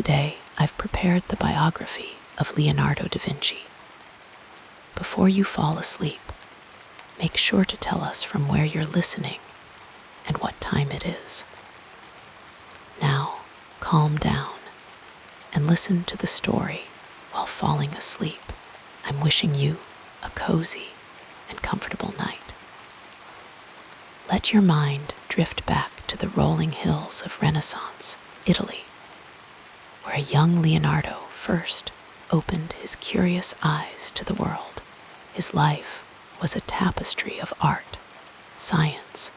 today, I've prepared the biography of Leonardo da Vinci. Before you fall asleep, make sure to tell us from where you're listening and what time it is. Now, calm down and listen to the story while falling asleep. I'm wishing you a cozy and comfortable night. Let your mind drift back to the rolling hills of Renaissance Italy, where a young Leonardo first opened his curious eyes to the world. His life was a tapestry of art, science,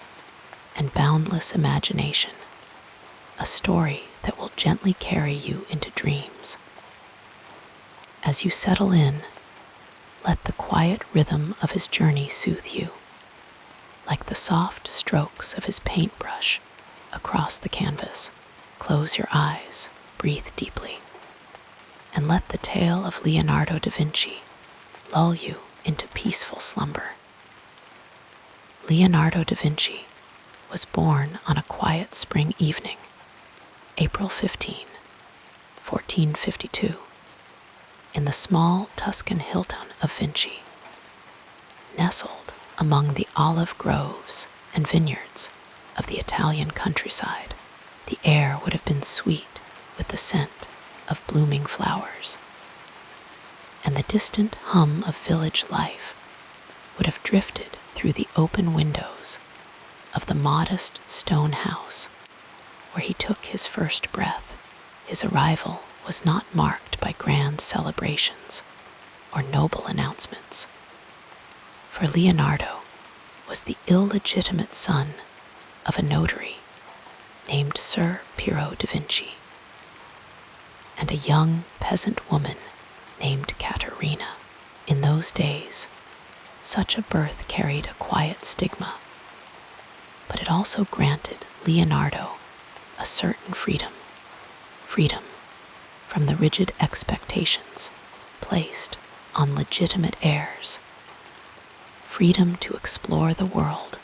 and boundless imagination, a story that will gently carry you into dreams. As you settle in, let the quiet rhythm of his journey soothe you, like the soft strokes of his paintbrush across the canvas. Close your eyes, breathe deeply, and let the tale of Leonardo da Vinci lull you into peaceful slumber. Leonardo da Vinci was born on a quiet spring evening, April 15, 1452, in the small Tuscan hill town of Vinci. Nestled among the olive groves and vineyards of the Italian countryside, the air would have been sweet with the scent of blooming flowers, and the distant hum of village life would have drifted through the open windows of the modest stone house where he took his first breath. His arrival was not marked by grand celebrations or noble announcements, for Leonardo was the illegitimate son of a notary named Sir Piero da Vinci and a young peasant woman named Caterina. In those days, such a birth carried a quiet stigma, but it also granted Leonardo a certain freedom from the rigid expectations placed on legitimate heirs, freedom to explore the world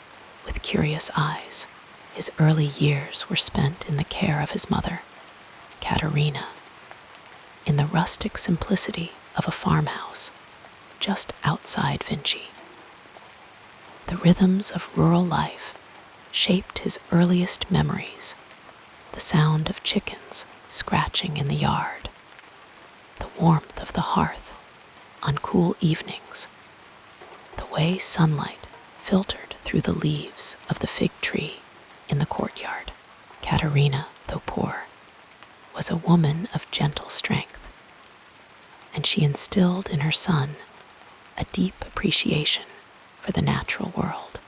with curious eyes. His early years were spent in the care of his mother, Caterina, in the rustic simplicity of a farmhouse just outside Vinci. The rhythms of rural life shaped his earliest memories: the sound of chickens scratching in the yard, the warmth of the hearth on cool evenings, the way sunlight filtered through the leaves of the fig tree in the courtyard. Caterina, though poor, was a woman of gentle strength, and she instilled in her son a deep appreciation for the natural world.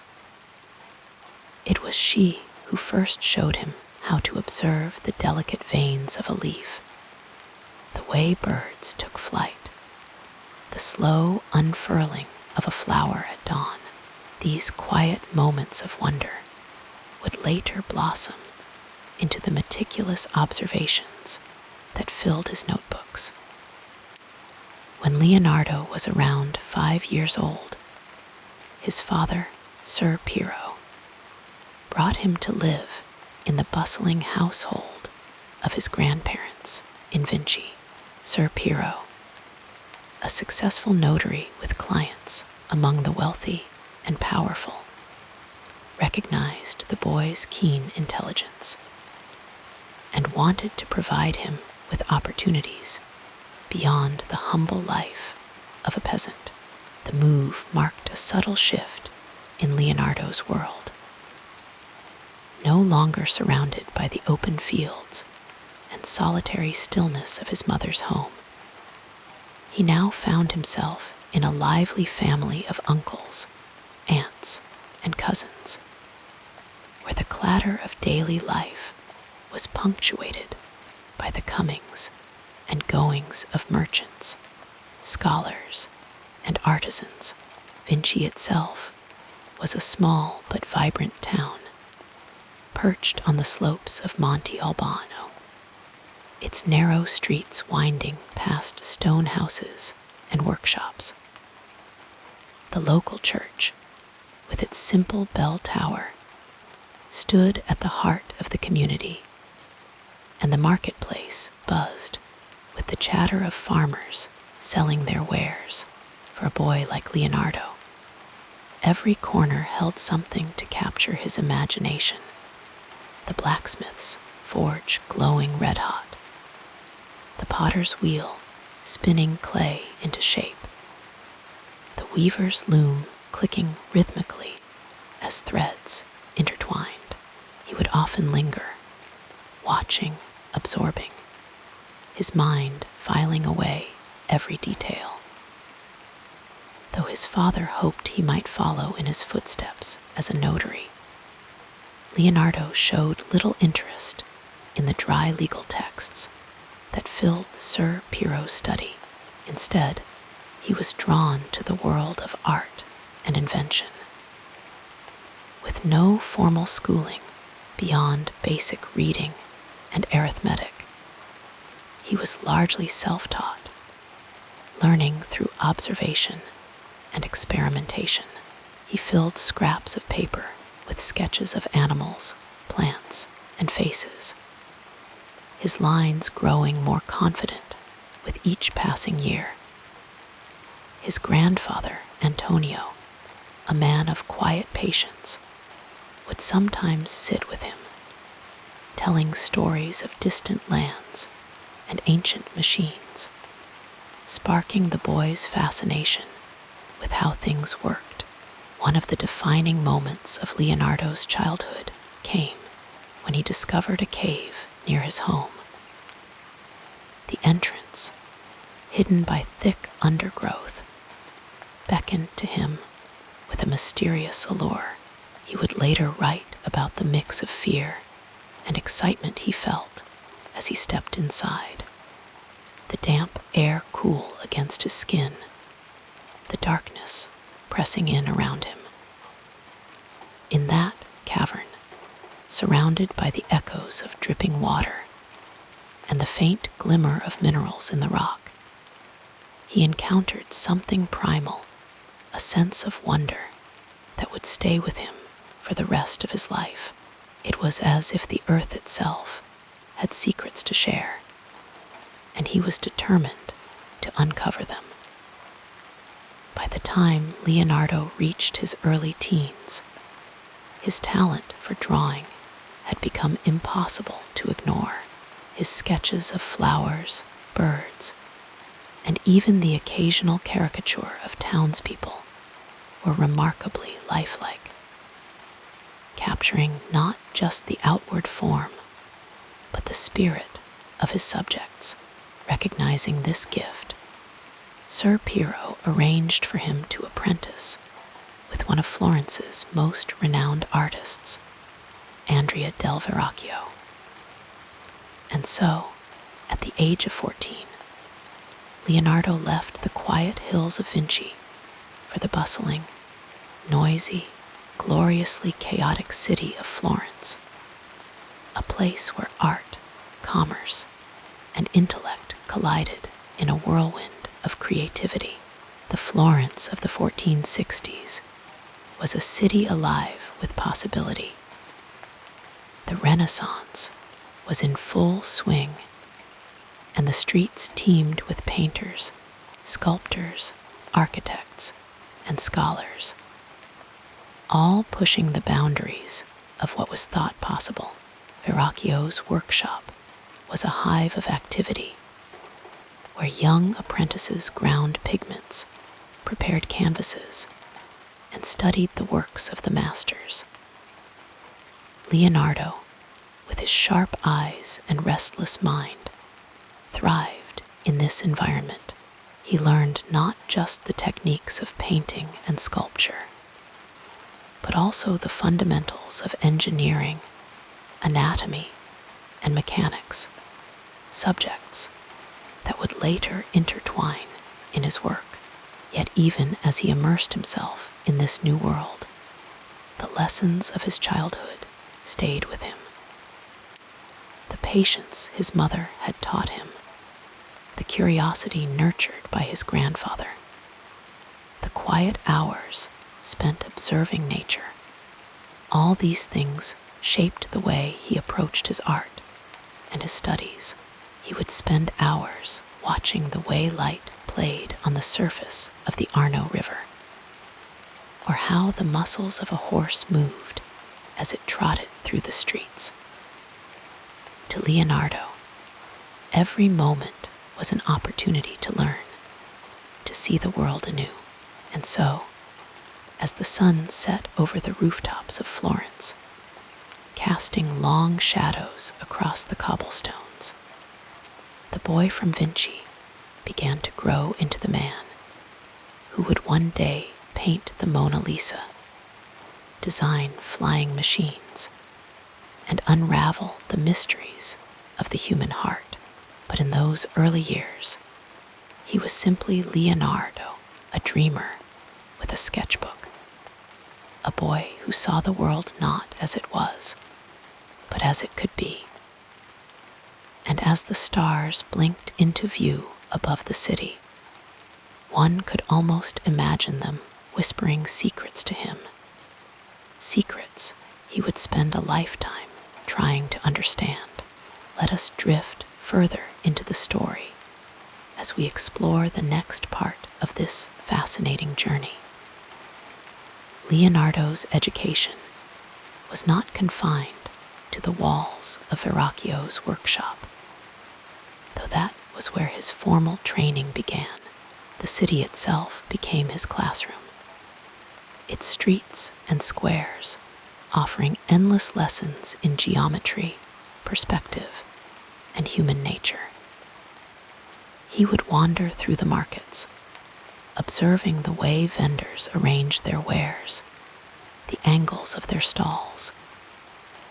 It was she who first showed him how to observe the delicate veins of a leaf, the way birds took flight, the slow unfurling of a flower at dawn. These quiet moments of wonder would later blossom into the meticulous observations that filled his notebooks. When Leonardo was around 5 years old, his father, Sir Piero, brought him to live in the bustling household of his grandparents in Vinci. Sir Piero, a successful notary with clients among the wealthy and powerful, recognized the boy's keen intelligence and wanted to provide him with opportunities beyond the humble life of a peasant. The move marked a subtle shift in Leonardo's world. No longer surrounded by the open fields and solitary stillness of his mother's home, he now found himself in a lively family of uncles, aunts, and cousins, where the clatter of daily life was punctuated by the comings and goings of merchants, scholars, and artisans. Vinci itself was a small but vibrant town, perched on the slopes of Monte Albano, its narrow streets winding past stone houses and workshops. The local church, with its simple bell tower, stood at the heart of the community, and the marketplace buzzed the chatter of farmers selling their wares for a boy like Leonardo. Every corner held something to capture his imagination. The blacksmith's forge glowing red-hot, the potter's wheel spinning clay into shape, the weaver's loom clicking rhythmically as threads intertwined. He would often linger, watching, absorbing, his mind filing away every detail. Though his father hoped he might follow in his footsteps as a notary, Leonardo showed little interest in the dry legal texts that filled Sir Piero's study. Instead, he was drawn to the world of art and invention. With no formal schooling beyond basic reading and arithmetic, he was largely self-taught, learning through observation and experimentation. He filled scraps of paper with sketches of animals, plants, and faces, his lines growing more confident with each passing year. His grandfather, Antonio, a man of quiet patience, would sometimes sit with him, telling stories of distant lands and ancient machines, sparking the boy's fascination with how things worked. One of the defining moments of Leonardo's childhood came when he discovered a cave near his home. The entrance, hidden by thick undergrowth, beckoned to him with a mysterious allure. He would later write about the mix of fear and excitement he felt as he stepped inside. The damp air cool against his skin, the darkness pressing in around him. In that cavern, surrounded by the echoes of dripping water and the faint glimmer of minerals in the rock, he encountered something primal, a sense of wonder that would stay with him for the rest of his life. It was as if the earth itself had secrets to share, and he was determined to uncover them. By the time Leonardo reached his early teens, his talent for drawing had become impossible to ignore. His sketches of flowers, birds, and even the occasional caricature of townspeople were remarkably lifelike, capturing not just the outward form, but the spirit of his subjects. Recognizing this gift, Sir Piero arranged for him to apprentice with one of Florence's most renowned artists, Andrea del Verrocchio. And so, at the age of 14, Leonardo left the quiet hills of Vinci for the bustling, noisy, gloriously chaotic city of Florence, a place where art, commerce, and intellect collided in a whirlwind of creativity. The Florence of the 1460s was a city alive with possibility. The Renaissance was in full swing, and the streets teemed with painters, sculptors, architects, and scholars, all pushing the boundaries of what was thought possible. Verrocchio's workshop was a hive of activity, where young apprentices ground pigments, prepared canvases, and studied the works of the masters. Leonardo, with his sharp eyes and restless mind, thrived in this environment. He learned not just the techniques of painting and sculpture, but also the fundamentals of engineering, anatomy, and mechanics, subjects that would later intertwine in his work. Yet even as he immersed himself in this new world, the lessons of his childhood stayed with him. The patience his mother had taught him, the curiosity nurtured by his grandfather, the quiet hours spent observing nature, all these things shaped the way he approached his art and his studies. He would spend hours watching the way light played on the surface of the Arno River, or how the muscles of a horse moved as it trotted through the streets. To Leonardo, every moment was an opportunity to learn, to see the world anew. And so, as the sun set over the rooftops of Florence, casting long shadows across the cobblestones, the boy from Vinci began to grow into the man who would one day paint the Mona Lisa, design flying machines, and unravel the mysteries of the human heart. But in those early years, he was simply Leonardo, a dreamer with a sketchbook, a boy who saw the world not as it was, but as it could be. And as the stars blinked into view above the city, one could almost imagine them whispering secrets to him, secrets he would spend a lifetime trying to understand. Let us drift further into the story as we explore the next part of this fascinating journey. Leonardo's education was not confined to the walls of Verrocchio's workshop. Though that was where his formal training began, the city itself became his classroom, its streets and squares offering endless lessons in geometry, perspective, and human nature. He would wander through the markets, observing the way vendors arranged their wares, the angles of their stalls,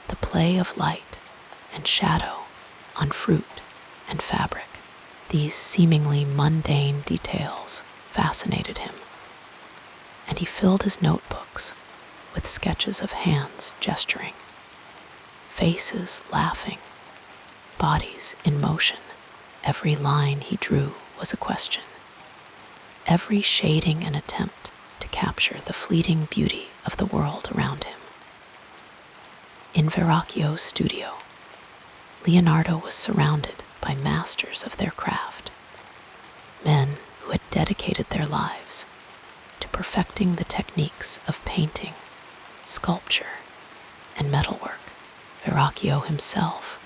the play of light and shadow on fruit and fabric. These seemingly mundane details fascinated him, and he filled his notebooks with sketches of hands gesturing, faces laughing, bodies in motion. Every line he drew was a question, every shading an attempt to capture the fleeting beauty of the world around him. In Verrocchio's studio, Leonardo was surrounded by masters of their craft, men who had dedicated their lives to perfecting the techniques of painting, sculpture, and metalwork. Verrocchio himself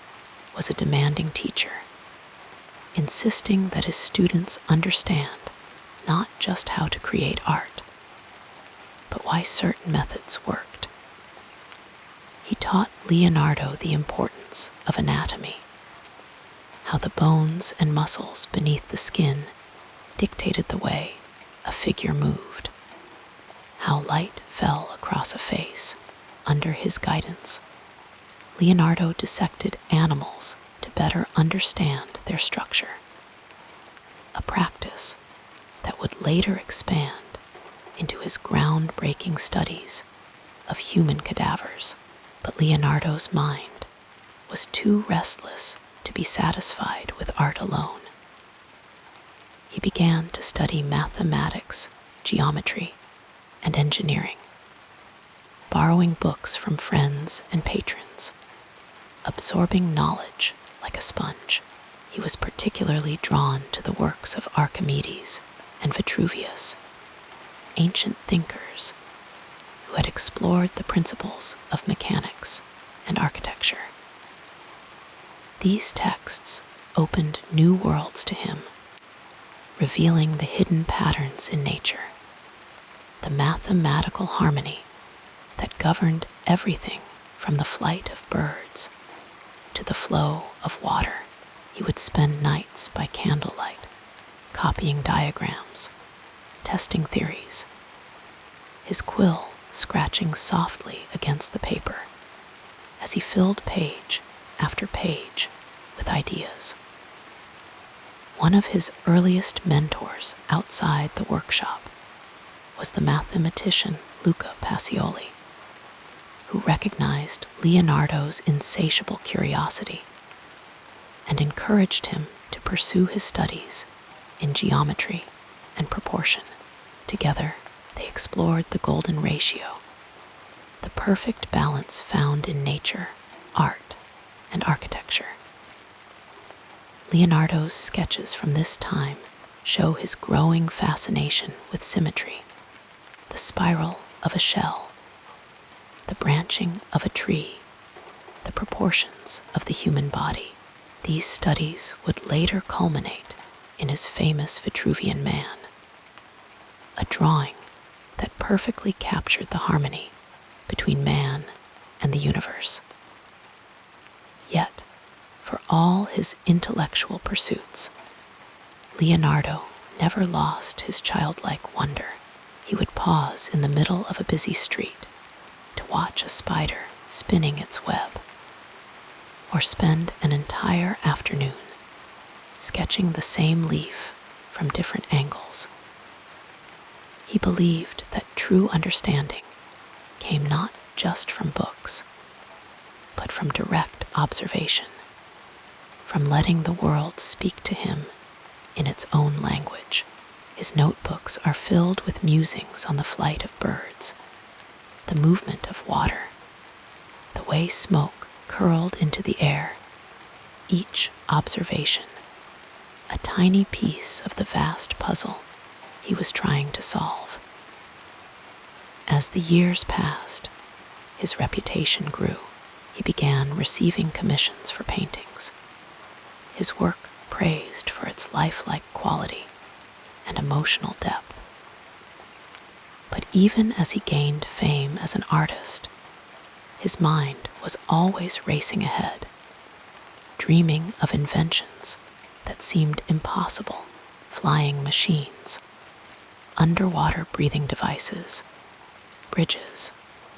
was a demanding teacher, insisting that his students understand not just how to create art, but why certain methods worked. He taught Leonardo the importance of anatomy, how the bones and muscles beneath the skin dictated the way a figure moved, how light fell across a face under his guidance. Leonardo dissected animals to better understand their structure, a practice that would later expand into his groundbreaking studies of human cadavers. But Leonardo's mind was too restless to be satisfied with art alone. He began to study mathematics, geometry, and engineering, borrowing books from friends and patrons, absorbing knowledge like a sponge. He was particularly drawn to the works of Archimedes and Vitruvius, ancient thinkers who had explored the principles of mechanics and architecture. These texts opened new worlds to him, revealing the hidden patterns in nature, the mathematical harmony that governed everything from the flight of birds to the flow of water. He would spend nights by candlelight, copying diagrams, testing theories, his quill scratching softly against the paper as he filled page after page with ideas. One of his earliest mentors outside the workshop was the mathematician Luca Pacioli, who recognized Leonardo's insatiable curiosity and encouraged him to pursue his studies in geometry and proportion. Together, they explored the golden ratio, the perfect balance found in nature, art, and architecture. Leonardo's sketches from this time show his growing fascination with symmetry, the spiral of a shell, the branching of a tree, the proportions of the human body. These studies would later culminate in his famous Vitruvian Man, a drawing that perfectly captured the harmony between man and the universe. Yet, for all his intellectual pursuits, Leonardo never lost his childlike wonder. He would pause in the middle of a busy street to watch a spider spinning its web, or spend an entire afternoon sketching the same leaf from different angles. He believed that true understanding came not just from books, but from direct observation, from letting the world speak to him in its own language. His notebooks are filled with musings on the flight of birds, the movement of water, the way smoke curled into the air, each observation a tiny piece of the vast puzzle he was trying to solve. As the years passed, his reputation grew. He began receiving commissions for paintings, his work praised for its lifelike quality and emotional depth. But even as he gained fame as an artist, his mind was always racing ahead, dreaming of inventions that seemed impossible: flying machines, underwater breathing devices, bridges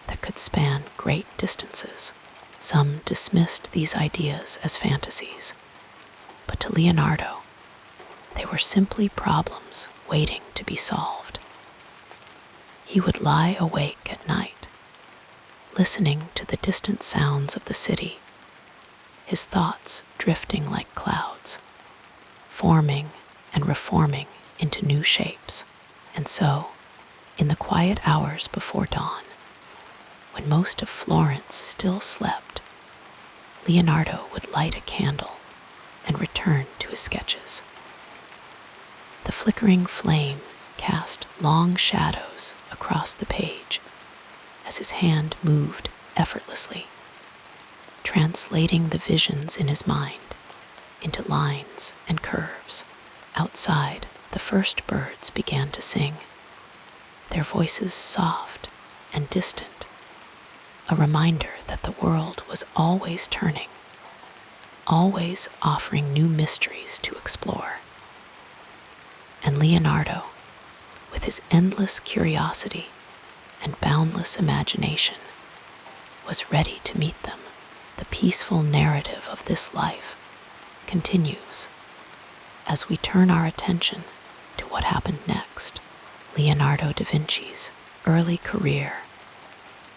that could span great distances. Some dismissed these ideas as fantasies, but to Leonardo, they were simply problems waiting to be solved. He would lie awake at night, listening to the distant sounds of the city, his thoughts drifting like clouds, forming and reforming into new shapes. And so, in the quiet hours before dawn, when most of Florence still slept, Leonardo would light a candle and return to his sketches. The flickering flame cast long shadows across the page as his hand moved effortlessly, translating the visions in his mind into lines and curves. Outside, the first birds began to sing, their voices soft and distant, a reminder that the world was always turning, always offering new mysteries to explore. And Leonardo, with his endless curiosity and boundless imagination, was ready to meet them. The peaceful narrative of this life continues as we turn our attention to what happened next. Leonardo da Vinci's early career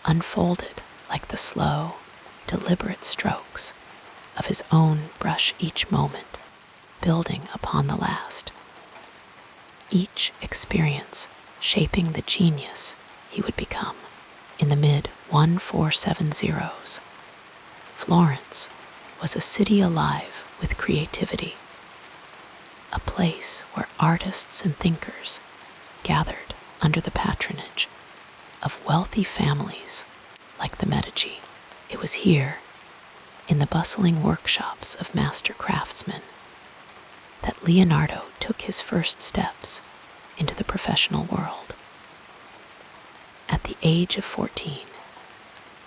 unfolded like the slow, deliberate strokes of his own brush, each moment building upon the last, each experience shaping the genius he would become. In the mid-1470s, Florence was a city alive with creativity, a place where artists and thinkers gathered under the patronage of wealthy families like the Medici. It was here, in the bustling workshops of master craftsmen, that Leonardo took his first steps into the professional world. At the age of 14,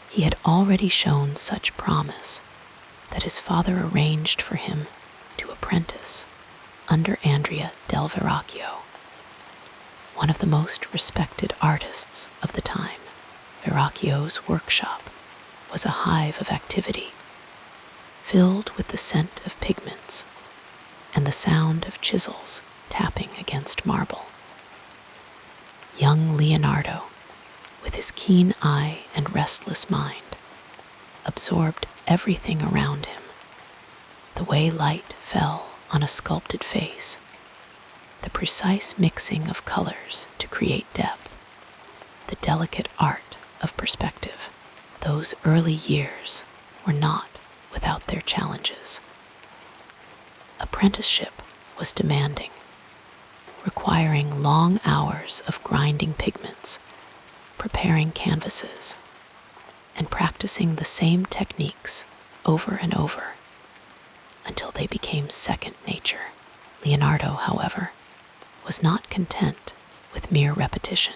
he had already shown such promise that his father arranged for him to apprentice under Andrea del Verrocchio, one of the most respected artists of the time. Verrocchio's workshop was a hive of activity, filled with the scent of pigments and the sound of chisels tapping against marble. Young Leonardo, with his keen eye and restless mind, absorbed everything around him: the way light fell on a sculpted face, the precise mixing of colors to create depth, the delicate art of perspective. Those early years were not without their challenges. apprenticeship was demanding, requiring long hours of grinding pigments, preparing canvases, and practicing the same techniques over and over until they became second nature. Leonardo, however, was not content with mere repetition.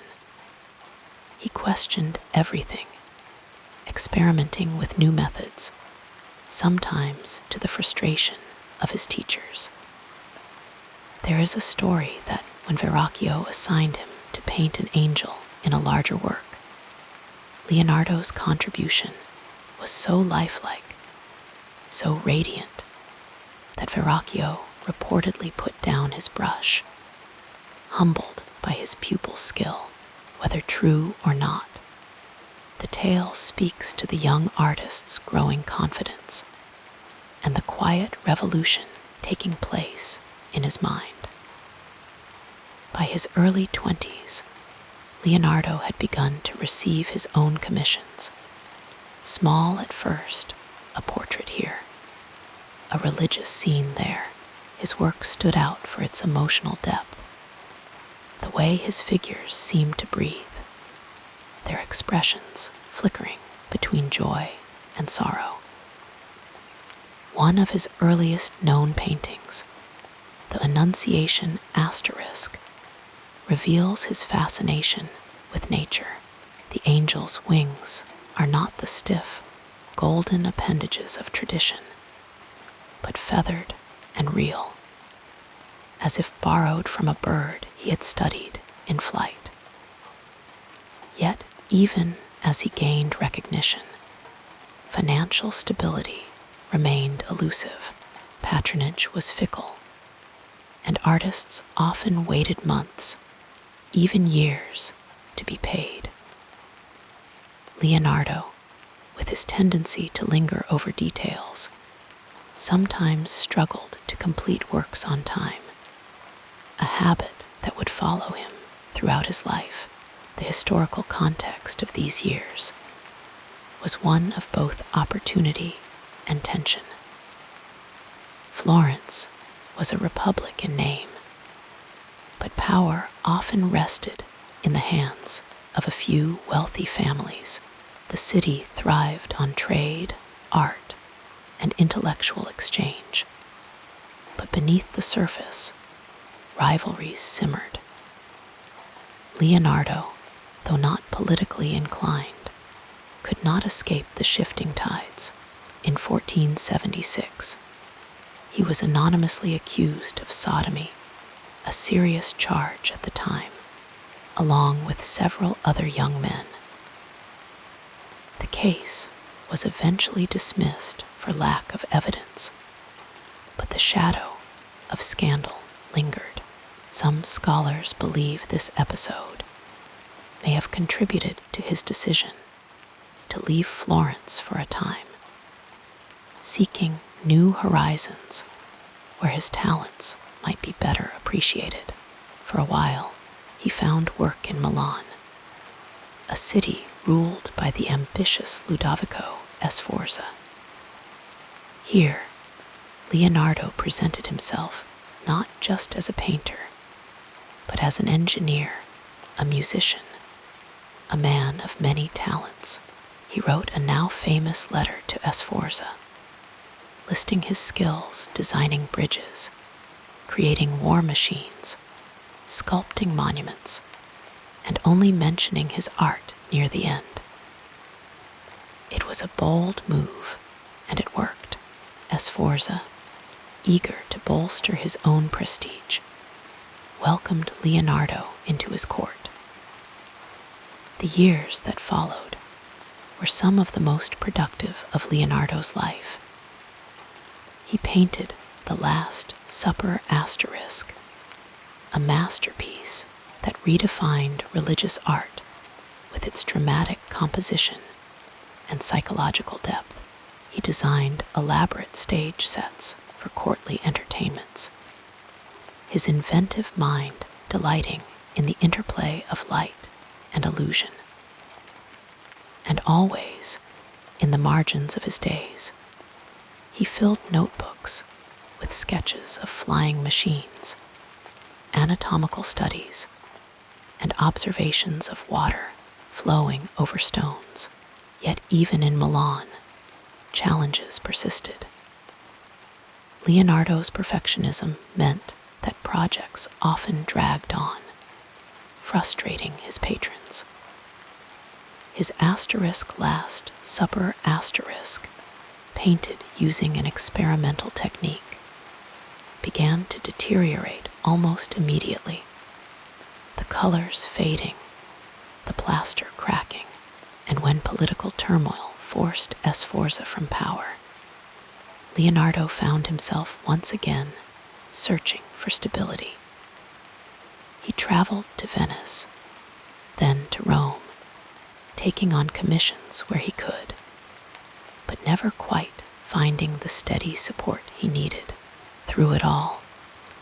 He questioned everything, experimenting with new methods, sometimes to the frustration of his teachers. There is a story that when Verrocchio assigned him to paint an angel in a larger work, Leonardo's contribution was so lifelike, so radiant, that Verrocchio reportedly put down his brush, humbled by his pupil's skill, whether true or not. The tale speaks to the young artist's growing confidence and the quiet revolution taking place in his mind. By his early 20s, Leonardo had begun to receive his own commissions. Small at first, a portrait here, a religious scene there, his work stood out for its emotional depth. The way his figures seemed to breathe, their expressions flickering between joy and sorrow. One of his earliest known paintings, the Annunciation asterisk, reveals his fascination with nature. The angel's wings are not the stiff, golden appendages of tradition, but feathered and real, as if borrowed from a bird he had studied in flight. Yet, even as he gained recognition, financial stability remained elusive. Patronage was fickle, and artists often waited months, even years, to be paid. Leonardo, with his tendency to linger over details, sometimes struggled to complete works on time, a habit that would follow him throughout his life. The historical context of these years was one of both opportunity and tension. Florence was a republic in name, but power often rested in the hands of a few wealthy families. The city thrived on trade, art, and intellectual exchange, but beneath the surface, rivalries simmered. Leonardo, though not politically inclined, could not escape the shifting tides. In 1476, he was anonymously accused of sodomy, a serious charge at the time, along with several other young men. The case was eventually dismissed for lack of evidence, but the shadow of scandal lingered. Some scholars believe this episode may have contributed to his decision to leave Florence for a time, seeking new horizons where his talents might be better appreciated. For a while, he found work in Milan, a city ruled by the ambitious Ludovico Sforza. Here, Leonardo presented himself not just as a painter, but as an engineer, a musician, a man of many talents. He wrote a now famous letter to Sforza, listing his skills designing bridges, creating war machines, sculpting monuments, and only mentioning his art near the end. It was a bold move, and it worked. Sforza, eager to bolster his own prestige, welcomed Leonardo into his court. The years that followed were some of the most productive of Leonardo's life. He painted the Last Supper asterisk, a masterpiece that redefined religious art with its dramatic composition and psychological depth. He designed elaborate stage sets for courtly entertainments, his inventive mind delighting in the interplay of light and illusion. And always, in the margins of his days, he filled notebooks with sketches of flying machines, anatomical studies, and observations of water flowing over stones. Yet even in Milan, challenges persisted. Leonardo's perfectionism meant that projects often dragged on, frustrating his patrons. His Last Supper asterisk, painted using an experimental technique, began to deteriorate almost immediately, the colors fading, the plaster cracking, and when political turmoil forced Sforza from power, Leonardo found himself once again searching for stability. He traveled to Venice, then to Rome, taking on commissions where he could, but never quite finding the steady support he needed. Through it all,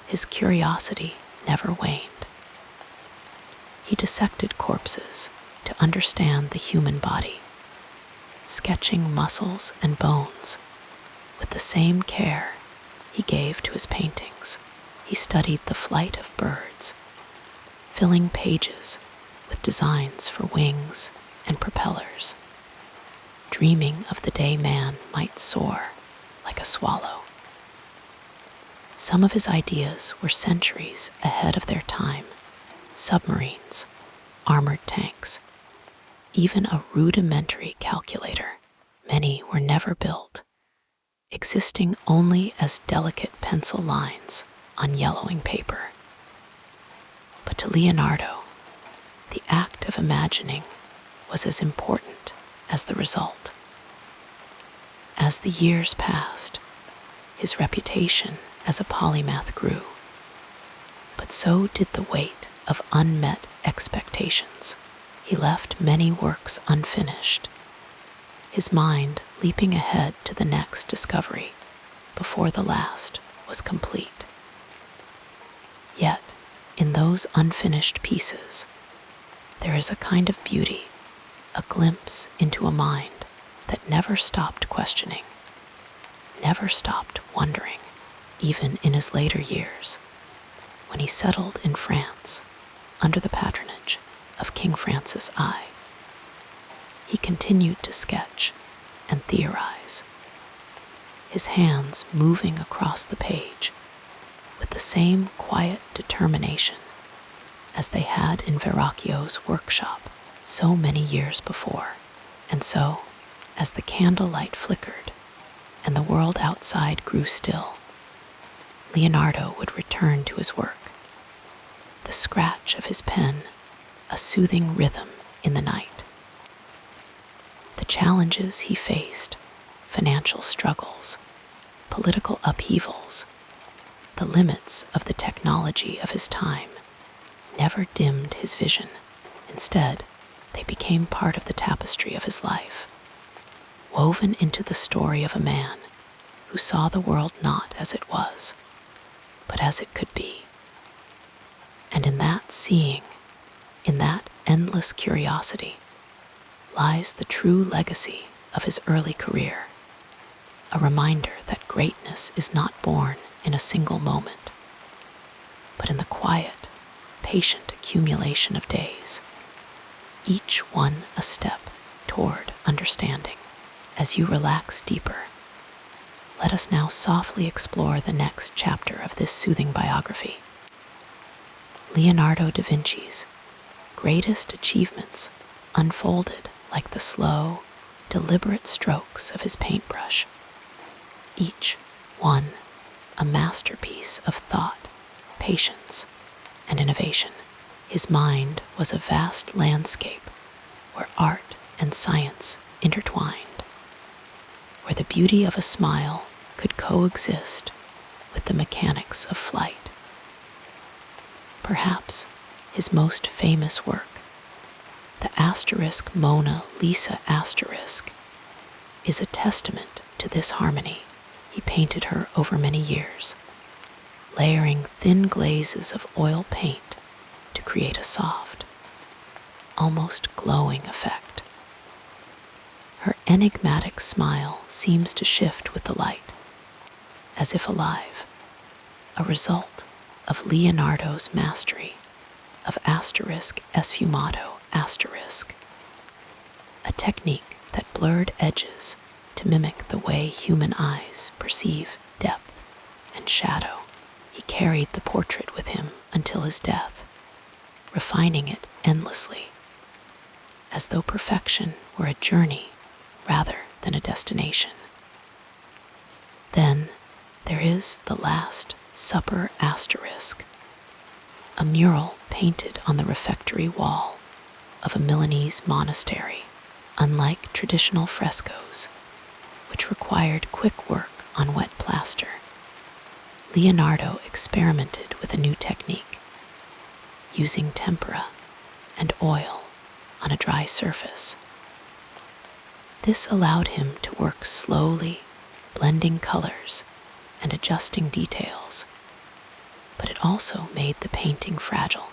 his curiosity never waned. He dissected corpses to understand the human body, sketching muscles and bones with the same care he gave to his paintings. He studied the flight of birds, filling pages with designs for wings and propellers, dreaming of the day man might soar like a swallow. Some of his ideas were centuries ahead of their time: submarines, armored tanks, even a rudimentary calculator. Many were never built, existing only as delicate pencil lines on yellowing paper. But to Leonardo, the act of imagining was as important as the result. As the years passed, his reputation as a polymath grew, but so did the weight of unmet expectations. He left many works unfinished, his mind leaping ahead to the next discovery before the last was complete. Yet, in those unfinished pieces, there is a kind of beauty, a glimpse into a mind that never stopped questioning, never stopped wondering, even in his later years, when he settled in France under the patronage of King Francis I. He continued to sketch and theorize, his hands moving across the page with the same quiet determination as they had in Verrocchio's workshop so many years before. And so, as the candlelight flickered and the world outside grew still, Leonardo would return to his work, the scratch of his pen a soothing rhythm in the night. The challenges he faced, financial struggles, political upheavals, the limits of the technology of his time, never dimmed his vision. Instead, they became part of the tapestry of his life, woven into the story of a man who saw the world not as it was, but as it could be. And in that seeing, in that endless curiosity, lies the true legacy of his early career, a reminder that greatness is not born in a single moment, but in the quiet, patient accumulation of days, each one a step toward understanding. As you relax deeper, let us now softly explore the next chapter of this soothing biography. Leonardo da Vinci's greatest achievements unfolded like the slow, deliberate strokes of his paintbrush, each one a masterpiece of thought, patience, and innovation. His mind was a vast landscape where art and science intertwined, where the beauty of a smile could coexist with the mechanics of flight. Perhaps his most famous work, the asterisk Mona Lisa asterisk, is a testament to this harmony. He painted her over many years, layering thin glazes of oil paint to create a soft, almost glowing effect. Her enigmatic smile seems to shift with the light, as if alive, a result of Leonardo's mastery of esfumato asterisk, a technique that blurred edges to mimic the way human eyes perceive depth and shadow. He carried the portrait with him until his death, refining it endlessly, as though perfection were a journey rather than a destination. Then there is the Last Supper asterisk, a mural painted on the refectory wall of a Milanese monastery. Unlike traditional frescoes, which required quick work on wet plaster, Leonardo experimented with a new technique, using tempera and oil on a dry surface. This allowed him to work slowly, blending colors and adjusting details, but it also made the painting fragile.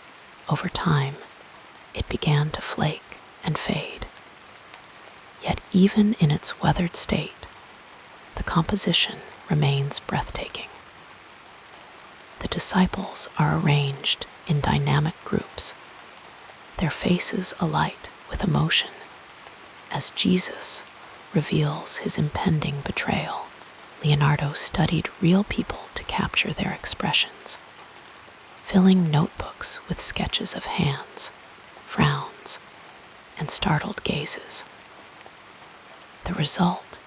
Over time, it began to flake and fade. Yet even in its weathered state, the composition remains breathtaking. The disciples are arranged in dynamic groups, their faces alight with emotion, as Jesus reveals his impending betrayal. Leonardo studied real people to capture their expressions, filling notebooks with sketches of hands, frowns, and startled gazes. The result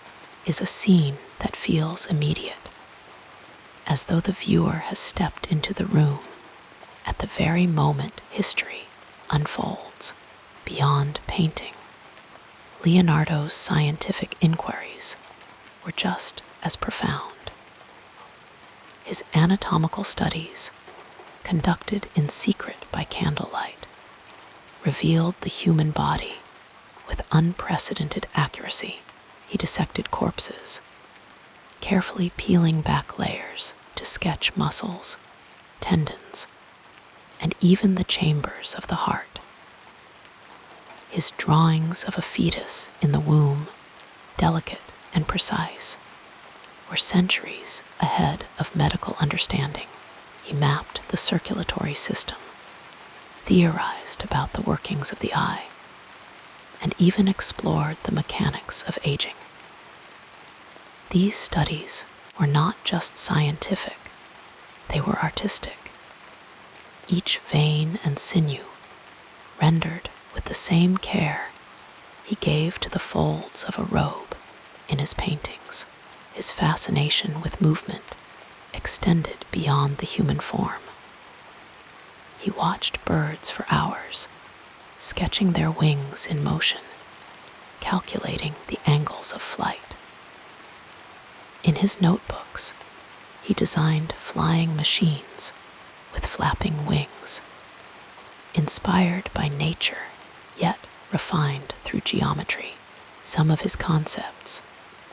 is a scene that feels immediate, as though the viewer has stepped into the room at the very moment history unfolds. Beyond painting, Leonardo's scientific inquiries were just as profound. His anatomical studies, conducted in secret by candlelight, revealed the human body with unprecedented accuracy. He dissected corpses, carefully peeling back layers to sketch muscles, tendons, and even the chambers of the heart. His drawings of a fetus in the womb, delicate and precise, were centuries ahead of medical understanding. He mapped the circulatory system, theorized about the workings of the eye, and even explored the mechanics of aging. These studies were not just scientific, they were artistic. Each vein and sinew rendered with the same care he gave to the folds of a robe in his paintings. His fascination with movement extended beyond the human form. He watched birds for hours, sketching their wings in motion, calculating the angles of flight. In his notebooks, he designed flying machines with flapping wings, inspired by nature, yet refined through geometry. Some of his concepts,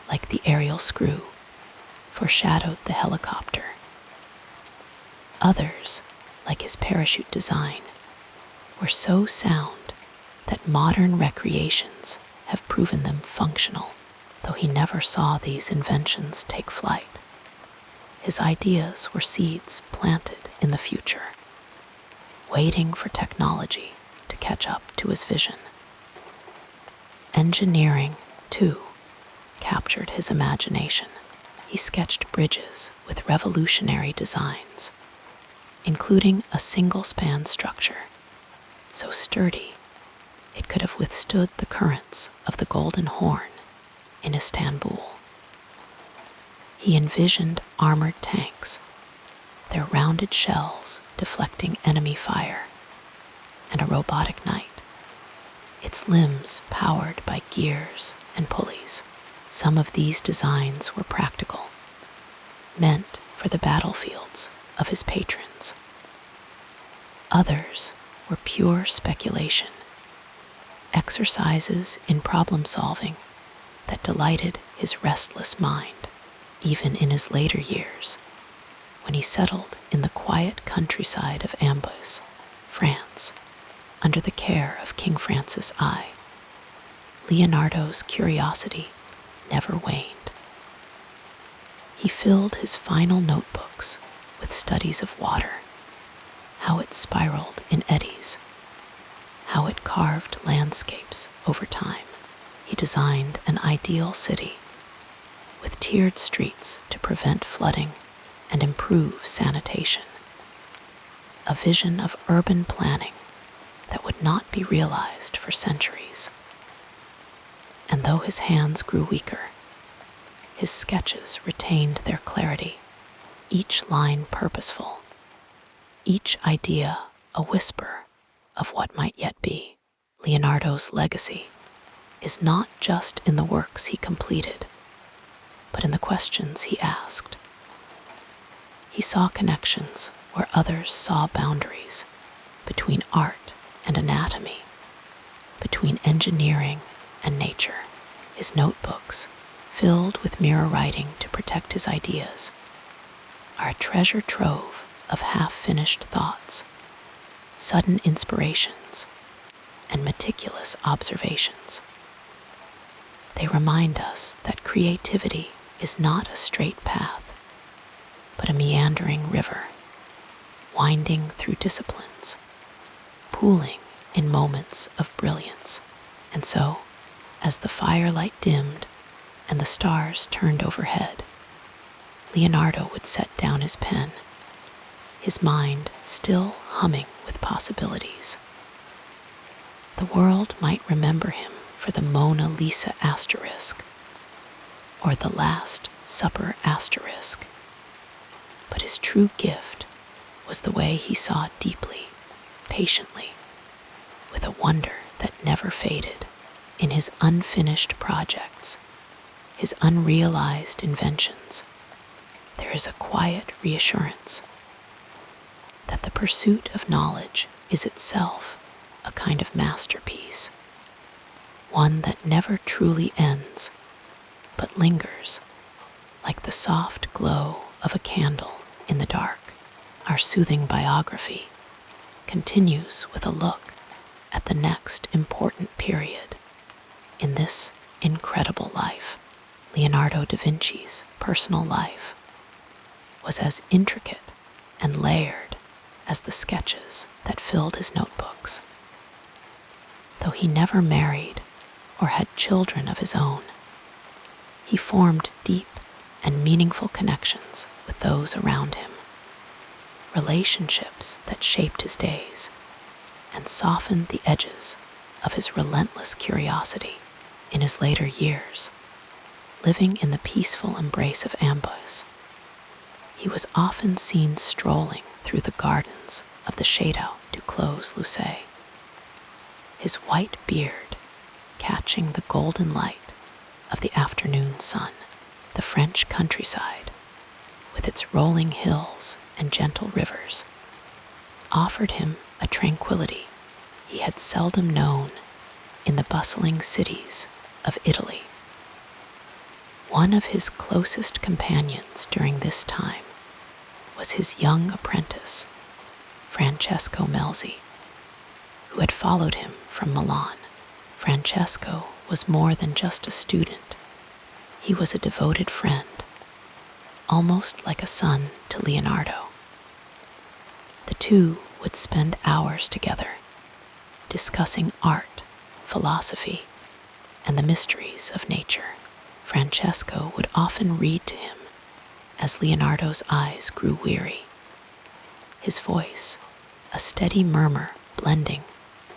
like the aerial screw, foreshadowed the helicopter. Others, like his parachute design, were so sound that modern recreations have proven them functional, though he never saw these inventions take flight. His ideas were seeds planted in the future, waiting for technology to catch up to his vision. Engineering, too, captured his imagination. He sketched bridges with revolutionary designs, including a single-span structure so sturdy it could have withstood the currents of the Golden Horn in Istanbul. He envisioned armored tanks, their rounded shells deflecting enemy fire, and a robotic knight, its limbs powered by gears and pulleys. Some of these designs were practical, meant for the battlefields of his patrons. Others were pure speculation, exercises in problem-solving that delighted his restless mind. Even in his later years, when he settled in the quiet countryside of Ambience, France, under the care of King Francis I, Leonardo's curiosity never waned. He filled his final notebooks with studies of water, how it spiraled in eddies, how it carved landscapes over time. He designed an ideal city with tiered streets to prevent flooding and improve sanitation. A vision of urban planning that would not be realized for centuries. And though his hands grew weaker, his sketches retained their clarity, each line purposeful, each idea a whisper of what might yet be. Leonardo's legacy is not just in the works he completed, but in the questions he asked. He saw connections where others saw boundaries, between art and anatomy, between engineering and nature. His notebooks, filled with mirror writing to protect his ideas, are a treasure trove of half-finished thoughts, sudden inspirations, and meticulous observations. They remind us that creativity is not a straight path, but a meandering river, winding through disciplines, pooling in moments of brilliance. And so, as the firelight dimmed and the stars turned overhead, Leonardo would set down his pen, his mind still humming with possibilities. The world might remember him for the Mona Lisa asterisk or the Last Supper asterisk, but his true gift was the way he saw deeply, patiently, with a wonder that never faded. In his unfinished projects, his unrealized inventions, there is a quiet reassurance that the pursuit of knowledge is itself a kind of masterpiece, one that never truly ends, but lingers like the soft glow of a candle in the dark. Our soothing biography continues with a look at the next important period in this incredible life. Leonardo da Vinci's personal life was as intricate and layered as the sketches that filled his notebooks. Though he never married or had children of his own, he formed deep and meaningful connections with those around him, relationships that shaped his days and softened the edges of his relentless curiosity. In his later years, living in the peaceful embrace of Ambience, he was often seen strolling through the gardens of the Château du Clos-Lucé, his white beard catching the golden light of the afternoon sun. The French countryside, with its rolling hills and gentle rivers, offered him a tranquility he had seldom known in the bustling cities of Italy. One of his closest companions during this time was his young apprentice, Francesco Melzi, who had followed him from Milan. Francesco was more than just a student. He was a devoted friend, almost like a son to Leonardo. The two would spend hours together, discussing art, philosophy, and the mysteries of nature. Francesco would often read to him as Leonardo's eyes grew weary, his voice a steady murmur blending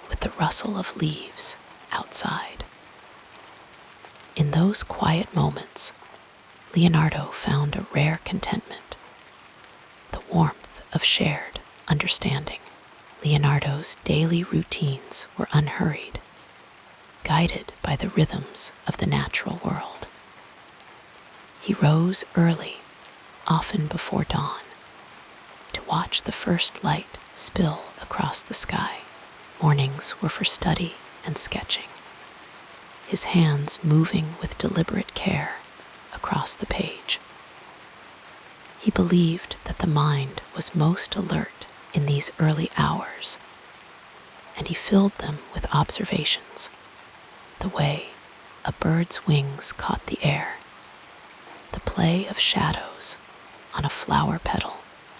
with the rustle of leaves outside. In those quiet moments, Leonardo found a rare contentment, the warmth of shared understanding. Leonardo's daily routines were unhurried, guided by the rhythms of the natural world. He rose early, often before dawn, to watch the first light spill across the sky. Mornings were for study and sketching, his hands moving with deliberate care across the page. He believed that the mind was most alert in these early hours, and he filled them with observations, the way a bird's wings caught the air, the play of shadows on a flower petal,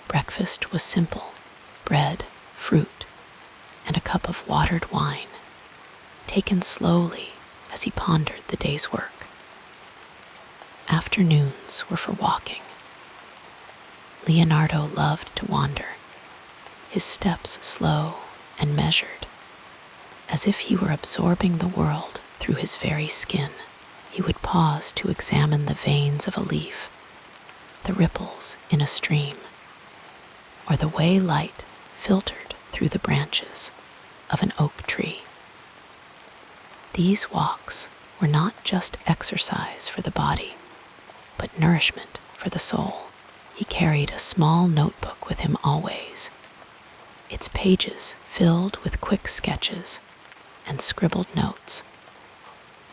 Breakfast was simple: bread, fruit, and a cup of watered wine, taken slowly as he pondered the day's work. Afternoons were for walking. Leonardo loved to wander, his steps slow and measured, as if he were absorbing the world through his very skin. He would pause to examine the veins of a leaf, the ripples in a stream, or the way light filtered through the branches of an oak tree. These walks were not just exercise for the body, but nourishment for the soul. He carried a small notebook with him always, its pages filled with quick sketches and scribbled notes,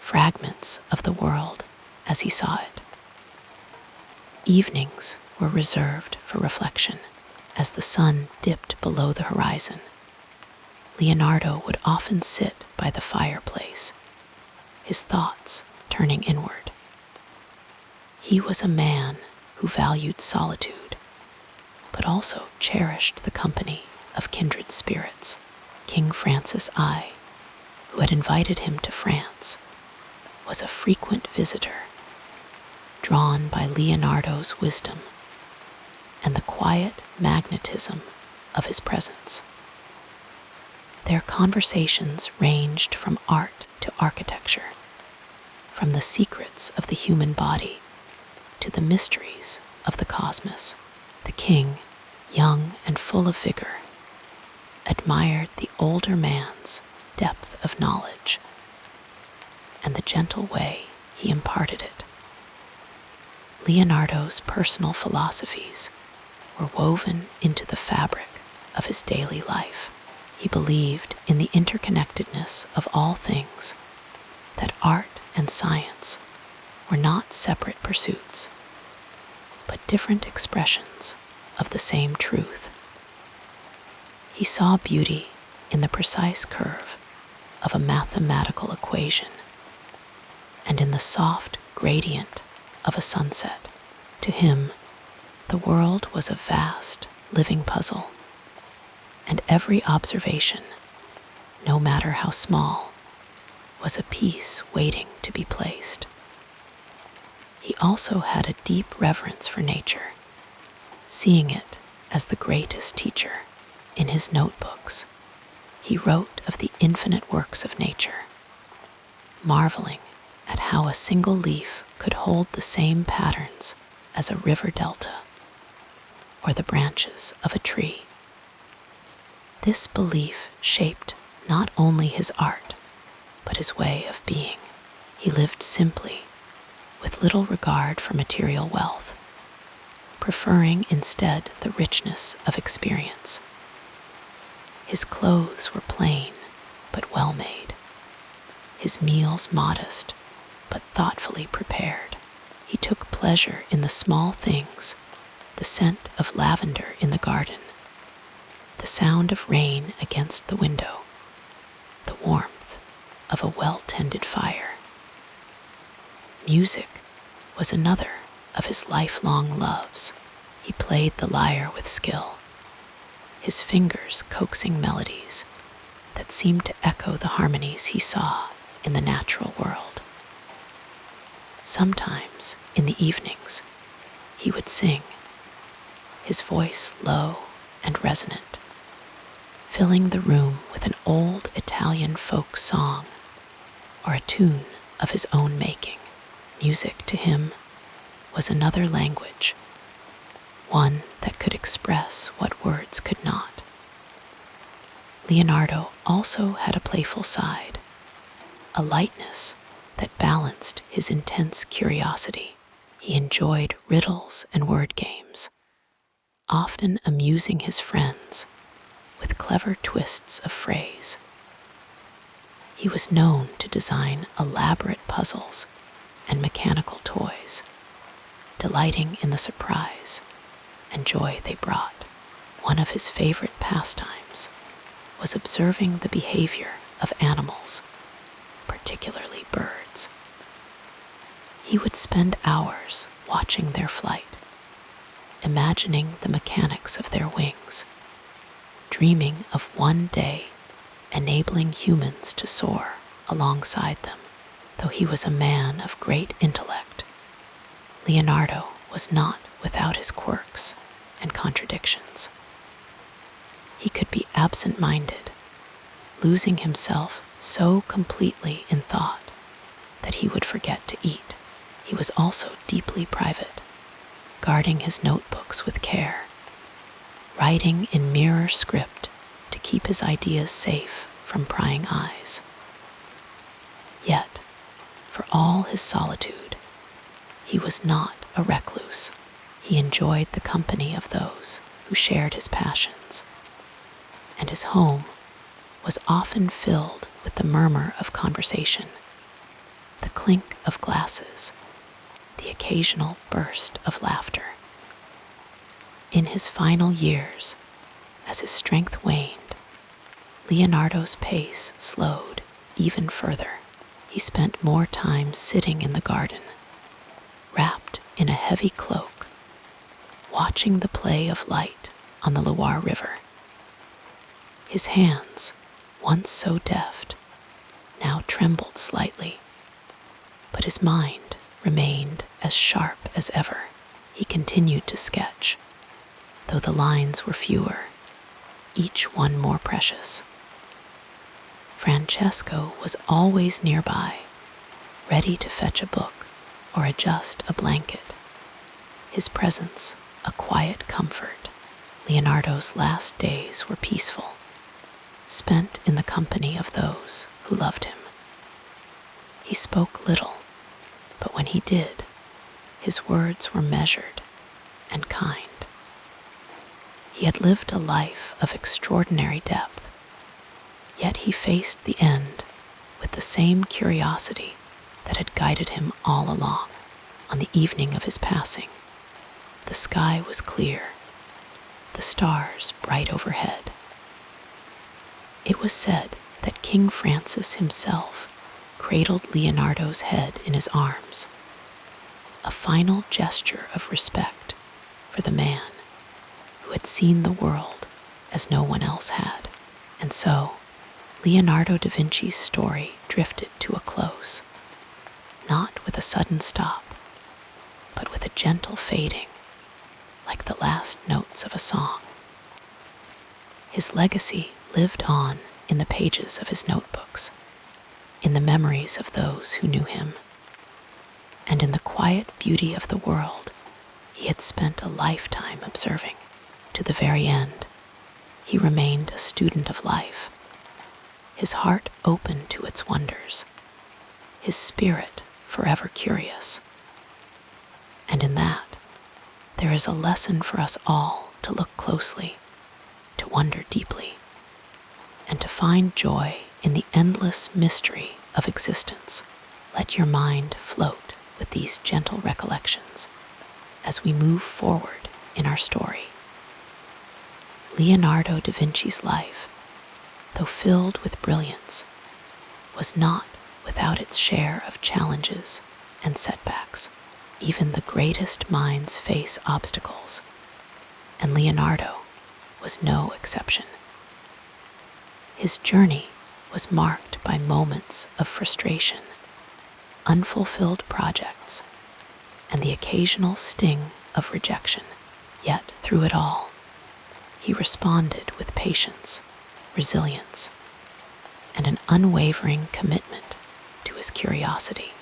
fragments of the world as he saw it. Evenings were reserved for reflection. As the sun dipped below the horizon, Leonardo would often sit by the fireplace, his thoughts turning inward. He was a man who valued solitude, but also cherished the company of kindred spirits. King Francis I, who had invited him to France, was a frequent visitor, drawn by Leonardo's wisdom and the quiet magnetism of his presence. Their conversations ranged from art to architecture, from the secrets of the human body to the mysteries of the cosmos. The king, young and full of vigor, admired the older man's depth of knowledge and the gentle way he imparted it. Leonardo's personal philosophies were woven into the fabric of his daily life. He believed in the interconnectedness of all things, that art and science were not separate pursuits, but different expressions of the same truth. He saw beauty in the precise curve of a mathematical equation and in the soft gradient of a sunset. To him, the world was a vast, living puzzle, and every observation, no matter how small, was a piece waiting to be placed. He also had a deep reverence for nature, seeing it as the greatest teacher. In his notebooks, he wrote of the infinite works of nature, marveling at how a single leaf could hold the same patterns as a river delta or the branches of a tree. This belief shaped not only his art, but his way of being. He lived simply, with little regard for material wealth, preferring instead the richness of experience. His clothes were plain, but well made, his meals modest, but thoughtfully prepared. He took pleasure in the small things, the scent of lavender in the garden, the sound of rain against the window, the warmth of a well-tended fire. Music was another of his lifelong loves. He played the lyre with skill, his fingers coaxing melodies that seemed to echo the harmonies he saw in the natural world. Sometimes, in the evenings, he would sing, his voice low and resonant, filling the room with an old Italian folk song or a tune of his own making. Music to him was another language, one that could express what words could not. Leonardo also had a playful side, a lightness that balanced his intense curiosity. He enjoyed riddles and word games, often amusing his friends with clever twists of phrase. He was known to design elaborate puzzles and mechanical toys, delighting in the surprise and joy they brought. One of his favorite pastimes was observing the behavior of animals, particularly birds. He would spend hours watching their flight, imagining the mechanics of their wings, dreaming of one day enabling humans to soar alongside them. Though he was a man of great intellect, Leonardo was not without his quirks and contradictions. He could be absent-minded, losing himself so completely in thought that he would forget to eat. He was also deeply private, guarding his notebooks with care, writing in mirror script to keep his ideas safe from prying eyes. Yet, for all his solitude, he was not a recluse. He enjoyed the company of those who shared his passions, and his home was often filled with the murmur of conversation, the clink of glasses, the occasional burst of laughter. In his final years, as his strength waned, Leonardo's pace slowed even further. He spent more time sitting in the garden, wrapped in a heavy cloak, watching the play of light on the Loire River. His hands, once so deft, now trembled slightly, but his mind remained as sharp as ever. He continued to sketch, though the lines were fewer, each one more precious. Francesco was always nearby, ready to fetch a book or adjust a blanket. His presence, a quiet comfort. Leonardo's last days were peaceful, spent in the company of those who loved him. He spoke little, but when he did, his words were measured and kind. He had lived a life of extraordinary depth, yet he faced the end with the same curiosity that had guided him all along. On the evening of his passing, the sky was clear, the stars bright overhead. It was said that King Francis himself cradled Leonardo's head in his arms, a final gesture of respect for the man who had seen the world as no one else had. And so, Leonardo da Vinci's story drifted to a close, not with a sudden stop, but with a gentle fading, like the last notes of a song. His legacy lived on in the pages of his notebooks, in the memories of those who knew him, and in the quiet beauty of the world he had spent a lifetime observing. To the very end, he remained a student of life, his heart open to its wonders, his spirit forever curious. And in that, there is a lesson for us all to look closely, to wonder deeply, and to find joy in the endless mystery of existence. Let your mind float with these gentle recollections as we move forward in our story. Leonardo da Vinci's life, though filled with brilliance, was not without its share of challenges and setbacks. Even the greatest minds face obstacles, and Leonardo was no exception. His journey was marked by moments of frustration, unfulfilled projects, and the occasional sting of rejection. Yet through it all, he responded with patience, resilience, and an unwavering commitment to his curiosity.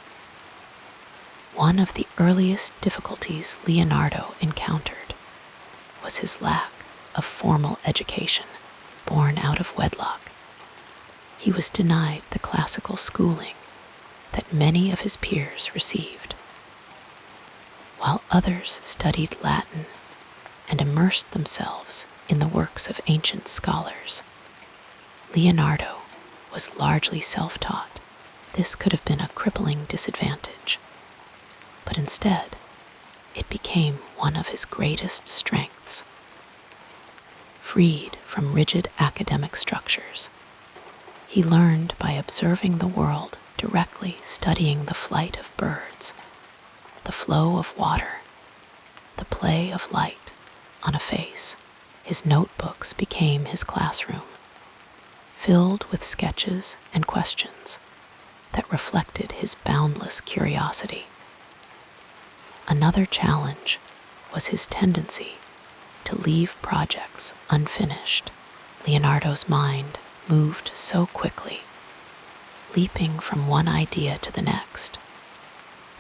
One of the earliest difficulties Leonardo encountered was his lack of formal education. Born out of wedlock, he was denied the classical schooling that many of his peers received. While others studied Latin and immersed themselves in the works of ancient scholars, Leonardo was largely self-taught. This could have been a crippling disadvantage, but instead, it became one of his greatest strengths. Freed from rigid academic structures, he learned by observing the world directly, studying the flight of birds, the flow of water, the play of light, on a face. His notebooks became his classroom, filled with sketches and questions that reflected his boundless curiosity. Another challenge was his tendency to leave projects unfinished. Leonardo's mind moved so quickly, leaping from one idea to the next,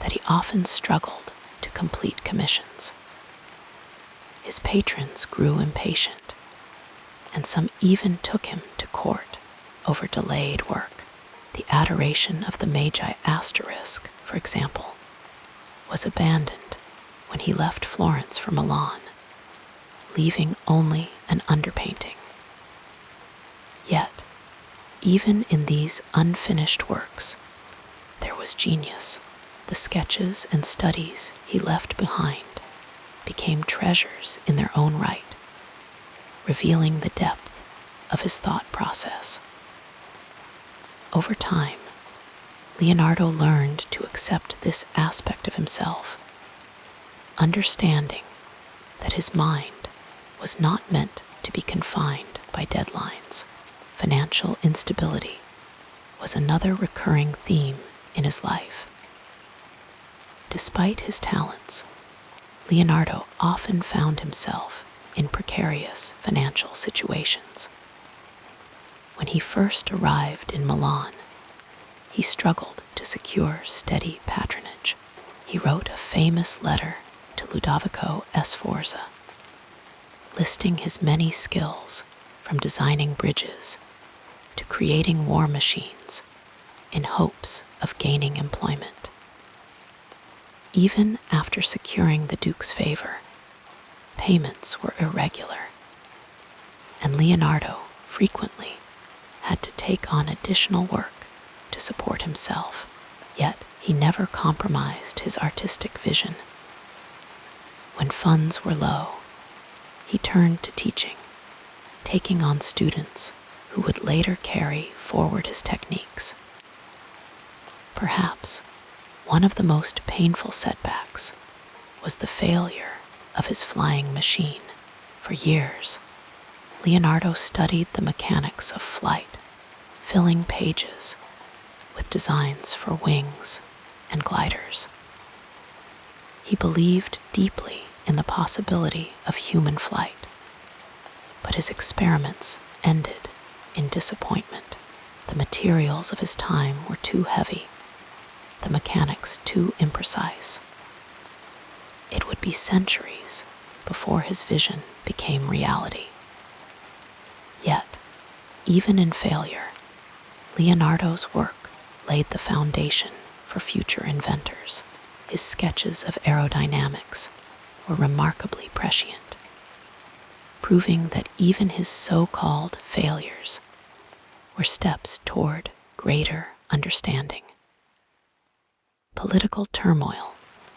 that he often struggled to complete commissions. His patrons grew impatient, and some even took him to court over delayed work. The Adoration of the Magi Asterisk, for example, was abandoned when he left Florence for Milan, leaving only an underpainting. Yet, even in these unfinished works, there was genius. The sketches and studies he left behind became treasures in their own right, revealing the depth of his thought process. Over time, Leonardo learned to accept this aspect of himself, understanding that his mind was not meant to be confined by deadlines. Financial instability was another recurring theme in his life. Despite his talents, Leonardo often found himself in precarious financial situations. When he first arrived in Milan, he struggled to secure steady patronage. He wrote a famous letter to Ludovico Sforza, listing his many skills from designing bridges to creating war machines in hopes of gaining employment. Even after securing the Duke's favor, payments were irregular, and Leonardo frequently had to take on additional work to support himself. Yet he never compromised his artistic vision. When funds were low, he turned to teaching, taking on students who would later carry forward his techniques. Perhaps one of the most painful setbacks was the failure of his flying machine. For years, Leonardo studied the mechanics of flight, filling pages with designs for wings and gliders. He believed deeply in the possibility of human flight, but his experiments ended in disappointment. The materials of his time were too heavy, the mechanics too imprecise. It would be centuries before his vision became reality. Yet, even in failure, Leonardo's work laid the foundation for future inventors. His sketches of aerodynamics were remarkably prescient, proving that even his so-called failures were steps toward greater understanding. Political turmoil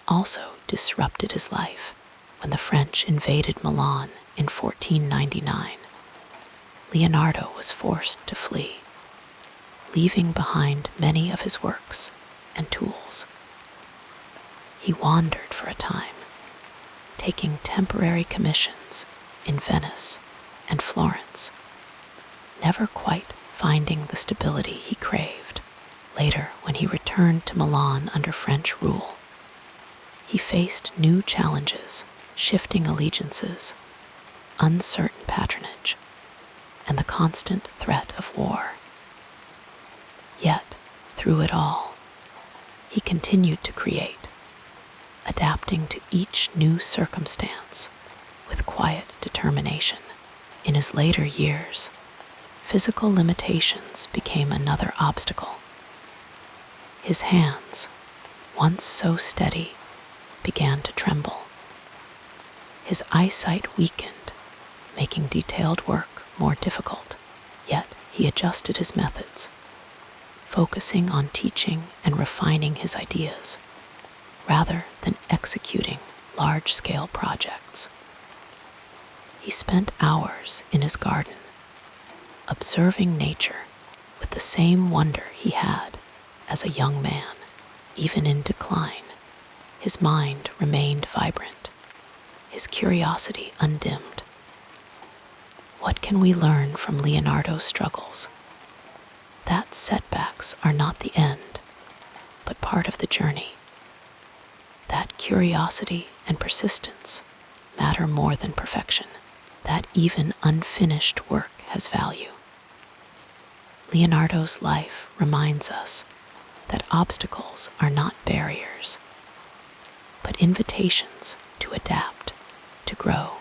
also disrupted his life. When the French invaded Milan in 1499, Leonardo was forced to flee, leaving behind many of his works and tools. He wandered for a time, taking temporary commissions in Venice and Florence, never quite finding the stability he craved. Later, when he returned to Milan under French rule, he faced new challenges, shifting allegiances, uncertain patronage, and the constant threat of war. Yet, through it all, he continued to create, adapting to each new circumstance with quiet determination. In his later years, physical limitations became another obstacle. His hands, once so steady, began to tremble. His eyesight weakened, making detailed work more difficult. Yet he adjusted his methods, focusing on teaching and refining his ideas, rather than executing large-scale projects. He spent hours in his garden, observing nature with the same wonder he had as a young man. Even in decline, his mind remained vibrant. his curiosity undimmed. What can we learn from Leonardo's struggles? That setbacks are not the end, but part of the journey. That curiosity and persistence matter more than perfection, that even unfinished work has value. Leonardo's life reminds us that obstacles are not barriers, but invitations to adapt, to grow,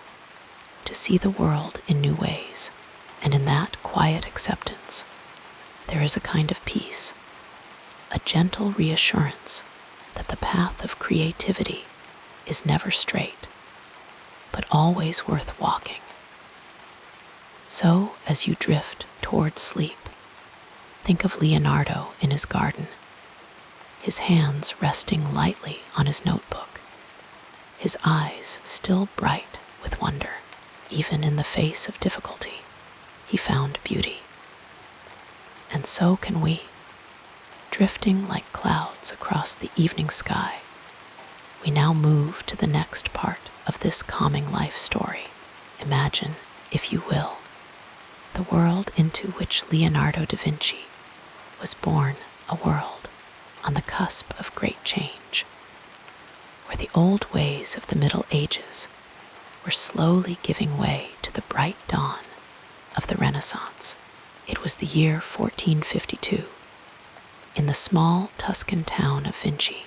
to see the world in new ways. And in that quiet acceptance, there is a kind of peace, a gentle reassurance that the path of creativity is never straight, but always worth walking. So, as you drift toward sleep, think of Leonardo in his garden, his hands resting lightly on his notebook, his eyes still bright with wonder. Even in the face of difficulty, he found beauty. And so can we, drifting like clouds across the evening sky. We now move to the next part of this calming life story. Imagine, if you will, the world into which Leonardo da Vinci was born, a world on the cusp of great change, where the old ways of the Middle Ages were slowly giving way to the bright dawn of the Renaissance. It was the year 1452, in the small Tuscan town of Vinci,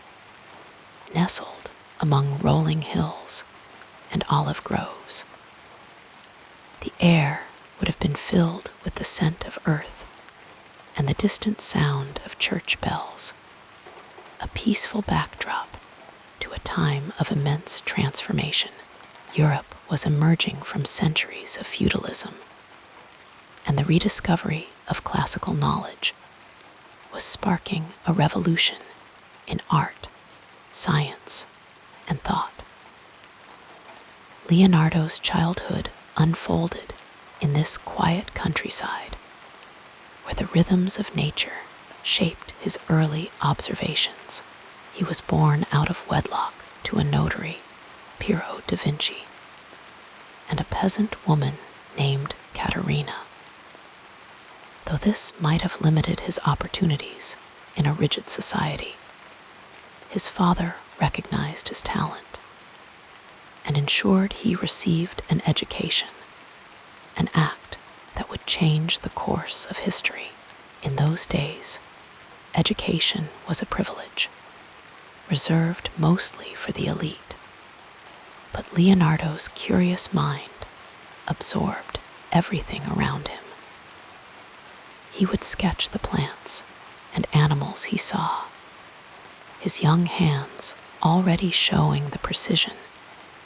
nestled among rolling hills and olive groves. The air would have been filled with the scent of earth and the distant sound of church bells, a peaceful backdrop to a time of immense transformation. Europe was emerging from centuries of feudalism, and the rediscovery of classical knowledge was sparking a revolution in art, science, and thought. Leonardo's childhood unfolded in this quiet countryside, where the rhythms of nature shaped his early observations. He was born out of wedlock to a notary, Piero da Vinci, and a peasant woman named Caterina. Though this might have limited his opportunities in a rigid society, his father recognized his talent and ensured he received an education, an act that would change the course of history. In those days, education was a privilege, reserved mostly for the elite. But Leonardo's curious mind absorbed everything around him. He would sketch the plants and animals he saw, his young hands already showing the precision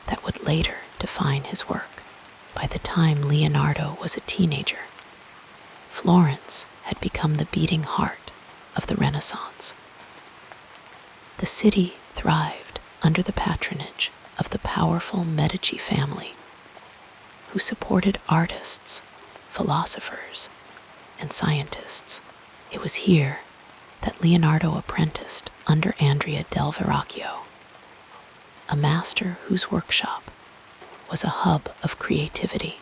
that would later define his work. By the time Leonardo was a teenager, Florence had become the beating heart of the Renaissance. The city thrived under the patronage of the powerful Medici family, who supported artists, philosophers, and scientists. It was here that Leonardo apprenticed under Andrea del Verrocchio, a master whose workshop was a hub of creativity.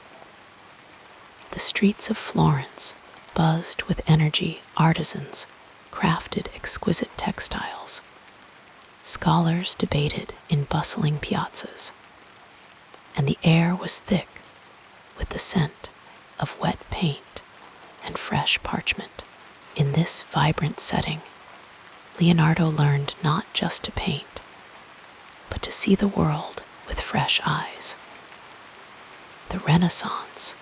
The streets of Florence buzzed with energy. Artisans crafted exquisite textiles. Scholars debated in bustling piazzas, and the air was thick with the scent of wet paint and fresh parchment. In this vibrant setting, Leonardo learned not just to paint, but to see the world with fresh eyes. The Renaissance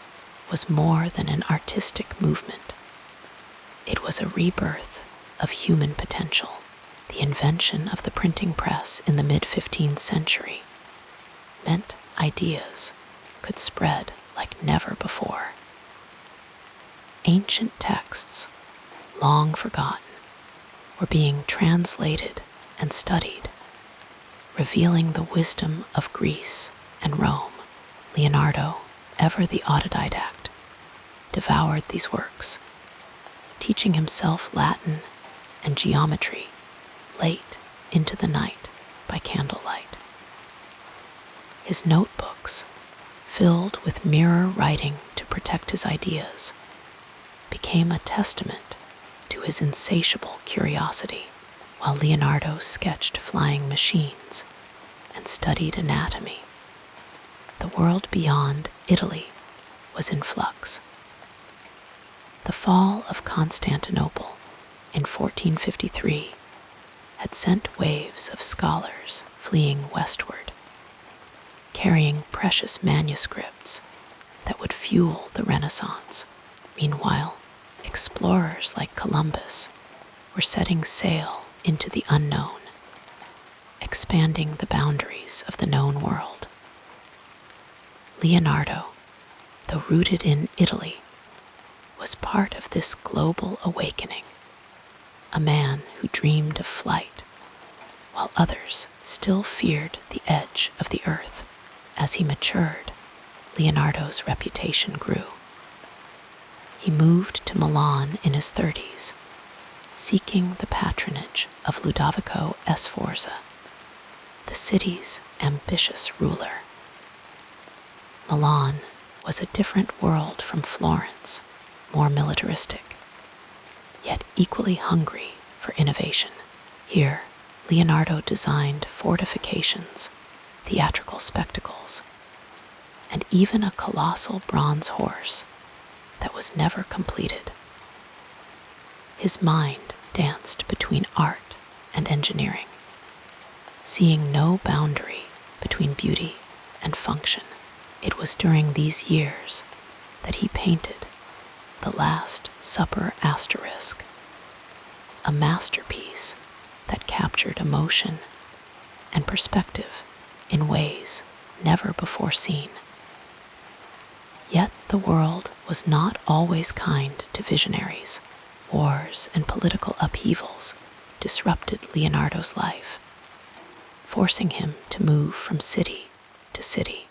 was more than an artistic movement. It was a rebirth of human potential. The invention of the printing press in the mid-15th century meant ideas could spread like never before. Ancient texts, long forgotten, were being translated and studied, revealing the wisdom of Greece and Rome. Leonardo, ever the autodidact, devoured these works, teaching himself Latin and geometry late into the night by candlelight. His notebooks, filled with mirror writing to protect his ideas, became a testament to his insatiable curiosity, while Leonardo sketched flying machines and studied anatomy. The world beyond Italy was in flux. The fall of Constantinople in 1453 had sent waves of scholars fleeing westward, carrying precious manuscripts that would fuel the Renaissance. Meanwhile, explorers like Columbus were setting sail into the unknown, expanding the boundaries of the known world. Leonardo, though rooted in Italy, was part of this global awakening, a man who dreamed of flight, while others still feared the edge of the earth. As he matured, Leonardo's reputation grew. He moved to Milan in his 30s, seeking the patronage of Ludovico Sforza, the city's ambitious ruler. Milan was a different world from Florence, more militaristic, yet equally hungry for innovation. Here, Leonardo designed fortifications, theatrical spectacles, and even a colossal bronze horse that was never completed. His mind danced between art and engineering, seeing no boundary between beauty and function. It was during these years that he painted The Last Supper Asterisk, a masterpiece that captured emotion and perspective in ways never before seen. Yet the world was not always kind to visionaries. Wars and political upheavals disrupted Leonardo's life, forcing him to move from city to city.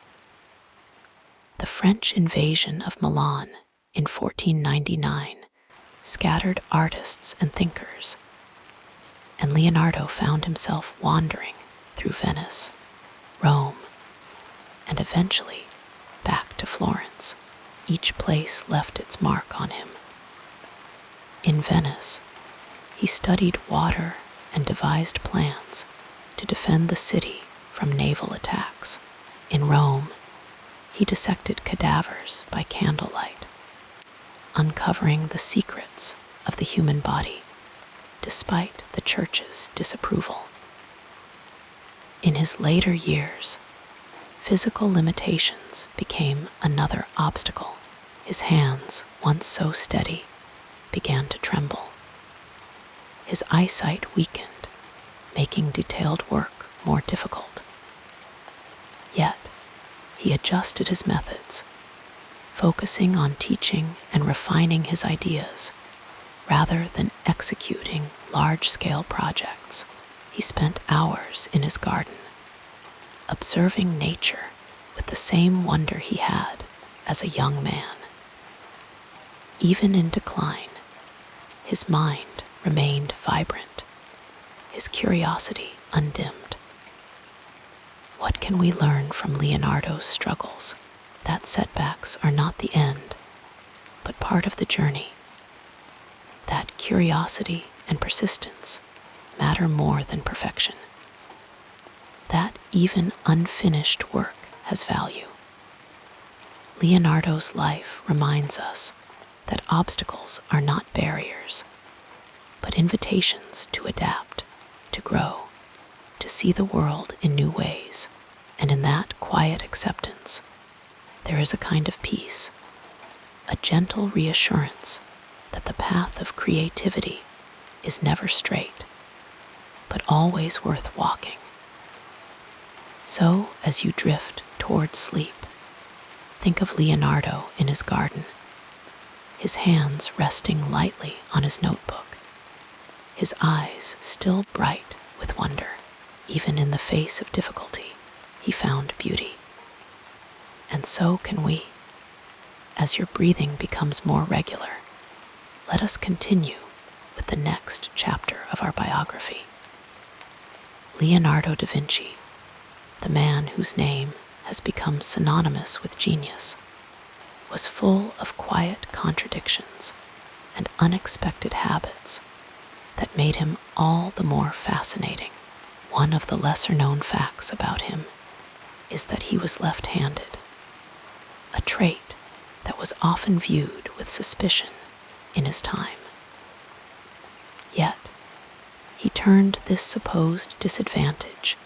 The French invasion of Milan in 1499 scattered artists and thinkers, and Leonardo found himself wandering through Venice, Rome, and eventually back to Florence. Each place left its mark on him. In Venice, he studied water and devised plans to defend the city from naval attacks. In Rome, he dissected cadavers by candlelight, uncovering the secrets of the human body despite the church's disapproval. In his later years, physical limitations became another obstacle. His hands, once so steady, began to tremble. His eyesight weakened, making detailed work more difficult. Yet, he adjusted his methods, focusing on teaching and refining his ideas rather than executing large-scale projects. He spent hours in his garden, observing nature with the same wonder he had as a young man. Even in decline, his mind remained vibrant, his curiosity undimmed. What can we learn from Leonardo's struggles? That setbacks are not the end, but part of the journey. That curiosity and persistence matter more than perfection. That even unfinished work has value. Leonardo's life reminds us that obstacles are not barriers, but invitations to adapt, to grow, to see the world in new ways. And in that quiet acceptance, there is a kind of peace, a gentle reassurance that the path of creativity is never straight, but always worth walking. So, as you drift toward sleep, think of Leonardo in his garden, his hands resting lightly on his notebook, his eyes still bright with wonder. Even in the face of difficulty, he found beauty. And so can we. As your breathing becomes more regular, let us continue with the next chapter of our biography. Leonardo da Vinci, the man whose name has become synonymous with genius, was full of quiet contradictions and unexpected habits that made him all the more fascinating. One of the lesser-known facts about him is that he was left-handed, a trait that was often viewed with suspicion in his time. Yet, he turned this supposed disadvantage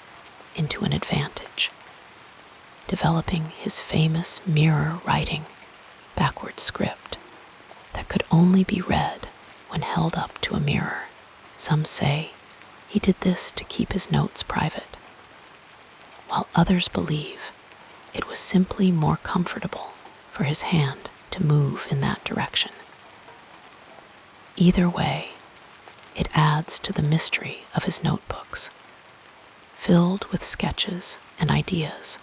into an advantage, developing his famous mirror writing backward script that could only be read when held up to a mirror. Some say he did this to keep his notes private, while others believe it was simply more comfortable for his hand to move in that direction. Either way, it adds to the mystery of his notebooks, filled with sketches and ideas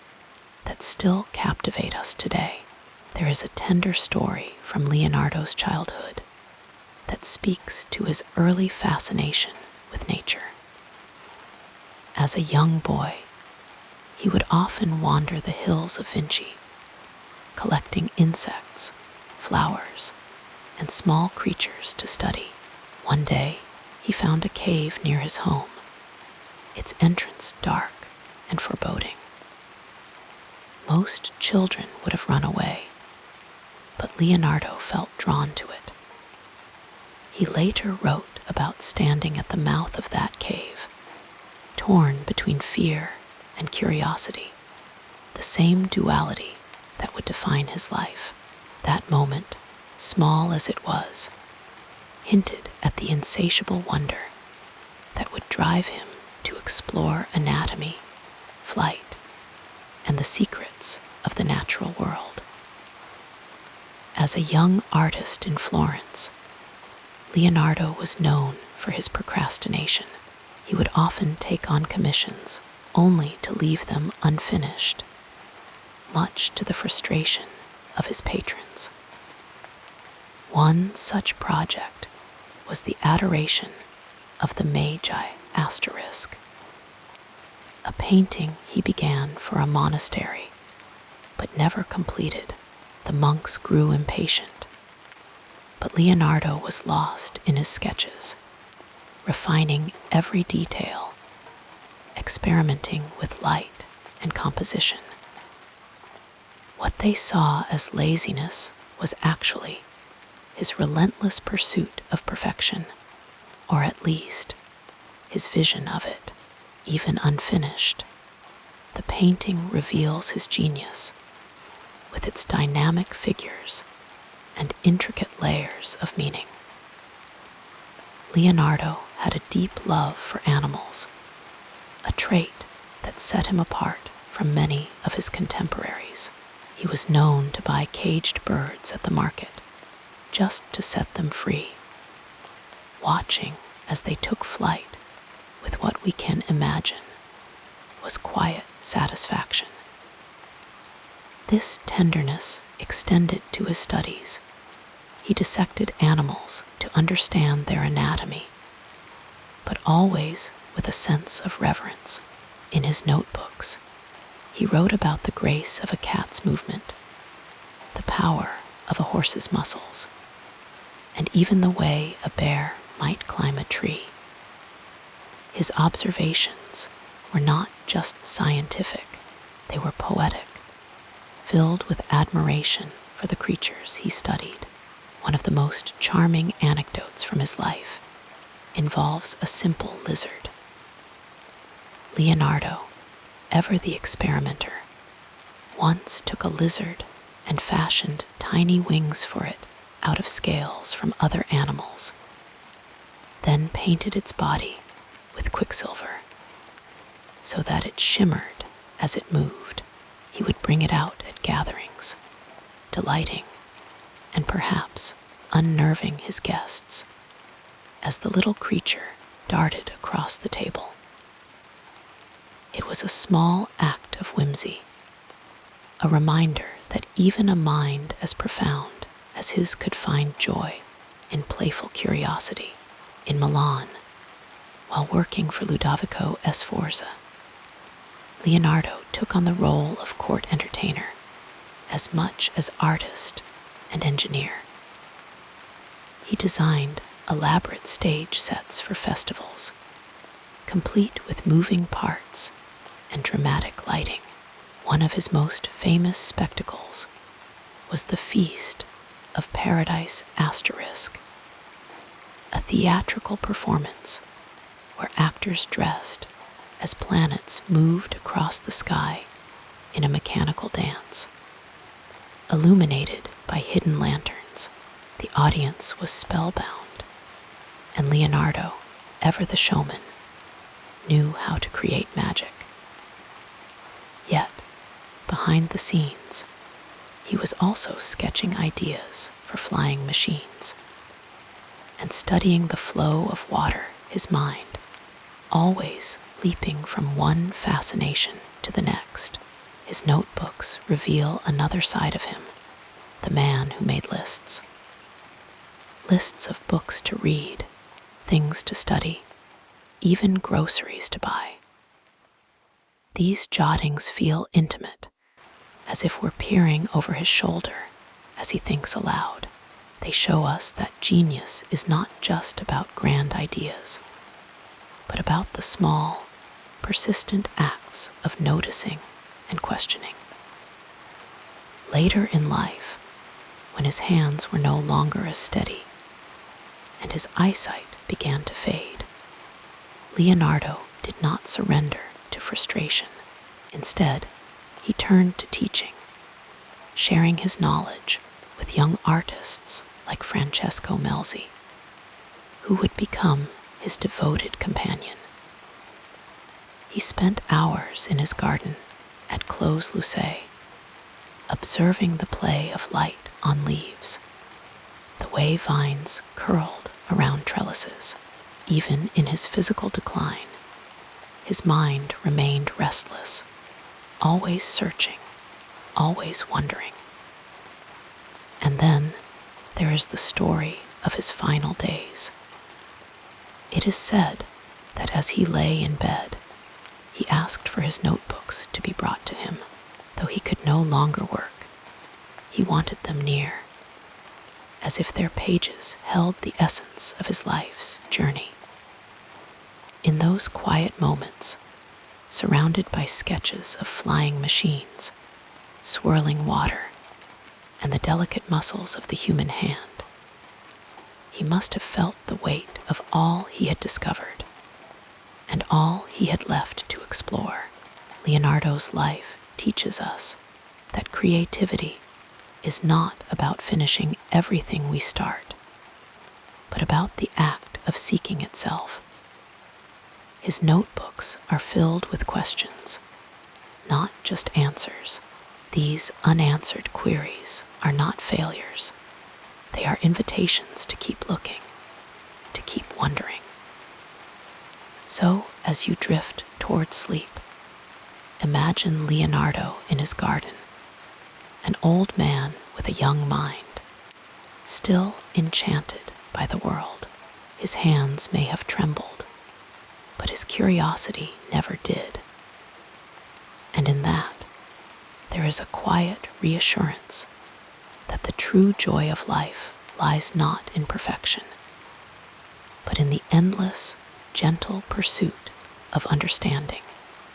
that still captivate us today. There is a tender story from Leonardo's childhood that speaks to his early fascination with nature. As a young boy, he would often wander the hills of Vinci, collecting insects, flowers, and small creatures to study. One day, he found a cave near his home, its entrance dark and foreboding. Most children would have run away, but Leonardo felt drawn to it. He later wrote about standing at the mouth of that cave, torn between fear and curiosity, the same duality that would define his life. That moment, small as it was, hinted at the insatiable wonder that would drive him to explore anatomy, flight, and the secrets of the natural world. As a young artist in Florence, Leonardo was known for his procrastination. He would often take on commissions only to leave them unfinished, much to the frustration of his patrons. One such project was the adoration of the Magi asterisk, a painting he began for a monastery, but never completed. The monks grew impatient, but Leonardo was lost in his sketches, refining every detail, experimenting with light and composition. What they saw as laziness was actually his relentless pursuit of perfection, or at least his vision of it. Even unfinished, the painting reveals his genius, with its dynamic figures and intricate layers of meaning. Leonardo had a deep love for animals, a trait that set him apart from many of his contemporaries. He was known to buy caged birds at the market just to set them free, watching as they took flight with what we can imagine was quiet satisfaction. This tenderness extended to his studies. He dissected animals to understand their anatomy, but always with a sense of reverence. In his notebooks, he wrote about the grace of a cat's movement, the power of a horse's muscles, and even the way a bear might climb a tree. His observations were not just scientific, they were poetic, filled with admiration for the creatures he studied. One of the most charming anecdotes from his life involves a simple lizard. Leonardo, ever the experimenter, once took a lizard and fashioned tiny wings for it out of scales from other animals, then painted its body with quicksilver so that it shimmered as it moved. He would bring it out at gatherings, delighting and perhaps unnerving his guests as the little creature darted across the table. It was a small act of whimsy, a reminder that even a mind as profound as his could find joy in playful curiosity. In Milan, while working for Ludovico Sforza, Leonardo took on the role of court entertainer as much as artist and engineer. He designed elaborate stage sets for festivals, complete with moving parts and dramatic lighting. One of his most famous spectacles was the Feast of Paradise Asterisk, a theatrical performance where actors dressed as planets moved across the sky in a mechanical dance. Illuminated by hidden lanterns, the audience was spellbound, and Leonardo, ever the showman, knew how to create magic. Yet, behind the scenes, he was also sketching ideas for flying machines and studying the flow of water, his mind always leaping from one fascination to the next. His notebooks reveal another side of him, the man who made lists. Lists of books to read, things to study, even groceries to buy. These jottings feel intimate, as if we're peering over his shoulder as he thinks aloud. They show us that genius is not just about grand ideas, but about the small, persistent acts of noticing and questioning. Later in life, when his hands were no longer as steady and his eyesight began to fade, Leonardo did not surrender to frustration. Instead, he turned to teaching, sharing his knowledge with young artists like Francesco Melzi, who would become his devoted companion. He spent hours in his garden at Clos Lucé, observing the play of light on leaves, the way vines curled around trellises. Even in his physical decline, his mind remained restless, always searching, always wondering. And then there is the story of his final days. It is said that as he lay in bed, he asked for his notebooks to be brought to him. Though he could no longer work, he wanted them near, as if their pages held the essence of his life's journey. In those quiet moments, surrounded by sketches of flying machines, swirling water, and the delicate muscles of the human hand, he must have felt the weight of all he had discovered and all he had left to explore. Leonardo's life teaches us that creativity is not about finishing everything we start, but about the act of seeking itself. His notebooks are filled with questions, not just answers. These unanswered queries are not failures. They are invitations to keep looking, to keep wondering. So, as you drift toward sleep, imagine Leonardo in his garden, an old man with a young mind, still enchanted by the world. His hands may have trembled, but his curiosity never did. And in that, there is a quiet reassurance that the true joy of life lies not in perfection, but in the endless, gentle pursuit of understanding.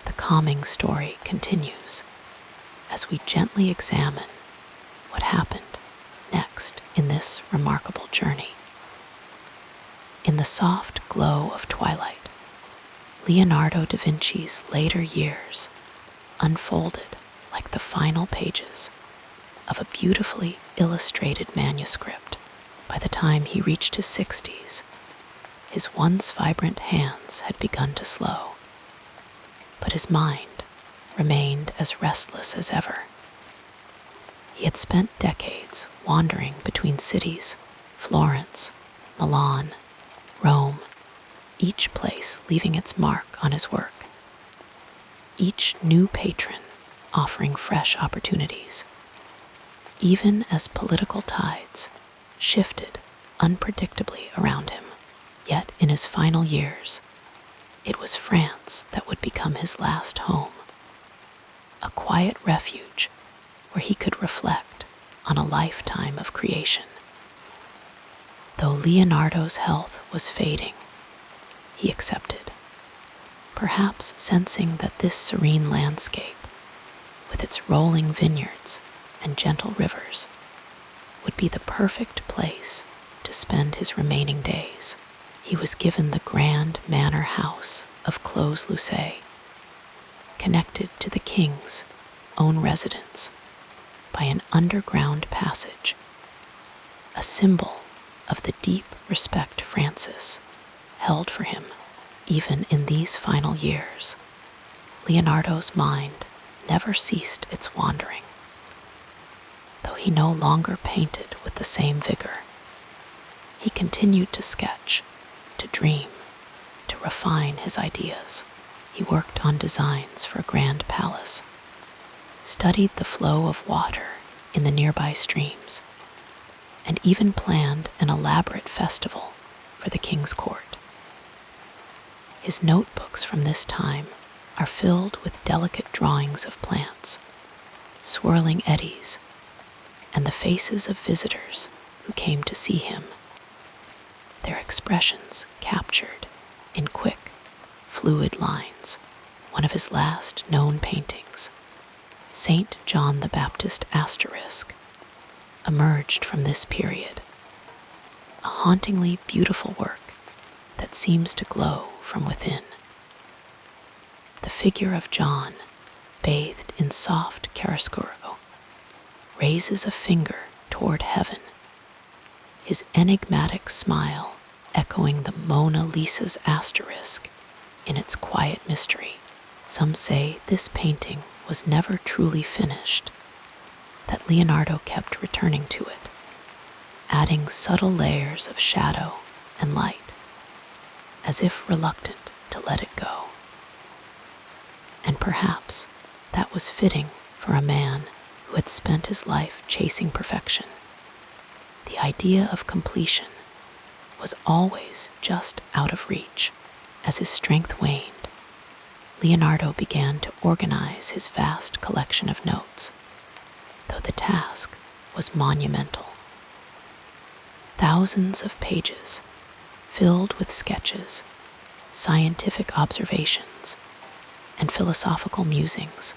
The calming story continues as we gently examine what happened next in this remarkable journey. In the soft glow of twilight, Leonardo da Vinci's later years unfolded like the final pages of a beautifully illustrated manuscript. By the time he reached his 60s, his once vibrant hands had begun to slow, but his mind remained as restless as ever. He had spent decades wandering between cities, Florence, Milan, Rome, each place leaving its mark on his work, each new patron offering fresh opportunities. Even as political tides shifted unpredictably around him, yet in his final years, it was France that would become his last home. a quiet refuge where he could reflect on a lifetime of creation. Though Leonardo's health was fading, he accepted, perhaps sensing that this serene landscape, with its rolling vineyards and gentle rivers, would be the perfect place to spend his remaining days. He was given the grand manor house of Clos-Lucé, connected to the king's own residence by an underground passage, a symbol of the deep respect Francis held for him even in these final years. Leonardo's mind never ceased its wandering. Though he no longer painted with the same vigor, he continued to sketch, to dream, to refine his ideas. He worked on designs for a grand palace, studied the flow of water in the nearby streams, and even planned an elaborate festival for the king's court. His notebooks from this time are filled with delicate drawings of plants, swirling eddies, and the faces of visitors who came to see him, their expressions captured in quick, fluid lines. One of his last known paintings, St. John the Baptist asterisk, emerged from this period, a hauntingly beautiful work that seems to glow from within. The figure of John, bathed in soft chiaroscuro, raises a finger toward heaven, his enigmatic smile echoing the Mona Lisa's asterisk in its quiet mystery. Some say this painting was never truly finished, that Leonardo kept returning to it, adding subtle layers of shadow and light, as if reluctant to let it go. And perhaps that was fitting for a man who had spent his life chasing perfection. The idea of completion was always just out of reach. As his strength waned, Leonardo began to organize his vast collection of notes, though the task was monumental. Thousands of pages, filled with sketches, scientific observations, and philosophical musings,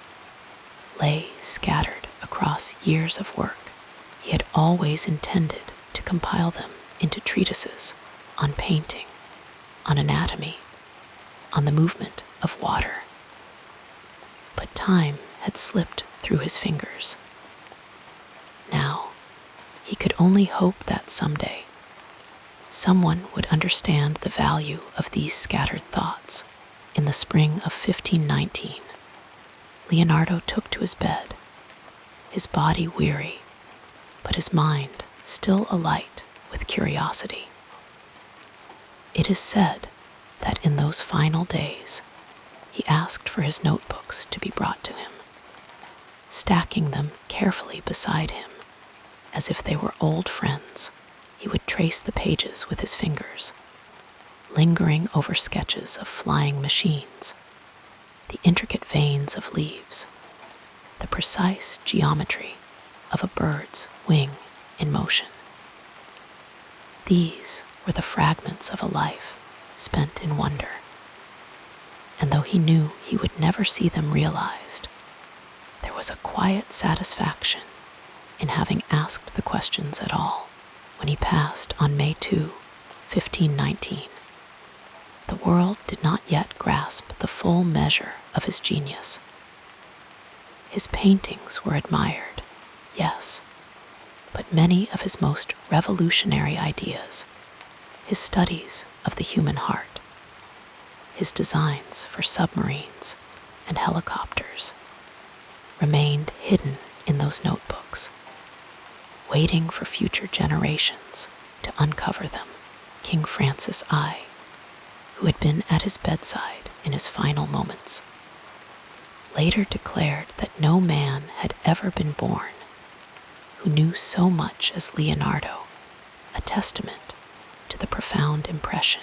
lay scattered across years of work. He had always intended to compile them into treatises on painting, on anatomy, on the movement of water. But time had slipped through his fingers. Now, he could only hope that someday someone would understand the value of these scattered thoughts. In the spring of 1519, Leonardo took to his bed, his body weary, but his mind still alight with curiosity. It is said that in those final days, he asked for his notebooks to be brought to him, stacking them carefully beside him as if they were old friends. He would trace the pages with his fingers, lingering over sketches of flying machines, the intricate veins of leaves, the precise geometry of a bird's wing in motion. These were the fragments of a life spent in wonder, and though he knew he would never see them realized, there was a quiet satisfaction in having asked the questions at all. When he passed on May 2, 1519, the world did not yet grasp the full measure of his genius. His paintings were admired, yes, but many of his most revolutionary ideas, his studies of the human heart, his designs for submarines and helicopters, remained hidden in those notebooks, waiting for future generations to uncover them. King Francis I, who had been at his bedside in his final moments, later declared that no man had ever been born who knew so much as Leonardo, a testament to the profound impression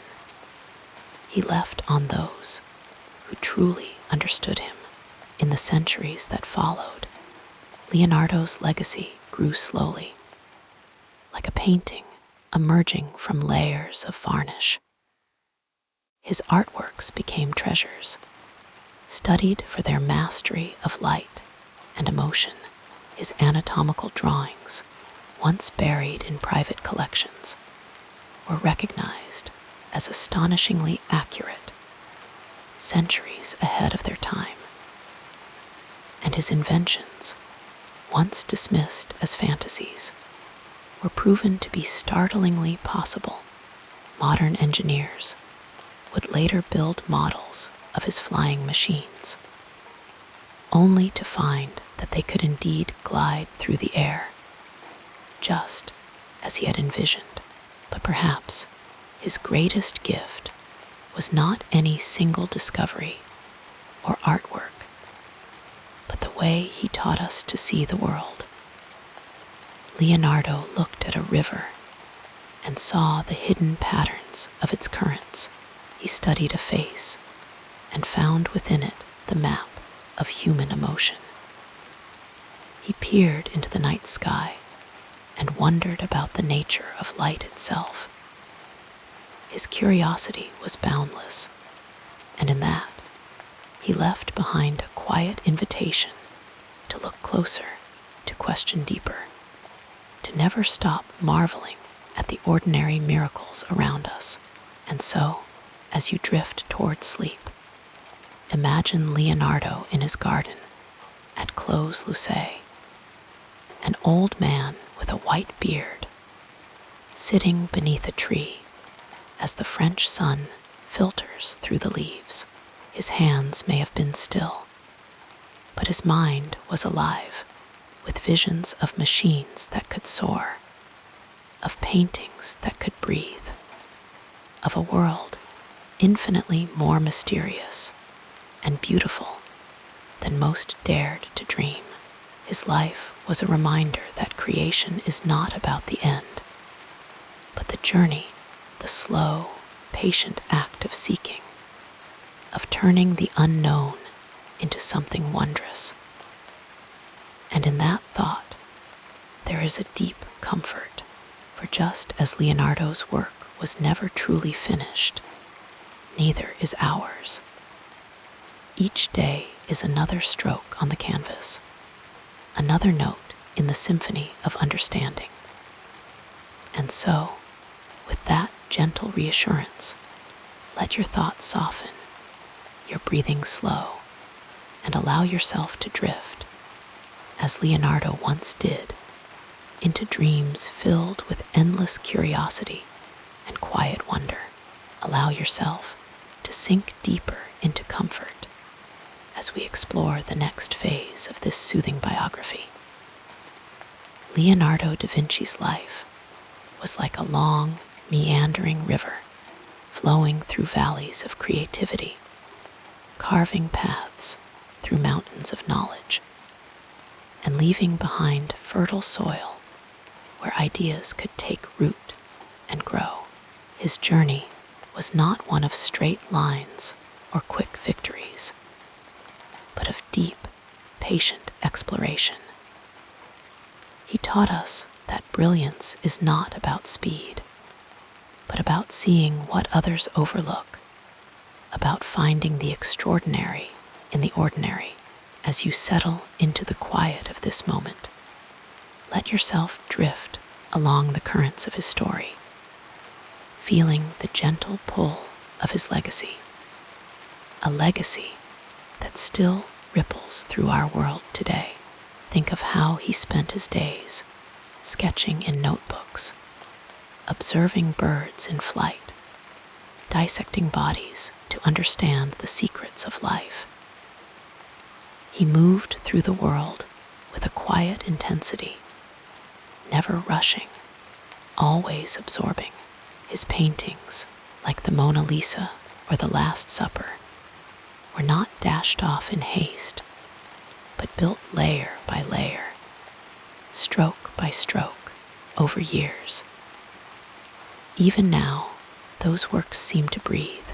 he left on those who truly understood him. In the centuries that followed, Leonardo's legacy grew slowly, like a painting emerging from layers of varnish. His artworks became treasures, studied for their mastery of light and emotion. His anatomical drawings, once buried in private collections, were recognized as astonishingly accurate, centuries ahead of their time. And his inventions, once dismissed as fantasies, were proven to be startlingly possible. Modern engineers would later build models of his flying machines, only to find that they could indeed glide through the air, just as he had envisioned. But perhaps his greatest gift was not any single discovery or artwork, but the way he taught us to see the world. Leonardo looked at a river and saw the hidden patterns of its currents. He studied a face and found within it the map of human emotion. He peered into the night sky and wondered about the nature of light itself. His curiosity was boundless, and in that, he left behind a quiet invitation to look closer, to question deeper, to never stop marveling at the ordinary miracles around us. And so, as you drift toward sleep, imagine Leonardo in his garden at Clos Lucé, an old man with a white beard, sitting beneath a tree as the French sun filters through the leaves. His hands may have been still, but his mind was alive with visions of machines that could soar, of paintings that could breathe, of a world infinitely more mysterious and beautiful than most dared to dream. His life was a reminder that creation is not about the end, but the journey, the slow, patient act of seeking, of turning the unknown into something wondrous. And in that thought, there is a deep comfort, for just as Leonardo's work was never truly finished, neither is ours. Each day is another stroke on the canvas, another note in the symphony of understanding. And so, with that gentle reassurance, let your thoughts soften, your breathing slow, and allow yourself to drift, as Leonardo once did, into dreams filled with endless curiosity and quiet wonder. Allow yourself to sink deeper into comfort as we explore the next phase of this soothing biography. Leonardo da Vinci's life was like a long, meandering river flowing through valleys of creativity, carving paths through mountains of knowledge, and leaving behind fertile soil where ideas could take root and grow. His journey was not one of straight lines or quick victories, but of deep, patient exploration. He taught us that brilliance is not about speed, but about seeing what others overlook, about finding the extraordinary in the ordinary. As you settle into the quiet of this moment, let yourself drift along the currents of his story, feeling the gentle pull of his legacy, a legacy that still ripples through our world today. Think of how he spent his days sketching in notebooks, observing birds in flight, dissecting bodies to understand the secrets of life. He moved through the world with a quiet intensity, never rushing, always absorbing. His paintings, like the Mona Lisa or the Last Supper, were not dashed off in haste, but built layer by layer, stroke by stroke, over years. Even now, those works seem to breathe,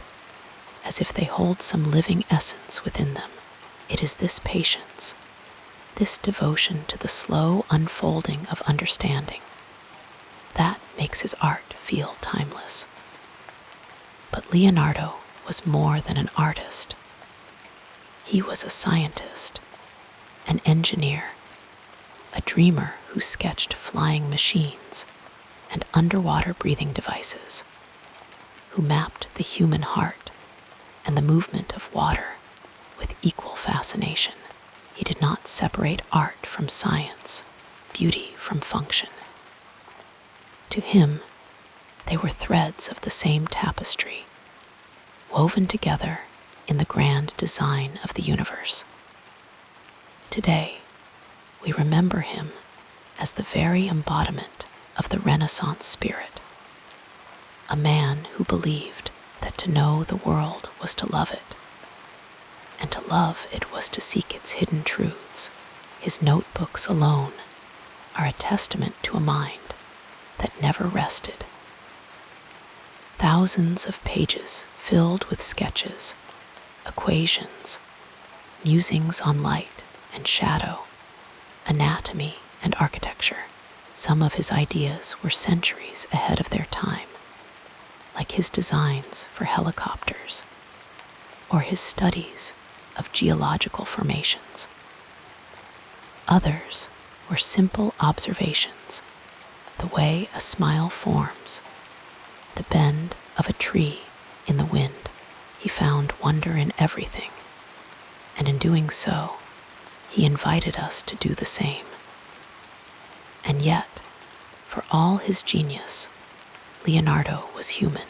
as if they hold some living essence within them, It is this patience, this devotion to the slow unfolding of understanding, that makes his art feel timeless. But Leonardo was more than an artist. He was a scientist, an engineer, a dreamer who sketched flying machines and underwater breathing devices, who mapped the human heart and the movement of water with equal fascination. He did not separate art from science, beauty from function. To him, they were threads of the same tapestry, woven together in the grand design of the universe. Today, we remember him as the very embodiment of the Renaissance spirit, a man who believed that to know the world was to love it, and to love it was to seek its hidden truths. His notebooks alone are a testament to a mind that never rested. Thousands of pages filled with sketches, equations, musings on light and shadow, anatomy and architecture. Some of his ideas were centuries ahead of their time, like his designs for helicopters or his studies of geological formations. Others were simple observations, the way a smile forms, the bend of a tree in the wind. He found wonder in everything, and in doing so, he invited us to do the same. And yet, for all his genius, Leonardo was human.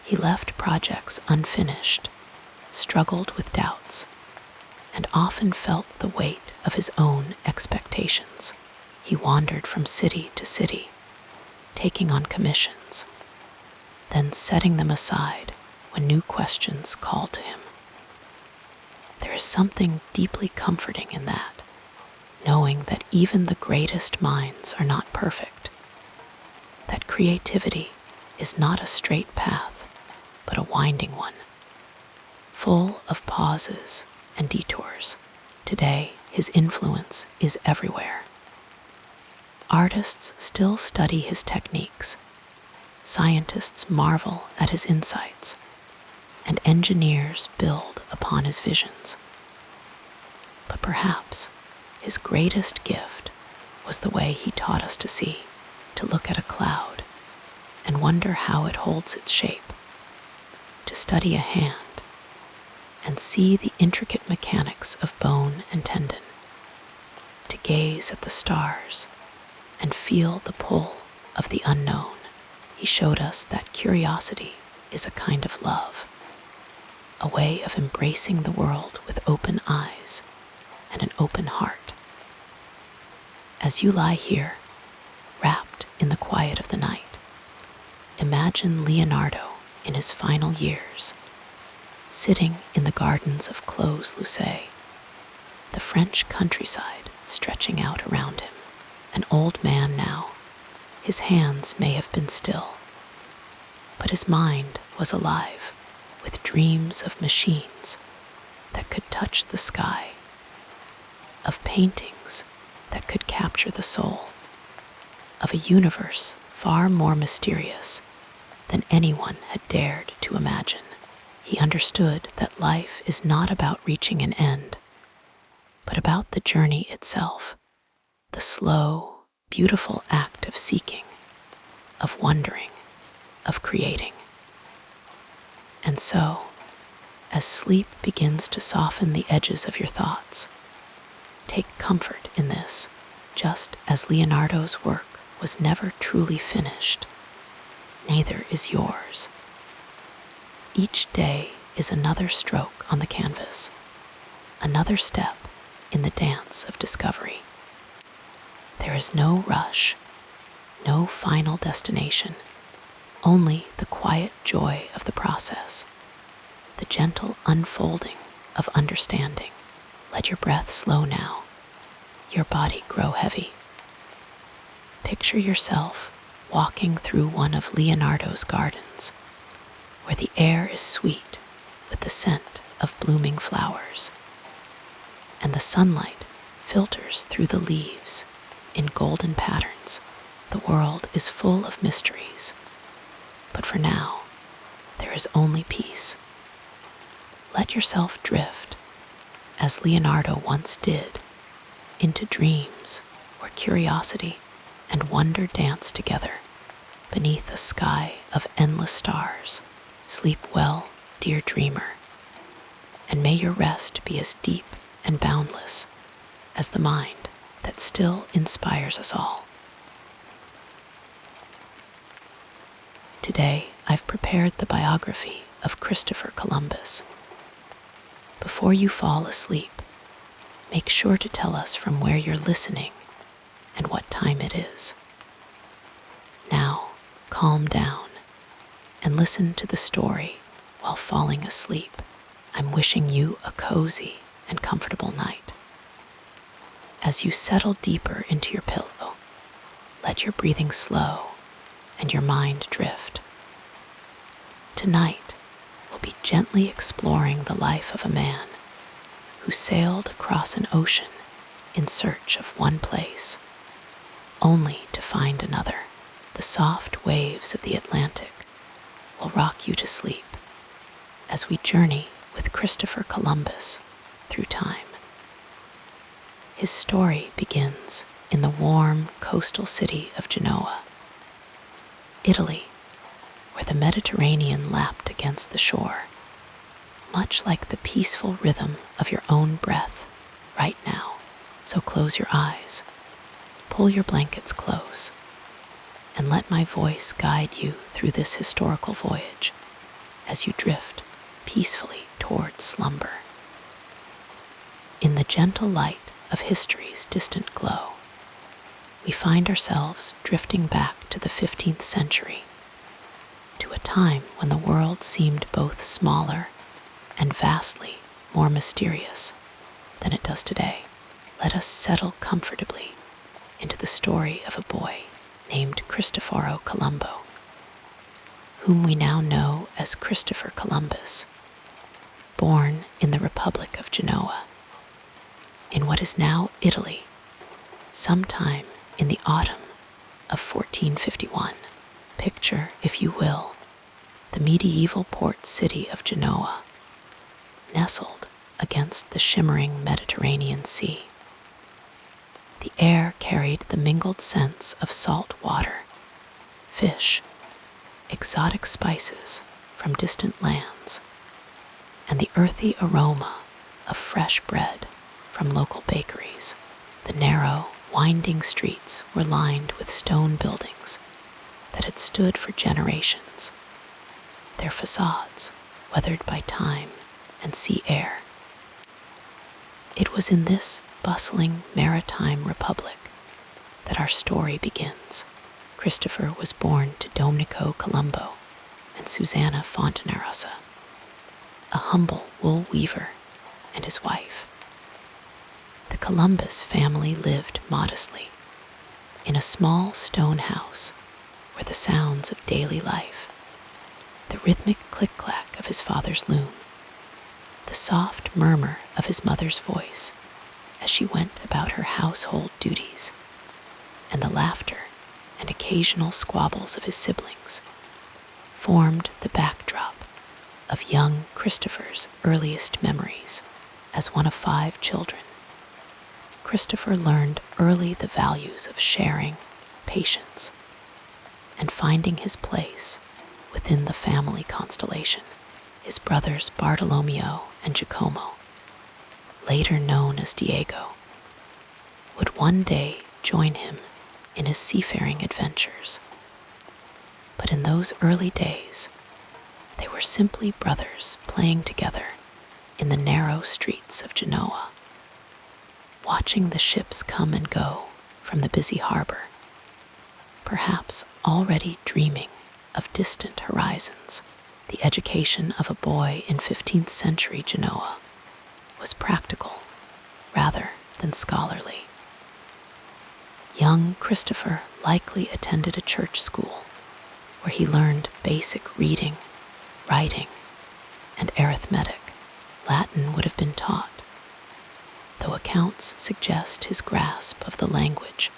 He left projects unfinished, struggled with doubts, and often felt the weight of his own expectations. He wandered from city to city, taking on commissions, then setting them aside when new questions called to him. There is something deeply comforting in that, knowing that even the greatest minds are not perfect, that creativity is not a straight path, but a winding one, full of pauses and detours. Today, his influence is everywhere. Artists still study his techniques, scientists marvel at his insights, and engineers build upon his visions. But perhaps his greatest gift was the way he taught us to see, to look at a cloud and wonder how it holds its shape, to study a hand and see the intricate mechanics of bone and tendon, to gaze at the stars and feel the pull of the unknown. He showed us that curiosity is a kind of love, a way of embracing the world with open eyes and an open heart. As you lie here, wrapped in the quiet of the night, imagine Leonardo in his final years, sitting in the gardens of Clos-Lucé, the French countryside stretching out around him. An old man now, his hands may have been still, but his mind was alive with dreams of machines that could touch the sky, of paintings that could capture the soul, of a universe far more mysterious than anyone had dared to imagine. He understood that life is not about reaching an end, but about the journey itself, the slow, beautiful act of seeking, of wondering, of creating. And so, as sleep begins to soften the edges of your thoughts, take comfort in this, just as Leonardo's work was never truly finished, neither is yours. Each day is another stroke on the canvas, another step in the dance of discovery. There is no rush, no final destination, only the quiet joy of the process, the gentle unfolding of understanding. Let your breath slow now, your body grow heavy. Picture yourself walking through one of Leonardo's gardens, where the air is sweet with the scent of blooming flowers. and the sunlight filters through the leaves in golden patterns. The world is full of mysteries, but for now, there is only peace. Let yourself drift, as Leonardo once did, into dreams where curiosity and wonder dance together beneath a sky of endless stars. Sleep well, dear dreamer, and may your rest be as deep and boundless as the mind that still inspires us all. Today, I've prepared the biography of Christopher Columbus. Before you fall asleep, make sure to tell us from where you're listening and what time it is. Now, calm down and listen to the story while falling asleep. I'm wishing you a cozy and comfortable night. As you settle deeper into your pillow, let your breathing slow and your mind drift. Tonight, we'll be gently exploring the life of a man who sailed across an ocean in search of one place, only to find another. The soft waves of the Atlantic will rock you to sleep as we journey with Christopher Columbus through time. His story begins in the warm coastal city of Genoa, Italy, where the Mediterranean lapped against the shore, much like the peaceful rhythm of your own breath right now. So close your eyes, pull your blankets close, and let my voice guide you through this historical voyage as you drift peacefully towards slumber. In the gentle light of history's distant glow, we find ourselves drifting back to the 15th century, to a time when the world seemed both smaller and vastly more mysterious than it does today. Let us settle comfortably into the story of a boy named Cristoforo Colombo, whom we now know as Christopher Columbus, born in the Republic of Genoa, in what is now Italy, sometime in the autumn of 1451. Picture, if you will, the medieval port city of Genoa, nestled against the shimmering Mediterranean Sea. The air carried the mingled scents of salt water, fish, exotic spices from distant lands, and the earthy aroma of fresh bread from local bakeries. The narrow, winding streets were lined with stone buildings that had stood for generations, their facades weathered by time and sea air. It was in this bustling maritime republic that our story begins. Christopher was born to Domenico Colombo and Susanna Fontanarossa, a humble wool weaver and his wife. The Columbus family lived modestly in a small stone house where the sounds of daily life, the rhythmic click-clack of his father's loom, the soft murmur of his mother's voice as she went about her household duties, and the laughter and occasional squabbles of his siblings formed the backdrop of young Christopher's earliest memories. As one of 5 children, Christopher learned early the values of sharing, patience, and finding his place within the family constellation. His brothers Bartolomeo and Giacomo, later known as Diego, would one day join him in his seafaring adventures. But in those early days, they were simply brothers playing together in the narrow streets of Genoa, watching the ships come and go from the busy harbor, perhaps already dreaming of distant horizons. The education of a boy in 15th century Genoa was practical rather than scholarly. Young Christopher likely attended a church school where he learned basic reading, writing, and arithmetic. Latin would have been taught. though accounts suggest his grasp of the language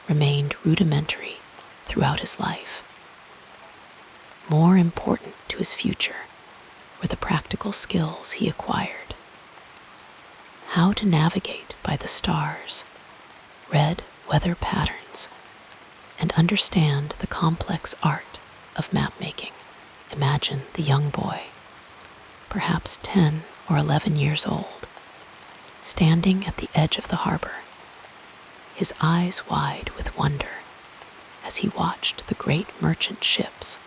remained rudimentary throughout his life. More important to his future were the practical skills he acquired. How to navigate by the stars, read weather patterns, and understand the complex art of map-making. Imagine the young boy, perhaps 10 or 11 years old, standing at the edge of the harbor, his eyes wide with wonder as he watched the great merchant ships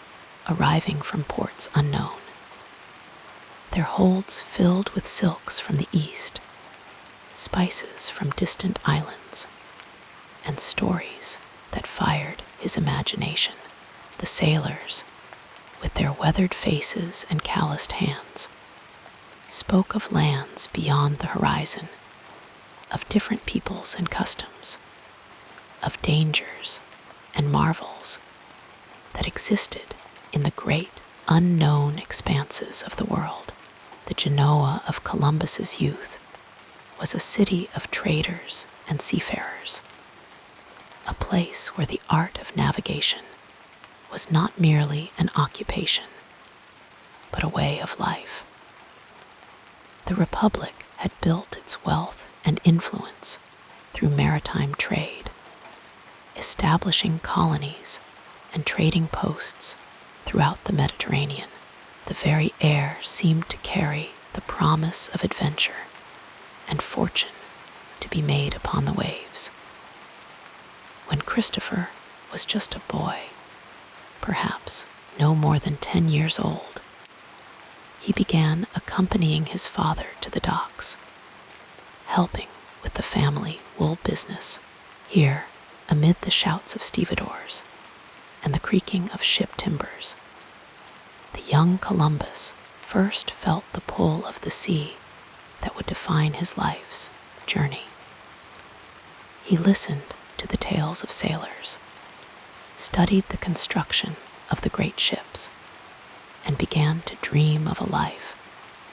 arriving from ports unknown, their holds filled with silks from the east, spices from distant islands, and stories that fired his imagination. The sailors, with their weathered faces and calloused hands, spoke of lands beyond the horizon, of different peoples and customs, of dangers and marvels that existed in the great unknown expanses of the world. The Genoa of Columbus's youth was a city of traders and seafarers, a place where the art of navigation was not merely an occupation, but a way of life. The Republic had built its wealth and influence through maritime trade, establishing colonies and trading posts throughout the Mediterranean. The very air seemed to carry the promise of adventure and fortune to be made upon the waves. When Christopher was just a boy, perhaps no more than 10 years old, he began accompanying his father to the docks, helping with the family wool business. Here, amid the shouts of stevedores and the creaking of ship timbers, the young Columbus first felt the pull of the sea that would define his life's journey. He listened to the tales of sailors, studied the construction of the great ships, and began to dream of a life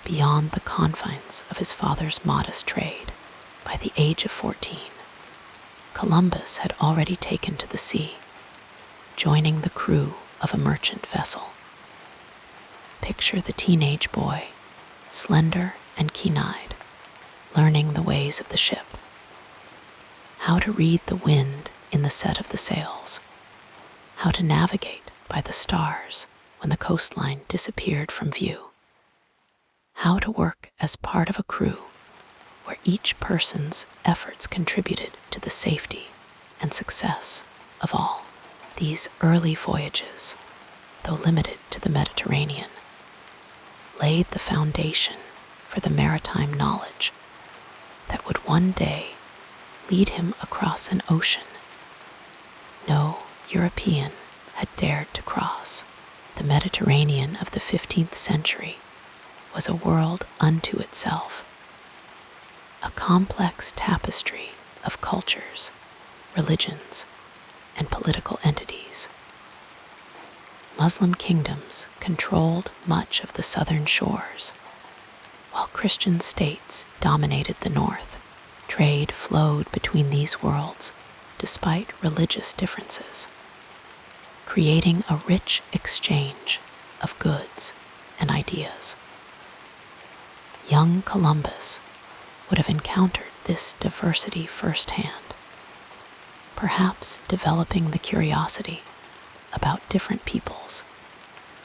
beyond the confines of his father's modest trade. By the age of 14, Columbus had already taken to the sea, joining the crew of a merchant vessel. Picture the teenage boy, slender and keen-eyed, learning the ways of the ship, how to read the wind in the set of the sails, how to navigate by the stars when the coastline disappeared from view, how to work as part of a crew where each person's efforts contributed to the safety and success of all. These early voyages, though limited to the Mediterranean, laid the foundation for the maritime knowledge that would one day lead him across an ocean no European had dared to cross. The Mediterranean of the 15th century was a world unto itself, a complex tapestry of cultures, religions, and political entities. Muslim kingdoms controlled much of the southern shores, while Christian states dominated the north. Trade flowed between these worlds despite religious differences, creating a rich exchange of goods and ideas. Young Columbus would have encountered this diversity firsthand, perhaps developing the curiosity about different peoples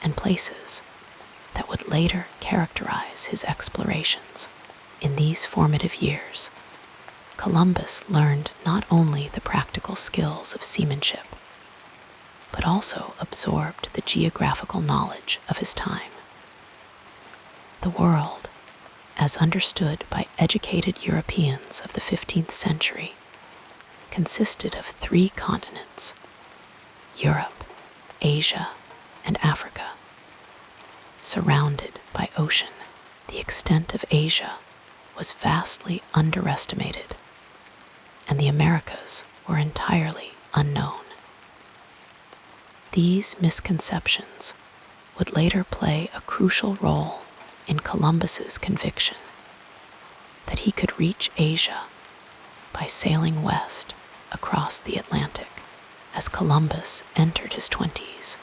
and places that would later characterize his explorations. In these formative years, Columbus learned not only the practical skills of seamanship, but also absorbed the geographical knowledge of his time. The world, as understood by educated Europeans of the 15th century, consisted of 3 continents: Europe, Asia, and Africa. Surrounded by ocean, the extent of Asia was vastly underestimated, and the Americas were entirely unknown. These misconceptions would later play a crucial role in Columbus's conviction that he could reach Asia by sailing west across the Atlantic. As Columbus entered his 20s,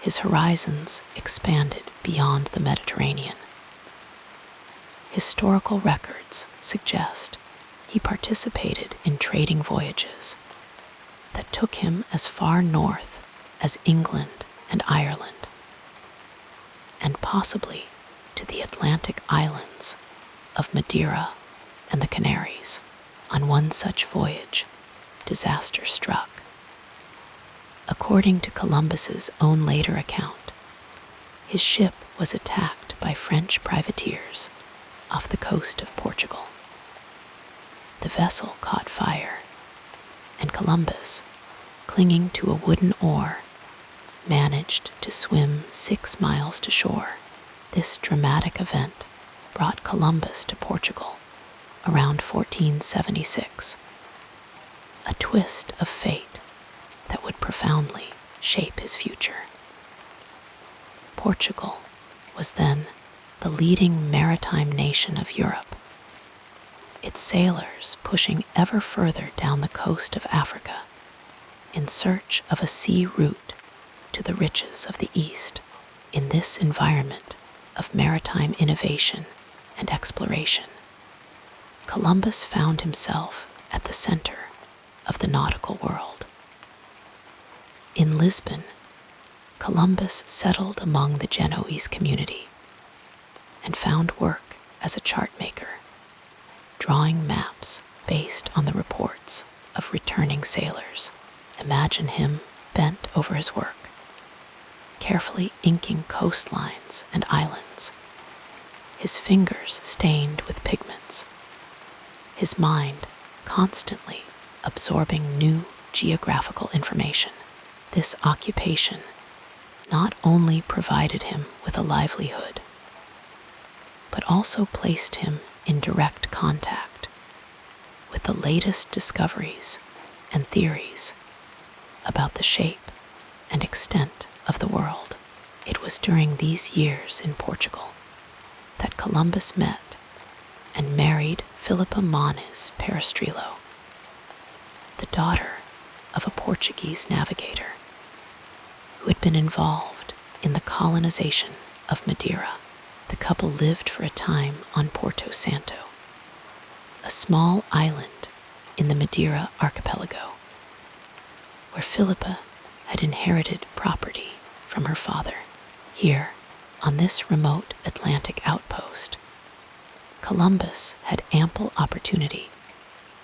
his horizons expanded beyond the Mediterranean. Historical records suggest he participated in trading voyages that took him as far north as England and Ireland, and possibly to the Atlantic islands of Madeira and the Canaries. On one such voyage, disaster struck. According to Columbus's own later account, his ship was attacked by French privateers off the coast of Portugal. The vessel caught fire, and Columbus, clinging to a wooden oar, managed to swim 6 miles to shore. This dramatic event brought Columbus to Portugal around 1476, a twist of fate that would profoundly shape his future. Portugal was then the leading maritime nation of Europe, its sailors pushing ever further down the coast of Africa in search of a sea route to the riches of the East. In this environment of maritime innovation and exploration, Columbus found himself at the center of the nautical world. In Lisbon, Columbus settled among the Genoese community and found work as a chart maker, drawing maps based on the reports of returning sailors. Imagine him bent over his work, carefully inking coastlines and islands, his fingers stained with pigments, his mind constantly absorbing new geographical information. This occupation not only provided him with a livelihood, but also placed him in direct contact with the latest discoveries and theories about the shape and extent of the world. It was during these years in Portugal that Columbus met and married Philippa Manes Perestrelo, the daughter of a Portuguese navigator who had been involved in the colonization of Madeira. The couple lived for a time on Porto Santo, a small island in the Madeira archipelago, where Philippa had inherited property from her father. Here, on this remote Atlantic outpost, Columbus had ample opportunity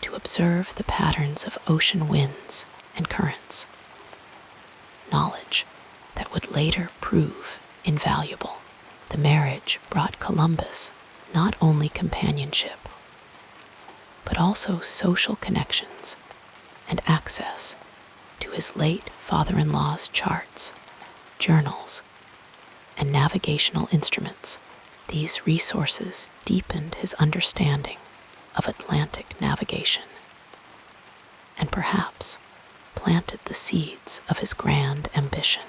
to observe the patterns of ocean winds and currents, knowledge that would later prove invaluable. The marriage brought Columbus not only companionship, but also social connections and access to his late father-in-law's charts, journals, and navigational instruments. These resources deepened his understanding of Atlantic navigation and perhaps planted the seeds of his grand ambition.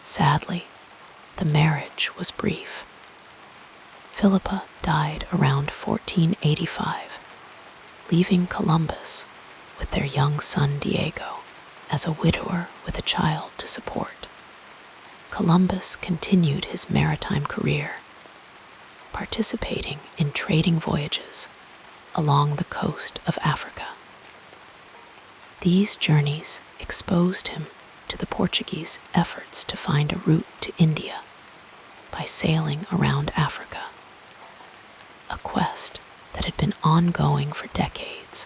Sadly, the marriage was brief. Philippa died around 1485, leaving Columbus with their young son Diego as a widower with a child to support. Columbus continued his maritime career, participating in trading voyages along the coast of Africa. These journeys exposed him to the Portuguese efforts to find a route to India by sailing around Africa, a quest that had been ongoing for decades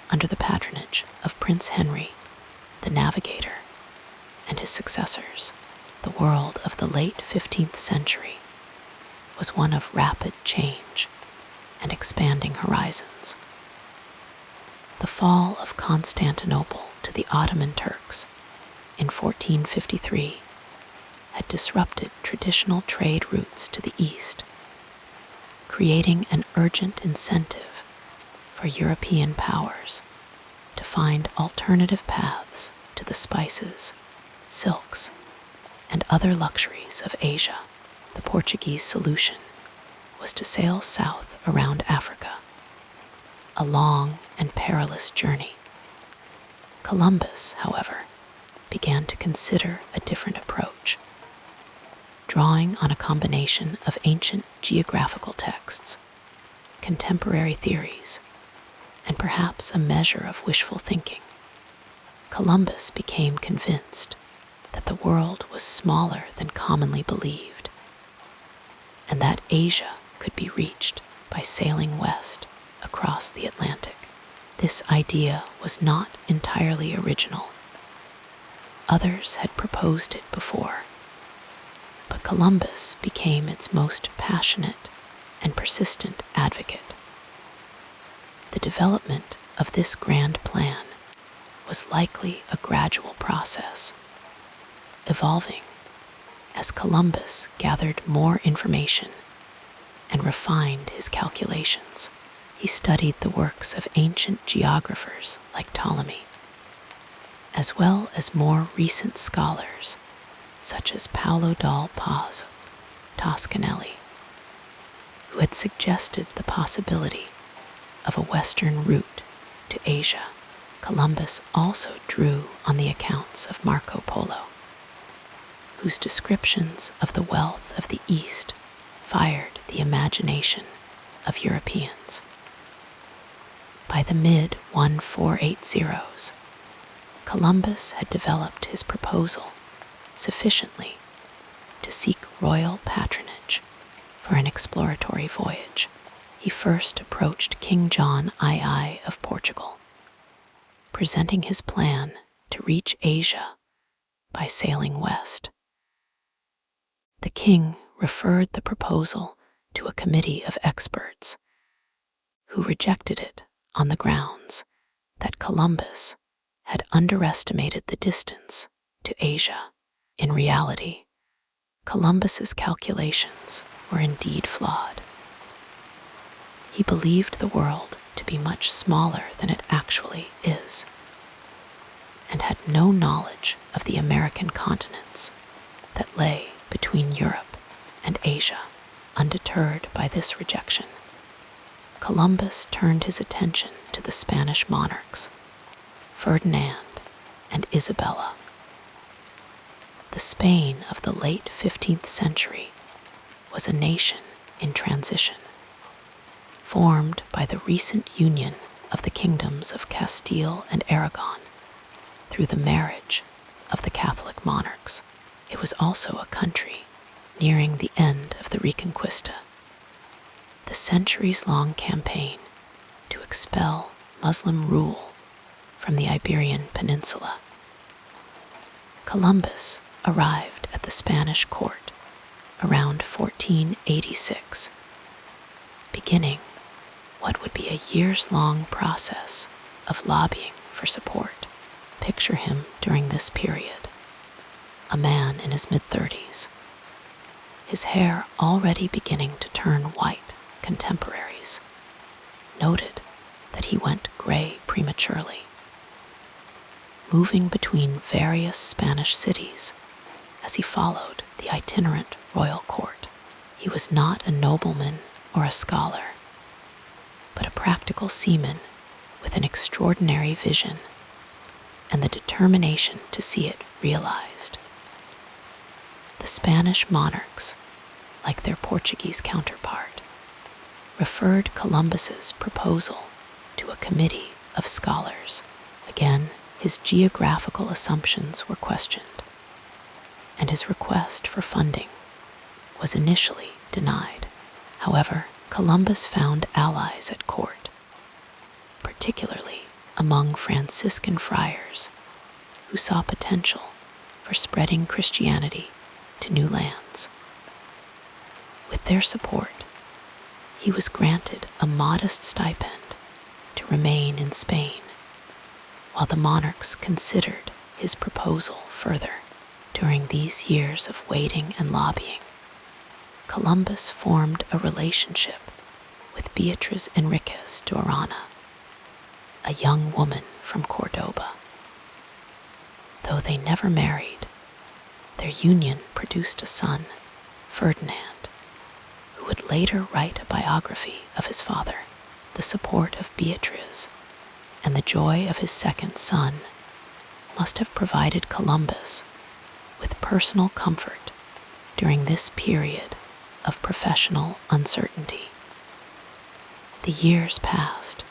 under the patronage of Prince Henry, the Navigator, and his successors. The world of the late 15th century was one of rapid change and expanding horizons. The fall of Constantinople to the Ottoman Turks in 1453 had disrupted traditional trade routes to the east, creating an urgent incentive for European powers to find alternative paths to the spices, silks, and other luxuries of Asia. The Portuguese solution was to sail south around Africa, a long and perilous journey. Columbus, however, began to consider a different approach, drawing on a combination of ancient geographical texts, contemporary theories, and perhaps a measure of wishful thinking. Columbus became convinced that the world was smaller than commonly believed, and that Asia could be reached by sailing west across the Atlantic. This idea was not entirely original. Others had proposed it before, but Columbus became its most passionate and persistent advocate. The development of this grand plan was likely a gradual process, evolving as Columbus gathered more information and refined his calculations. He studied the works of ancient geographers like Ptolemy, as well as more recent scholars such as Paolo dal Paz Toscanelli, who had suggested the possibility of a western route to Asia. Columbus also drew on the accounts of Marco Polo, whose descriptions of the wealth of the East fired the imagination of Europeans. By the mid-1480s, Columbus had developed his proposal sufficiently to seek royal patronage for an exploratory voyage. He first approached King John II of Portugal, presenting his plan to reach Asia by sailing west. The king referred the proposal to a committee of experts who rejected it on the grounds that Columbus had underestimated the distance to Asia. In reality, Columbus's calculations were indeed flawed. He believed the world to be much smaller than it actually is, and had no knowledge of the American continents that lay between Europe and Asia. Undeterred by this rejection, Columbus turned his attention to the Spanish monarchs, Ferdinand and Isabella. The Spain of the late 15th century was a nation in transition, formed by the recent union of the kingdoms of Castile and Aragon through the marriage of the Catholic monarchs. It was also a country nearing the end of the Reconquista, the centuries-long campaign to expel Muslim rule from the Iberian Peninsula. Columbus arrived at the Spanish court around 1486, beginning what would be a years-long process of lobbying for support. Picture him during this period, a man in his mid-30s, his hair already beginning to turn white. Contemporaries noted that he went gray prematurely. Moving between various Spanish cities as he followed the itinerant royal court, he was not a nobleman or a scholar, but a practical seaman with an extraordinary vision and the determination to see it realized. The Spanish monarchs, like their Portuguese counterpart, referred Columbus's proposal to a committee of scholars. Again, his geographical assumptions were questioned, and his request for funding was initially denied. However, Columbus found allies at court, particularly among Franciscan friars who saw potential for spreading Christianity to new lands. With their support, he was granted a modest stipend to remain in Spain, while the monarchs considered his proposal further. During these years of waiting and lobbying, Columbus formed a relationship with Beatriz Enriquez de Orana, a young woman from Cordoba. Though they never married, their union produced a son, Ferdinand, who would later write a biography of his father. the support of Beatrice, and the joy of his second son must have provided Columbus with personal comfort during this period of professional uncertainty. The years passed,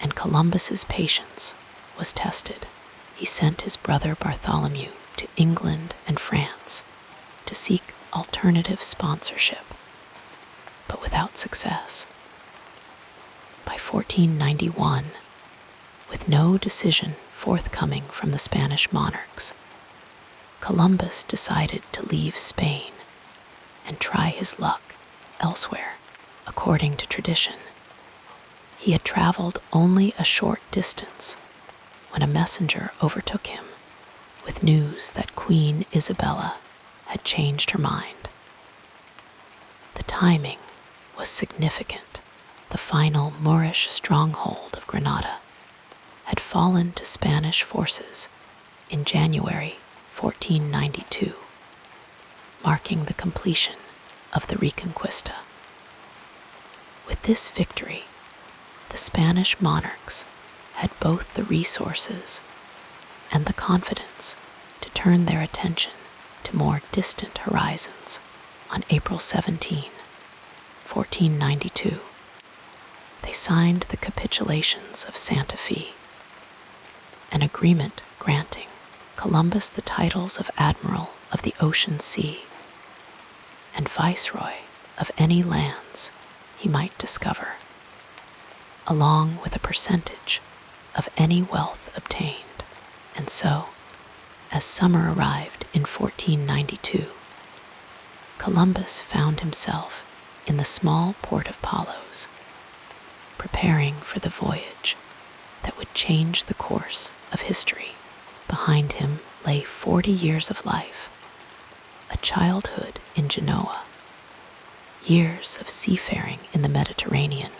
and Columbus's patience was tested. He sent his brother Bartholomew to England and France to seek alternative sponsorship, but without success. By 1491, with no decision forthcoming from the Spanish monarchs, Columbus decided to leave Spain and try his luck elsewhere. According to tradition, he had traveled only a short distance when a messenger overtook him with news that Queen Isabella had changed her mind. The timing was significant. The final Moorish stronghold of Granada had fallen to Spanish forces in January 1492, marking the completion of the Reconquista. With this victory, the Spanish monarchs had both the resources and the confidence to turn their attention to more distant horizons. On April 17, 1492, they signed the capitulations of Santa Fe, an agreement granting Columbus the titles of Admiral of the Ocean Sea and Viceroy of any lands he might discover, along with a percentage of any wealth obtained. And so, as summer arrived in 1492, Columbus found himself in the small port of Palos, preparing for the voyage that would change the course of history. Behind him lay 40 years of life, a childhood in Genoa, years of seafaring in the Mediterranean,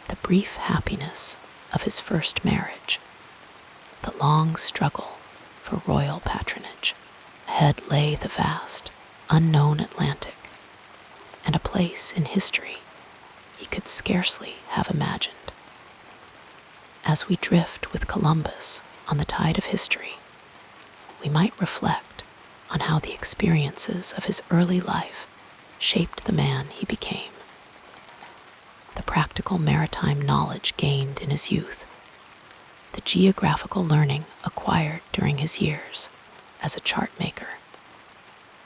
the brief happiness of his first marriage, the long struggle for royal patronage. Ahead lay the vast, unknown Atlantic, and a place in history he could scarcely have imagined. As we drift with Columbus on the tide of history, we might reflect on how the experiences of his early life shaped the man he became. The practical maritime knowledge gained in his youth, the geographical learning acquired during his years as a chart maker,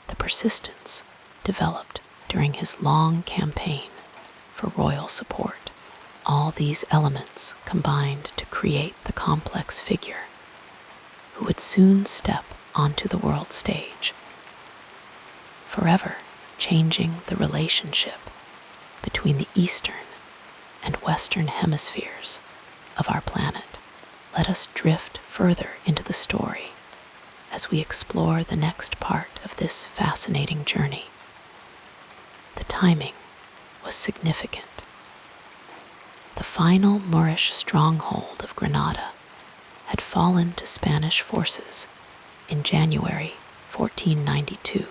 the persistence developed during his long campaign for royal support. All these elements combined to create the complex figure who would soon step onto the world stage, forever changing the relationship between the eastern and western hemispheres of our planet. Let us drift further into the story as we explore the next part of this fascinating journey. The timing was significant. The final Moorish stronghold of Granada had fallen to Spanish forces in January 1492,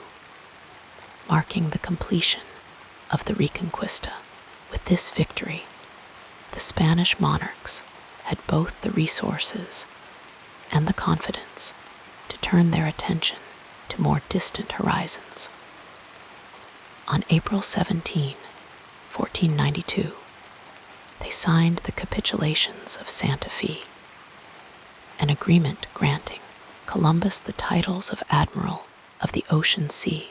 marking the completion of the Reconquista. With this victory, the Spanish monarchs had both the resources and the confidence to turn their attention to more distant horizons. On April 17, 1492, they signed the capitulations of Santa Fe, an agreement granting Columbus the titles of Admiral of the Ocean Sea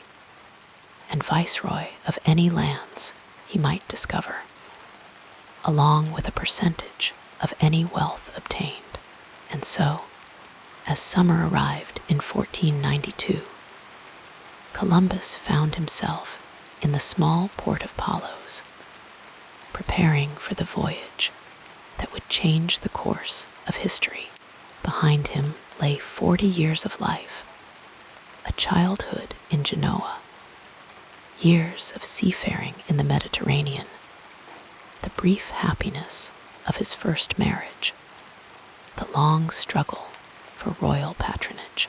and Viceroy of any lands he might discover, along with a percentage of any wealth obtained. And so, as summer arrived in 1492, Columbus found himself in the small port of Palos, preparing for the voyage that would change the course of history. Behind him lay 40 years of life, a childhood in Genoa, years of seafaring in the Mediterranean, the brief happiness of his first marriage, the long struggle for royal patronage.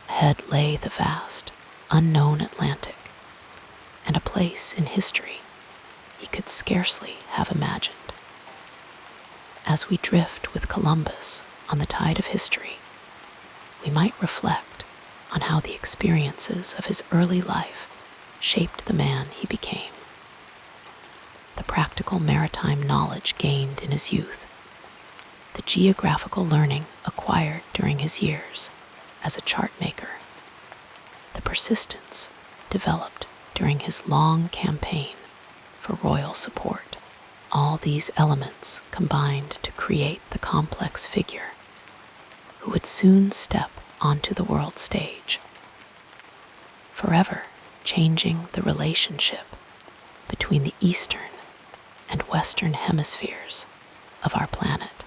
Ahead lay the vast, unknown Atlantic, and a place in history he could scarcely have imagined. As we drift with Columbus on the tide of history, we might reflect on how the experiences of his early life shaped the man he became. The practical maritime knowledge gained in his youth, the geographical learning acquired during his years as a chart maker, the persistence developed during his long campaign for royal support. All these elements combined to create the complex figure who would soon step onto the world stage, forever changing the relationship between the eastern and western hemispheres of our planet.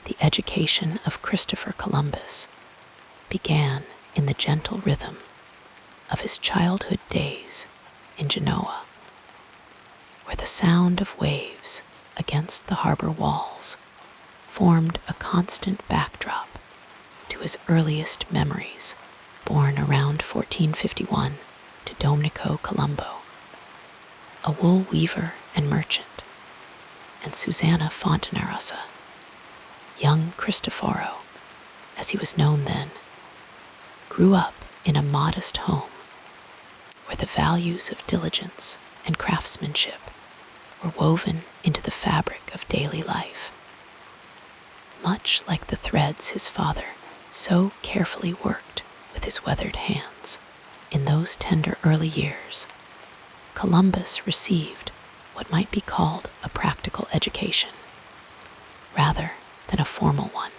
The education of Christopher Columbus began in the gentle rhythm of his childhood days in Genoa, where the sound of waves against the harbor walls formed a constant backdrop to his earliest memories. Born around 1451 to Domenico Colombo, a wool weaver and merchant, and Susanna Fontanarossa, young Cristoforo, as he was known then, grew up in a modest home where the values of diligence and craftsmanship were woven into the fabric of daily life. Much like the threads his father so carefully worked with his weathered hands in those tender early years, Columbus received what might be called a practical education, rather than a formal one.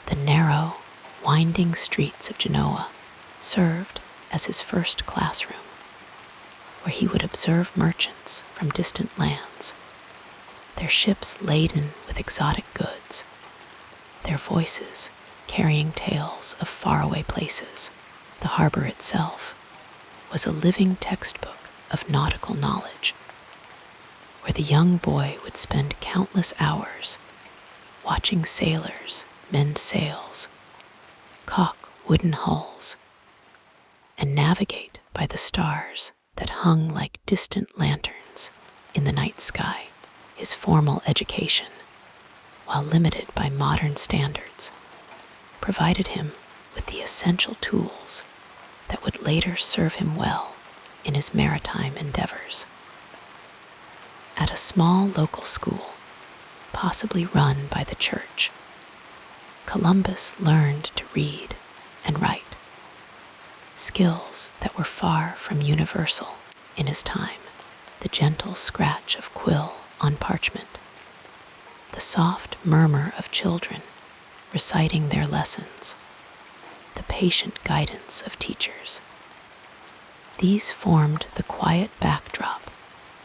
The narrow, winding streets of Genoa served as his first classroom, where he would observe merchants from distant lands, their ships laden with exotic goods, their voices carrying tales of faraway places. The harbor itself was a living textbook of nautical knowledge, where the young boy would spend countless hours watching sailors mend sails, caulk wooden hulls, and navigate by the stars that hung like distant lanterns in the night sky. His formal education, while limited by modern standards, provided him with the essential tools that would later serve him well in his maritime endeavors. At a small local school, possibly run by the church, Columbus learned to read and write, skills that were far from universal in his time. The gentle scratch of quill on parchment, the soft murmur of children reciting their lessons, the patient guidance of teachers. These formed the quiet backdrop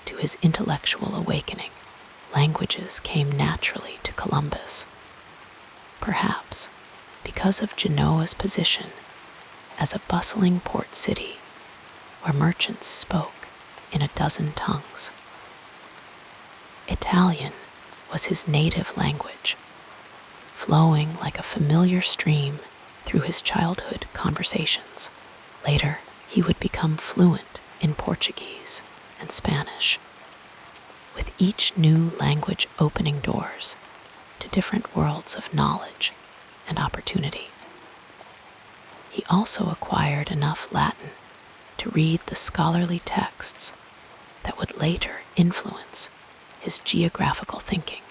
to his intellectual awakening. Languages came naturally to Columbus, perhaps because of Genoa's position as a bustling port city where merchants spoke in a dozen tongues. Italian was his native language, flowing like a familiar stream through his childhood conversations. Later, he would become fluent in Portuguese and Spanish, with each new language opening doors to different worlds of knowledge and opportunity. He also acquired enough Latin to read the scholarly texts that would later influence his geographical thinking,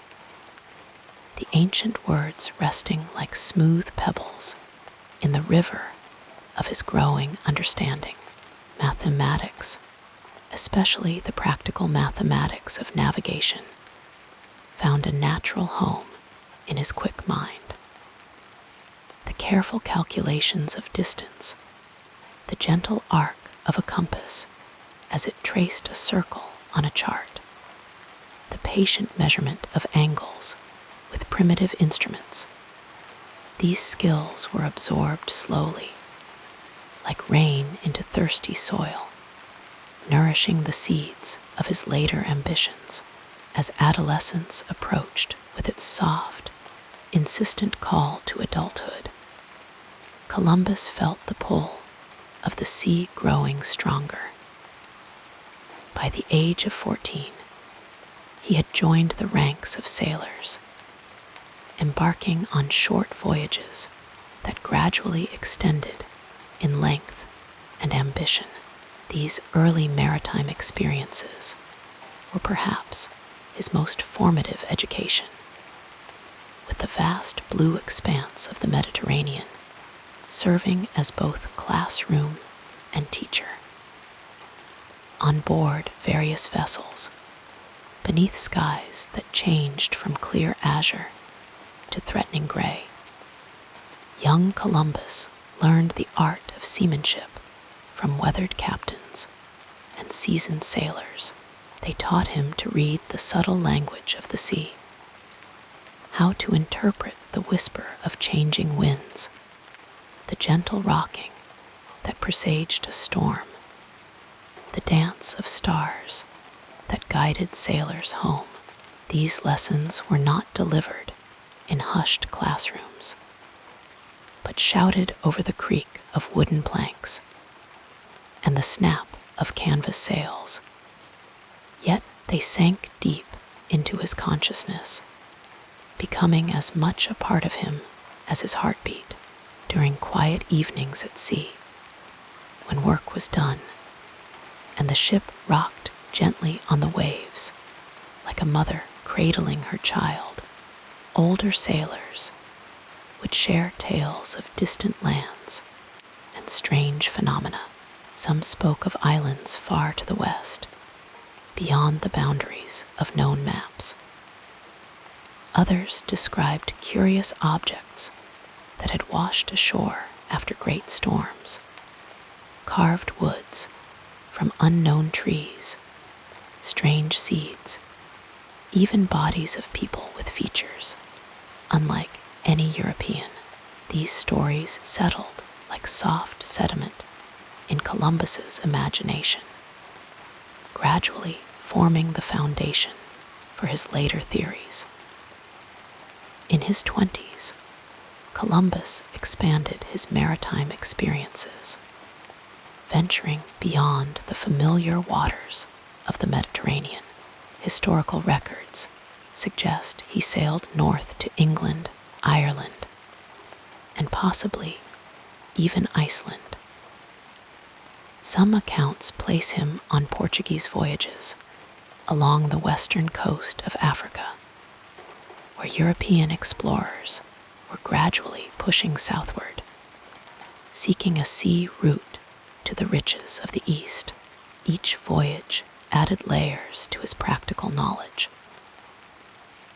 the ancient words resting like smooth pebbles in the river of his growing understanding. Mathematics, especially the practical mathematics of navigation, found a natural home in his quick mind. The careful calculations of distance, the gentle arc of a compass as it traced a circle on a chart, the patient measurement of angles with primitive instruments. These skills were absorbed slowly, like rain into thirsty soil, nourishing the seeds of his later ambitions. As adolescence approached with its soft, insistent call to adulthood, Columbus felt the pull of the sea growing stronger. By the age of 14, he had joined the ranks of sailors, embarking on short voyages that gradually extended in length and ambition. These early maritime experiences were perhaps his most formative education, with the vast blue expanse of the Mediterranean serving as both classroom and teacher. On board various vessels, beneath skies that changed from clear azure to threatening gray, young Columbus learned the art of seamanship from weathered captains and seasoned sailors. They taught him to read the subtle language of the sea, how to interpret the whisper of changing winds, the gentle rocking that presaged a storm, the dance of stars that guided sailors home. These lessons were not delivered in hushed classrooms, but shouted over the creak of wooden planks and the snap of canvas sails. Yet they sank deep into his consciousness, becoming as much a part of him as his heartbeat during quiet evenings at sea, when work was done and the ship rocked gently on the waves like a mother cradling her child. Older sailors would share tales of distant lands and strange phenomena. Some spoke of islands far to the west, beyond the boundaries of known maps. Others described curious objects that had washed ashore after great storms, carved woods from unknown trees, strange seeds, even bodies of people with features unlike any European. These stories settled like soft sediment in Columbus's imagination, gradually forming the foundation for his later theories. In his 20s, Columbus expanded his maritime experiences, venturing beyond the familiar waters of the Mediterranean. Historical records suggest he sailed north to England, Ireland, and possibly even Iceland. Some accounts place him on Portuguese voyages along the western coast of Africa, where European explorers were gradually pushing southward, seeking a sea route to the riches of the East. Each voyage added layers to his practical knowledge: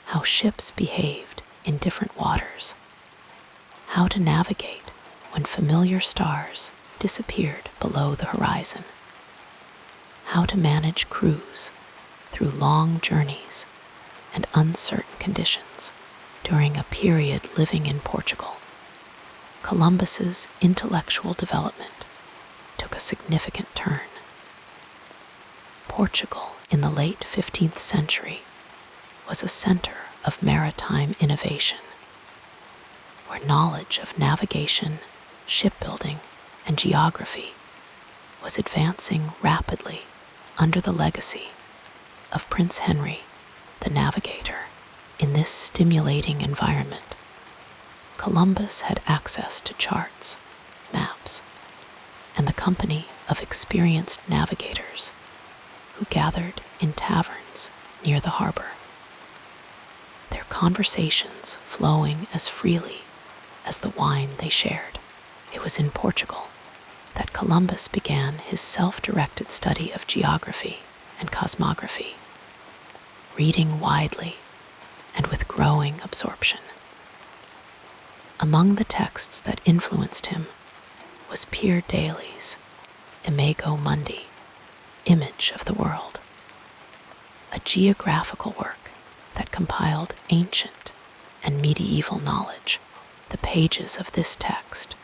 how ships behaved in different waters, how to navigate when familiar stars disappeared below the horizon, how to manage crews through long journeys and uncertain conditions. During a period living in Portugal, Columbus's intellectual development took a significant turn. Portugal in the late 15th century was a center of maritime innovation, where knowledge of navigation, shipbuilding, and geography was advancing rapidly under the legacy of Prince Henry, the Navigator. In this stimulating environment, Columbus had access to charts, maps, and the company of experienced navigators who gathered in taverns near the harbor, their conversations flowing as freely as the wine they shared. It was in Portugal that Columbus began his self-directed study of geography and cosmography, reading widely and with growing absorption. Among the texts that influenced him was Pier Daly's Imago Mundi, Image of the World, a geographical work that compiled ancient and medieval knowledge. The pages of this text,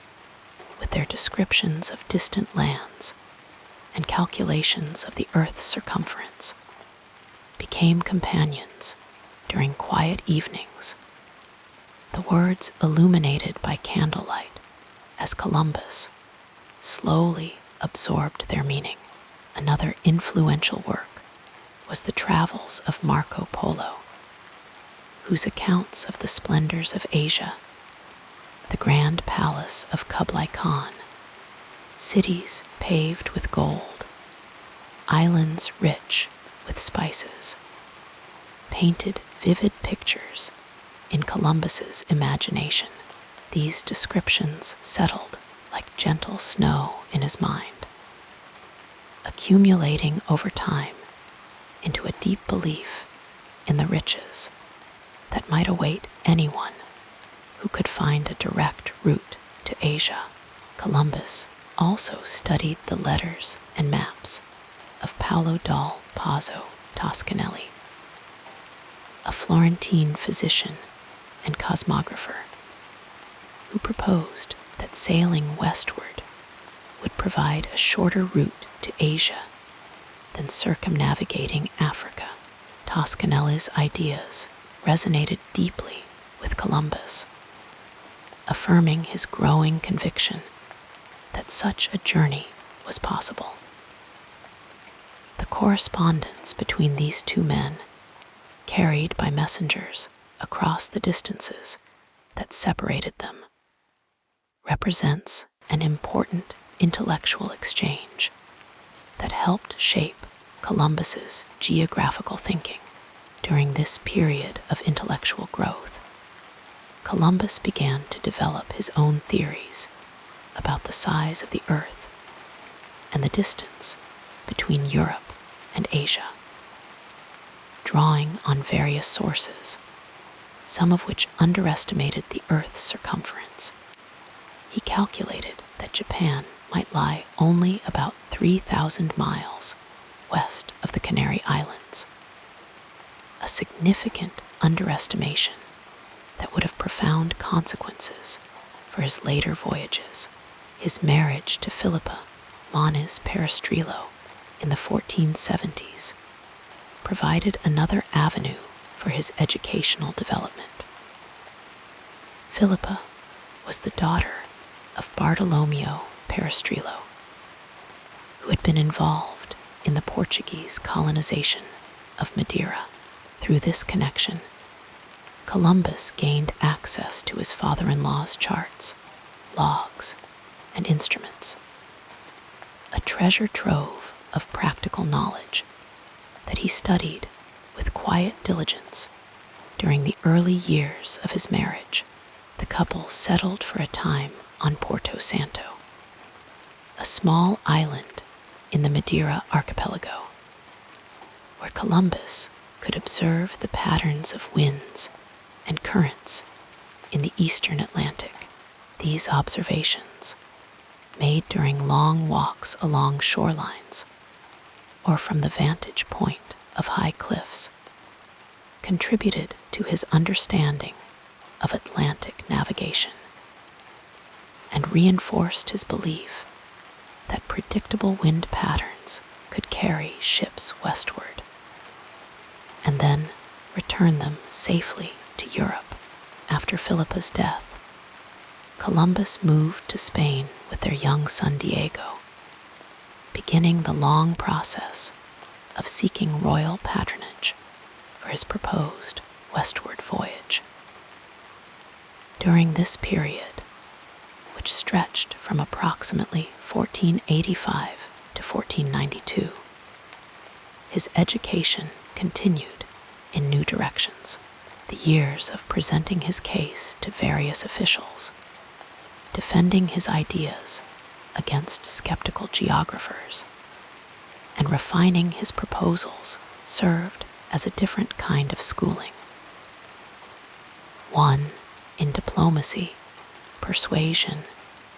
with their descriptions of distant lands and calculations of the Earth's circumference, became companions during quiet evenings, the words illuminated by candlelight as Columbus slowly absorbed their meaning. Another influential work was the travels of Marco Polo, whose accounts of the splendors of Asia, the grand palace of Kublai Khan, cities paved with gold, islands rich with spices, painted vivid pictures in Columbus's imagination. These descriptions settled like gentle snow in his mind, accumulating over time into a deep belief in the riches that might await anyone who could find a direct route to Asia. Columbus also studied the letters and maps of Paolo dal Pozzo Toscanelli, a Florentine physician and cosmographer, who proposed that sailing westward would provide a shorter route to Asia than circumnavigating Africa. Toscanelli's ideas resonated deeply with Columbus, affirming his growing conviction that such a journey was possible. The correspondence between these two men, carried by messengers across the distances that separated them, represents an important intellectual exchange that helped shape Columbus's geographical thinking. During this period of intellectual growth, Columbus began to develop his own theories about the size of the Earth and the distance between Europe and Asia, drawing on various sources, some of which underestimated the Earth's circumference. He calculated that Japan might lie only about 3,000 miles west of the Canary Islands, a significant underestimation that would have profound consequences for his later voyages. His marriage to Philippa Moniz Perestrello in the 1470s provided another avenue for his educational development. Philippa was the daughter of Bartolomeo Perestrello, who had been involved in the Portuguese colonization of Madeira. Through this connection, Columbus gained access to his father-in-law's charts, logs, and instruments, a treasure trove of practical knowledge that he studied with quiet diligence. During the early years of his marriage, the couple settled for a time on Porto Santo, a small island in the Madeira archipelago, where Columbus could observe the patterns of winds and currents in the eastern Atlantic. These observations, made during long walks along shorelines or from the vantage point of high cliffs, contributed to his understanding of Atlantic navigation and reinforced his belief that predictable wind patterns could carry ships westward and then return them safely to Europe. After Philippa's death, Columbus moved to Spain with their young son Diego, beginning the long process of seeking royal patronage for his proposed westward voyage. During this period, which stretched from approximately 1485 to 1492, his education continued in new directions. The years of presenting his case to various officials, defending his ideas against skeptical geographers, and refining his proposals served as a different kind of schooling. One in diplomacy, persuasion,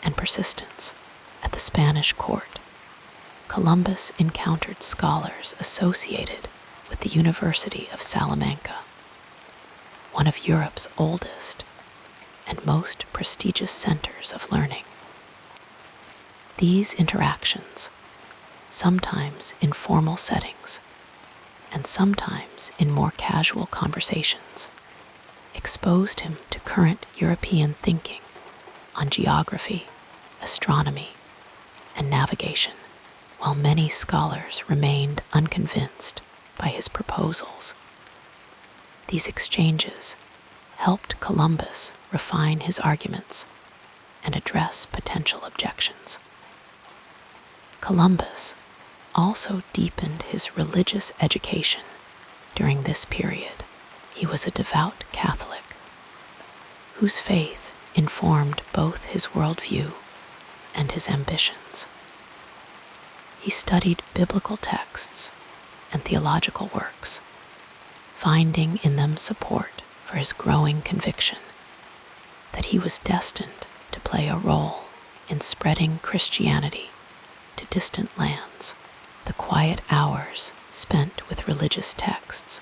and persistence. At the Spanish court, Columbus encountered scholars associated with the University of Salamanca, one of Europe's oldest and most prestigious centers of learning. These interactions, sometimes in formal settings and sometimes in more casual conversations, exposed him to current European thinking on geography, astronomy, and navigation. While many scholars remained unconvinced by his proposals. These exchanges helped Columbus refine his arguments and address potential objections. Columbus also deepened his religious education during this period. He was a devout Catholic whose faith informed both his worldview and his ambitions. He studied biblical texts and theological works, finding in them support for his growing conviction that he was destined to play a role in spreading Christianity to distant lands. The quiet hours spent with religious texts,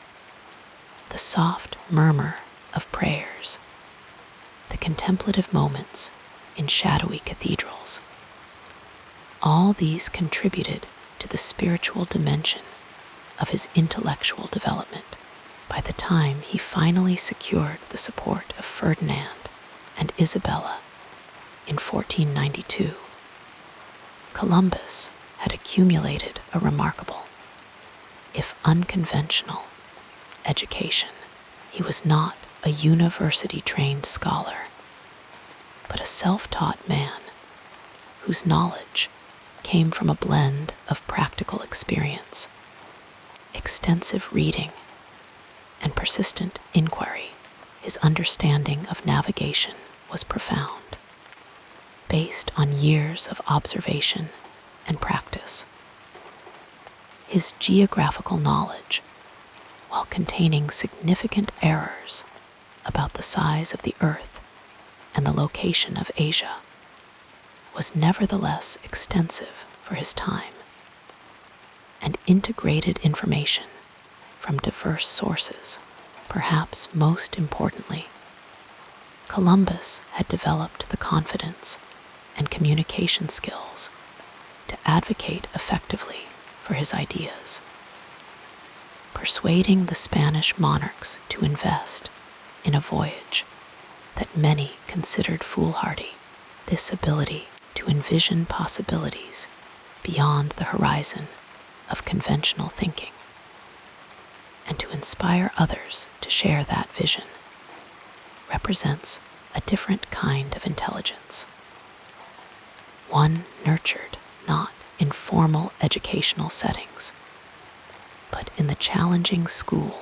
the soft murmur of prayers, the contemplative moments in shadowy cathedrals, all these contributed to the spiritual dimension of his intellectual development. By the time he finally secured the support of Ferdinand and Isabella in 1492, Columbus had accumulated a remarkable, if unconventional, education. He was not a university-trained scholar, but a self-taught man whose knowledge came from a blend of practical experience, extensive reading, and persistent inquiry. His understanding of navigation was profound, based on years of observation and practice. His geographical knowledge, while containing significant errors about the size of the Earth and the location of Asia, was nevertheless extensive for his time, and integrated information from diverse sources. Perhaps most importantly, Columbus had developed the confidence and communication skills to advocate effectively for his ideas, persuading the Spanish monarchs to invest in a voyage that many considered foolhardy. This ability to envision possibilities beyond the horizon of conventional thinking, and to inspire others to share that vision, represents a different kind of intelligence, one nurtured not in formal educational settings, but in the challenging school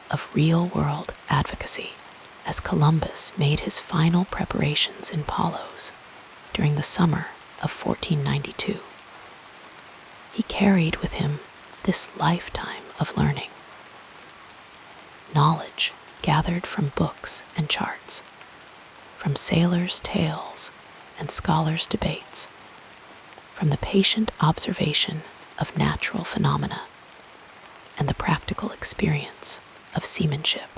of real-world advocacy. As Columbus made his final preparations in Palos during the summer of 1492, he carried with him this lifetime of learning, knowledge gathered from books and charts, from sailors' tales and scholars' debates, from the patient observation of natural phenomena and the practical experience of seamanship.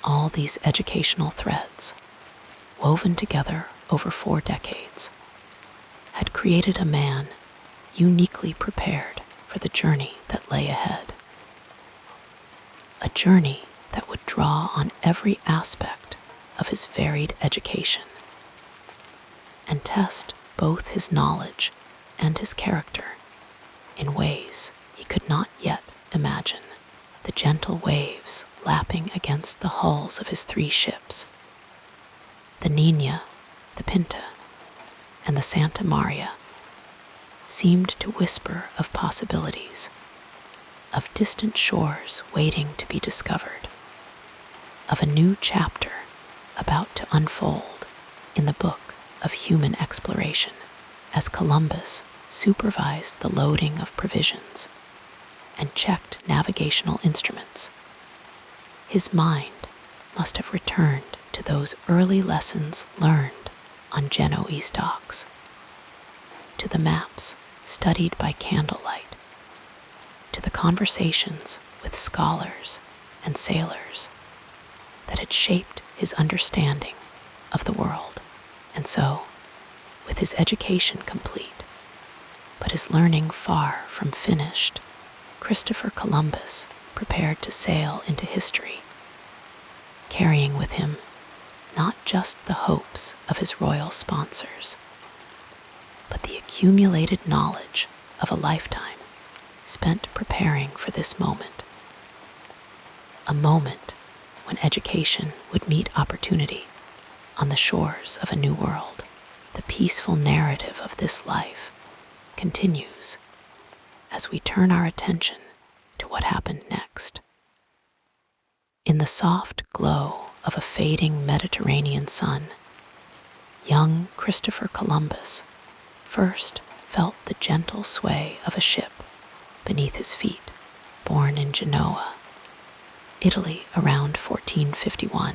All these educational threads, woven together over 4 decades, had created a man uniquely prepared for the journey that lay ahead. A journey that would draw on every aspect of his varied education and test both his knowledge and his character in ways he could not yet imagine. The gentle waves lapping against the hulls of his 3 ships, the Nina, the Pinta, and the Santa Maria, seemed to whisper of possibilities, of distant shores waiting to be discovered, of a new chapter about to unfold in the book of human exploration. As Columbus supervised the loading of provisions and checked navigational instruments, his mind must have returned to those early lessons learned on Genoese docks, to the maps studied by candlelight, to the conversations with scholars and sailors that had shaped his understanding of the world. And so, with his education complete, but his learning far from finished, Christopher Columbus prepared to sail into history, carrying with him not just the hopes of his royal sponsors, but the accumulated knowledge of a lifetime spent preparing for this moment. a moment when education would meet opportunity on the shores of a new world. The peaceful narrative of this life continues as we turn our attention to what happened next. In the soft glow of a fading Mediterranean sun, young Christopher Columbus first felt the gentle sway of a ship beneath his feet. Born in Genoa, Italy around 1451,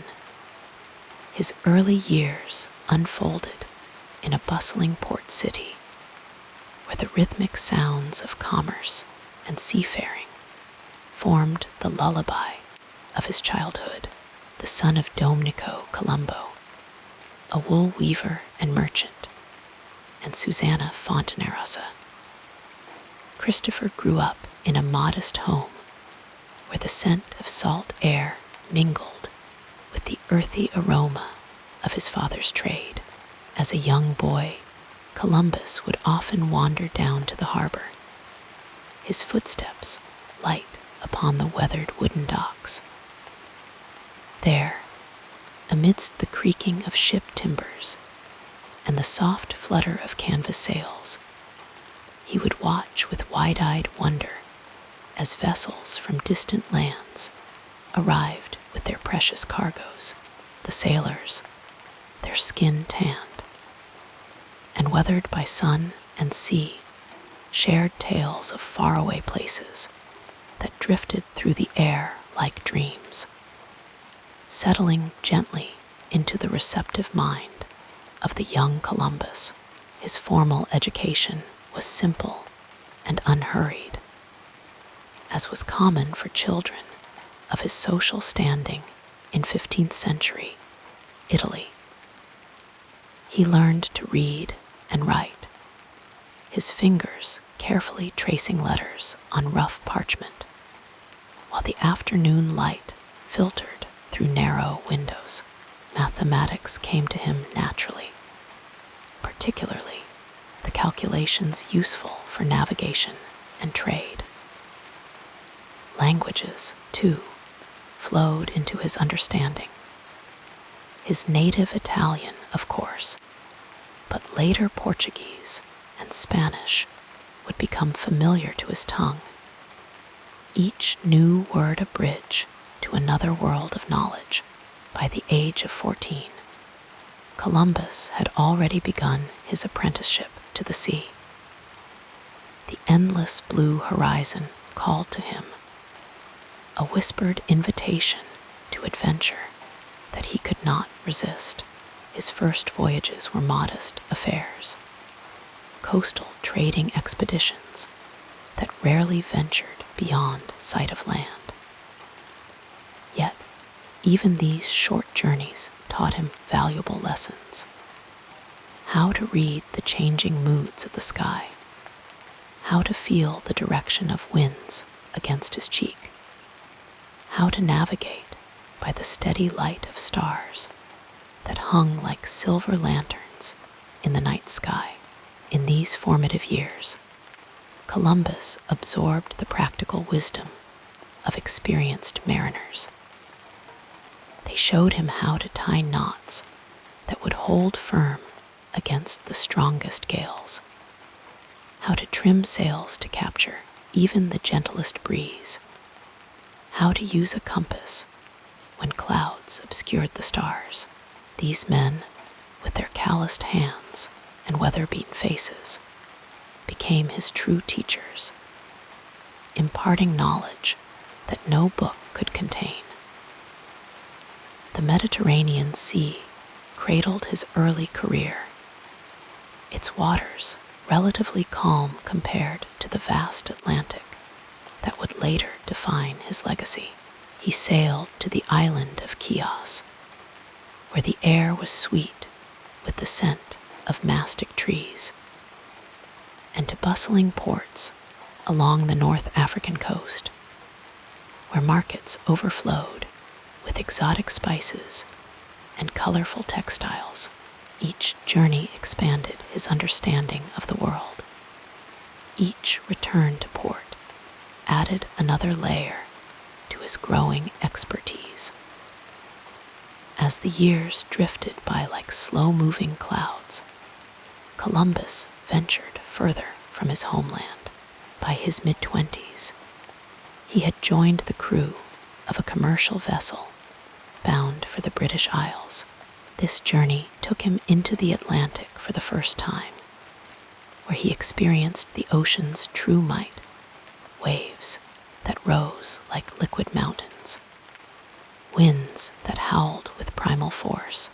his early years unfolded in a bustling port city where the rhythmic sounds of commerce and seafaring formed the lullaby of his childhood. The son of Domenico Colombo, a wool weaver and merchant, and Susanna Fontanarossa, Christopher grew up in a modest home where the scent of salt air mingled with the earthy aroma of his father's trade. As a young boy, Columbus would often wander down to the harbor, his footsteps light upon the weathered wooden docks. There, amidst the creaking of ship timbers and the soft flutter of canvas sails, he would watch with wide-eyed wonder as vessels from distant lands arrived with their precious cargoes. The sailors, their skin tanned and weathered by sun and sea, shared tales of faraway places that drifted through the air like dreams, settling gently into the receptive mind of the young Columbus. His formal education was simple and unhurried, as was common for children of his social standing in 15th century Italy. He learned to read and write, his fingers carefully tracing letters on rough parchment, while the afternoon light filtered through narrow windows. Mathematics came to him naturally, particularly the calculations useful for navigation and trade. Languages, too, flowed into his understanding. His native Italian, of course, but later Portuguese and Spanish would become familiar to his tongue, each new word a bridge to another world of knowledge. By the age of 14, Columbus had already begun his apprenticeship to the sea. The endless blue horizon called to him, a whispered invitation to adventure that he could not resist. His first voyages were modest affairs, coastal trading expeditions that rarely ventured beyond sight of land. Yet, even these short journeys taught him valuable lessons. How to read the changing moods of the sky, how to feel the direction of winds against his cheek, how to navigate by the steady light of stars that hung like silver lanterns in the night sky. In these formative years, Columbus absorbed the practical wisdom of experienced mariners. They showed him how to tie knots that would hold firm against the strongest gales, how to trim sails to capture even the gentlest breeze, how to use a compass when clouds obscured the stars. These men, with their calloused hands and weather-beaten faces, became his true teachers, imparting knowledge that no book could contain. The Mediterranean Sea cradled his early career, its waters relatively calm compared to the vast Atlantic that would later define his legacy. He sailed to the island of Chios, where the air was sweet with the scent of mastic trees, and to bustling ports along the North African coast, where markets overflowed with exotic spices and colorful textiles. Each journey expanded his understanding of the world. Each return to port added another layer to his growing expertise. As the years drifted by like slow-moving clouds, Columbus ventured further from his homeland. By his mid-20s, he had joined the crew of a commercial vessel bound for the British Isles. This journey took him into the Atlantic for the first time, where he experienced the ocean's true might, waves that rose like liquid mountains, winds that howled with primal force,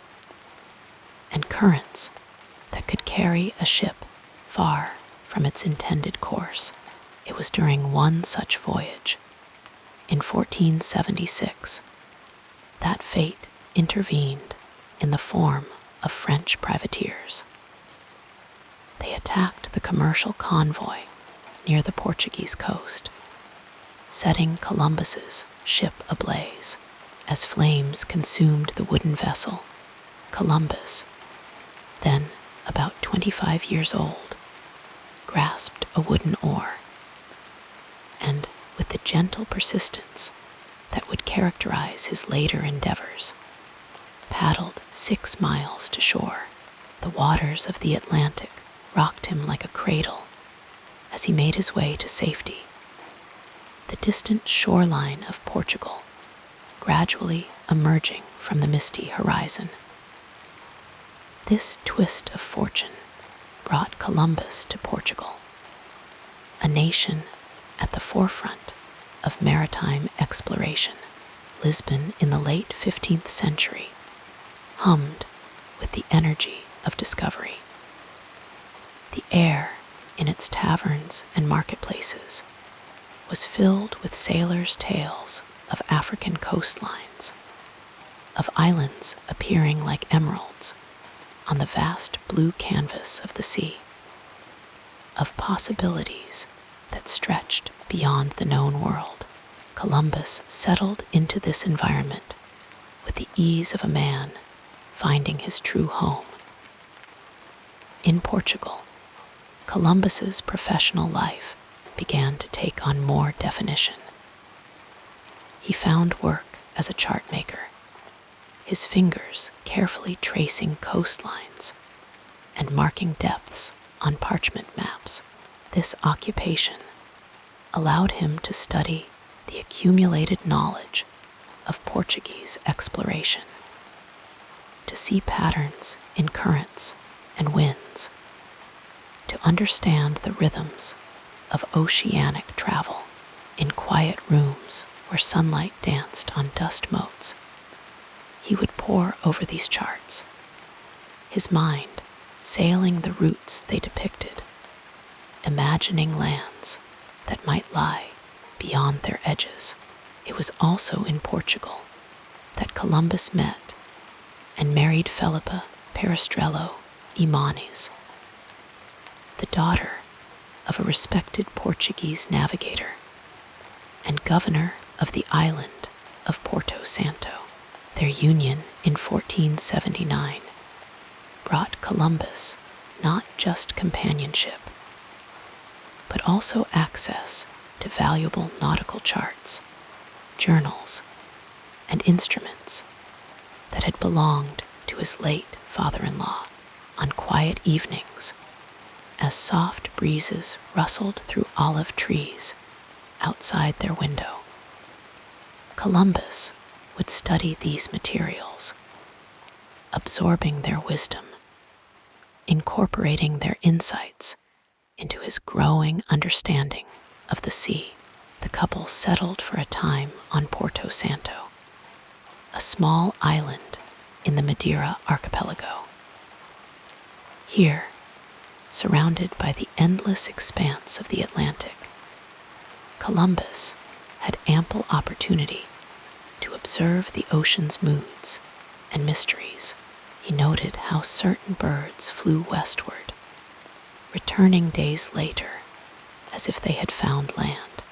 and currents that could carry a ship far from its intended course. It was during one such voyage, in 1476, that fate intervened in the form of French privateers. They attacked the commercial convoy near the Portuguese coast, setting Columbus's ship ablaze. As flames consumed the wooden vessel, Columbus, then about 25 years old, grasped a wooden oar, and with the gentle persistence that would characterize his later endeavors, paddled 6 miles to shore. The waters of the Atlantic rocked him like a cradle as he made his way to safety. The distant shoreline of Portugal gradually emerging from the misty horizon. This twist of fortune brought Columbus to Portugal, a nation at the forefront of maritime exploration. Lisbon in the late 15th century hummed with the energy of discovery. The air in its taverns and marketplaces was filled with sailors' tales of African coastlines, of islands appearing like emeralds on the vast blue canvas of the sea, of possibilities that stretched beyond the known world. Columbus settled into this environment with the ease of a man finding his true home. In Portugal, Columbus's professional life began to take on more definition. He found work as a chart maker, his fingers carefully tracing coastlines and marking depths on parchment maps. This occupation allowed him to study the accumulated knowledge of Portuguese exploration, to see patterns in currents and winds, to understand the rhythms of oceanic travel. In quiet rooms where sunlight danced on dust motes, he would pore over these charts, his mind sailing the routes they depicted, imagining lands that might lie beyond their edges. It was also in Portugal that Columbus met and married Felipa Perestrello Imanes, the daughter of a respected Portuguese navigator and governor of the island of Porto Santo. Their union in 1479 brought Columbus not just companionship, but also access to valuable nautical charts, journals, and instruments that had belonged to his late father-in-law. On quiet evenings, as soft breezes rustled through olive trees outside their window, Columbus would study these materials, absorbing their wisdom, incorporating their insights into his growing understanding of the sea. The couple settled for a time on Porto Santo, a small island in the Madeira archipelago. Here, surrounded by the endless expanse of the Atlantic, Columbus had ample opportunity to observe the ocean's moods and mysteries. He noted how certain birds flew westward, returning days later as if they had found land.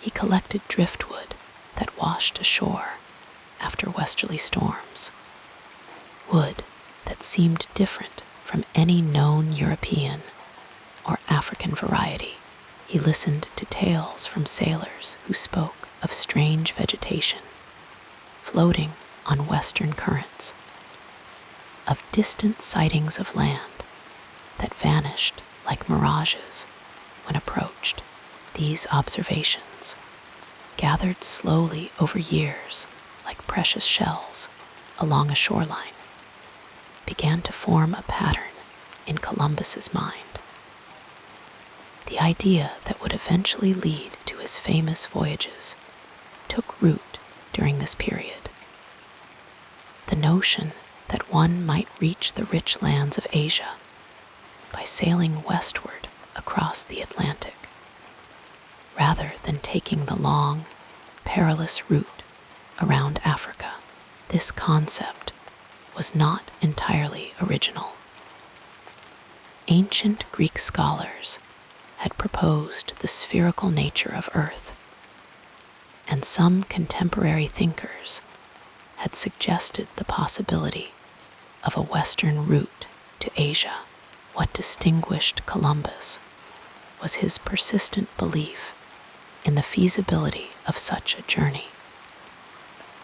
He collected driftwood that washed ashore after westerly storms, wood that seemed different from any known European or African variety. He listened to tales from sailors who spoke of strange vegetation floating on western currents, of distant sightings of land that vanished like mirages when approached. These observations, gathered slowly over years like precious shells along a shoreline, began to form a pattern in Columbus's mind. The idea that would eventually lead to his famous voyages took root during this period. The notion that one might reach the rich lands of Asia by sailing westward across the Atlantic, rather than taking the long, perilous route around Africa. This concept was not entirely original. Ancient Greek scholars had proposed the spherical nature of Earth, and some contemporary thinkers had suggested the possibility of a western route to Asia. What distinguished Columbus was his persistent belief in the feasibility of such a journey,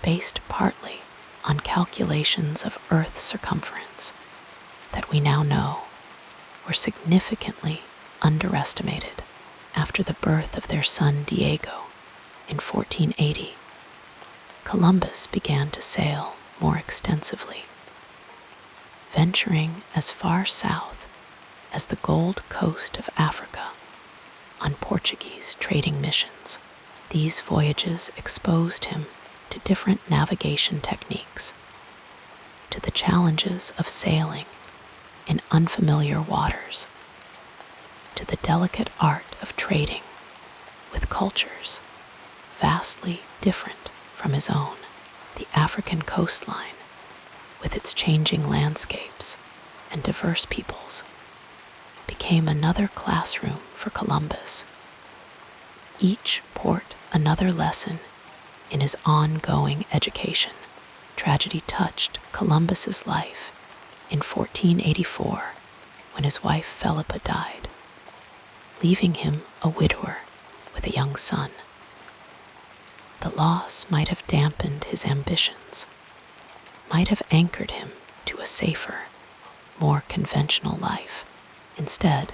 based partly on calculations of Earth's circumference that we now know were significantly underestimated. After the birth of their son Diego in 1480, Columbus began to sail more extensively, venturing as far south as the Gold Coast of Africa on Portuguese trading missions. These voyages exposed him to different navigation techniques, to the challenges of sailing in unfamiliar waters, to the delicate art of trading with cultures vastly different from his own. The African coastline, with its changing landscapes and diverse peoples, became another classroom for Columbus. Each port another lesson in his ongoing education. Tragedy touched Columbus's life in 1484 when his wife Philippa died, leaving him a widower with a young son. The loss might have dampened his ambitions, might have anchored him to a safer, more conventional life. Instead,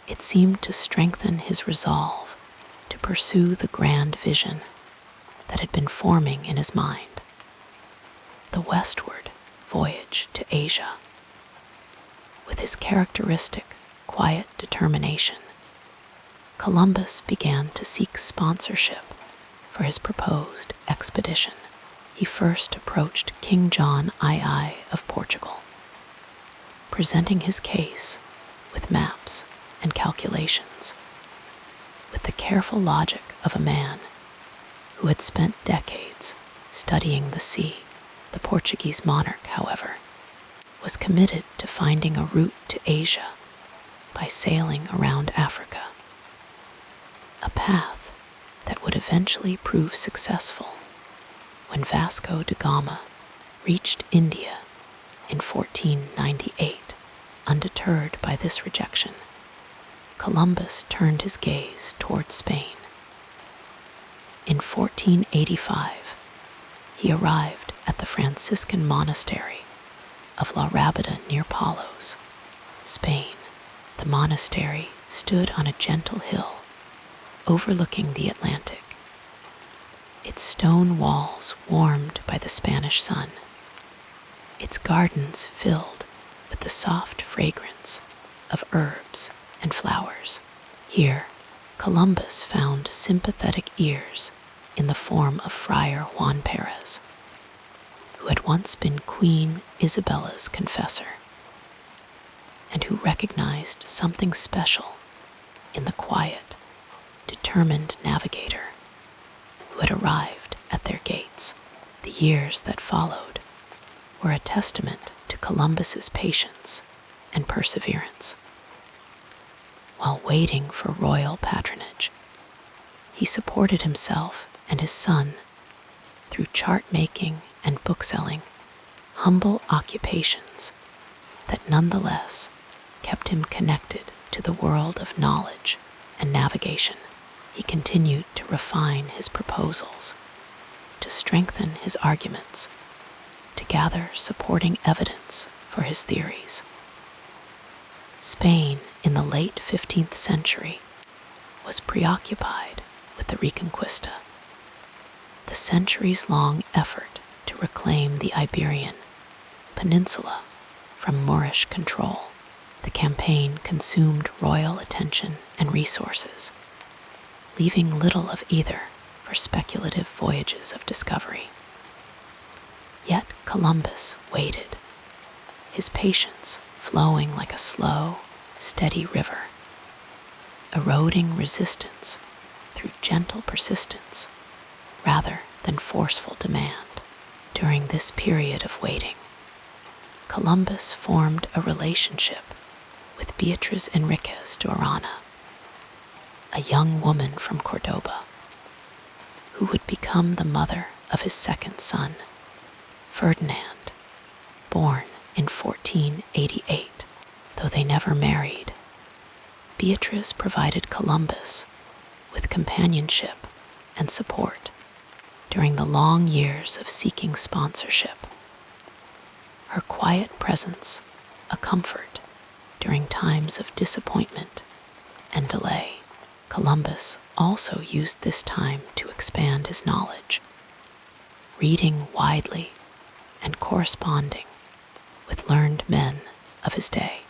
it seemed to strengthen his resolve to pursue the grand vision that had been forming in his mind: the westward voyage to Asia. With his characteristic, quiet determination, Columbus began to seek sponsorship for his proposed expedition. He first approached King John II of Portugal, presenting his case with maps and calculations. With the careful logic of a man who had spent decades studying the sea, the Portuguese monarch, however, was committed to finding a route to Asia by sailing around Africa, a path that would eventually prove successful when Vasco da Gama reached India in 1498. Undeterred by this rejection, Columbus turned his gaze toward Spain. In 1485, he arrived at the Franciscan monastery of La Rábida near Palos, Spain. The monastery stood on a gentle hill overlooking the Atlantic, its stone walls warmed by the Spanish sun, its gardens filled with the soft fragrance of herbs and flowers. Here, Columbus found sympathetic ears in the form of Friar Juan Perez, who had once been Queen Isabella's confessor, and who recognized something special in the quiet, determined navigator who had arrived at their gates. The years that followed were a testament to Columbus's patience and perseverance. While waiting for royal patronage, he supported himself and his son through chart making and bookselling, humble occupations that nonetheless kept him connected to the world of knowledge and navigation. he continued to refine his proposals, to strengthen his arguments, to gather supporting evidence for his theories. Spain in the late 15th century was preoccupied with the Reconquista, the centuries-long effort to reclaim the Iberian Peninsula from Moorish control. The campaign consumed royal attention and resources, leaving little of either for speculative voyages of discovery. Yet Columbus waited, his patience flowing like a slow, steady river, eroding resistance through gentle persistence rather than forceful demand. During this period of waiting, Columbus formed a relationship with Beatriz Enriquez de Orana, a young woman from Cordoba, who would become the mother of his second son, Ferdinand, born in 1488. Though they never married, Beatriz provided Columbus with companionship and support during the long years of seeking sponsorship. Her quiet presence, a comfort during times of disappointment and delay. Columbus also used this time to expand his knowledge, reading widely and corresponding with learned men of his day.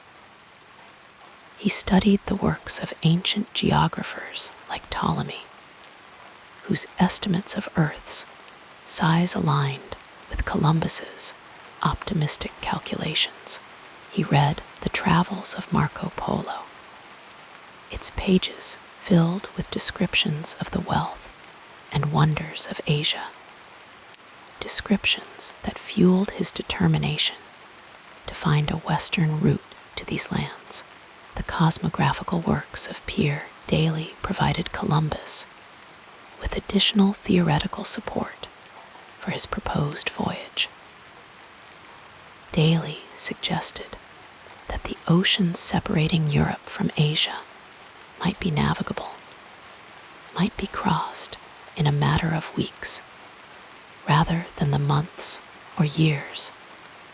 He studied the works of ancient geographers like Ptolemy, whose estimates of Earth's size aligned with Columbus's optimistic calculations. He read the travels of Marco Polo, its pages filled with descriptions of the wealth and wonders of Asia, descriptions that fueled his determination to find a western route to these lands. The cosmographical works of Pierre Daly provided Columbus with additional theoretical support for his proposed voyage. Daly suggested that the oceans separating Europe from Asia might be navigable, might be crossed in a matter of weeks, rather than the months or years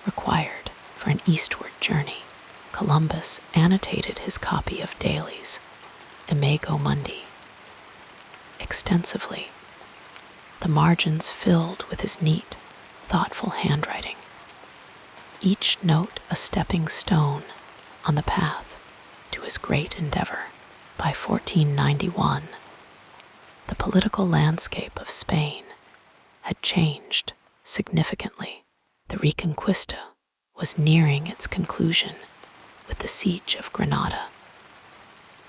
required for an eastward journey. Columbus annotated his copy of Daly's Imago Mundi extensively, the margins filled with his neat, thoughtful handwriting, each note a stepping stone on the path to his great endeavor. By 1491, the political landscape of Spain had changed significantly. The Reconquista was nearing its conclusion with the siege of Granada,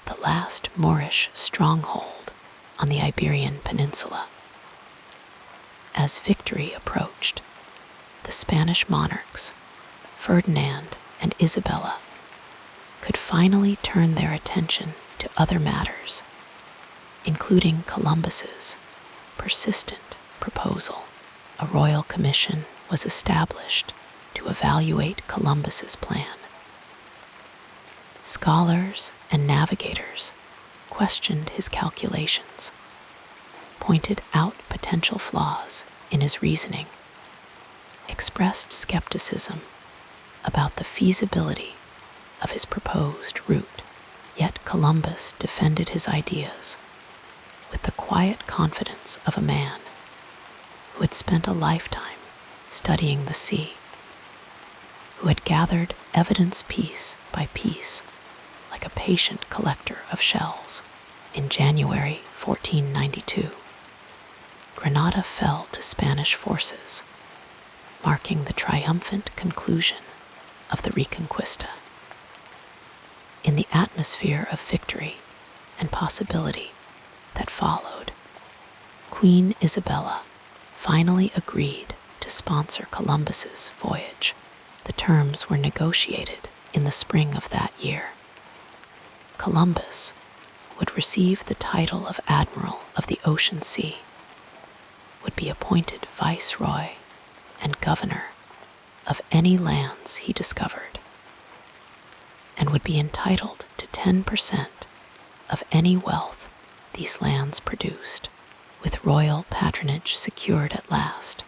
the last Moorish stronghold on the Iberian Peninsula. As victory approached, the Spanish monarchs, Ferdinand and Isabella, could finally turn their attention to other matters, including Columbus's persistent proposal. A royal commission was established to evaluate Columbus's plan. Scholars and navigators questioned his calculations, pointed out potential flaws in his reasoning, expressed skepticism about the feasibility of his proposed route. Yet Columbus defended his ideas with the quiet confidence of a man who had spent a lifetime studying the sea, who had gathered evidence piece by piece like a patient collector of shells. In January 1492, Granada fell to Spanish forces, marking the triumphant conclusion of the Reconquista. In the atmosphere of victory and possibility that followed, Queen Isabella finally agreed to sponsor Columbus's voyage. The terms were negotiated in the spring of that year. Columbus would receive the title of Admiral of the Ocean Sea, would be appointed Viceroy and Governor of any lands he discovered, and would be entitled to 10% of any wealth these lands produced, with royal patronage secured at last,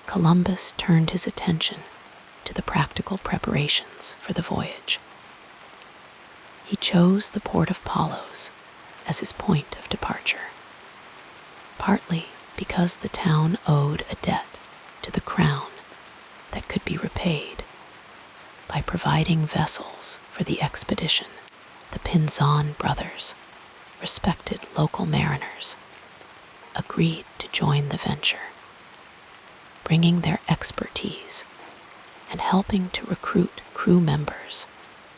Columbus turned his attention to the practical preparations for the voyage. He chose the port of Palos as his point of departure, partly because the town owed a debt to the crown that could be repaid by providing vessels for the expedition. The Pinzon brothers, respected local mariners, agreed to join the venture, bringing their expertise and helping to recruit crew members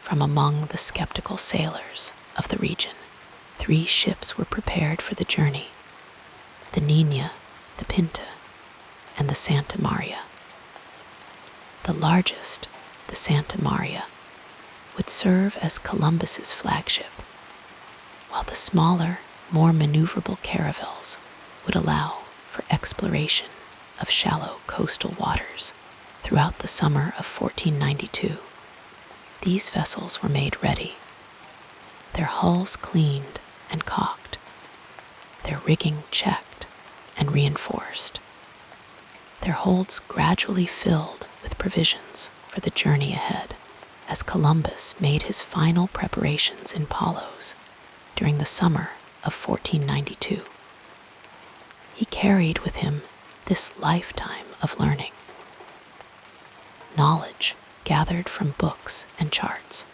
from among the skeptical sailors of the region. 3 ships were prepared for the journey: the Nina, the Pinta, and the Santa Maria. The largest, the Santa Maria, would serve as Columbus's flagship, while the smaller, more maneuverable caravels would allow for exploration of shallow coastal waters throughout the summer of 1492. These vessels were made ready, their hulls cleaned and caulked, their rigging checked and reinforced, their holds gradually filled with provisions for the journey ahead. As Columbus made his final preparations in Palos during the summer of 1492, he carried with him this lifetime of learning. Knowledge gathered from books and charts,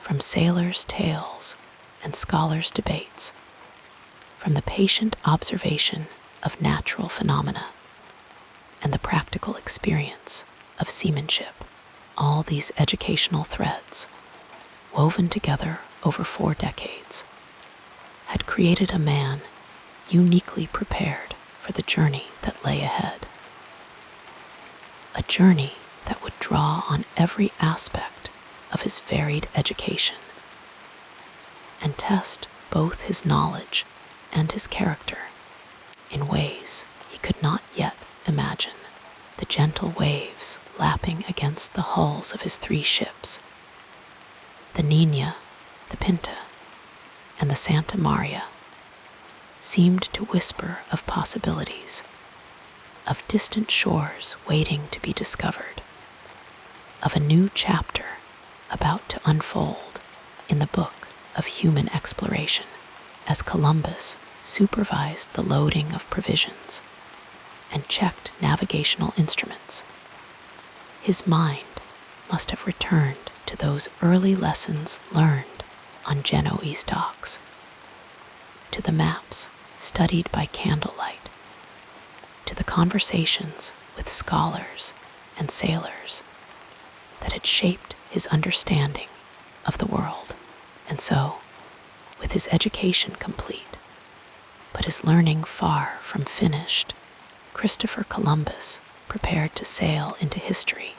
from sailors' tales and scholars' debates, from the patient observation of natural phenomena and the practical experience of seamanship. All these educational threads, woven together over 4 decades, had created a man uniquely prepared for the journey that lay ahead. A journey that would draw on every aspect of his varied education and test both his knowledge and his character in ways he could not yet imagine. The gentle waves lapping against the hulls of his 3 ships, the Nina, the Pinta, and the Santa Maria, seemed to whisper of possibilities, of distant shores waiting to be discovered, of a new chapter about to unfold in the book of human exploration. As Columbus supervised the loading of provisions and checked navigational instruments, his mind must have returned to those early lessons learned on Genoese docks, to the maps studied by candlelight, to the conversations with scholars and sailors that had shaped his understanding of the world. And so, with his education complete, but his learning far from finished, Christopher Columbus prepared to sail into history,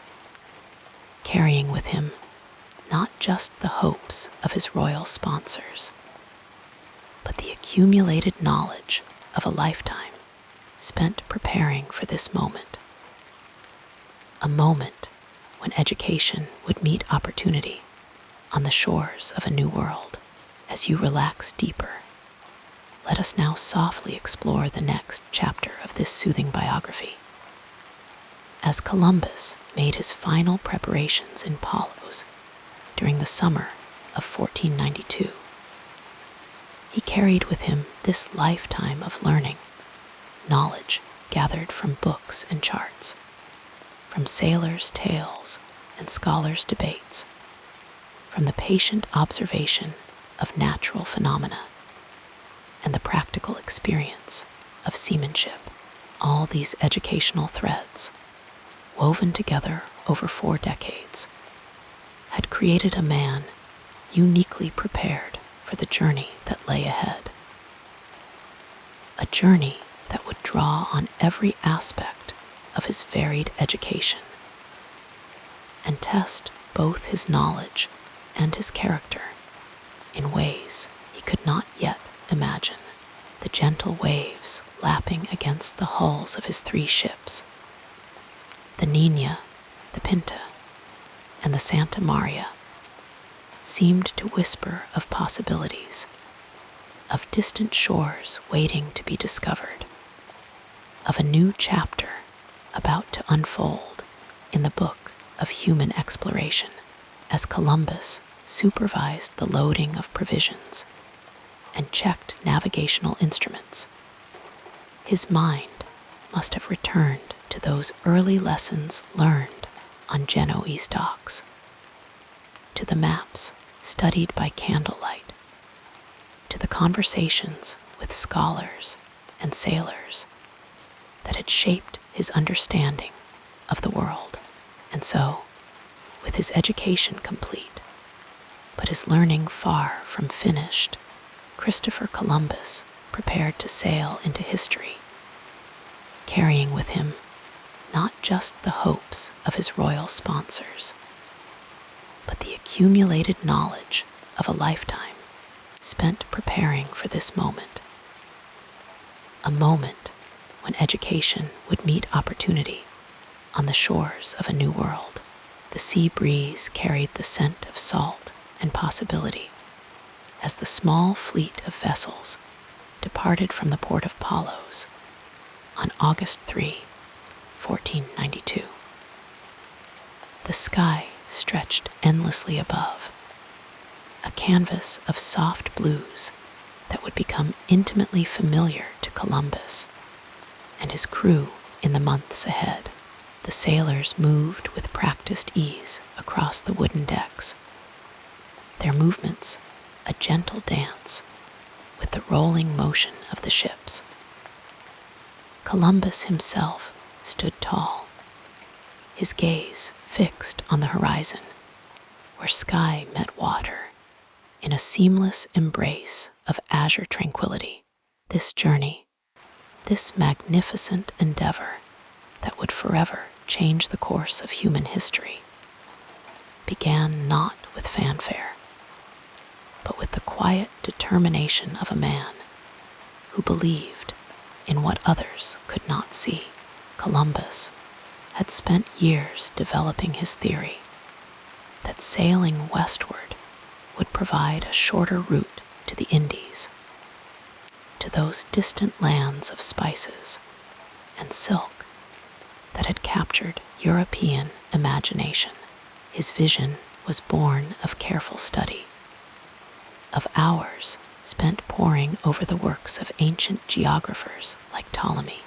carrying with him not just the hopes of his royal sponsors, but the accumulated knowledge of a lifetime spent preparing for this moment. A moment when education would meet opportunity on the shores of a new world. As you relax deeper, let us now softly explore the next chapter of this soothing biography. As Columbus made his final preparations in Palos during the summer of 1492, he carried with him this lifetime of learning, knowledge gathered from books and charts, from sailors' tales and scholars' debates, from the patient observation of natural phenomena and the practical experience of seamanship. All these educational threads, woven together over 4 decades, had created a man uniquely prepared for the journey that lay ahead. A journey that would draw on every aspect of his varied education and test both his knowledge and his character in ways he could not yet imagine. The gentle waves lapping against the hulls of his 3 ships, the Nina, the Pinta, and the Santa Maria, seemed to whisper of possibilities, of distant shores waiting to be discovered, of a new chapter about to unfold in the book of human exploration, as Columbus supervised the loading of provisions and checked navigational instruments. His mind must have returned to those early lessons learned on Genoese docks, to the maps studied by candlelight, to the conversations with scholars and sailors that had shaped his understanding of the world. And so, with his education complete, but his learning far from finished, Christopher Columbus prepared to sail into history, carrying with him not just the hopes of his royal sponsors, but the accumulated knowledge of a lifetime spent preparing for this moment. A moment when education would meet opportunity on the shores of a new world. The sea breeze carried the scent of salt and possibility as the small fleet of vessels departed from the port of Palos on August 3, 1492. The sky stretched endlessly above, a canvas of soft blues that would become intimately familiar to Columbus and his crew in the months ahead. The sailors moved with practiced ease across the wooden decks, their movements a gentle dance with the rolling motion of the ships. Columbus himself stood tall, his gaze fixed on the horizon, where sky met water in a seamless embrace of azure tranquility. This journey, this magnificent endeavor that would forever change the course of human history, began not with fanfare, but with the quiet determination of a man who believed in what others could not see. Columbus had spent years developing his theory that sailing westward would provide a shorter route to the Indies, to those distant lands of spices and silk that had captured European imagination. His vision was born of careful study, of hours spent poring over the works of ancient geographers like Ptolemy,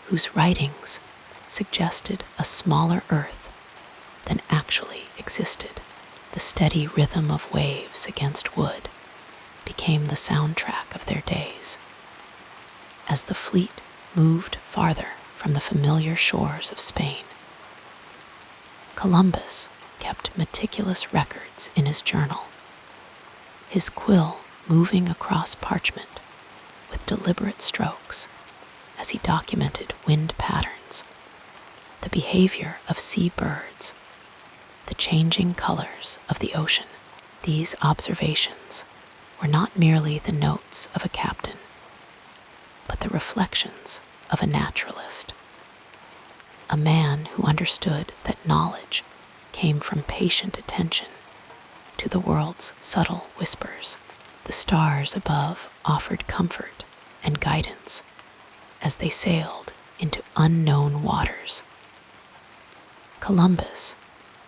whose writings suggested a smaller Earth than actually existed. The steady rhythm of waves against wood became the soundtrack of their days. As the fleet moved farther from the familiar shores of Spain, Columbus kept meticulous records in his journal, his quill moving across parchment with deliberate strokes as he documented wind patterns, the behavior of sea birds, the changing colors of the ocean. These observations were not merely the notes of a captain, but the reflections of a naturalist, a man who understood that knowledge came from patient attention to the world's subtle whispers. The stars above offered comfort and guidance as they sailed into unknown waters. Columbus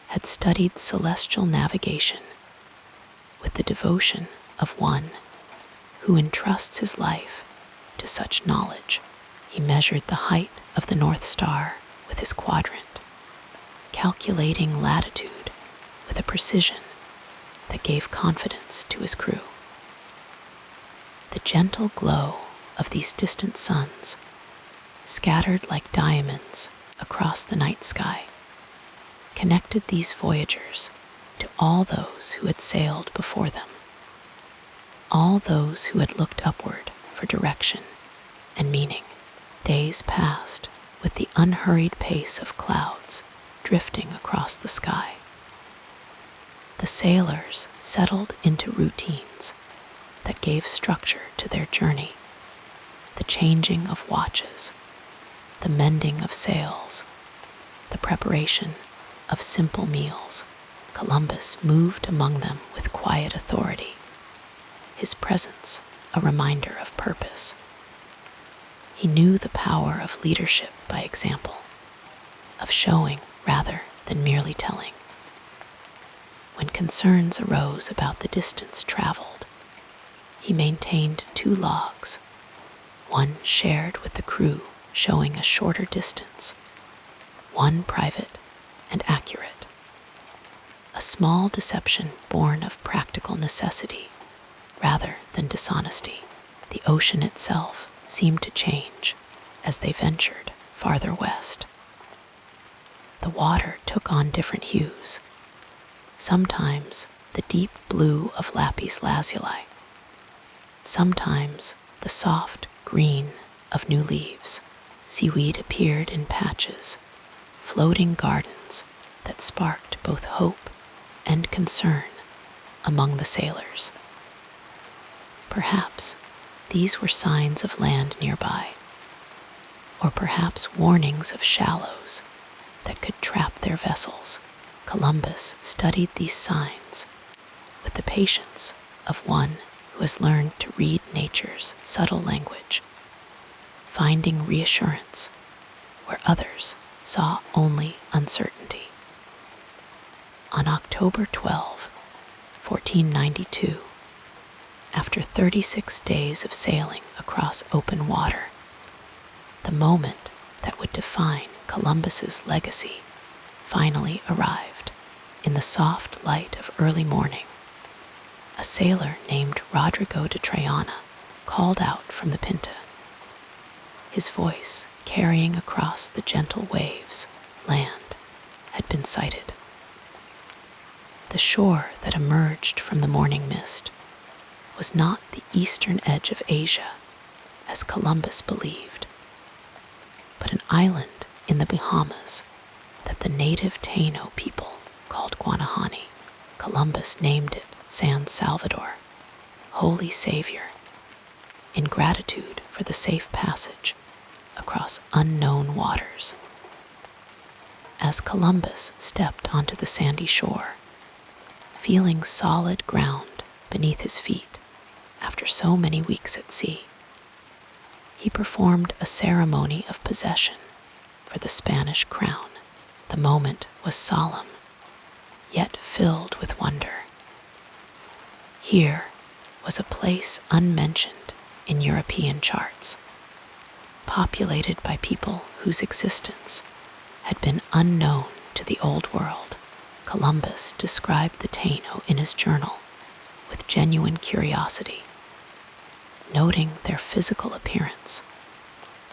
had studied celestial navigation with the devotion of one who entrusts his life to such knowledge. He measured the height of the North Star with his quadrant, calculating latitude with a precision that gave confidence to his crew. The gentle glow of these distant suns, scattered like diamonds across the night sky, connected these voyagers to all those who had sailed before them, all those who had looked upward for direction and meaning. Days passed with the unhurried pace of clouds drifting across the sky. The sailors settled into routines that gave structure to their journey, the changing of watches, the mending of sails, the preparation of simple meals. Columbus moved among them with quiet authority, his presence a reminder of purpose. He knew the power of leadership by example, of showing rather than merely telling. When concerns arose about the distance traveled, he maintained 2 logs, one shared with the crew showing a shorter distance, one private and accurate. A small deception born of practical necessity rather than dishonesty. The ocean itself seemed to change as they ventured farther west. The water took on different hues, sometimes the deep blue of lapis lazuli, sometimes the soft green of new leaves. Seaweed appeared in patches, floating gardens that sparked both hope and concern among the sailors. Perhaps these were signs of land nearby, or perhaps warnings of shallows that could trap their vessels. Columbus studied these signs with the patience of one who has learned to read nature's subtle language, finding reassurance where others saw only uncertainty. On October 12, 1492, after 36 days of sailing across open water, the moment that would define Columbus's legacy finally arrived. In the soft light of early morning, a sailor named Rodrigo de Triana called out from the Pinta, his voice carrying across the gentle waves. Land had been sighted. The shore that emerged from the morning mist was not the eastern edge of Asia, as Columbus believed, but an island in the Bahamas that the native Taino people called Guanahani. Columbus named it San Salvador, Holy Savior, in gratitude for the safe passage across unknown waters. As Columbus stepped onto the sandy shore, feeling solid ground beneath his feet after so many weeks at sea, he performed a ceremony of possession for the Spanish crown. The moment was solemn, yet filled with wonder. Here was a place unmentioned in European charts, populated by people whose existence had been unknown to the Old World. Columbus described the Taino in his journal with genuine curiosity, noting their physical appearance,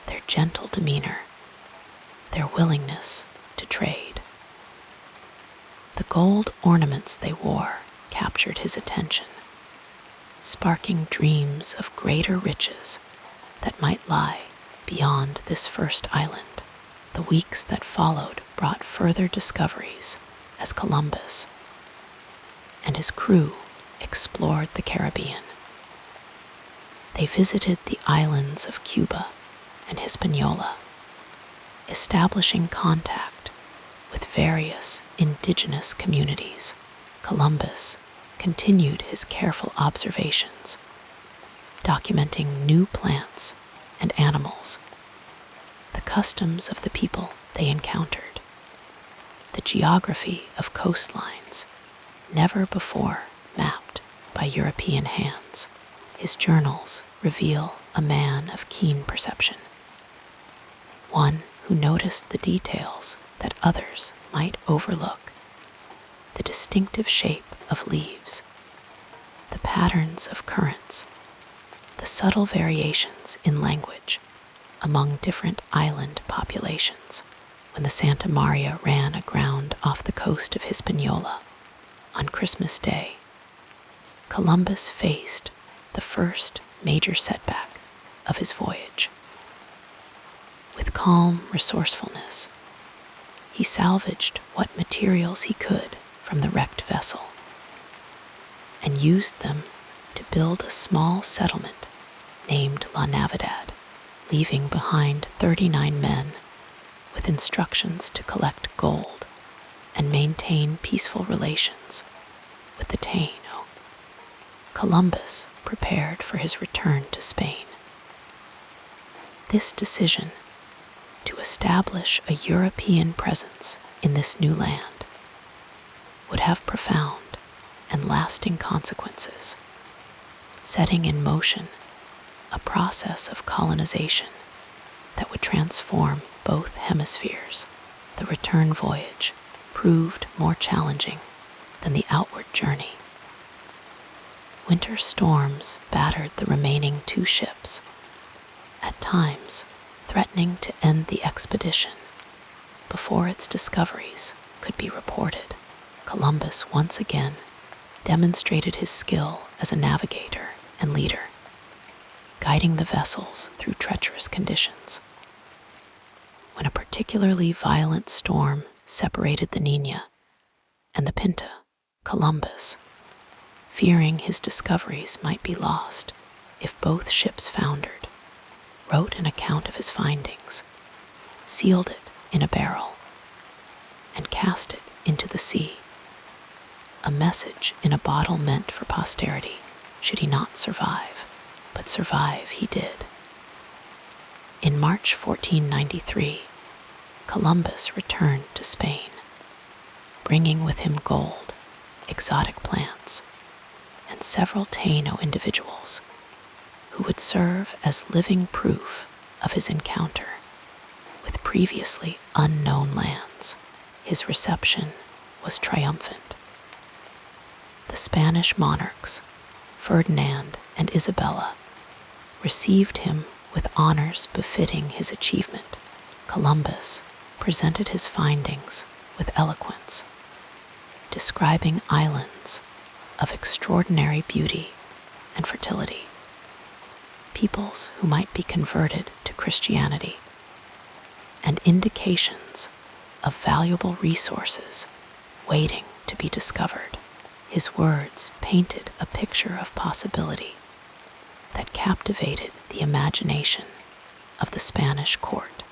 their gentle demeanor, their willingness to trade. The gold ornaments they wore captured his attention, sparking dreams of greater riches that might lie beyond this first island. The weeks that followed brought further discoveries as Columbus and his crew explored the Caribbean. They visited the islands of Cuba and Hispaniola, establishing contact with various indigenous communities. Columbus continued his careful observations, documenting new plants and animals, the customs of the people they encountered, the geography of coastlines never before mapped by European hands. His journals reveal a man of keen perception, one who noticed the details that others might overlook: the distinctive shape of leaves, the patterns of currents, the subtle variations in language among different island populations. When the Santa Maria ran aground off the coast of Hispaniola on Christmas Day, Columbus faced the first major setback of his voyage. With calm resourcefulness, he salvaged what materials he could from the wrecked vessel and used them to build a small settlement named La Navidad, leaving behind 39 men with instructions to collect gold and maintain peaceful relations with the Taino. Columbus prepared for his return to Spain. This decision to establish a European presence in this new land would have profound and lasting consequences, setting in motion a process of colonization that would transform both hemispheres. The return voyage proved more challenging than the outward journey. Winter storms battered the remaining 2 ships, at times threatening to end the expedition before its discoveries could be reported. Columbus once again demonstrated his skill as a navigator and leader, guiding the vessels through treacherous conditions. When a particularly violent storm separated the Niña and the Pinta, Columbus, fearing his discoveries might be lost if both ships foundered, wrote an account of his findings, sealed it in a barrel, and cast it into the sea. A message in a bottle meant for posterity should he not survive, but survive he did. In March 1493, Columbus returned to Spain, bringing with him gold, exotic plants, and several Taino individuals who would serve as living proof of his encounter with previously unknown lands. His reception was triumphant. The Spanish monarchs, Ferdinand and Isabella, received him with honors befitting his achievement. Columbus presented his findings with eloquence, describing islands of extraordinary beauty and fertility, peoples who might be converted to Christianity, and indications of valuable resources waiting to be discovered. His words painted a picture of possibility that captivated the imagination of the Spanish court.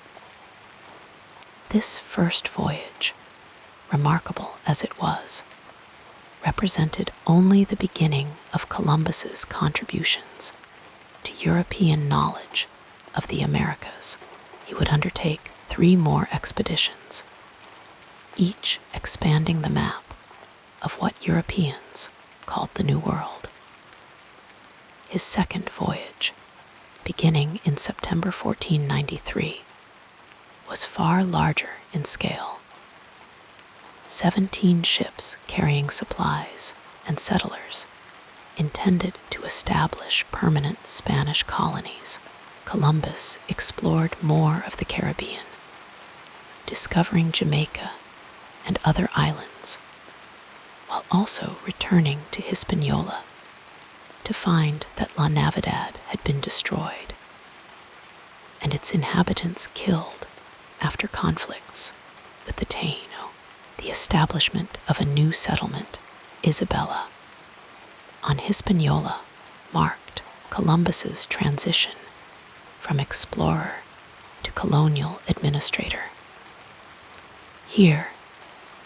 This first voyage, remarkable as it was, represented only the beginning of Columbus's contributions to European knowledge of the Americas. He would undertake 3 more expeditions, each expanding the map of what Europeans called the New World. His second voyage, beginning in September 1493, was far larger in scale. 17 ships carrying supplies and settlers intended to establish permanent Spanish colonies. Columbus explored more of the Caribbean, discovering Jamaica and other islands, while also returning to Hispaniola to find that La Navidad had been destroyed and its inhabitants killed after conflicts with the Taino. The establishment of a new settlement, Isabella, on Hispaniola, marked Columbus's transition from explorer to colonial administrator. Here,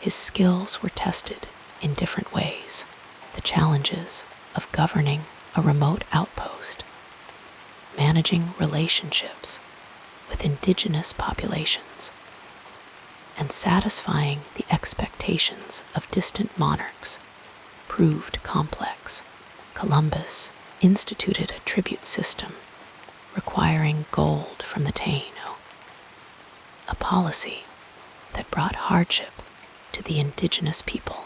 his skills were tested in different ways. The challenges of governing a remote outpost, managing relationships with indigenous populations, and satisfying the expectations of distant monarchs proved complex. Columbus instituted a tribute system requiring gold from the Taino, a policy that brought hardship to the indigenous people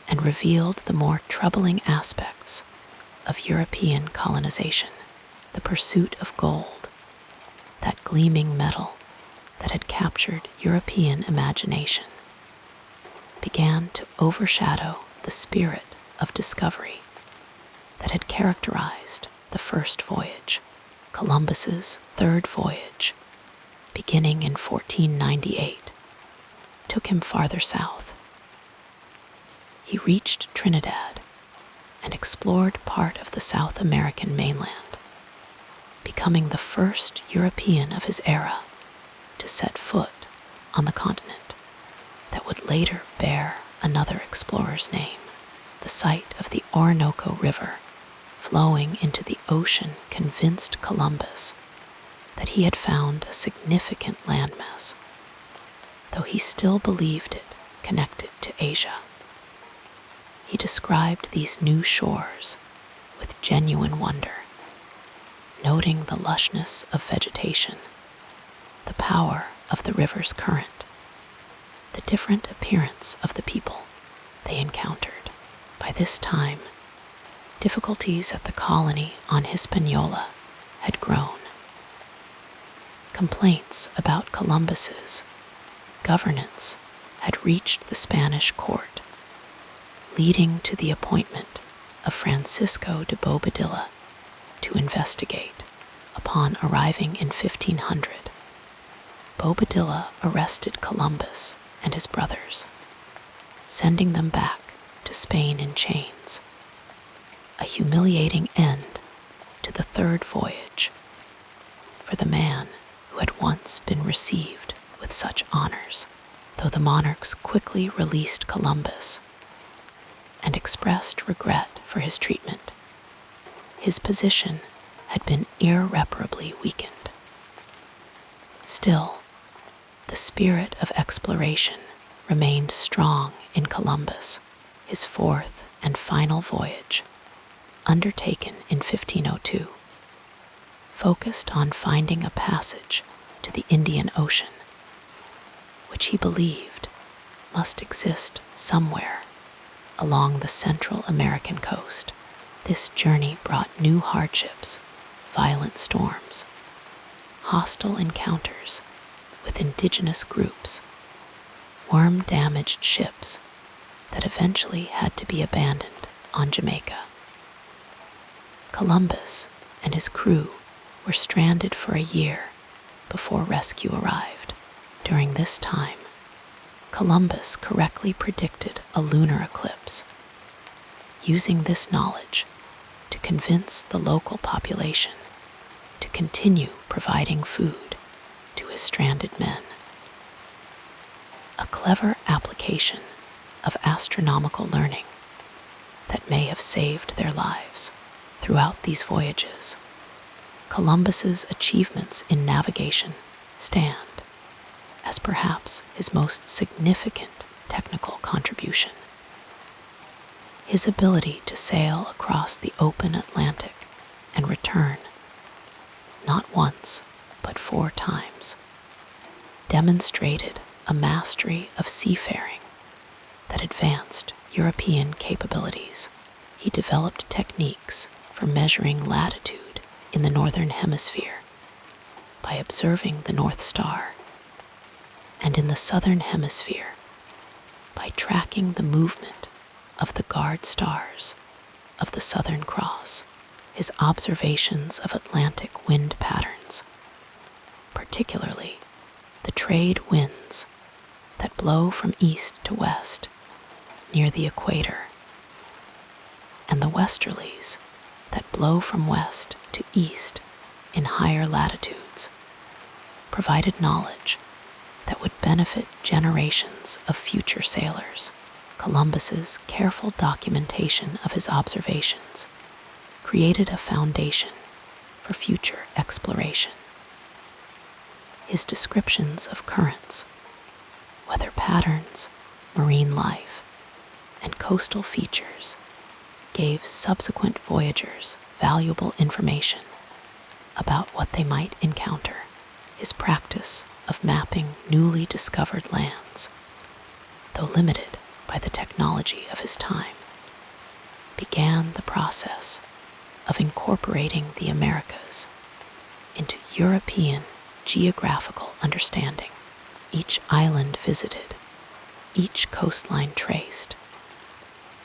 and revealed the more troubling aspects of European colonization. The pursuit of gold, that gleaming metal that had captured European imagination, began to overshadow the spirit of discovery that had characterized the first voyage. Columbus's third voyage, beginning in 1498, took him farther south. He reached Trinidad and explored part of the South American mainland, becoming the first European of his era to set foot on the continent that would later bear another explorer's name. The site of the Orinoco River flowing into the ocean convinced Columbus that he had found a significant landmass, though he still believed it connected to Asia. He described these new shores with genuine wonder, noting the lushness of vegetation, the power of the river's current, the different appearance of the people they encountered. By this time, difficulties at the colony on Hispaniola had grown. Complaints about Columbus's governance had reached the Spanish court, leading to the appointment of Francisco de Bobadilla to investigate. Upon arriving in 1500, Bobadilla arrested Columbus and his brothers, sending them back to Spain in chains, a humiliating end to the third voyage for the man who had once been received with such honors. Though the monarchs quickly released Columbus and expressed regret for his treatment, his position had been irreparably weakened. Still, the spirit of exploration remained strong in Columbus. His fourth and final voyage, undertaken in 1502, focused on finding a passage to the Indian Ocean, which he believed must exist somewhere along the Central American coast. This journey brought new hardships, violent storms, hostile encounters with indigenous groups, worm-damaged ships that eventually had to be abandoned on Jamaica. Columbus and his crew were stranded for a year before rescue arrived. During this time, Columbus correctly predicted a lunar eclipse, using this knowledge to convince the local population to continue providing food to his stranded men. A clever application of astronomical learning that may have saved their lives. Throughout these voyages, Columbus's achievements in navigation stand as perhaps his most significant technical contribution. His ability to sail across the open Atlantic and return, not once, but 4 times, demonstrated a mastery of seafaring that advanced European capabilities. He developed techniques for measuring latitude in the Northern Hemisphere by observing the North Star, and in the Southern Hemisphere by tracking the movement of the guard stars of the Southern Cross. His observations of Atlantic wind patterns, particularly the trade winds that blow from east to west near the equator, and the westerlies that blow from west to east in higher latitudes, provided knowledge that would benefit generations of future sailors. Columbus's careful documentation of his observations created a foundation for future exploration. His descriptions of currents, weather patterns, marine life, and coastal features gave subsequent voyagers valuable information about what they might encounter. His practice of mapping newly discovered lands, though limited by the technology of his time, began the process of incorporating the Americas into European geographical understanding. Each island visited, each coastline traced,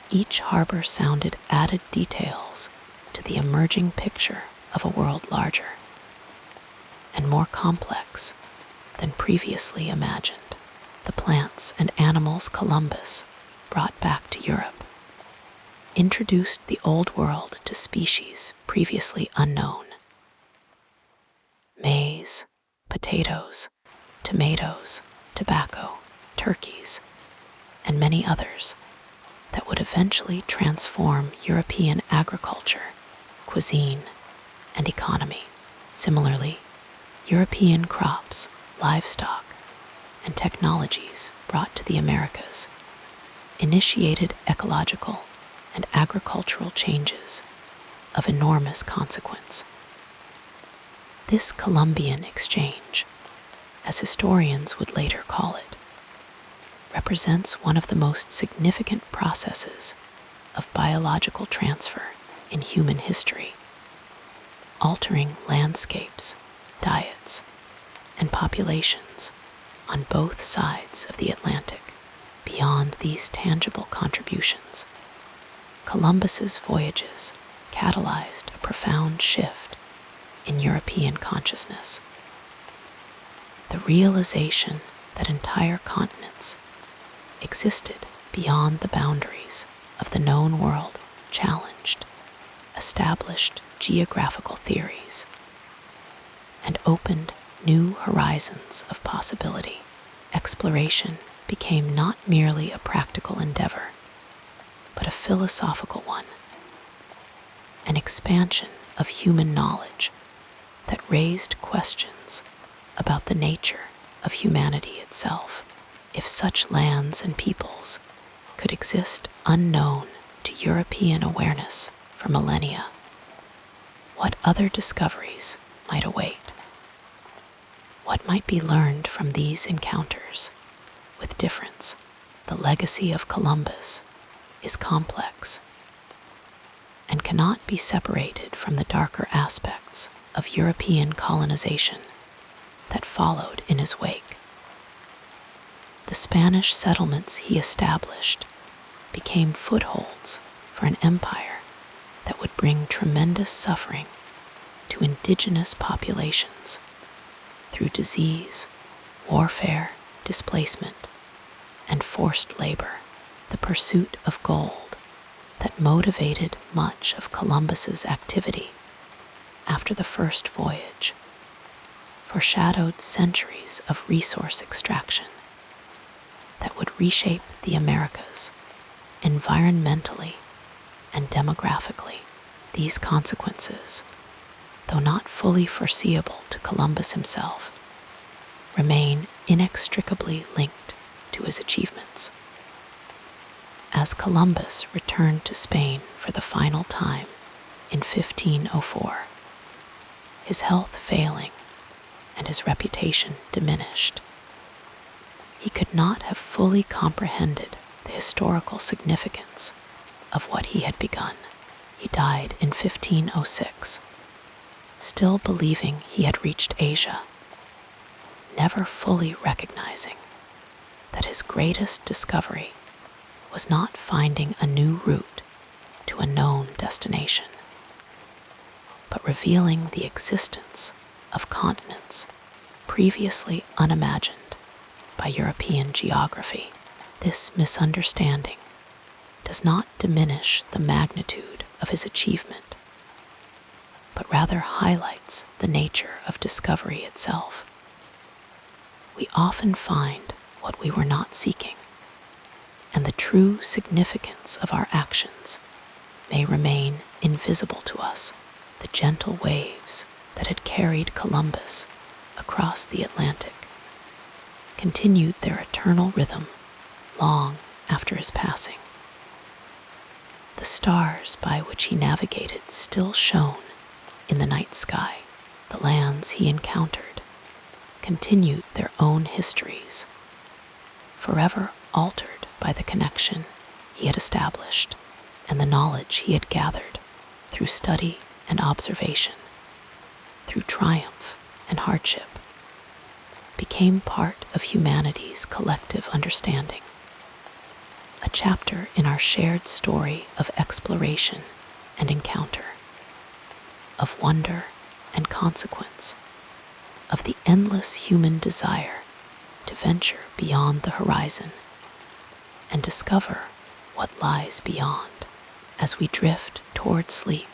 each harbor sounded added details to the emerging picture of a world larger and more complex than previously imagined. The plants and animals Columbus brought back to Europe introduced the Old World to species previously unknown. Maize, potatoes, tomatoes, tobacco, turkeys, and many others that would eventually transform European agriculture cuisine, and economy. Similarly, European crops, livestock, and technologies brought to the Americas initiated ecological and agricultural changes of enormous consequence. This Columbian exchange, as historians would later call it, represents one of the most significant processes of biological transfer in human history, altering landscapes, diets, and populations on both sides of the Atlantic. Beyond these tangible contributions, Columbus's voyages catalyzed a profound shift in European consciousness. The realization that entire continents existed beyond the boundaries of the known world challenged established geographical theories and opened new horizons of possibility. Exploration became not merely a practical endeavor, but a philosophical one, an expansion of human knowledge that raised questions about the nature of humanity itself. If such lands and peoples could exist unknown to European awareness for millennia, what other discoveries might await? What might be learned from these encounters with difference? The legacy of Columbus is complex and cannot be separated from the darker aspects of European colonization that followed in his wake. The Spanish settlements he established became footholds for an empire that would bring tremendous suffering to indigenous populations through disease, warfare, displacement, and forced labor. The pursuit of gold that motivated much of Columbus's activity after the first voyage foreshadowed centuries of resource extraction that would reshape the Americas environmentally and demographically. These consequences, though not fully foreseeable to Columbus himself, remain inextricably linked to his achievements. As Columbus returned to Spain for the final time in 1504, his health failing and his reputation diminished, he could not have fully comprehended the historical significance of what he had begun. He died in 1506, still believing he had reached Asia, never fully recognizing that his greatest discovery was not finding a new route to a known destination, but revealing the existence of continents previously unimagined by European geography. This misunderstanding does not diminish the magnitude of his achievement, but rather highlights the nature of discovery itself. We often find what we were not seeking, and the true significance of our actions may remain invisible to us. The gentle waves that had carried Columbus across the Atlantic continued their eternal rhythm long after his passing. The stars by which he navigated still shone in the night sky. The lands he encountered continued their own histories, forever altered by the connection he had established and the knowledge he had gathered through study and observation, through triumph and hardship, became part of humanity's collective understanding, a chapter in our shared story of exploration and encounter, of wonder and consequence, of the endless human desire to venture beyond the horizon and discover what lies beyond. As we drift toward sleep,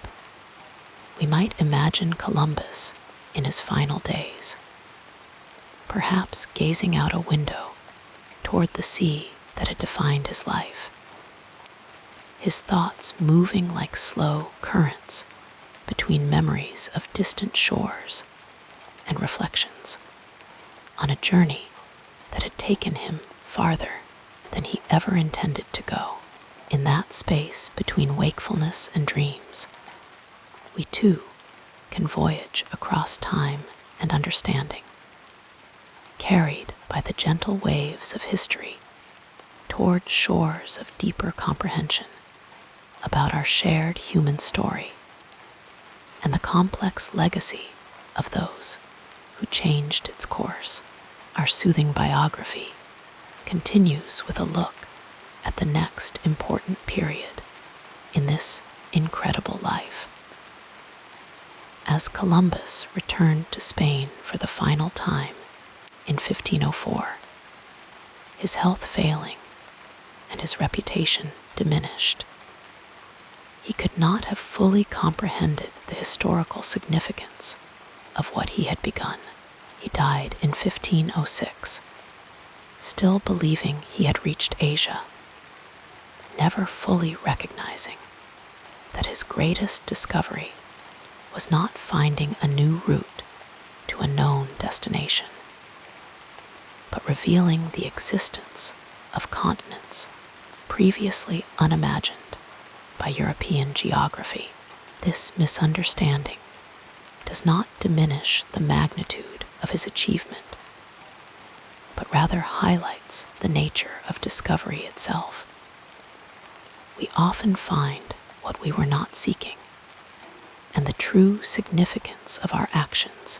we might imagine Columbus in his final days, perhaps gazing out a window toward the sea that had defined his life, his thoughts moving like slow currents between memories of distant shores and reflections on a journey that had taken him farther than he ever intended to go. In that space between wakefulness and dreams, we too can voyage across time and understanding, carried by the gentle waves of history toward shores of deeper comprehension about our shared human story and the complex legacy of those who changed its course. Our soothing biography continues with a look at the next important period in this incredible life. As Columbus returned to Spain for the final time in 1504, his health failing and his reputation diminished, he could not have fully comprehended the historical significance of what he had begun. He died in 1506, still believing he had reached Asia, never fully recognizing that his greatest discovery was not finding a new route to a known destination, but revealing the existence of continents previously unimagined by European geography. This misunderstanding does not diminish the magnitude of his achievement, but rather highlights the nature of discovery itself. We often find what we were not seeking, and the true significance of our actions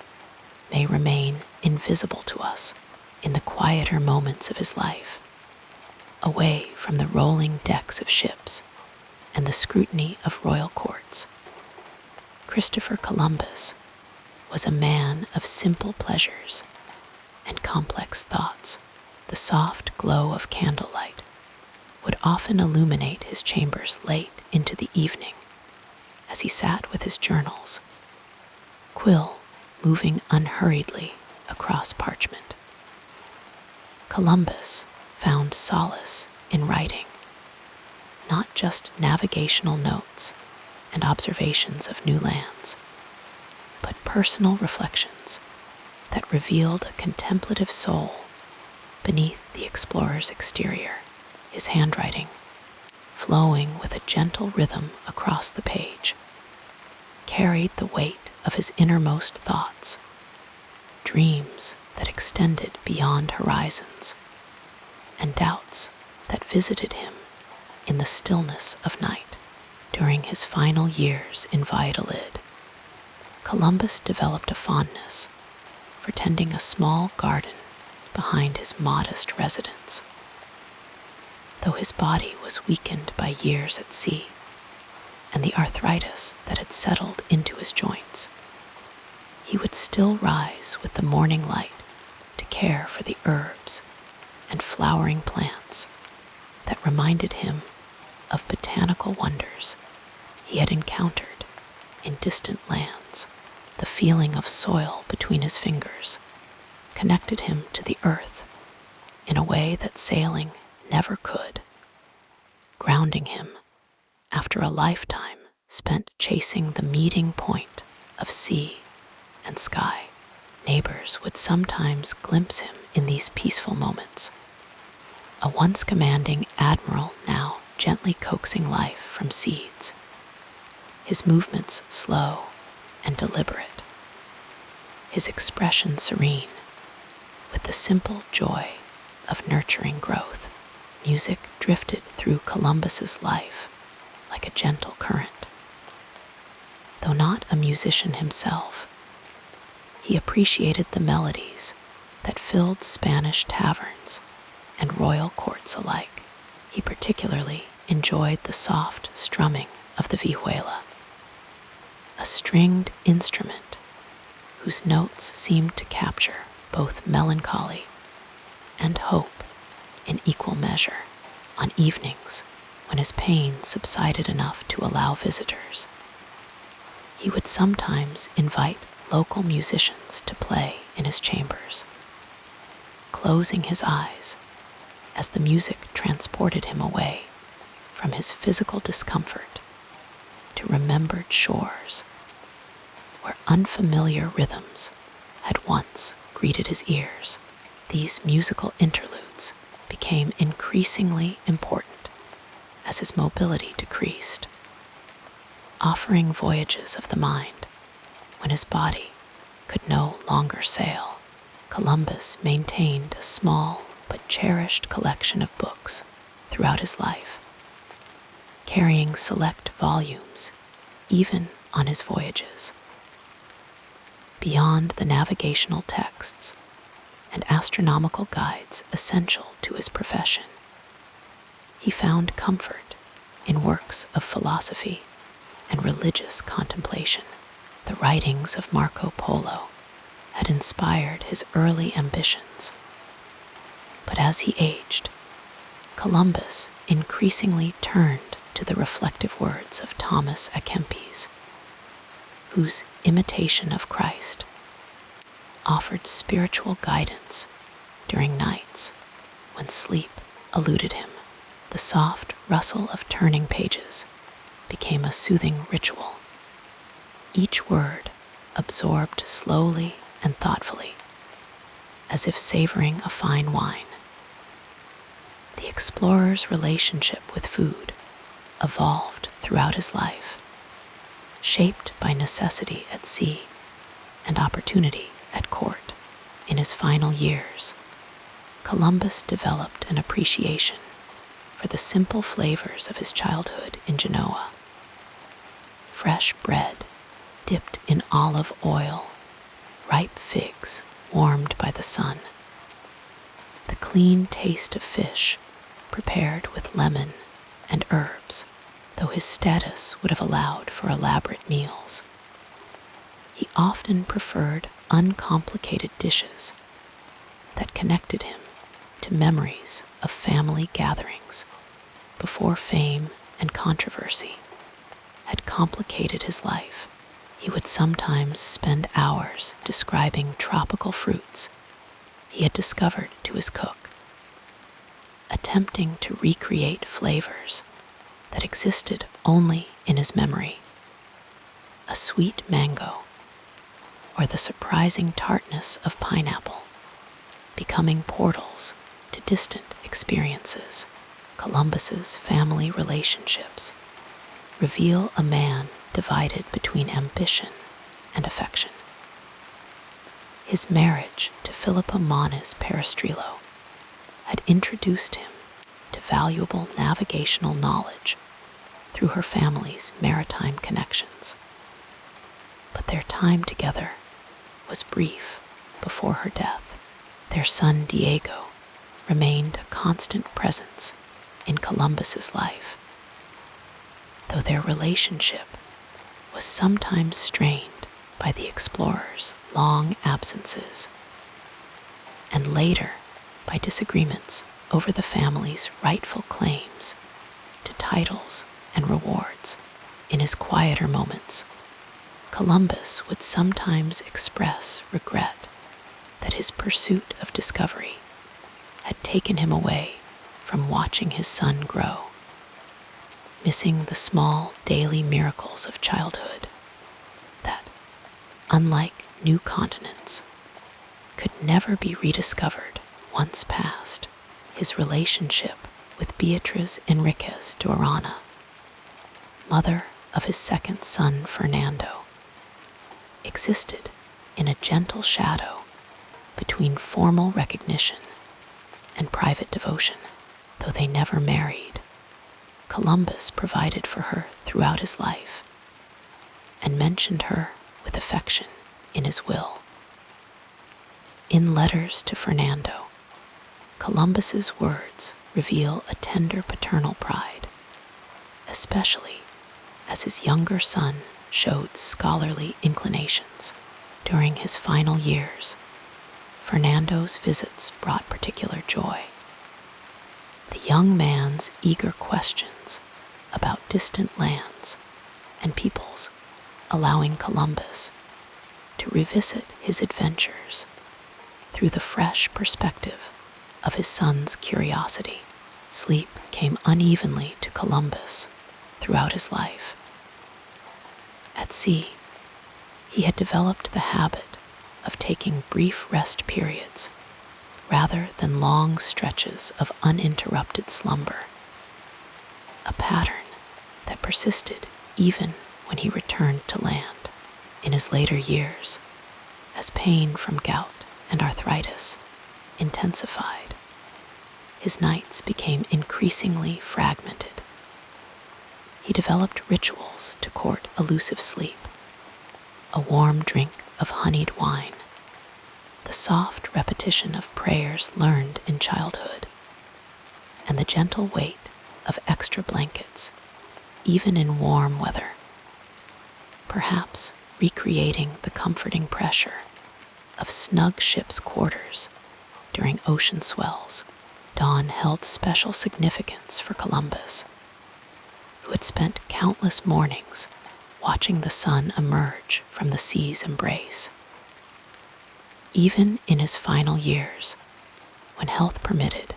may remain invisible to us in the quieter moments of his life, away from the rolling decks of ships and the scrutiny of royal courts. Christopher Columbus was a man of simple pleasures and complex thoughts. The soft glow of candlelight would often illuminate his chambers late into the evening as he sat with his journals, quill moving unhurriedly across parchment. Columbus found solace in writing, not just navigational notes and observations of new lands, but personal reflections that revealed a contemplative soul beneath the explorer's exterior. His handwriting, flowing with a gentle rhythm across the page, carried the weight of his innermost thoughts, dreams that extended beyond horizons, and doubts that visited him in the stillness of night. During his final years in Valladolid, Columbus developed a fondness for tending a small garden behind his modest residence. Though his body was weakened by years at sea and the arthritis that had settled into his joints, he would still rise with the morning light to care for the herbs and flowering plants that reminded him of botanical wonders he had encountered in distant lands. The feeling of soil between his fingers connected him to the earth in a way that sailing never could, grounding him after a lifetime spent chasing the meeting point of sea and sky. Neighbors would sometimes glimpse him in these peaceful moments, a once commanding admiral now gently coaxing life from seeds, his movements slow and deliberate, his expression serene, with the simple joy of nurturing growth. Music drifted through Columbus's life like a gentle current. Though not a musician himself, he appreciated the melodies that filled Spanish taverns and royal courts alike. He particularly enjoyed the soft strumming of the vihuela, a stringed instrument whose notes seemed to capture both melancholy and hope in equal measure. On evenings when his pain subsided enough to allow visitors, he would sometimes invite local musicians to play in his chambers, closing his eyes as the music transported him away from his physical discomfort to remembered shores where unfamiliar rhythms had once greeted his ears. These musical interludes became increasingly important as his mobility decreased, offering voyages of the mind when his body could no longer sail. Columbus maintained a small but cherished collection of books throughout his life, carrying select volumes even on his voyages. Beyond the navigational texts and astronomical guides essential to his profession, he found comfort in works of philosophy and religious contemplation. The writings of Marco Polo had inspired his early ambitions, but as he aged, Columbus increasingly turned to the reflective words of Thomas à Kempis, whose Imitation of Christ offered spiritual guidance during nights when sleep eluded him. The soft rustle of turning pages became a soothing ritual, each word absorbed slowly and thoughtfully, as if savoring a fine wine. The explorer's relationship with food evolved throughout his life, shaped by necessity at sea and opportunity at court. In his final years, Columbus developed an appreciation for the simple flavors of his childhood in Genoa. Fresh bread dipped in olive oil, ripe figs warmed by the sun, the clean taste of fish prepared with lemon and herbs, though his status would have allowed for elaborate meals. He often preferred uncomplicated dishes that connected him to memories of family gatherings before fame and controversy had complicated his life. He would sometimes spend hours describing tropical fruits he had discovered to his cook, attempting to recreate flavors that existed only in his memory. A sweet mango, or the surprising tartness of pineapple, becoming portals to distant experiences. Columbus's family relationships reveal a man divided between ambition and affection. His marriage to Philippa Moniz Perestrello had introduced him to valuable navigational knowledge through her family's maritime connections. But their time together was brief before her death. Their son Diego remained a constant presence in Columbus's life, though their relationship was sometimes strained by the explorer's long absences, and later by disagreements over the family's rightful claims to titles and rewards. In his quieter moments, Columbus would sometimes express regret that his pursuit of discovery had taken him away from watching his son grow, missing the small daily miracles of childhood that, unlike new continents, could never be rediscovered once past. His relationship with Beatriz Enriquez de Orana, mother of his second son Fernando, existed in a gentle shadow between formal recognition and private devotion. Though they never married, Columbus provided for her throughout his life and mentioned her with affection in his will. In letters to Fernando, Columbus's words reveal a tender paternal pride, especially as his younger son showed scholarly inclinations. During his final years, Fernando's visits brought particular joy. The young man's eager questions about distant lands and peoples, allowing Columbus to revisit his adventures through the fresh perspective of his son's curiosity. Sleep came unevenly to Columbus throughout his life. At sea, He had developed the habit of taking brief rest periods rather than long stretches of uninterrupted slumber, a pattern that persisted even when he returned to land in his later years, as pain from gout and arthritis intensified. His nights became increasingly fragmented. He developed rituals to court elusive sleep: a warm drink of honeyed wine, the soft repetition of prayers learned in childhood, and the gentle weight of extra blankets, even in warm weather, perhaps recreating the comforting pressure of snug ship's quarters during ocean swells. Dawn held special significance for Columbus, who had spent countless mornings watching the sun emerge from the sea's embrace. Even in his final years, when health permitted,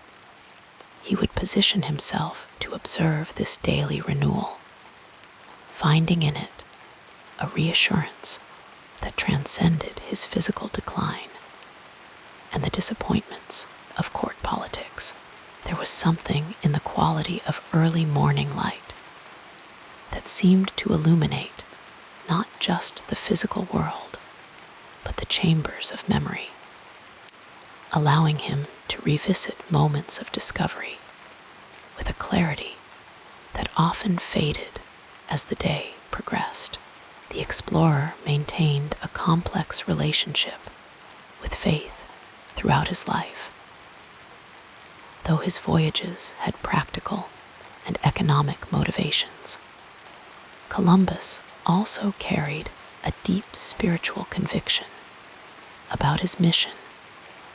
he would position himself to observe this daily renewal, finding in it a reassurance that transcended his physical decline and the disappointments of court politics. There was something in the quality of early morning light that seemed to illuminate not just the physical world, but the chambers of memory, allowing him to revisit moments of discovery with a clarity that often faded as the day progressed. The explorer maintained a complex relationship with faith throughout his life. Though his voyages had practical and economic motivations, Columbus also carried a deep spiritual conviction about his mission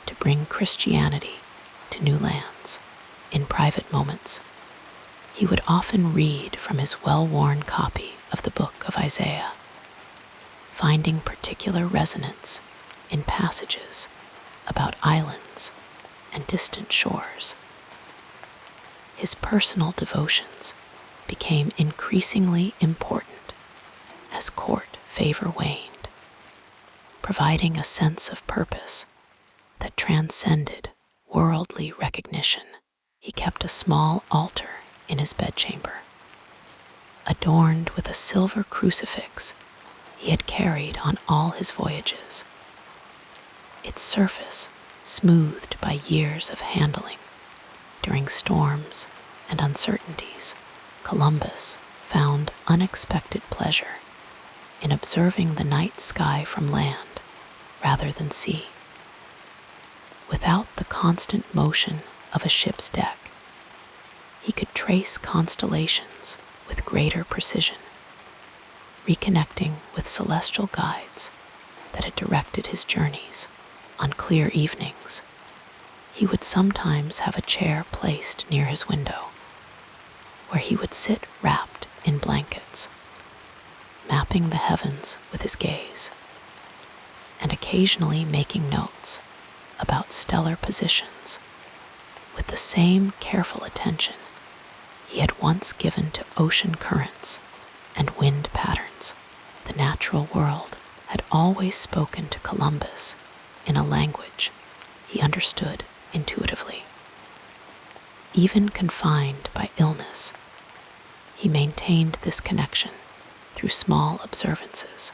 to bring Christianity to new lands. In private moments, he would often read from his well-worn copy of the book of Isaiah, finding particular resonance in passages about islands and distant shores. His personal devotions became increasingly important as court favor waned, providing a sense of purpose that transcended worldly recognition. He kept a small altar in his bedchamber, adorned with a silver crucifix he had carried on all his voyages, its surface smoothed by years of handling during storms and uncertainties. Columbus found unexpected pleasure in observing the night sky from land rather than sea. Without the constant motion of a ship's deck, he could trace constellations with greater precision, reconnecting with celestial guides that had directed his journeys. On clear evenings, he would sometimes have a chair placed near his window, where he would sit wrapped in blankets, mapping the heavens with his gaze, and occasionally making notes about stellar positions with the same careful attention he had once given to ocean currents and wind patterns. The natural world had always spoken to Columbus in a language he understood intuitively. Even confined by illness, he maintained this connection through small observances,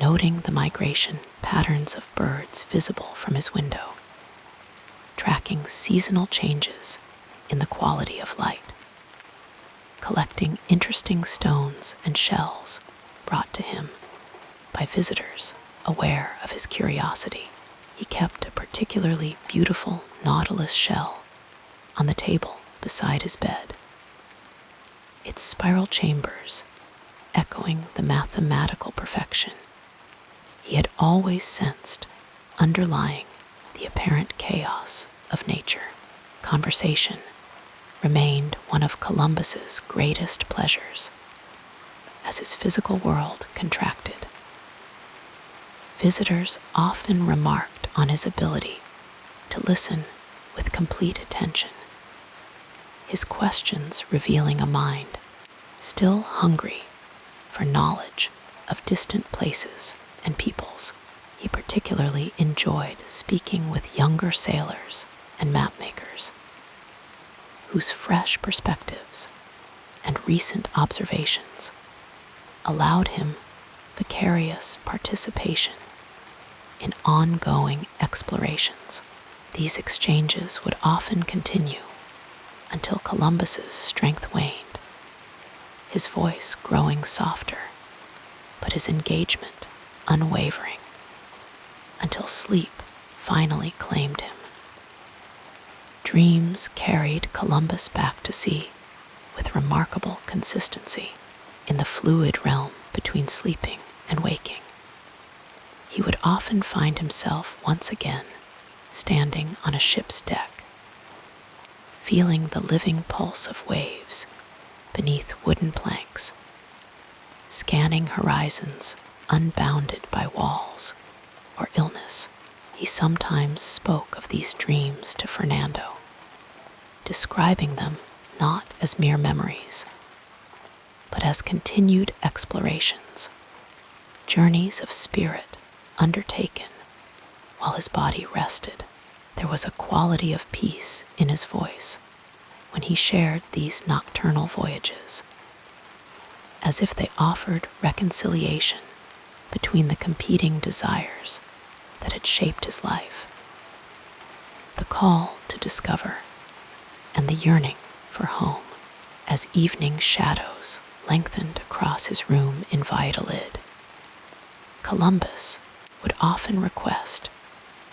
noting the migration patterns of birds visible from his window, tracking seasonal changes in the quality of light, collecting interesting stones and shells brought to him by visitors aware of his curiosity. He kept a particularly beautiful nautilus shell on the table beside his bed, its spiral chambers echoing the mathematical perfection he had always sensed underlying the apparent chaos of nature. Conversation remained one of Columbus's greatest pleasures as his physical world contracted. Visitors often remarked on his ability to listen with complete attention, his questions revealing a mind still hungry for knowledge of distant places and peoples. He particularly enjoyed speaking with younger sailors and mapmakers, whose fresh perspectives and recent observations allowed him vicarious participation in ongoing explorations. These exchanges would often continue until Columbus's strength waned, his voice growing softer, but his engagement unwavering, until sleep finally claimed him. Dreams carried Columbus back to sea with remarkable consistency in the fluid realm between sleeping and waking. He would often find himself once again standing on a ship's deck, feeling the living pulse of waves beneath wooden planks, scanning horizons unbounded by walls or illness. He sometimes spoke of these dreams to Fernando, describing them not as mere memories, but as continued explorations, journeys of spirit undertaken while his body rested. There was a quality of peace in his voice when he shared these nocturnal voyages, as if they offered reconciliation between the competing desires that had shaped his life. The call to discover and the yearning for home. As evening shadows lengthened across his room in Valladolid, Columbus would often request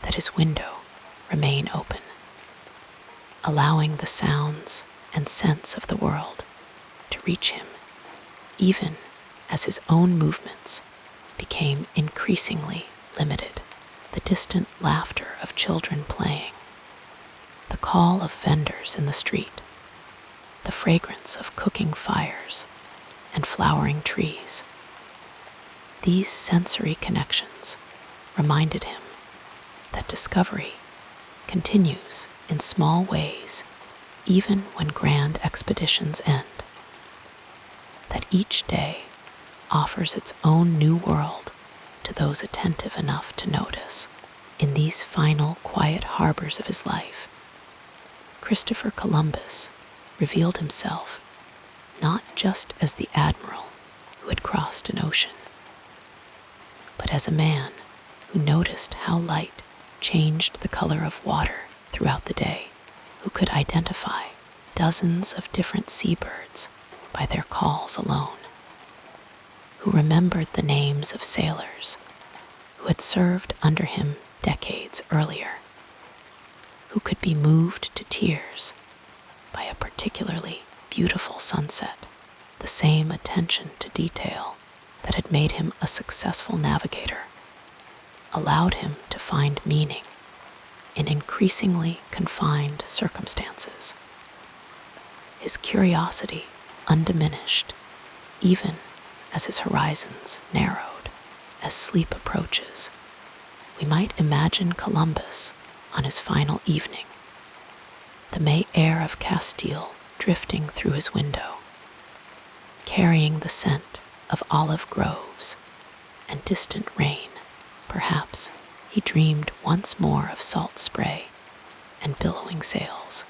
that his window remain open, allowing the sounds and scents of the world to reach him, even as his own movements became increasingly limited. The distant laughter of children playing, the call of vendors in the street, the fragrance of cooking fires and flowering trees. These sensory connections reminded him that discovery continues in small ways even when grand expeditions end, that each day offers its own new world to those attentive enough to notice. In these final quiet harbors of his life, Christopher Columbus revealed himself not just as the admiral who had crossed an ocean, but as a man who noticed how light changed the color of water throughout the day, who could identify dozens of different seabirds by their calls alone, who remembered the names of sailors who had served under him decades earlier, who could be moved to tears by a particularly beautiful sunset. The same attention to detail that had made him a successful navigator allowed him to find meaning in increasingly confined circumstances. His curiosity undiminished, even as his horizons narrowed. As sleep approaches, we might imagine Columbus on his final evening, the May air of Castile drifting through his window, carrying the scent of olive groves and distant rain. Perhaps he dreamed once more of salt spray and billowing sails,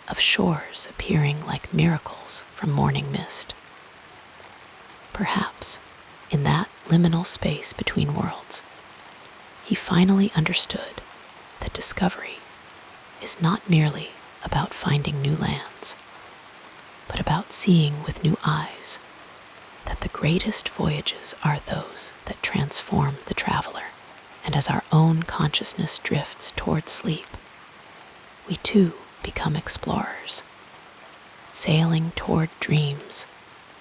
of shores appearing like miracles from morning mist. Perhaps, in that liminal space between worlds, he finally understood that discovery is not merely about finding new lands, but about seeing with new eyes, that the greatest voyages are those that transform the traveler. And as our own consciousness drifts toward sleep, we too become explorers, sailing toward dreams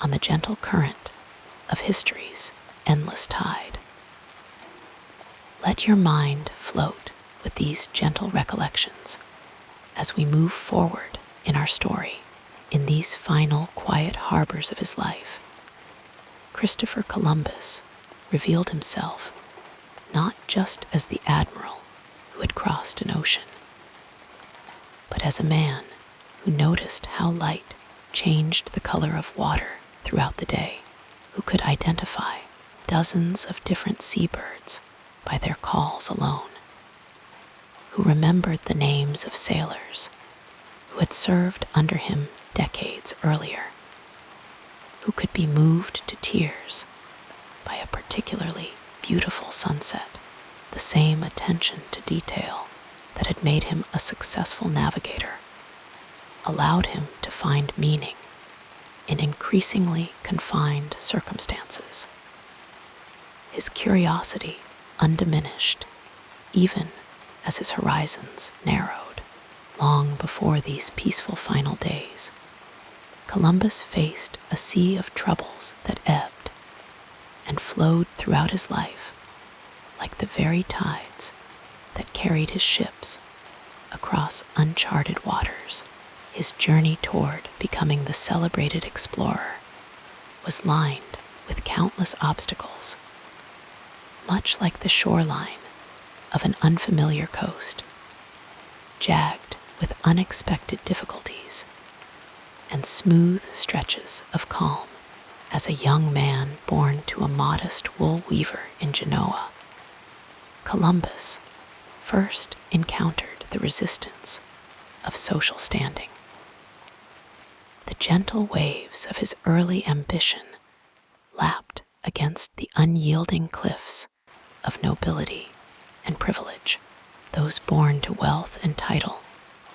on the gentle current of history's endless tide. Let your mind float with these gentle recollections as we move forward in our story. In these final quiet harbors of his life, Christopher Columbus revealed himself not just as the admiral who had crossed an ocean, but as a man who noticed how light changed the color of water throughout the day, who could identify dozens of different seabirds by their calls alone, who remembered the names of sailors who had served under him decades earlier, who could be moved to tears by a particularly beautiful sunset, the same attention to detail that had made him a successful navigator allowed him to find meaning in increasingly confined circumstances. His curiosity undiminished, even as his horizons narrowed. Long before these peaceful final days, Columbus faced a sea of troubles that ebbed and flowed throughout his life like the very tides that carried his ships across uncharted waters. His journey toward becoming the celebrated explorer was lined with countless obstacles, much like the shoreline of an unfamiliar coast, jagged with unexpected difficulties and smooth stretches of calm. As a young man born to a modest wool weaver in Genoa, Columbus first encountered the resistance of social standing. The gentle waves of his early ambition lapped against the unyielding cliffs of nobility and privilege. Those born to wealth and title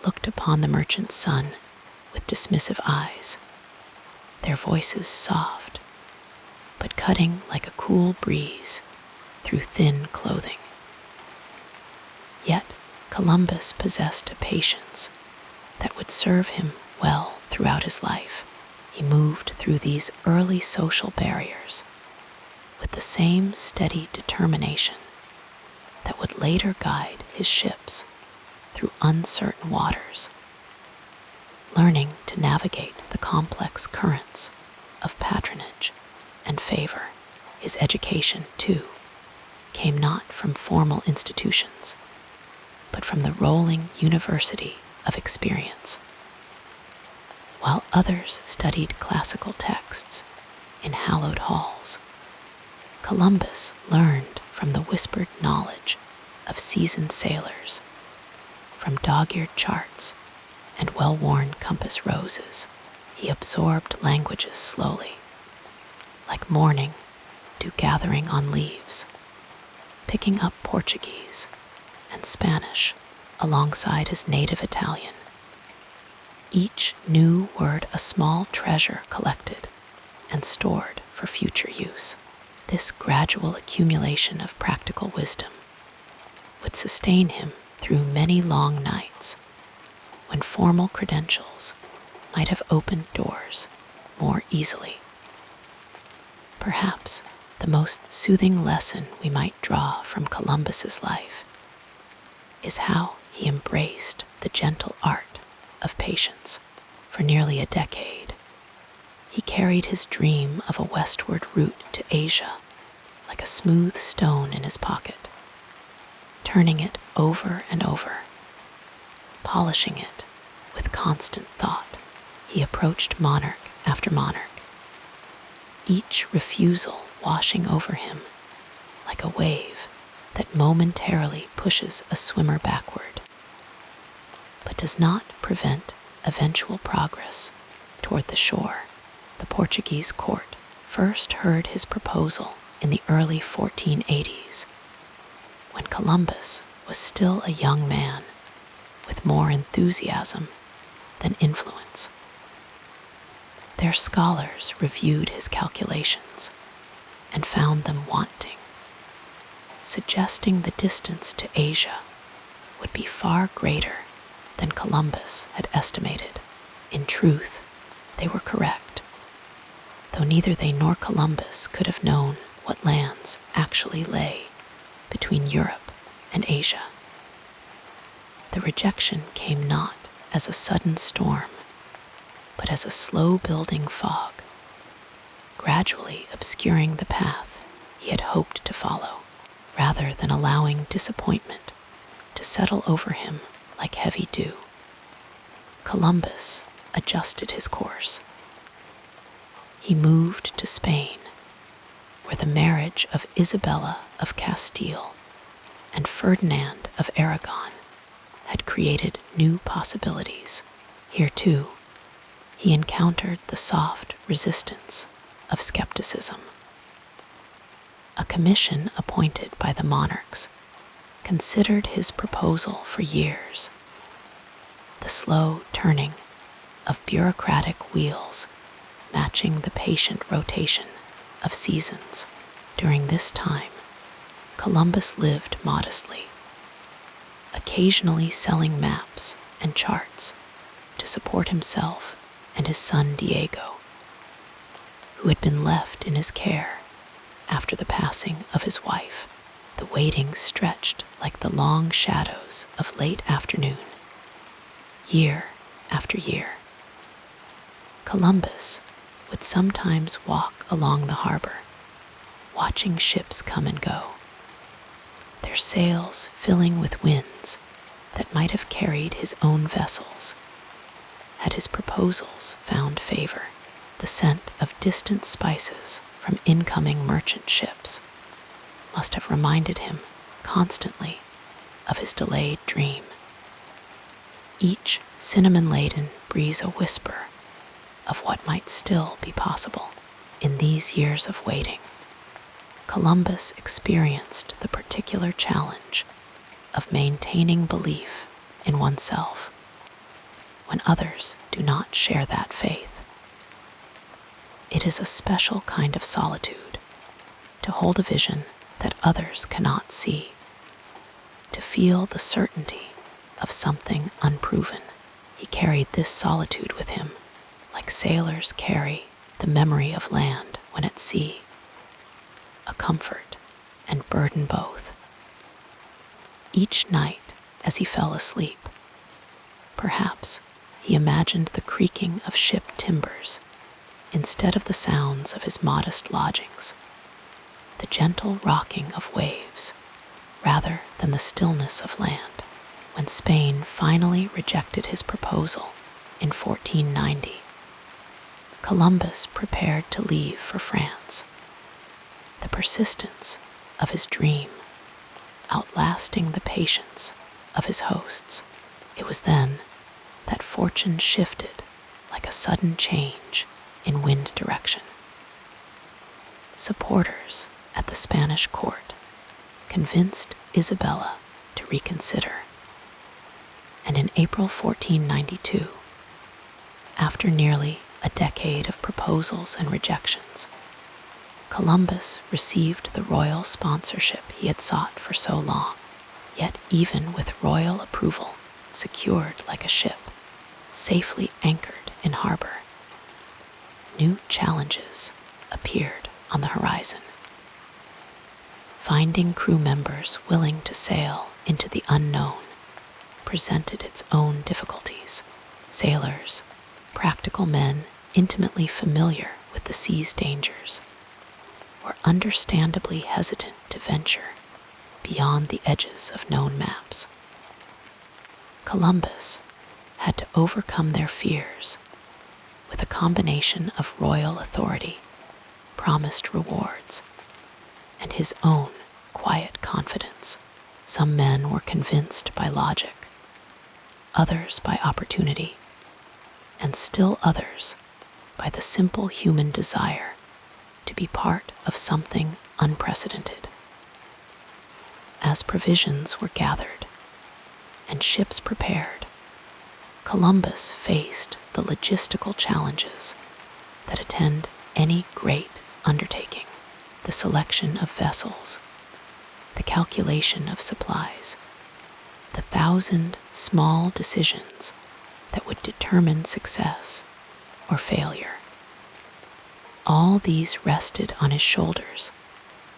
looked upon the merchant's son with dismissive eyes, their voices soft, but cutting like a cool breeze through thin clothing. Yet Columbus possessed a patience that would serve him well throughout his life. He moved through these early social barriers with the same steady determination that would later guide his ships through uncertain waters, learning to navigate the complex currents of patronage and favor. His education, too, came not from formal institutions, but from the rolling university of experience. While others studied classical texts in hallowed halls, Columbus learned from the whispered knowledge of seasoned sailors, from dog-eared charts and well-worn compass roses. He absorbed languages slowly, like morning dew gathering on leaves, picking up Portuguese and Spanish alongside his native Italian. Each new word a small treasure collected and stored for future use. This gradual accumulation of practical wisdom would sustain him through many long nights when formal credentials might have opened doors more easily. Perhaps the most soothing lesson we might draw from Columbus's life is how he embraced the gentle art of patience. For nearly a decade, he carried his dream of a westward route to Asia like a smooth stone in his pocket, turning it over and over, polishing it with constant thought. He approached monarch after monarch, each refusal washing over him like a wave that momentarily pushes a swimmer backward, but does not prevent eventual progress toward the shore. The Portuguese court first heard his proposal in the early 1480s, when Columbus was still a young man with more enthusiasm than influence. Their scholars reviewed his calculations and found them wanting, suggesting the distance to Asia would be far greater than Columbus had estimated. In truth, they were correct, though neither they nor Columbus could have known what lands actually lay between Europe and Asia. The rejection came not as a sudden storm, but as a slow-building fog, gradually obscuring the path he had hoped to follow. Rather than allowing disappointment to settle over him like heavy dew, Columbus adjusted his course. He moved to Spain, where the marriage of Isabella of Castile and Ferdinand of Aragon had created new possibilities. Here, too, he encountered the soft resistance of skepticism. A commission appointed by the monarchs considered his proposal for years. The slow turning of bureaucratic wheels matching the patient rotation of seasons. During this time, Columbus lived modestly, occasionally selling maps and charts to support himself and his son Diego, who had been left in his care after the passing of his wife. The waiting stretched like the long shadows of late afternoon, year after year. Columbus would sometimes walk along the harbor, watching ships come and go, their sails filling with winds that might have carried his own vessels had his proposals found favor. The scent of distant spices from incoming merchant ships must have reminded him constantly of his delayed dream. Each cinnamon-laden breeze a whisper of what might still be possible. In these years of waiting, Columbus experienced the particular challenge of maintaining belief in oneself when others do not share that faith. It is a special kind of solitude to hold a vision that others cannot see, to feel the certainty of something unproven. He carried this solitude with him, like sailors carry the memory of land when at sea, a comfort and burden both. Each night as he fell asleep, perhaps he imagined the creaking of ship timbers instead of the sounds of his modest lodgings, the gentle rocking of waves rather than the stillness of land. When Spain finally rejected his proposal in 1490, Columbus prepared to leave for France. The persistence of his dream outlasting the patience of his hosts. It was then that fortune shifted like a sudden change in wind direction. Supporters at the Spanish court convinced Isabella to reconsider, and in April 1492, after nearly a decade of proposals and rejections, Columbus received the royal sponsorship he had sought for so long. Yet even with royal approval secured like a ship, safely anchored in harbor, new challenges appeared on the horizon. Finding crew members willing to sail into the unknown presented its own difficulties. Sailors, practical men intimately familiar with the sea's dangers, were understandably hesitant to venture beyond the edges of known maps. Columbus had to overcome their fears with a combination of royal authority, promised rewards, and his own quiet confidence. Some men were convinced by logic, others by opportunity, and still others by the simple human desire to be part of something unprecedented. As provisions were gathered and ships prepared, Columbus faced the logistical challenges that attend any great undertaking: the selection of vessels, the calculation of supplies, the 1,000 small decisions that would determine success or failure. All these rested on his shoulders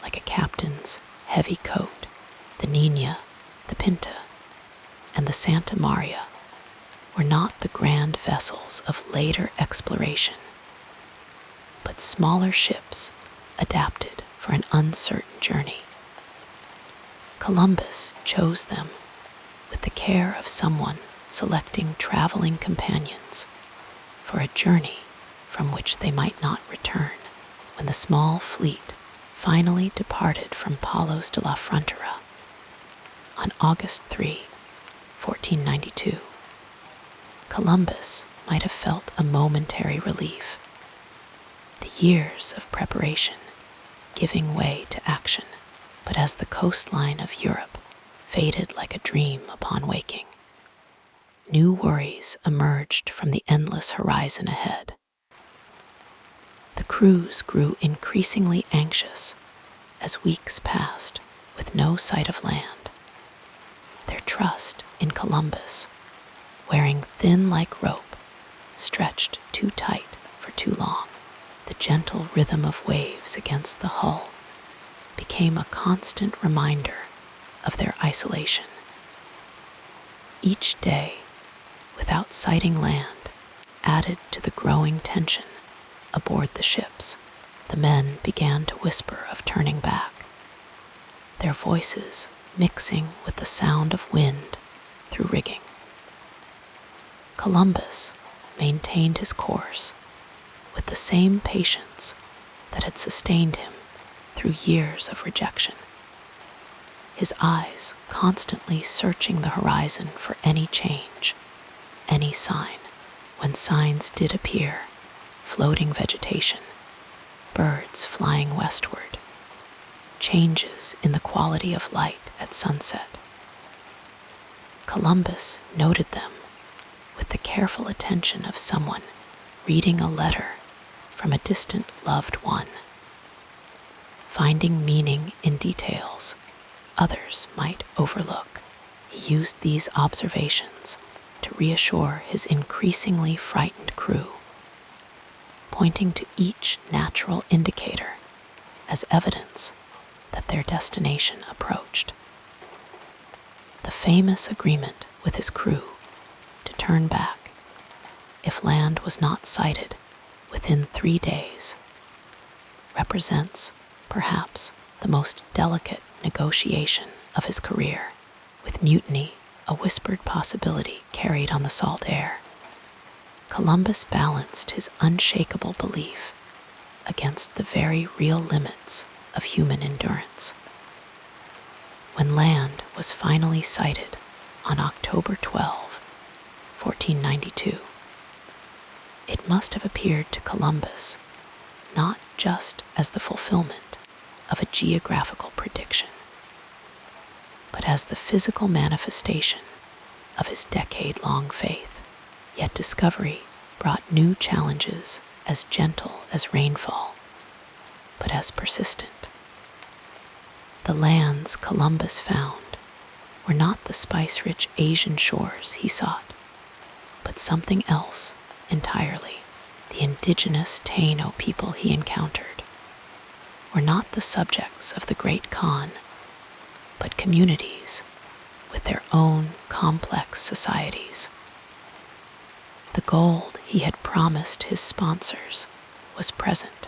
like a captain's heavy coat. The Nina, the Pinta, and the Santa Maria were not the grand vessels of later exploration, but smaller ships adapted for an uncertain journey. Columbus chose them with the care of someone selecting traveling companions for a journey from which they might not return. When the small fleet finally departed from Palos de la Frontera on August 3, 1492, Columbus might have felt a momentary relief, the years of preparation giving way to action. But as the coastline of Europe faded like a dream upon waking, new worries emerged from the endless horizon ahead. The crews grew increasingly anxious as weeks passed with no sight of land. Their trust in Columbus, wearing thin like rope, stretched too tight for too long. The gentle rhythm of waves against the hull became a constant reminder of their isolation. Each day, without sighting land, added to the growing tension aboard the ships. The men began to whisper of turning back, their voices mixing with the sound of wind through rigging. Columbus maintained his course with the same patience that had sustained him through years of rejection, his eyes constantly searching the horizon for any change, any sign. When signs did appear, floating vegetation, birds flying westward, changes in the quality of light at sunset, Columbus noted them with the careful attention of someone reading a letter from a distant loved one, finding meaning in details others might overlook. He used these observations to reassure his increasingly frightened crew, pointing to each natural indicator as evidence that their destination approached. The famous agreement with his crew to turn back if land was not sighted within 3 days represents perhaps the most delicate negotiation of his career. With mutiny a whispered possibility carried on the salt air, Columbus balanced his unshakable belief against the very real limits of human endurance. When land was finally sighted on October 12, 1492, it must have appeared to Columbus not just as the fulfillment of a geographical prediction, but as the physical manifestation of his decade-long faith. Yet discovery brought new challenges as gentle as rainfall, but as persistent. The lands Columbus found were not the spice-rich Asian shores he sought, but something else entirely. The indigenous Taino people he encountered were not the subjects of the Great Khan, but communities with their own complex societies. The gold he had promised his sponsors was present,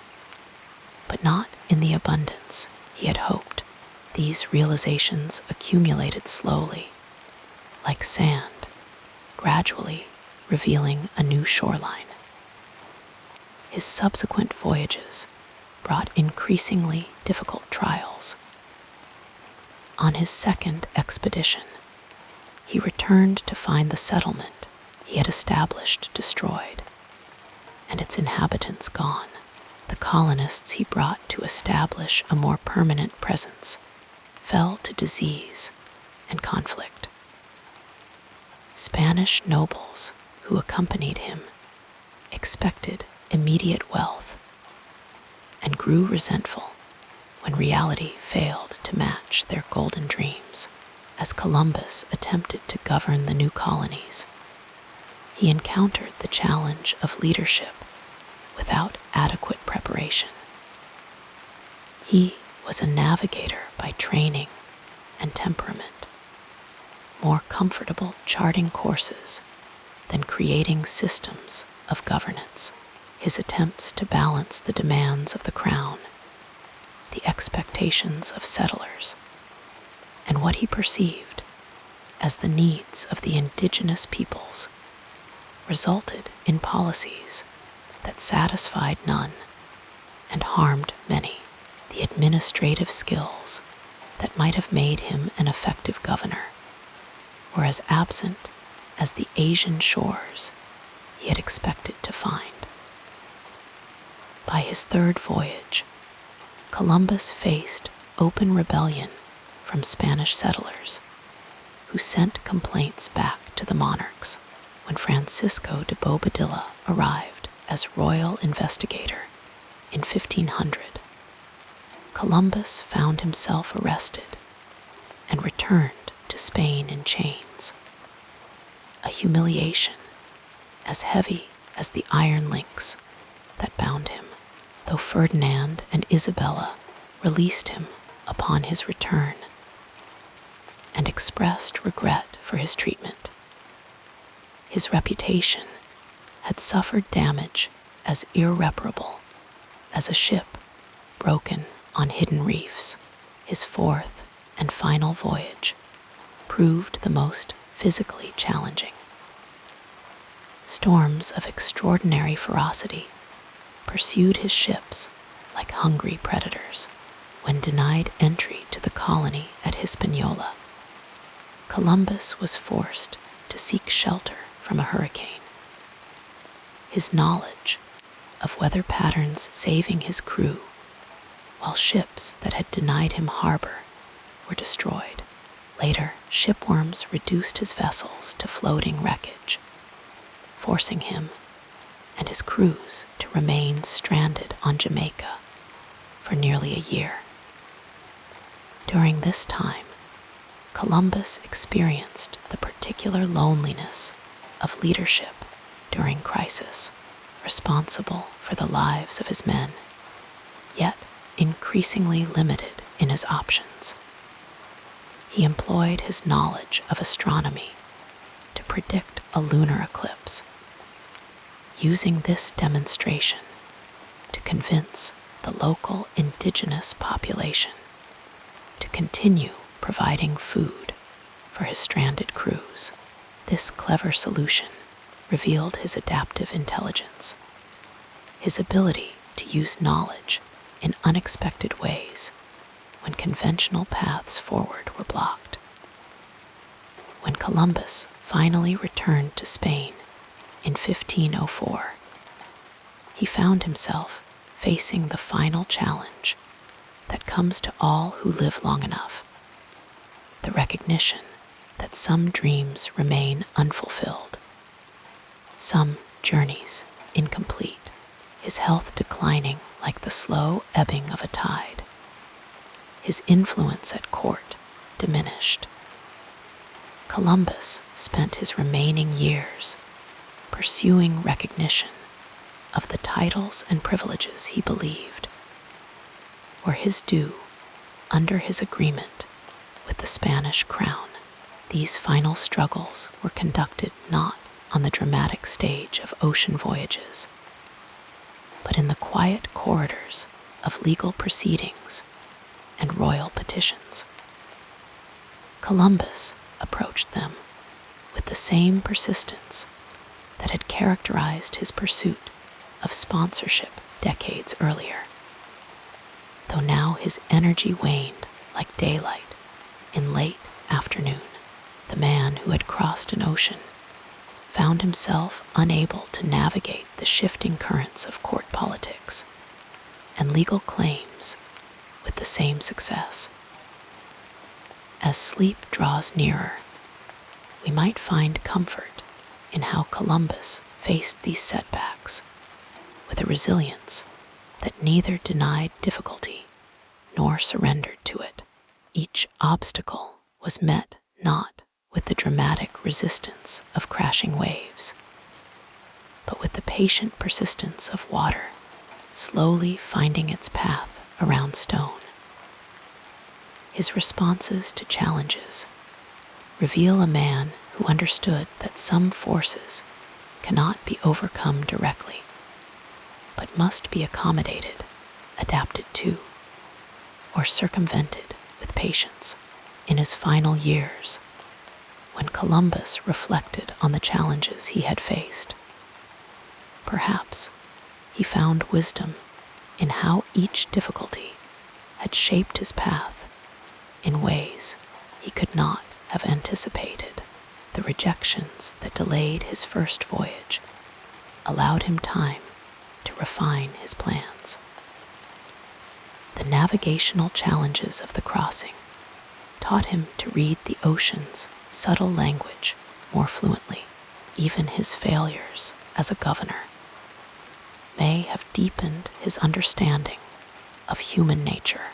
but not in the abundance he had hoped. These realizations accumulated slowly, like sand, gradually revealing a new shoreline. His subsequent voyages brought increasingly difficult trials. On his second expedition, he returned to find the settlement he had established destroyed, and its inhabitants gone. The colonists he brought to establish a more permanent presence fell to disease and conflict. Spanish nobles who accompanied him expected immediate wealth and grew resentful when reality failed to match their golden dreams. As Columbus attempted to govern the new colonies, he encountered the challenge of leadership without adequate preparation. He was a navigator by training and temperament, more comfortable charting courses than creating systems of governance. His attempts to balance the demands of the crown, the expectations of settlers, and what he perceived as the needs of the indigenous peoples resulted in policies that satisfied none and harmed many. the administrative skills that might have made him an effective governor were as absent as the Asian shores he had expected to find. By his third voyage, Columbus faced open rebellion from Spanish settlers who sent complaints back to the monarchs when Francisco de Bobadilla arrived as royal investigator in 1500. Columbus found himself arrested and returned to Spain in chains, a humiliation as heavy as the iron links that bound him, though Ferdinand and Isabella released him upon his return and expressed regret for his treatment. His reputation had suffered damage as irreparable as a ship broken on hidden reefs. His fourth and final voyage proved the most physically challenging. Storms of extraordinary ferocity pursued his ships like hungry predators. When denied entry to the colony at Hispaniola, Columbus was forced to seek shelter from a hurricane. His knowledge of weather patterns saving his crew, while ships that had denied him harbor were destroyed. Later, shipworms reduced his vessels to floating wreckage, forcing him and his crews to remain stranded on Jamaica for nearly a year. During this time, Columbus experienced the particular loneliness of leadership during crisis, responsible for the lives of his men, yet increasingly limited in his options. He employed his knowledge of astronomy to predict a lunar eclipse, using this demonstration to convince the local indigenous population to continue providing food for his stranded crews. This clever solution revealed his adaptive intelligence, his ability to use knowledge in unexpected ways when conventional paths forward were blocked. When Columbus finally returned to Spain in 1504, he found himself facing the final challenge that comes to all who live long enough: the recognition that some dreams remain unfulfilled, some journeys incomplete, his health declining like the slow ebbing of a tide, his influence at court diminished. Columbus spent his remaining years pursuing recognition of the titles and privileges he believed were his due under his agreement with the Spanish crown. These final struggles were conducted not on the dramatic stage of ocean voyages, but in the quiet corridors of legal proceedings and royal petitions. Columbus approached them with the same persistence that had characterized his pursuit of sponsorship decades earlier. Though now his energy waned like daylight in late afternoon, the man who had crossed an ocean found himself unable to navigate the shifting currents of court politics and legal claims with the same success. As sleep draws nearer, we might find comfort in how Columbus faced these setbacks with a resilience that neither denied difficulty nor surrendered to it. Each obstacle was met not with the dramatic resistance of crashing waves, but with the patient persistence of water slowly finding its path around stone. His responses to challenges reveal a man who understood that some forces cannot be overcome directly, but must be accommodated, adapted to, or circumvented with patience. In his final years, when Columbus reflected on the challenges he had faced, perhaps he found wisdom in how each difficulty had shaped his path in ways he could not have anticipated. The rejections that delayed his first voyage allowed him time to refine his plans. The navigational challenges of the crossing taught him to read the ocean's subtle language more fluently. Even his failures as a governor may have deepened his understanding of human nature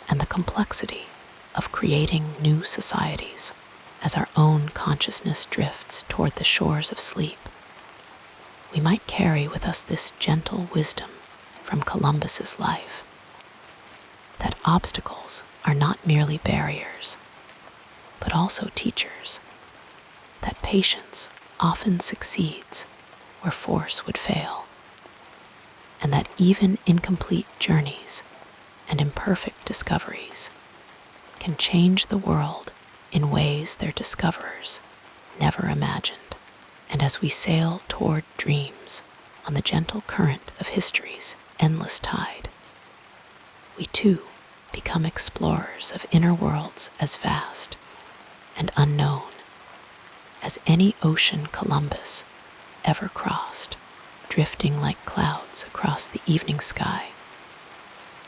and the complexity of creating new societies. As our own consciousness drifts toward the shores of sleep, we might carry with us this gentle wisdom from Columbus's life, that obstacles are not merely barriers, but also teachers, that patience often succeeds where force would fail, and that even incomplete journeys and imperfect discoveries can change the world in ways their discoverers never imagined. And as we sail toward dreams on the gentle current of history's endless tide, we too become explorers of inner worlds as vast and unknown as any ocean Columbus ever crossed. Drifting like clouds across the evening sky,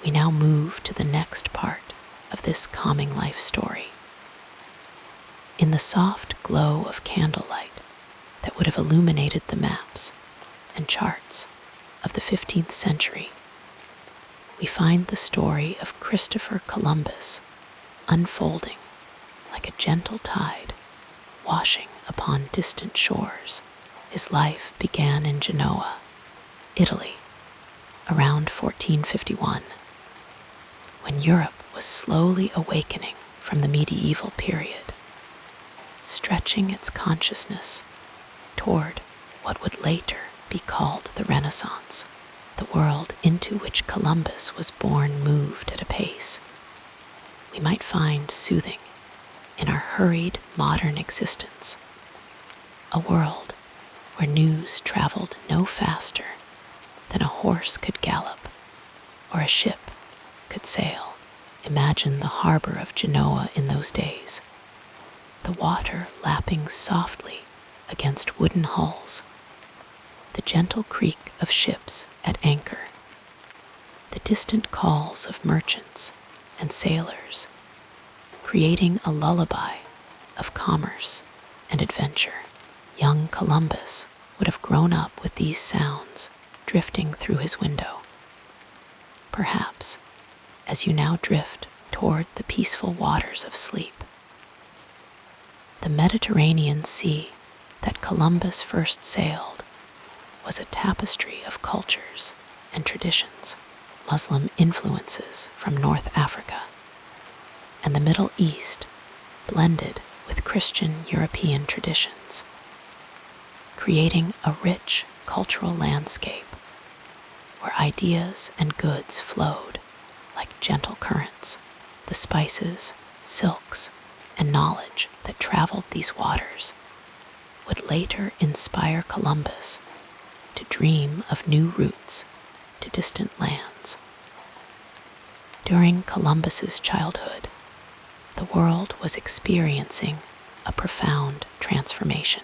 we now move to the next part of this calming life story. In the soft glow of candlelight that would have illuminated the maps and charts of the 15th century, we find the story of Christopher Columbus unfolding like a gentle tide washing upon distant shores. His life began in Genoa, Italy, around 1451, when Europe was slowly awakening from the medieval period, stretching its consciousness toward what would later be called the Renaissance. The world into which Columbus was born moved at a pace we might find soothing in our hurried modern existence, a world where news traveled no faster than a horse could gallop or a ship could sail. Imagine the harbor of Genoa in those days, the water lapping softly against wooden hulls, the gentle creak of ships at anchor, the distant calls of merchants and sailors, creating a lullaby of commerce and adventure. Young Columbus would have grown up with these sounds drifting through his window. Perhaps, as you now drift toward the peaceful waters of sleep, the Mediterranean Sea that Columbus first sailed was a tapestry of cultures and traditions. Muslim influences from North Africa and the Middle East blended with Christian European traditions, creating a rich cultural landscape where ideas and goods flowed like gentle currents. The spices, silks, and knowledge that traveled these waters would later inspire Columbus to dream of new routes to distant lands. During Columbus's childhood, the world was experiencing a profound transformation.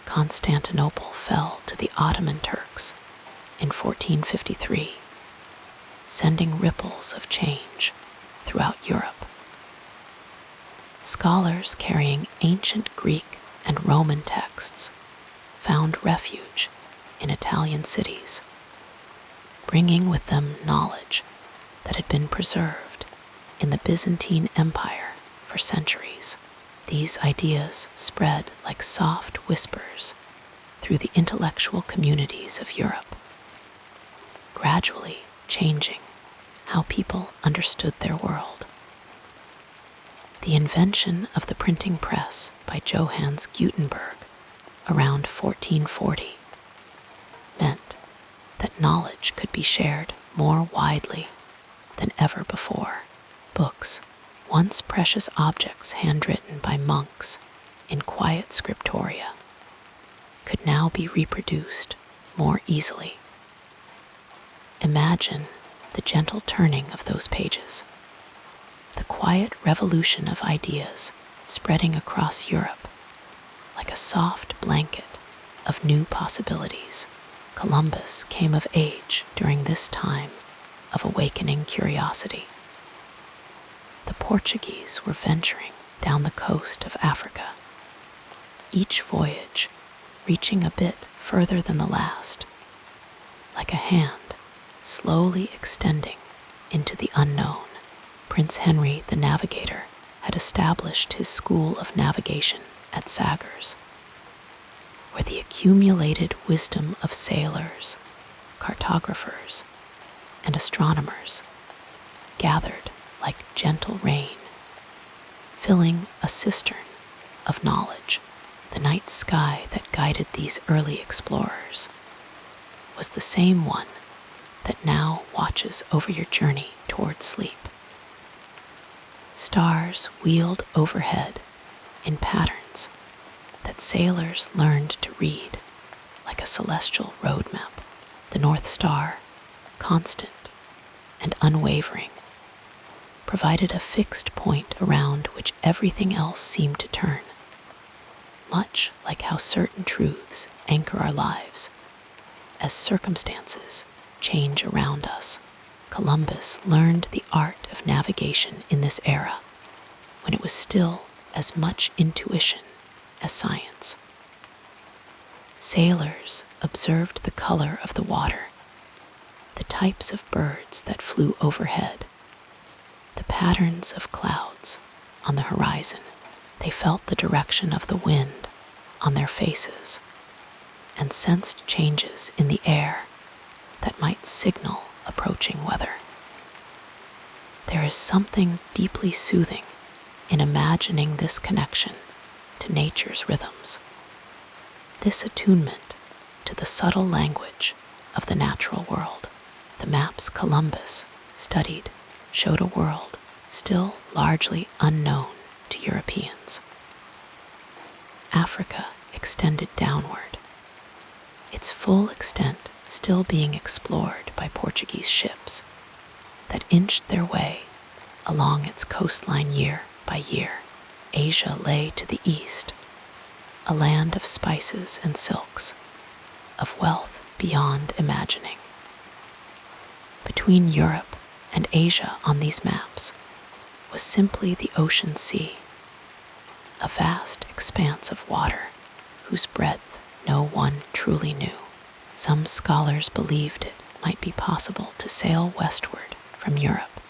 Constantinople fell to the Ottoman Turks in 1453, sending ripples of change throughout Europe. Scholars carrying ancient Greek and Roman texts found refuge in Italian cities, bringing with them knowledge that had been preserved in the Byzantine Empire for centuries. These ideas spread like soft whispers through the intellectual communities of Europe, gradually changing how people understood their world. The invention of the printing press by Johannes Gutenberg around 1440 meant that knowledge could be shared more widely than ever before. Books, once precious objects handwritten by monks in quiet scriptoria, could now be reproduced more easily. Imagine the gentle turning of those pages, the quiet revolution of ideas spreading across Europe like a soft blanket of new possibilities. Columbus came of age during this time of awakening curiosity. The Portuguese were venturing down the coast of Africa, each voyage reaching a bit further than the last, like a hand slowly extending into the unknown. Prince Henry the Navigator had established his school of navigation at Sagres, where the accumulated wisdom of sailors, cartographers, and astronomers gathered like gentle rain, filling a cistern of knowledge. The night sky that guided these early explorers was the same one that now watches over your journey toward sleep. Stars wheeled overhead in patterns that sailors learned to read like a celestial road map. The North Star, constant and unwavering, provided a fixed point around which everything else seemed to turn, much like how certain truths anchor our lives as circumstances change around us. Columbus learned the art of navigation in this era, when it was still as much intuition as science. Sailors observed the color of the water, the types of birds that flew overhead, the patterns of clouds on the horizon. They felt the direction of the wind on their faces and sensed changes in the air that might signal approaching weather. There is something deeply soothing in imagining this connection to nature's rhythms, this attunement to the subtle language of the natural world. The maps Columbus studied showed a world still largely unknown to Europeans. Africa extended downward, its full extent still being explored by Portuguese ships that inched their way along its coastline year by year. Asia lay to the east, a land of spices and silks, of wealth beyond imagining. Between Europe and Asia on these maps was simply the ocean sea, a vast expanse of water whose breadth no one truly knew. Some scholars believed it might be possible to sail westward from Europe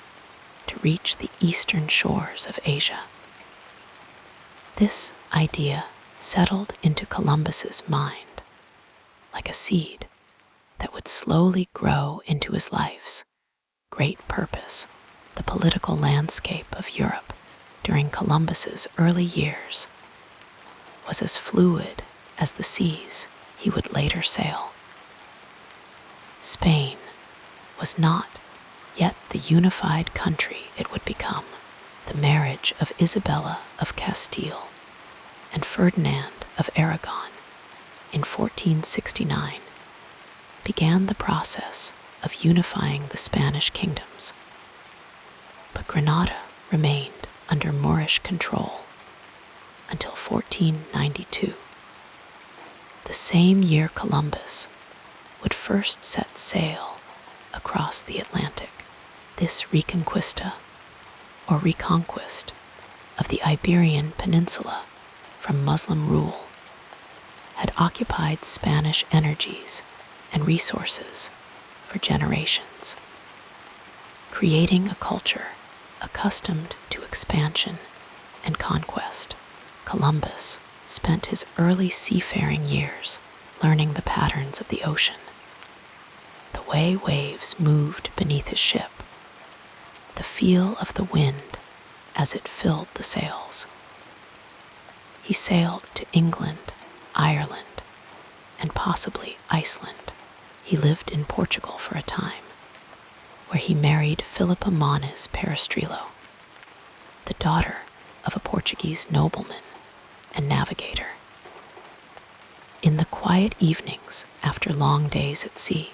to reach the eastern shores of Asia. This idea settled into Columbus's mind like a seed that would slowly grow into his life's great purpose. The political landscape of Europe during Columbus's early years was as fluid as the seas he would later sail. Spain was not yet the unified country it would become. The marriage of Isabella of Castile and Ferdinand of Aragon in 1469 began the process of unifying the Spanish kingdoms. But Granada remained under Moorish control until 1492, the same year Columbus would first set sail across the Atlantic. This reconquista, or reconquest, of the Iberian Peninsula from Muslim rule had occupied Spanish energies and resources for generations, creating a culture accustomed to expansion and conquest. Columbus spent his early seafaring years learning the patterns of the ocean, the way waves moved beneath his ship, the feel of the wind as it filled the sails. He sailed to England, Ireland, and possibly Iceland. He lived in Portugal for a time, where he married Philippa Moniz Perestrello, the daughter of a Portuguese nobleman and navigator. In the quiet evenings after long days at sea,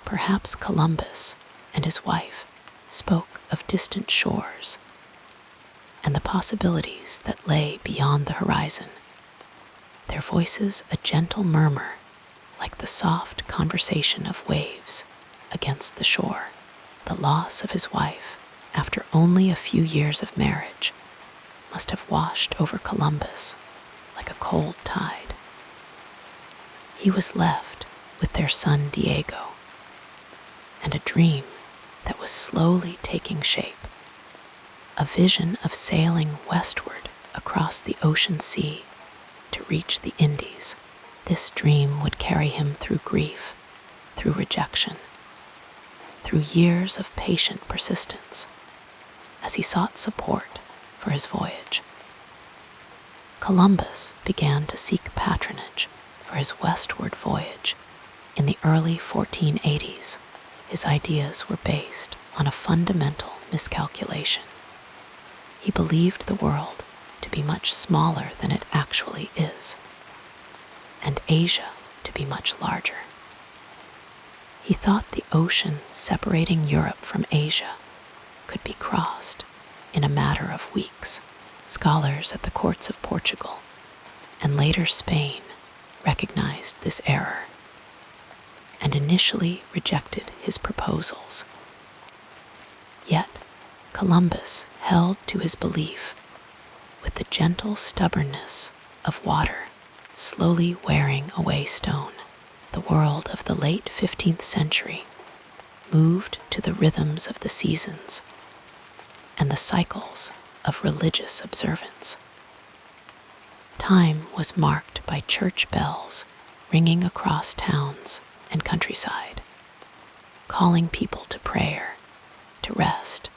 perhaps Columbus and his wife spoke of distant shores and the possibilities that lay beyond the horizon, their voices a gentle murmur like the soft conversation of waves against the shore. The loss of his wife, after only a few years of marriage, must have washed over Columbus like a cold tide. He was left with their son Diego and a dream that was slowly taking shape, a vision of sailing westward across the ocean sea to reach the Indies. This dream would carry him through grief, through rejection, through years of patient persistence as he sought support for his voyage. Columbus began to seek patronage for his westward voyage in the early 1480s. His ideas were based on a fundamental miscalculation. He believed the world to be much smaller than it actually is, and Asia to be much larger. He thought the ocean separating Europe from Asia could be crossed in a matter of weeks. Scholars at the courts of Portugal and later Spain recognized this error and initially rejected his proposals. Yet Columbus held to his belief with the gentle stubbornness of water slowly wearing away stone. The world of the late 15th century moved to the rhythms of the seasons and the cycles of religious observance. Time was marked by church bells ringing across towns and countryside, calling people to prayer, to rest,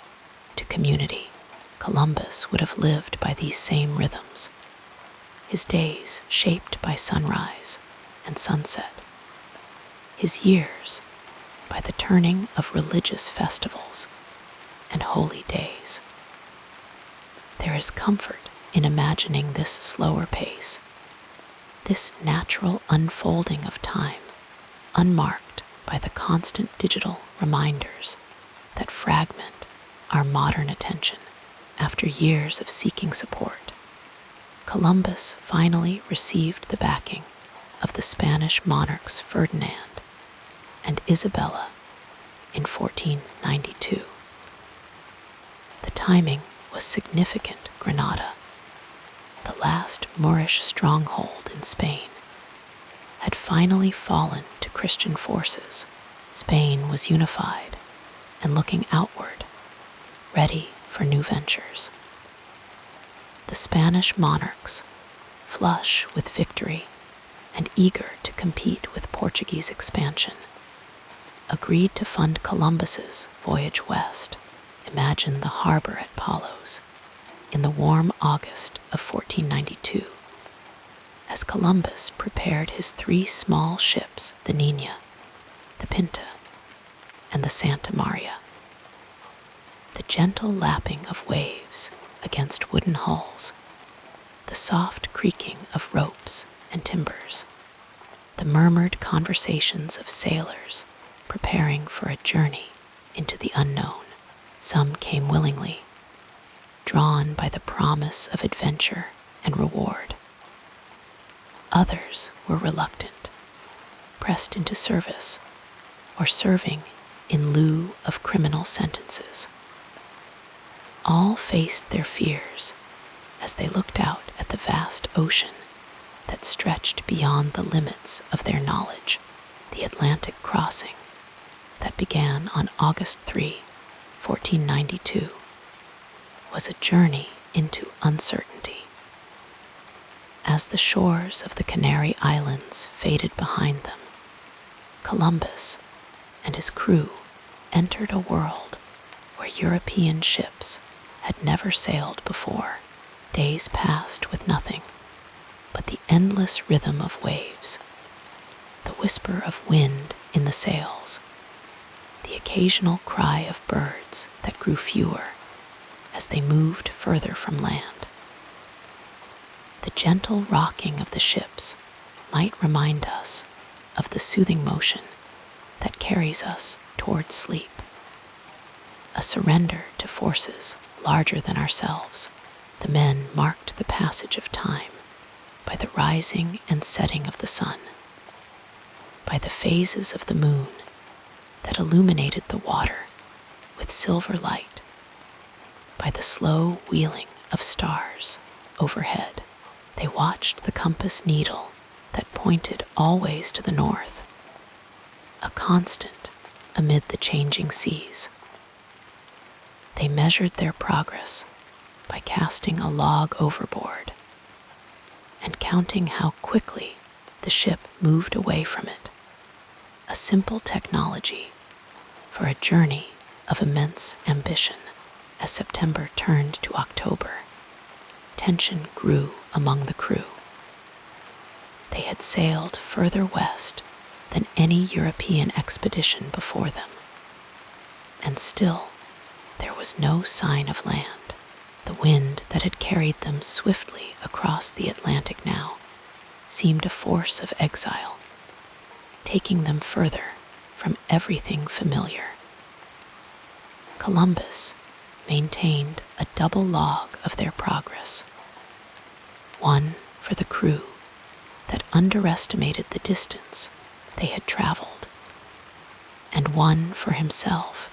to community. Columbus would have lived by these same rhythms, his days shaped by sunrise and sunset, his years by the turning of religious festivals and holy days. There is comfort in imagining this slower pace, this natural unfolding of time, unmarked by the constant digital reminders that fragment our modern attention. After years of seeking support, Columbus finally received the backing of the Spanish monarchs Ferdinand and Isabella in 1492. The timing was significant. Granada, the last Moorish stronghold in Spain, had finally fallen to Christian forces. Spain was unified and looking outward, ready for new ventures. The Spanish monarchs, flush with victory and eager to compete with Portuguese expansion, agreed to fund Columbus's voyage west. Imagine the harbor at Palos in the warm August of 1492, as Columbus prepared his 3 small ships, the Niña, the Pinta, and the Santa Maria. The gentle lapping of waves against wooden hulls, the soft creaking of ropes and timbers, the murmured conversations of sailors preparing for a journey into the unknown. Some came willingly, drawn by the promise of adventure and reward. Others were reluctant, pressed into service, or serving in lieu of criminal sentences. All faced their fears as they looked out at the vast ocean that stretched beyond the limits of their knowledge. The Atlantic crossing that began on August 3, 1492, was a journey into uncertainty. As the shores of the Canary Islands faded behind them, Columbus and his crew entered a world where European ships had never sailed before. Days passed with nothing but the endless rhythm of waves, the whisper of wind in the sails, the occasional cry of birds that grew fewer as they moved further from land. The gentle rocking of the ships might remind us of the soothing motion that carries us toward sleep. a surrender to forces larger than ourselves. The men marked the passage of time by the rising and setting of the sun, by the phases of the moon that illuminated the water with silver light, by the slow wheeling of stars overhead. They watched the compass needle that pointed always to the north, a constant amid the changing seas. They measured their progress by casting a log overboard and counting how quickly the ship moved away from it. A simple technology for a journey of immense ambition. As September turned to October, tension grew among the crew. They had sailed further west than any European expedition before them, and still there was no sign of land. The wind that had carried them swiftly across the Atlantic now seemed a force of exile, taking them further from everything familiar. Columbus maintained a double log of their progress, one for the crew that underestimated the distance they had traveled, and one for himself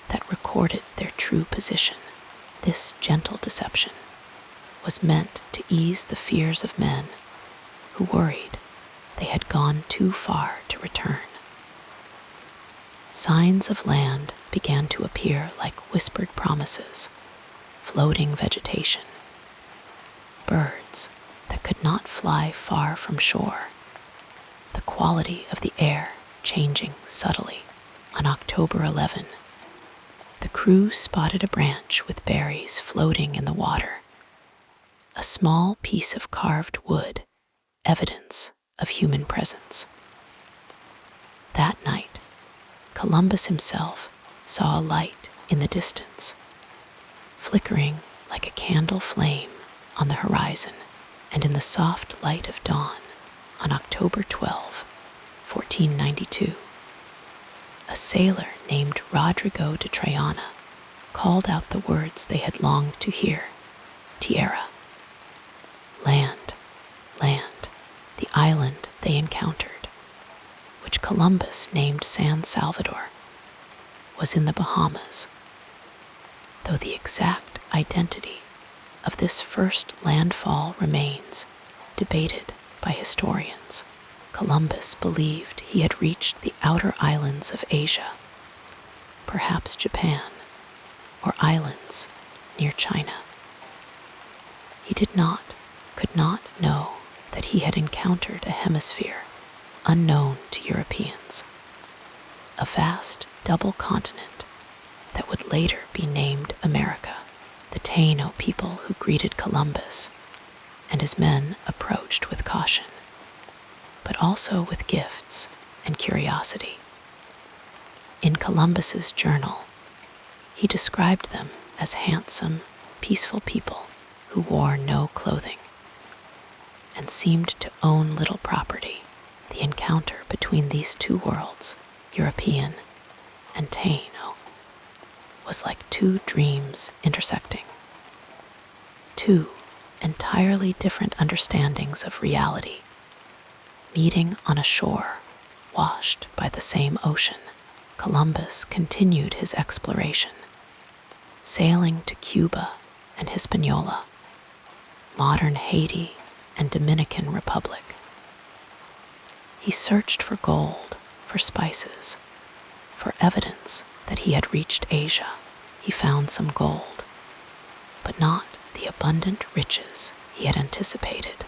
that recorded their true position. This gentle deception was meant to ease the fears of men who worried they had gone too far to return. Signs of land began to appear like whispered promises, floating vegetation, birds that could not fly far from shore, the quality of the air changing subtly. On October 11, the crew spotted a branch with berries floating in the water, a small piece of carved wood, evidence of human presence. That night, Columbus himself saw a light in the distance, flickering like a candle flame on the horizon, and in the soft light of dawn on October 12, 1492, a sailor named Rodrigo de Triana called out the words they had longed to hear: tierra. Land, land, the island they encountered, which Columbus named San Salvador, was in the Bahamas. Though the exact identity of this first landfall remains debated by historians, Columbus believed he had reached the outer islands of Asia, perhaps Japan, or islands near China. He could not know that he had encountered a hemisphere unknown to Europeans, a vast double continent that would later be named America. The Taino people who greeted Columbus and his men approached with caution, but also with gifts and curiosity. In Columbus's journal, he described them as handsome, peaceful people who wore no clothing and seemed to own little property. The encounter between these two worlds, European and Taino, was like two dreams intersecting, two entirely different understandings of reality, meeting on a shore washed by the same ocean. Columbus continued his exploration, sailing to Cuba and Hispaniola, modern Haiti and Dominican Republic. He searched for gold, for spices, for evidence that he had reached Asia. He found some gold, but not the abundant riches he had anticipated.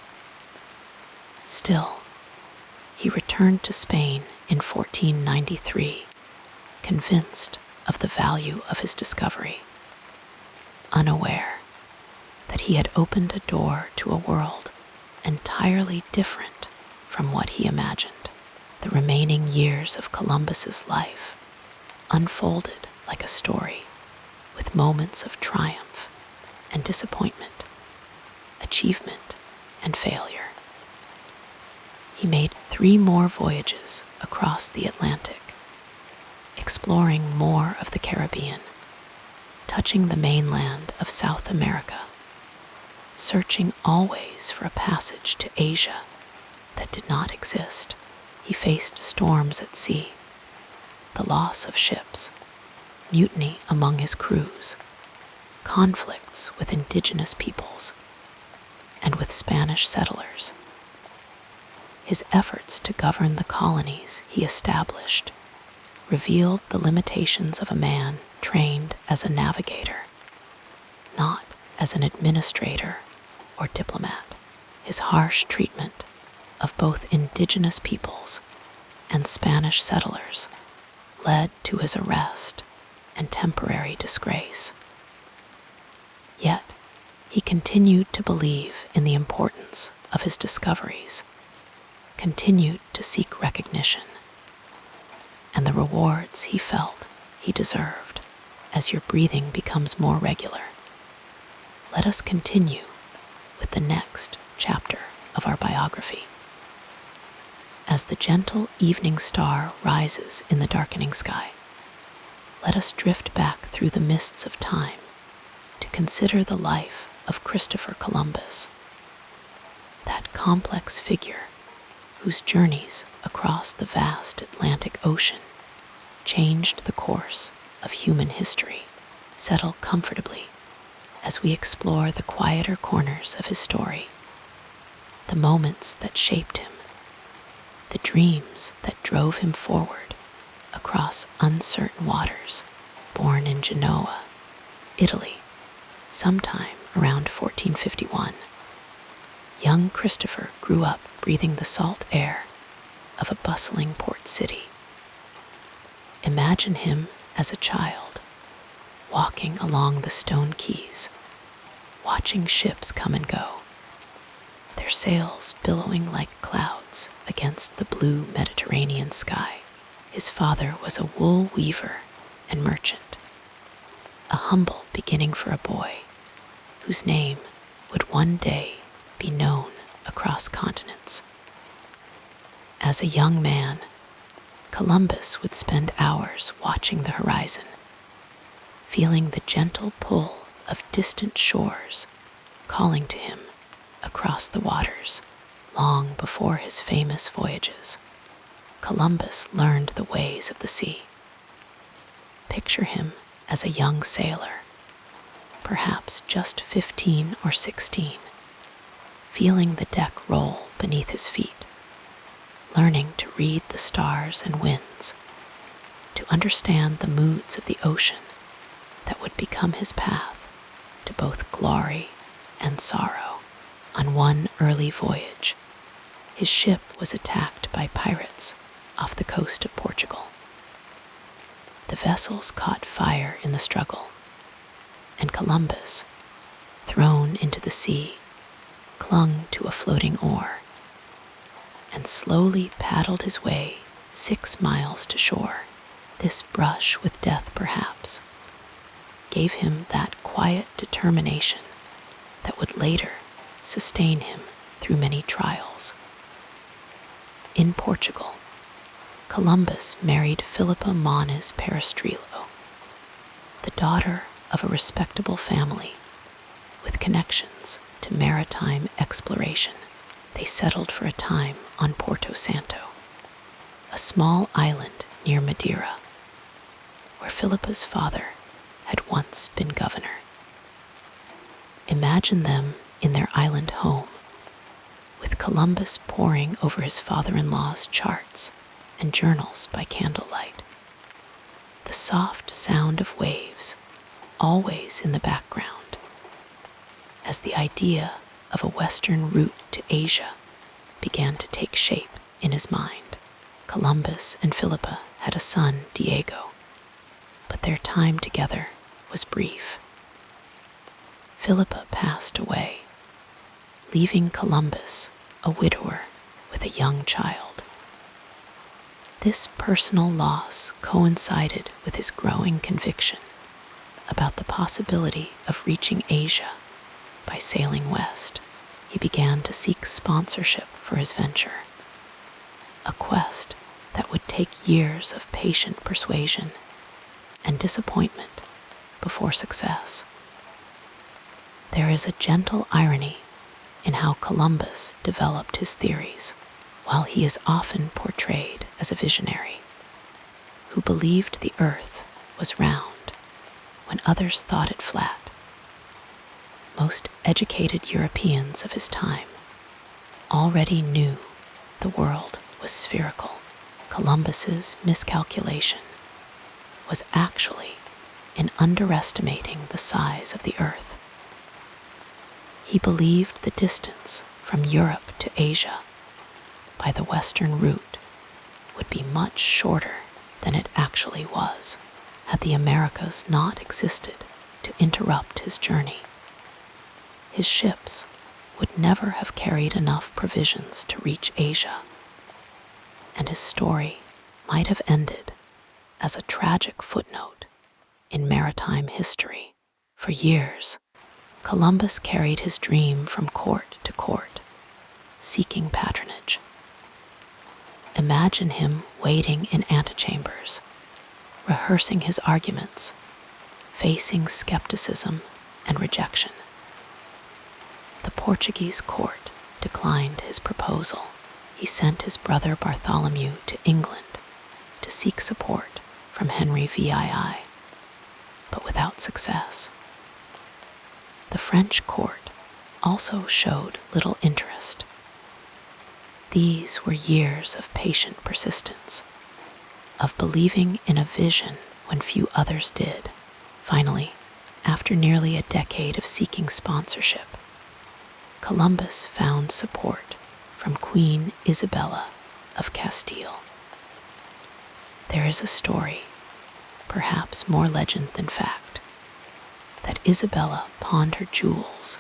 Still, he returned to Spain in 1493, convinced of the value of his discovery, unaware that he had opened a door to a world entirely different from what he imagined. The remaining years of Columbus's life unfolded like a story, with moments of triumph and disappointment, achievement and failure. He made 3 more voyages across the Atlantic, exploring more of the Caribbean touching the mainland of South America, searching always for a passage to Asia that did not exist. He faced storms at sea, the loss of ships, mutiny among his crews, conflicts with indigenous peoples, and with Spanish settlers. His efforts to govern the colonies he established revealed the limitations of a man trained as a navigator, not as an administrator or diplomat. His harsh treatment of both indigenous peoples and Spanish settlers led to his arrest and temporary disgrace. Yet, he continued to believe in the importance of his discoveries, continued to seek recognition, and the rewards he felt he deserved as your breathing becomes more regular. Let us continue with the next chapter of our biography. As the gentle evening star rises in the darkening sky, let us drift back through the mists of time to consider the life of Christopher Columbus, that complex figure whose journeys across the vast Atlantic Ocean changed the course of human history. Settle comfortably as we explore the quieter corners of his story, the moments that shaped him, the dreams that drove him forward across uncertain waters. Born in Genoa, Italy, sometime around 1451, young Christopher grew up breathing the salt air of a bustling port city. Imagine him as a child, walking along the stone quays, watching ships come and go, their sails billowing like clouds against the blue Mediterranean sky. His father was a wool weaver and merchant, a humble beginning for a boy whose name would one day be known across continents. As a young man, Columbus would spend hours watching the horizon, feeling the gentle pull of distant shores calling to him across the waters. Long before his famous voyages, Columbus learned the ways of the sea. Picture him as a young sailor, perhaps just 15 or 16, feeling the deck roll beneath his feet, learning to read the stars and winds, to understand the moods of the ocean that would become his path to both glory and sorrow. On one early voyage, his ship was attacked by pirates off the coast of Portugal. The vessels caught fire in the struggle, and Columbus, thrown into the sea, clung to a floating oar and slowly paddled his way 6 miles to shore. This brush with death, perhaps, gave him that quiet determination that would later sustain him through many trials. In Portugal, Columbus married Philippa Moniz Perestrello, the daughter of a respectable family with connections to maritime exploration. They settled for a time on Porto Santo, a small island near Madeira, where Philippa's father had once been governor. Imagine them in their island home, with Columbus poring over his father-in-law's charts and journals by candlelight. The soft sound of waves always in the background, as the idea of a western route to Asia began to take shape in his mind. Columbus and Philippa had a son, Diego, but their time together was brief. Philippa passed away, leaving Columbus a widower with a young child. This personal loss coincided with his growing conviction about the possibility of reaching Asia by sailing west. He began to seek sponsorship for his venture, a quest that would take years of patient persuasion and disappointment before success. There is a gentle irony in how Columbus developed his theories. While he is often portrayed as a visionary who believed the earth was round when others thought it flat, most educated Europeans of his time already knew the world was spherical. Columbus's miscalculation was actually in underestimating the size of the earth. He believed the distance from Europe to Asia by the western route would be much shorter than it actually was, had the Americas not existed to interrupt his journey. His ships would never have carried enough provisions to reach Asia, and his story might have ended as a tragic footnote in maritime history. For years, Columbus carried his dream from court to court, seeking patronage. Imagine him waiting in antechambers, rehearsing his arguments, facing skepticism and rejection. The Portuguese court declined his proposal. He sent his brother Bartholomew to England to seek support from Henry VII, but without success. The French court also showed little interest. These were years of patient persistence, of believing in a vision when few others did. Finally, after nearly a decade of seeking sponsorship, Columbus found support from Queen Isabella of Castile. There is a story, perhaps more legend than fact, that Isabella pawned her jewels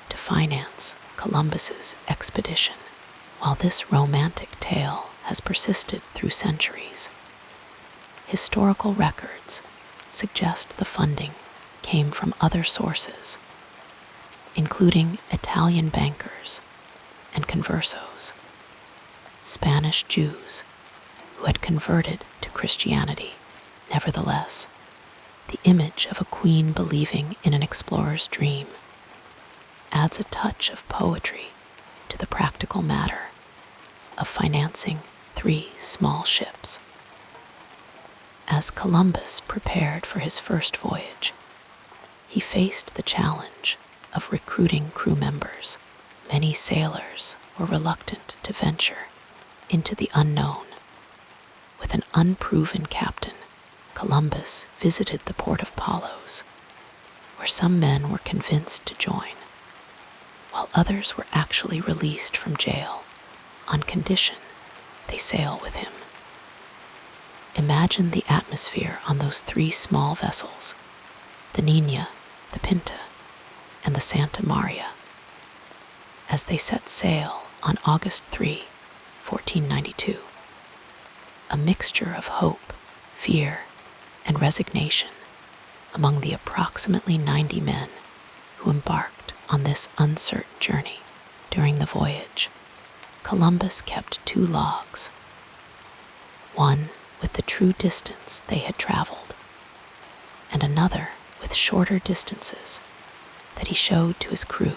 to finance Columbus's expedition. While this romantic tale has persisted through centuries, historical records suggest the funding came from other sources, including Italian bankers and conversos, Spanish Jews who had converted to Christianity. Nevertheless, the image of a queen believing in an explorer's dream adds a touch of poetry to the practical matter of financing 3 small ships. As Columbus prepared for his first voyage, he faced the challenge of recruiting crew members. Many sailors were reluctant to venture into the unknown. With an unproven captain, Columbus visited the port of Palos, where some men were convinced to join, while others were actually released from jail on condition they sail with him. Imagine the atmosphere on those 3 small vessels, the Nina, the Pinta, and the Santa Maria, as they set sail on August 3, 1492. A mixture of hope, fear, and resignation among the approximately 90 men who embarked on this uncertain journey. During the voyage, Columbus kept 2 logs, one with the true distance they had traveled, and another with shorter distances that he showed to his crew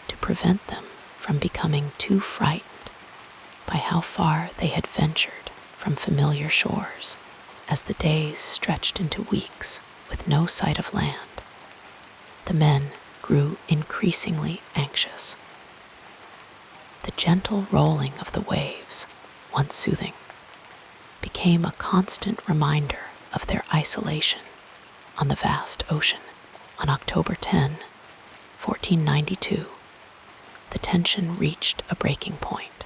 to prevent them from becoming too frightened by how far they had ventured from familiar shores. As the days stretched into weeks with no sight of land, the men grew increasingly anxious. The gentle rolling of the waves, once soothing, became a constant reminder of their isolation on the vast ocean. On October 10, 1492, the tension reached a breaking point.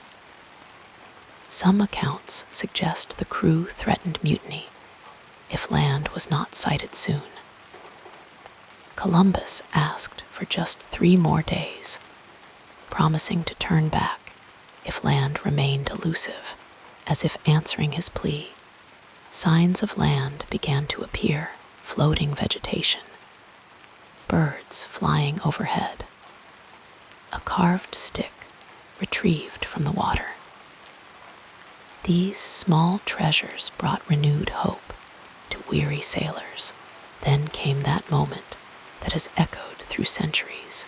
Some accounts suggest the crew threatened mutiny if land was not sighted soon. Columbus asked for just 3 more days, promising to turn back if land remained elusive. As if answering his plea, signs of land began to appear: floating vegetation, birds flying overhead, a carved stick retrieved from the water. These small treasures brought renewed hope to weary sailors. Then came that moment that has echoed through centuries.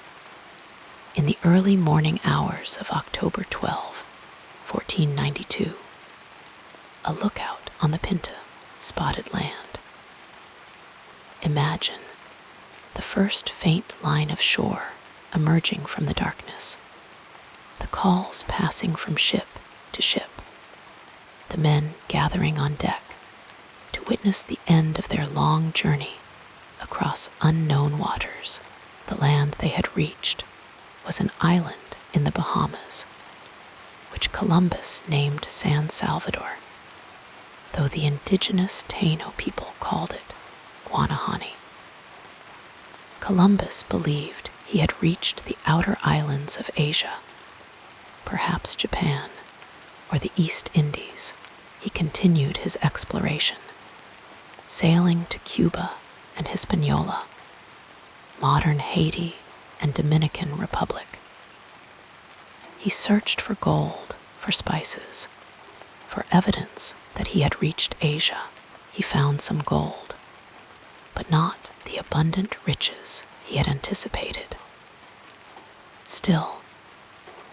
In the early morning hours of October 12, 1492, a lookout on the Pinta spotted land. Imagine the first faint line of shore emerging from the darkness, the calls passing from ship to ship, the men gathering on deck to witness the end of their long journey across unknown waters. The land they had reached was an island in the Bahamas, which Columbus named San Salvador, though the indigenous Taino people called it Guanahani. Columbus believed he had reached the outer islands of Asia, perhaps Japan or the East Indies. He continued his exploration, sailing to Cuba and Hispaniola, modern Haiti and Dominican Republic. He searched for gold, for spices, for evidence that he had reached Asia. He found some gold, but not the abundant riches he had anticipated. Still,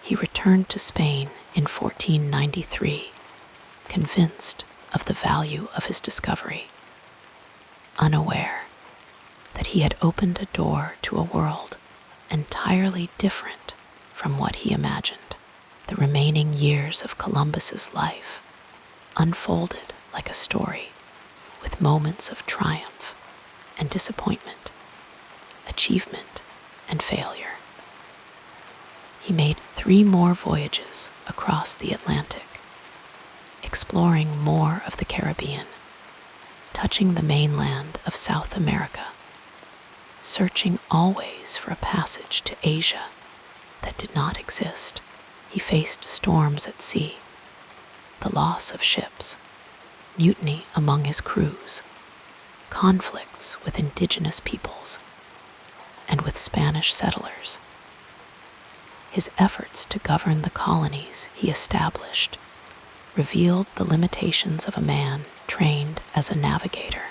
he returned to Spain in 1493, convinced of the value of his discovery, unaware that he had opened a door to a world entirely different from what he imagined. The remaining years of Columbus's life unfolded like a story, with moments of triumph and disappointment, achievement and failure. He made 3 more voyages across the Atlantic, exploring more of the Caribbean, touching the mainland of South America, searching always for a passage to Asia that did not exist. He faced storms at sea, the loss of ships, mutiny among his crews, conflicts with indigenous peoples, and with Spanish settlers. His efforts to govern the colonies he established revealed the limitations of a man trained as a navigator,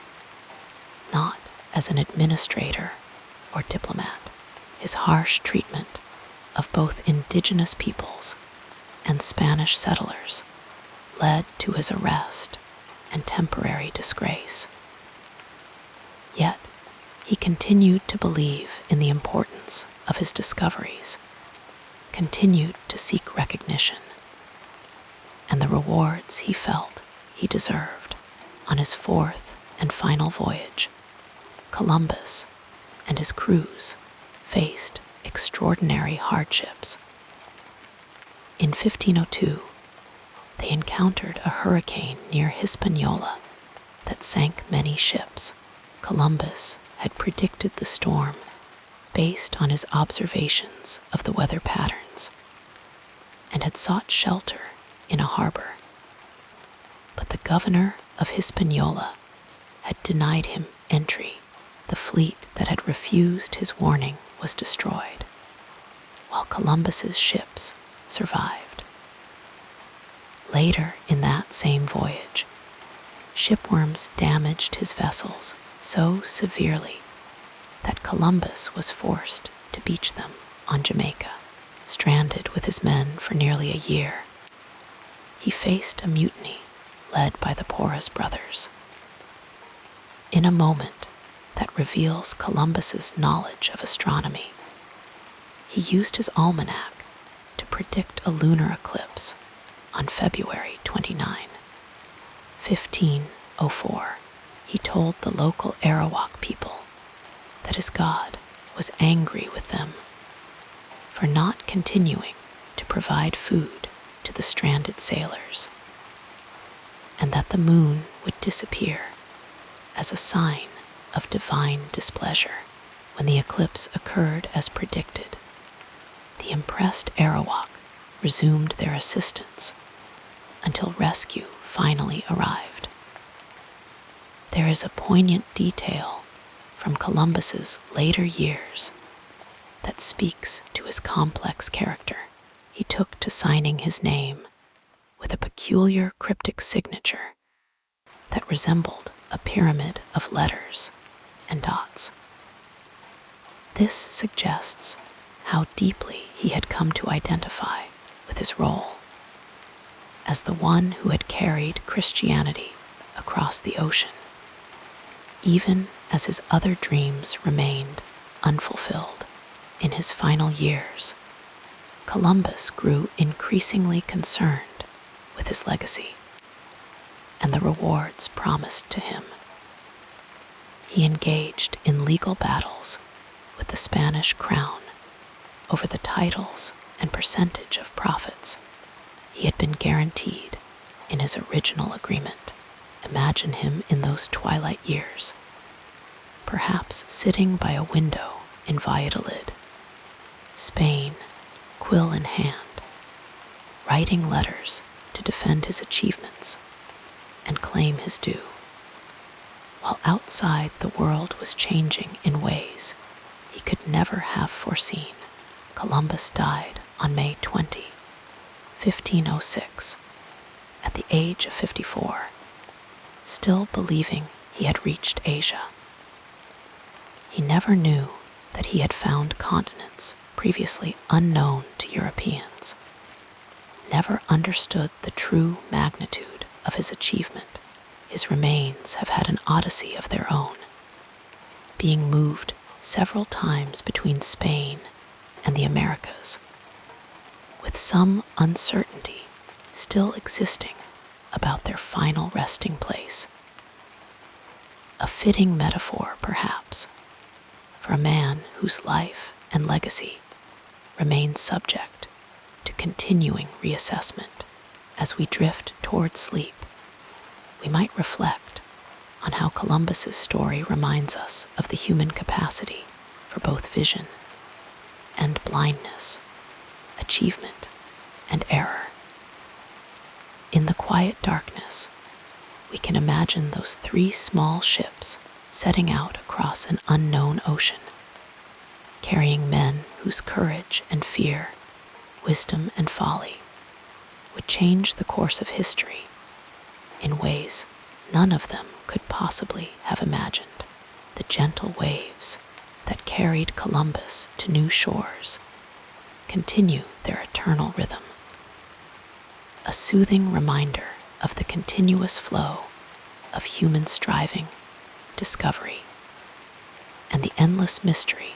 not as an administrator or diplomat. His harsh treatment of both indigenous peoples and Spanish settlers led to his arrest and temporary disgrace. Yet, he continued to believe in the importance of his discoveries, continued to seek recognition, and the rewards he felt he deserved. On his 4th and final voyage, Columbus and his crews faced extraordinary hardships. In 1502, they encountered a hurricane near Hispaniola that sank many ships. Columbus had predicted the storm based on his observations of the weather patterns and had sought shelter in a harbor. But the governor of Hispaniola had denied him entry. The fleet that had refused his warning was destroyed, while Columbus's ships survived. Later in that same voyage, shipworms damaged his vessels so severely that Columbus was forced to beach them on Jamaica. Stranded with his men for nearly a year, he faced a mutiny led by the Porras brothers. In a moment that reveals Columbus's knowledge of astronomy, he used his almanac to predict a lunar eclipse on February 29, 1504. He told the local Arawak people that his god was angry with them for not continuing to provide food to the stranded sailors, and that the moon would disappear as a sign of divine displeasure. When the eclipse occurred as predicted, the impressed Arawak resumed their assistance until rescue finally arrived. There is a poignant detail from Columbus's later years that speaks to his complex character. He took to signing his name with a peculiar cryptic signature that resembled a pyramid of letters. and dots. This suggests how deeply he had come to identify with his role as the one who had carried Christianity across the ocean, even as his other dreams remained unfulfilled. In his final years, Columbus grew increasingly concerned with his legacy and the rewards promised to him. He engaged in legal battles with the Spanish crown over the titles and percentage of profits he had been guaranteed in his original agreement. Imagine him in those twilight years, perhaps sitting by a window in Valladolid, Spain, quill in hand, writing letters to defend his achievements and claim his due. While outside the world was changing in ways he could never have foreseen, Columbus died on May 20, 1506, at the age of 54, still believing he had reached Asia. He never knew that he had found continents previously unknown to Europeans, never understood the true magnitude of his achievement. His remains have had an odyssey of their own, being moved several times between Spain and the Americas, with some uncertainty still existing about their final resting place. A fitting metaphor, perhaps, for a man whose life and legacy remain subject to continuing reassessment. As we drift toward sleep, we might reflect on how Columbus's story reminds us of the human capacity for both vision and blindness, achievement and error. In the quiet darkness, we can imagine those 3 small ships setting out across an unknown ocean, carrying men whose courage and fear, wisdom and folly would change the course of history in ways none of them could possibly have imagined. The gentle waves that carried Columbus to new shores continue their eternal rhythm, a soothing reminder of the continuous flow of human striving, discovery, and the endless mystery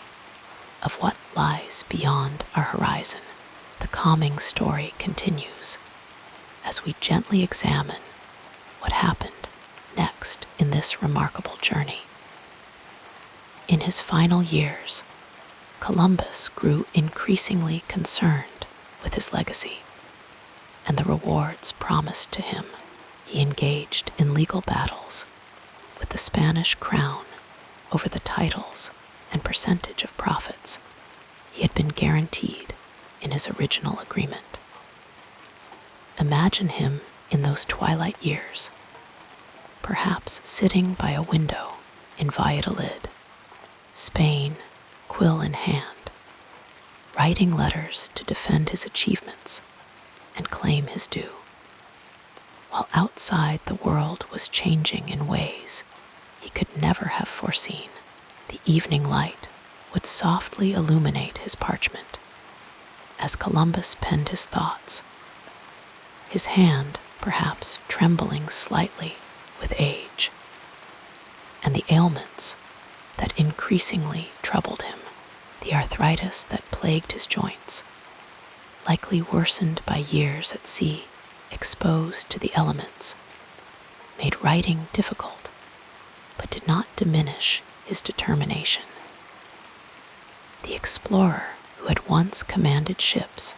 of what lies beyond our horizon. The calming story continues as we gently examine what happened next in this remarkable journey. In his final years, Columbus grew increasingly concerned with his legacy and the rewards promised to him. He engaged in legal battles with the Spanish crown over the titles and percentage of profits he had been guaranteed in his original agreement. Imagine him in those twilight years, perhaps sitting by a window in Valladolid, Spain, quill in hand, writing letters to defend his achievements and claim his due. While outside the world was changing in ways he could never have foreseen, the evening light would softly illuminate his parchment as Columbus penned his thoughts, his hand perhaps trembling slightly with age and the ailments that increasingly troubled him. The arthritis that plagued his joints, likely worsened by years at sea, exposed to the elements, made writing difficult, but did not diminish his determination. The explorer who had once commanded ships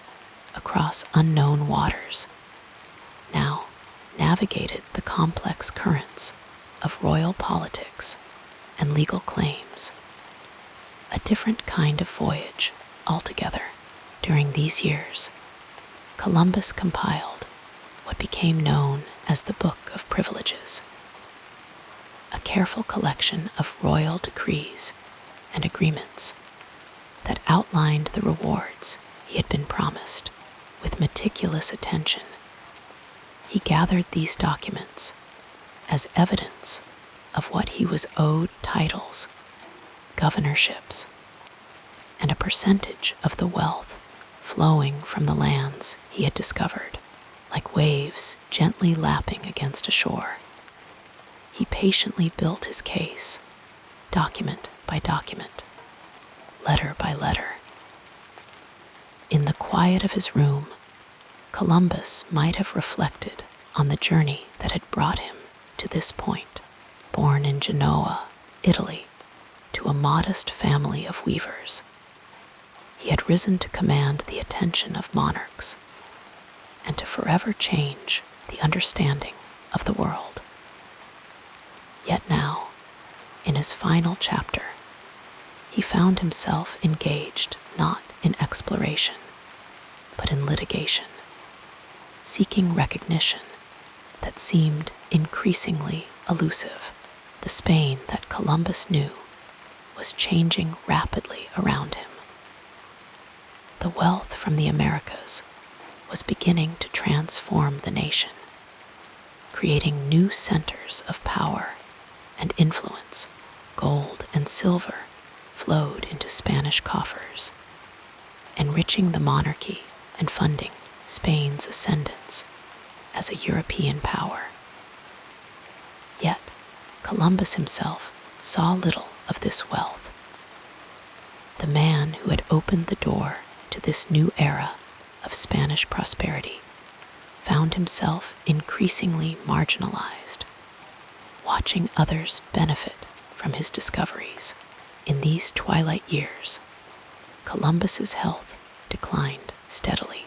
across unknown waters now navigated the complex currents of royal politics and legal claims, a different kind of voyage altogether. During these years, Columbus compiled what became known as the Book of Privileges, a careful collection of royal decrees and agreements that outlined the rewards he had been promised. With meticulous attention, he gathered these documents as evidence of what he was owed: titles, governorships, and a percentage of the wealth flowing from the lands he had discovered, like waves gently lapping against a shore. He patiently built his case, document by document, letter by letter. In the quiet of his room, Columbus might have reflected on the journey that had brought him to this point. Born in Genoa, Italy, to a modest family of weavers, he had risen to command the attention of monarchs and to forever change the understanding of the world. Yet now, in his final chapter, he found himself engaged not in exploration, but in litigation, seeking recognition that seemed increasingly elusive. The Spain that Columbus knew was changing rapidly around him. The wealth from the Americas was beginning to transform the nation, creating new centers of power and influence. Gold and silver flowed into Spanish coffers, enriching the monarchy and funding Spain's ascendance as a European power. Yet, Columbus himself saw little of this wealth. The man who had opened the door to this new era of Spanish prosperity found himself increasingly marginalized, watching others benefit from his discoveries. In these twilight years, Columbus's health declined steadily.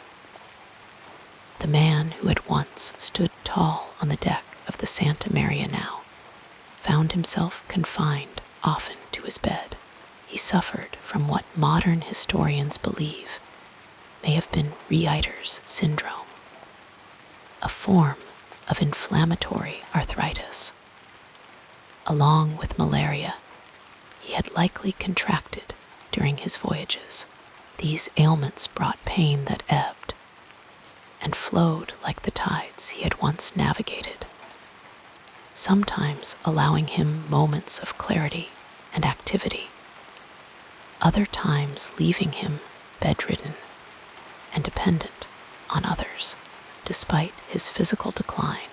The man who had once stood tall on the deck of the Santa Maria now found himself confined often to his bed. He suffered from what modern historians believe may have been Reiter's syndrome, a form of inflammatory arthritis. Along with malaria, he had likely contracted during his voyages. These ailments brought pain that ebbed and flowed like the tides he had once navigated, sometimes allowing him moments of clarity and activity, other times leaving him bedridden and dependent on others. Despite his physical decline,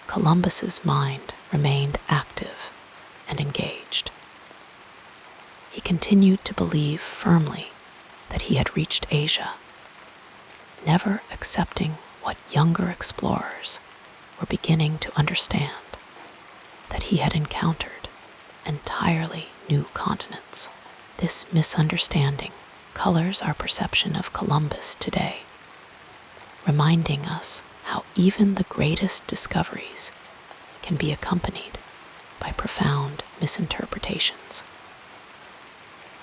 Columbus's mind remained active and engaged. He continued to believe firmly that he had reached Asia, never accepting what younger explorers were beginning to understand, that he had encountered entirely new continents. This misunderstanding colors our perception of Columbus today, reminding us how even the greatest discoveries can be accompanied by profound misinterpretations.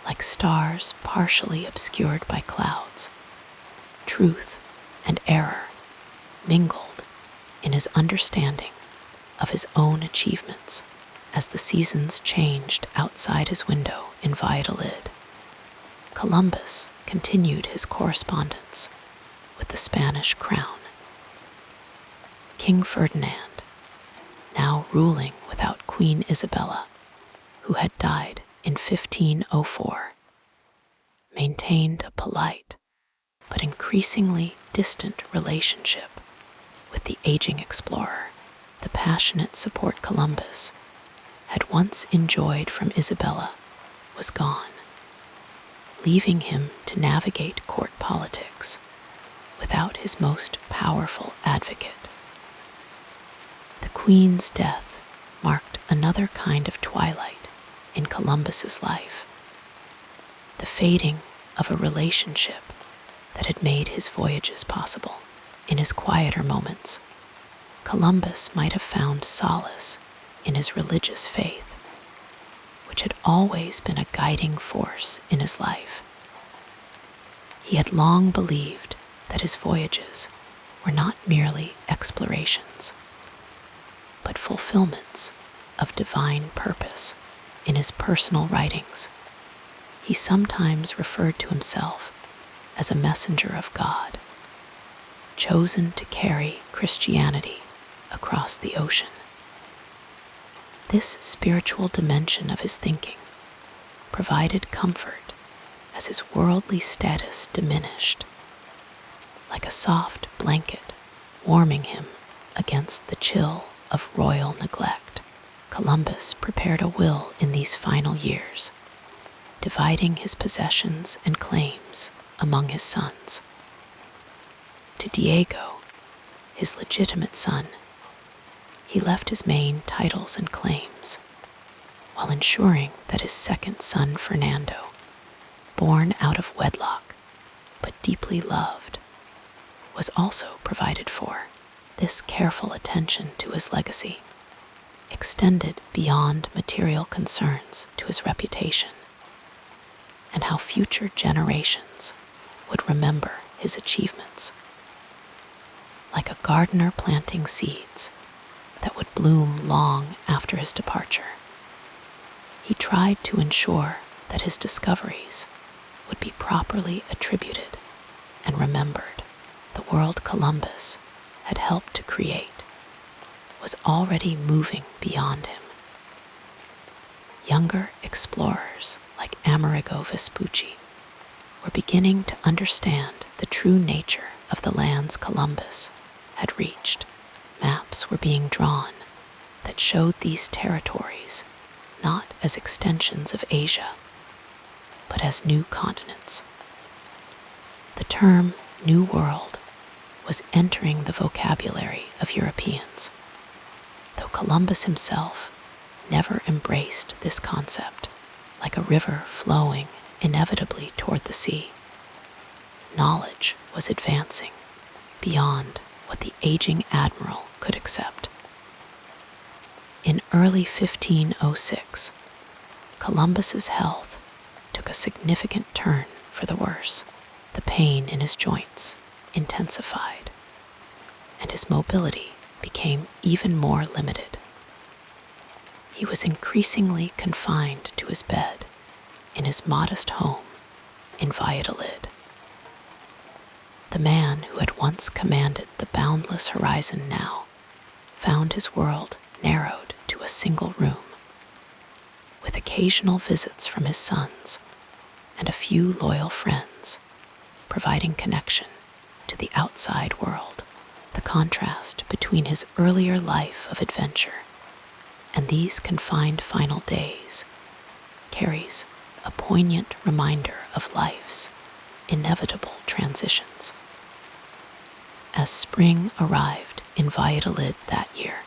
Like stars partially obscured by clouds, truth and error mingled in his understanding of his own achievements. As the seasons changed outside his window in Valladolid, Columbus continued his correspondence with the Spanish crown. King Ferdinand, now ruling without Queen Isabella, who had died in 1504, maintained a polite but increasingly distant relationship with the aging explorer. The passionate support Columbus had once enjoyed from Isabella was gone, leaving him to navigate court politics without his most powerful advocate. The Queen's death marked another kind of twilight in Columbus's life, the fading of a relationship that had made his voyages possible. In his quieter moments, Columbus might have found solace in his religious faith, which had always been a guiding force in his life. He had long believed that his voyages were not merely explorations, but fulfillments of divine purpose. In his personal writings, he sometimes referred to himself as a messenger of God, chosen to carry Christianity across the ocean. This spiritual dimension of his thinking provided comfort as his worldly status diminished, like a soft blanket warming him against the chill of royal neglect. Columbus prepared a will in these final years, dividing his possessions and claims among his sons. To Diego, his legitimate son, he left his main titles and claims, while ensuring that his second son, Fernando, born out of wedlock but deeply loved, was also provided for. This careful attention to his legacy extended beyond material concerns to his reputation and how future generations would remember his achievements. Like a gardener planting seeds that would bloom long after his departure, he tried to ensure that his discoveries would be properly attributed and remembered. The world Columbus had helped to create was already moving beyond him. Younger explorers like Amerigo Vespucci were beginning to understand the true nature of the lands Columbus had reached. Maps were being drawn that showed these territories not as extensions of Asia, but as new continents. The term New World was entering the vocabulary of Europeans, though Columbus himself never embraced this concept. Like a river flowing inevitably toward the sea, knowledge was advancing beyond what the aging admiral could accept. In early 1506, Columbus's health took a significant turn for the worse. The pain in his joints intensified, and his mobility became even more limited. He was increasingly confined to his bed in his modest home in Valladolid. The man who had once commanded the boundless horizon now found his world narrowed to a single room, with occasional visits from his sons and a few loyal friends, providing connection to the outside world. The contrast between his earlier life of adventure and these confined final days carries a poignant reminder of life's inevitable transitions. As spring arrived in Valladolid that year,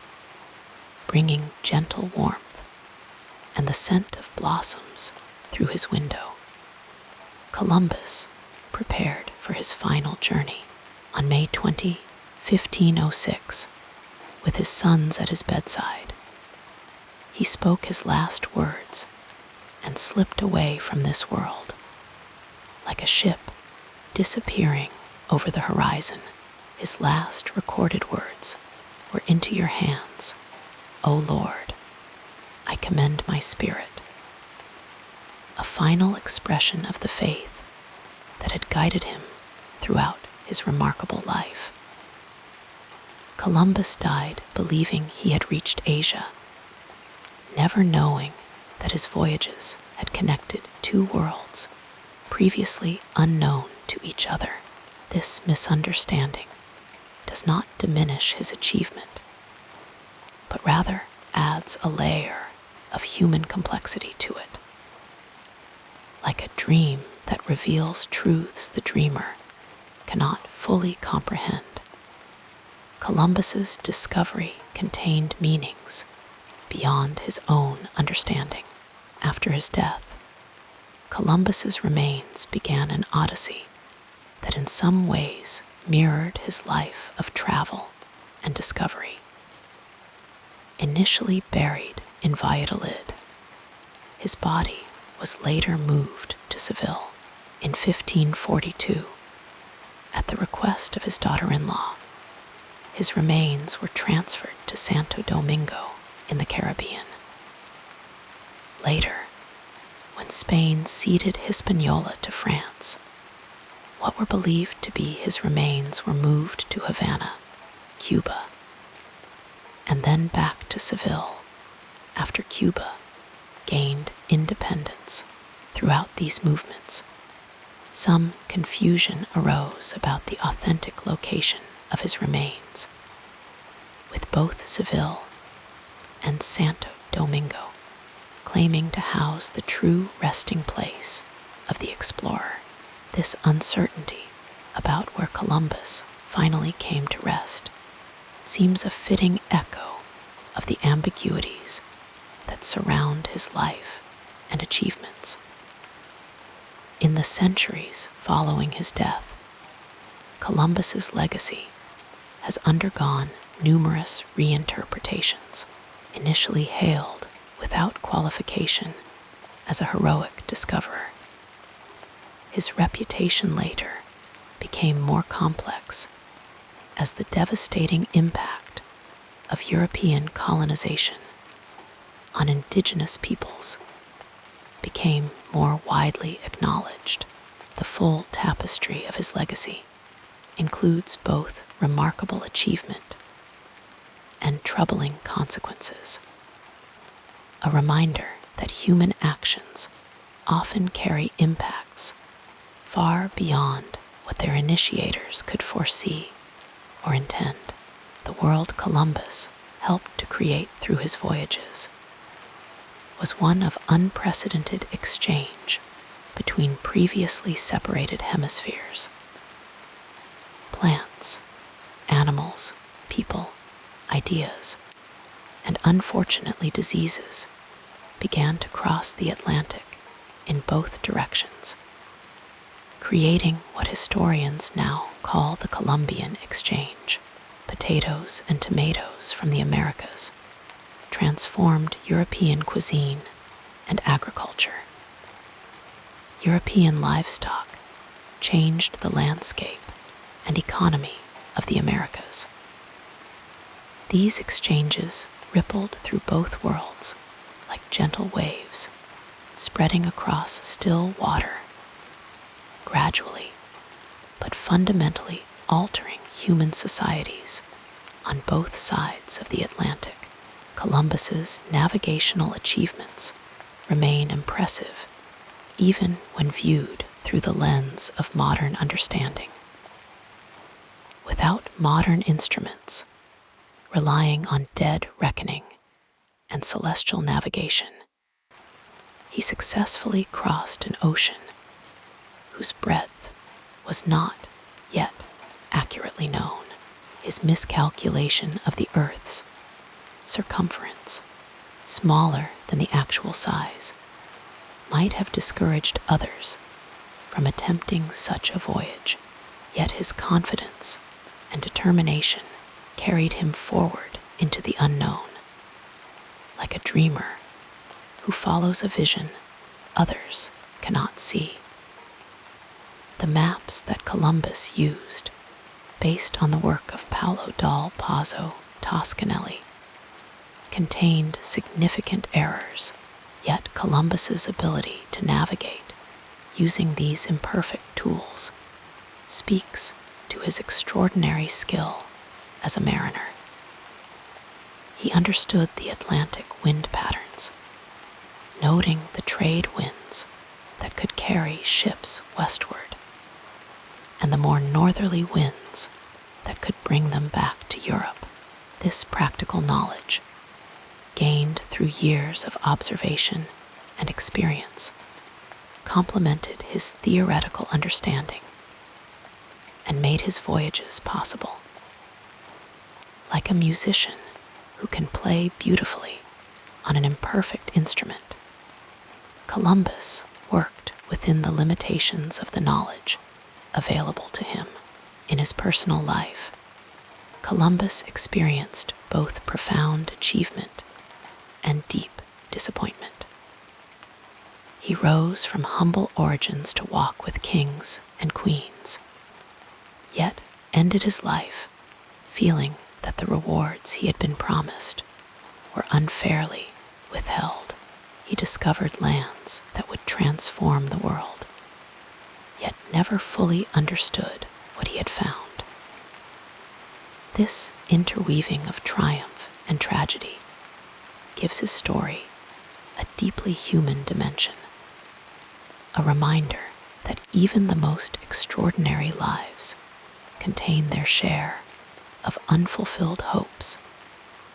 bringing gentle warmth and the scent of blossoms through his window, Columbus prepared for his final journey. On May 20, 1506, with his sons at his bedside, he spoke his last words and slipped away from this world. Like a ship disappearing over the horizon, his last recorded words were, "Into your hands, O Lord, I commend my spirit," a final expression of the faith that had guided him throughout his remarkable life. Columbus died believing he had reached Asia, never knowing that his voyages had connected two worlds previously unknown to each other. This misunderstanding does not diminish his achievement, but rather adds a layer of human complexity to it. Like a dream that reveals truths the dreamer cannot fully comprehend, Columbus's discovery contained meanings beyond his own understanding. After his death, Columbus's remains began an odyssey that in some ways mirrored his life of travel and discovery. Initially buried in Valladolid, his body was later moved to Seville in 1542 at the request of his daughter-in-law. His remains were transferred to Santo Domingo in the Caribbean. Later, when Spain ceded Hispaniola to France, what were believed to be his remains were moved to Havana, Cuba, and then back to Seville after Cuba gained independence throughout these movements. Some confusion arose about the authentic location of his remains, with both Seville and Santo Domingo claiming to house the true resting place of the explorer. This uncertainty about where Columbus finally came to rest seems a fitting echo of the ambiguities that surround his life and achievements. In the centuries following his death, Columbus's legacy has undergone numerous reinterpretations. Initially hailed without qualification as a heroic discoverer, his reputation later became more complex as the devastating impact of European colonization on indigenous peoples became more widely acknowledged. The full tapestry of his legacy includes both remarkable achievement and troubling consequences. A reminder that human actions often carry impacts far beyond what their initiators could foresee or intend. The world Columbus helped to create through his voyages was one of unprecedented exchange between previously separated hemispheres. Plants, animals, people, ideas, and unfortunately diseases began to cross the Atlantic in both directions, creating what historians now call the Columbian Exchange. Potatoes and tomatoes from the Americas transformed European cuisine and agriculture. European livestock changed the landscape and economy of the Americas. These exchanges rippled through both worlds like gentle waves, spreading across still water, gradually but fundamentally altering human societies on both sides of the Atlantic. Columbus's navigational achievements remain impressive even when viewed through the lens of modern understanding. Without modern instruments, relying on dead reckoning and celestial navigation, he successfully crossed an ocean whose breadth was not yet accurately known. His miscalculation of the Earth's circumference, smaller than the actual size, might have discouraged others from attempting such a voyage, yet his confidence and determination carried him forward into the unknown, like a dreamer who follows a vision others cannot see. The maps that Columbus used, based on the work of Paolo dal Pozzo Toscanelli, contained significant errors, yet Columbus's ability to navigate using these imperfect tools speaks to his extraordinary skill as a mariner. He understood the Atlantic wind patterns, noting the trade winds that could carry ships westward, and the more northerly winds that could bring them back to Europe. This practical knowledge, gained through years of observation and experience, complemented his theoretical understanding and made his voyages possible. Like a musician who can play beautifully on an imperfect instrument, Columbus worked within the limitations of the knowledge available to him. In his personal life, Columbus experienced both profound achievement and deep disappointment. He rose from humble origins to walk with kings and queens, yet ended his life feeling that the rewards he had been promised were unfairly withheld. He discovered lands that would transform the world, yet never fully understood what he had found. This interweaving of triumph and tragedy gives his story a deeply human dimension. a reminder that even the most extraordinary lives contain their share of unfulfilled hopes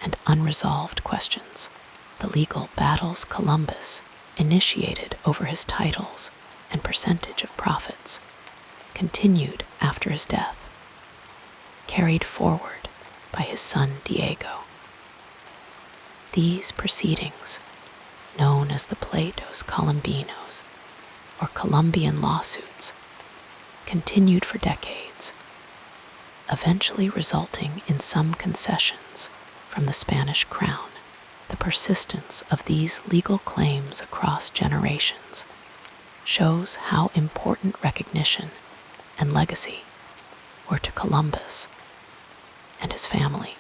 and unresolved questions. The legal battles Columbus initiated over his titles and percentage of profits continued after his death, carried forward by his son Diego. These proceedings, known as the Plato's Colombinos or Colombian lawsuits, continued for decades, eventually resulting in some concessions from the Spanish crown. The persistence of these legal claims across generations shows how important recognition and legacy were to Columbus and his family.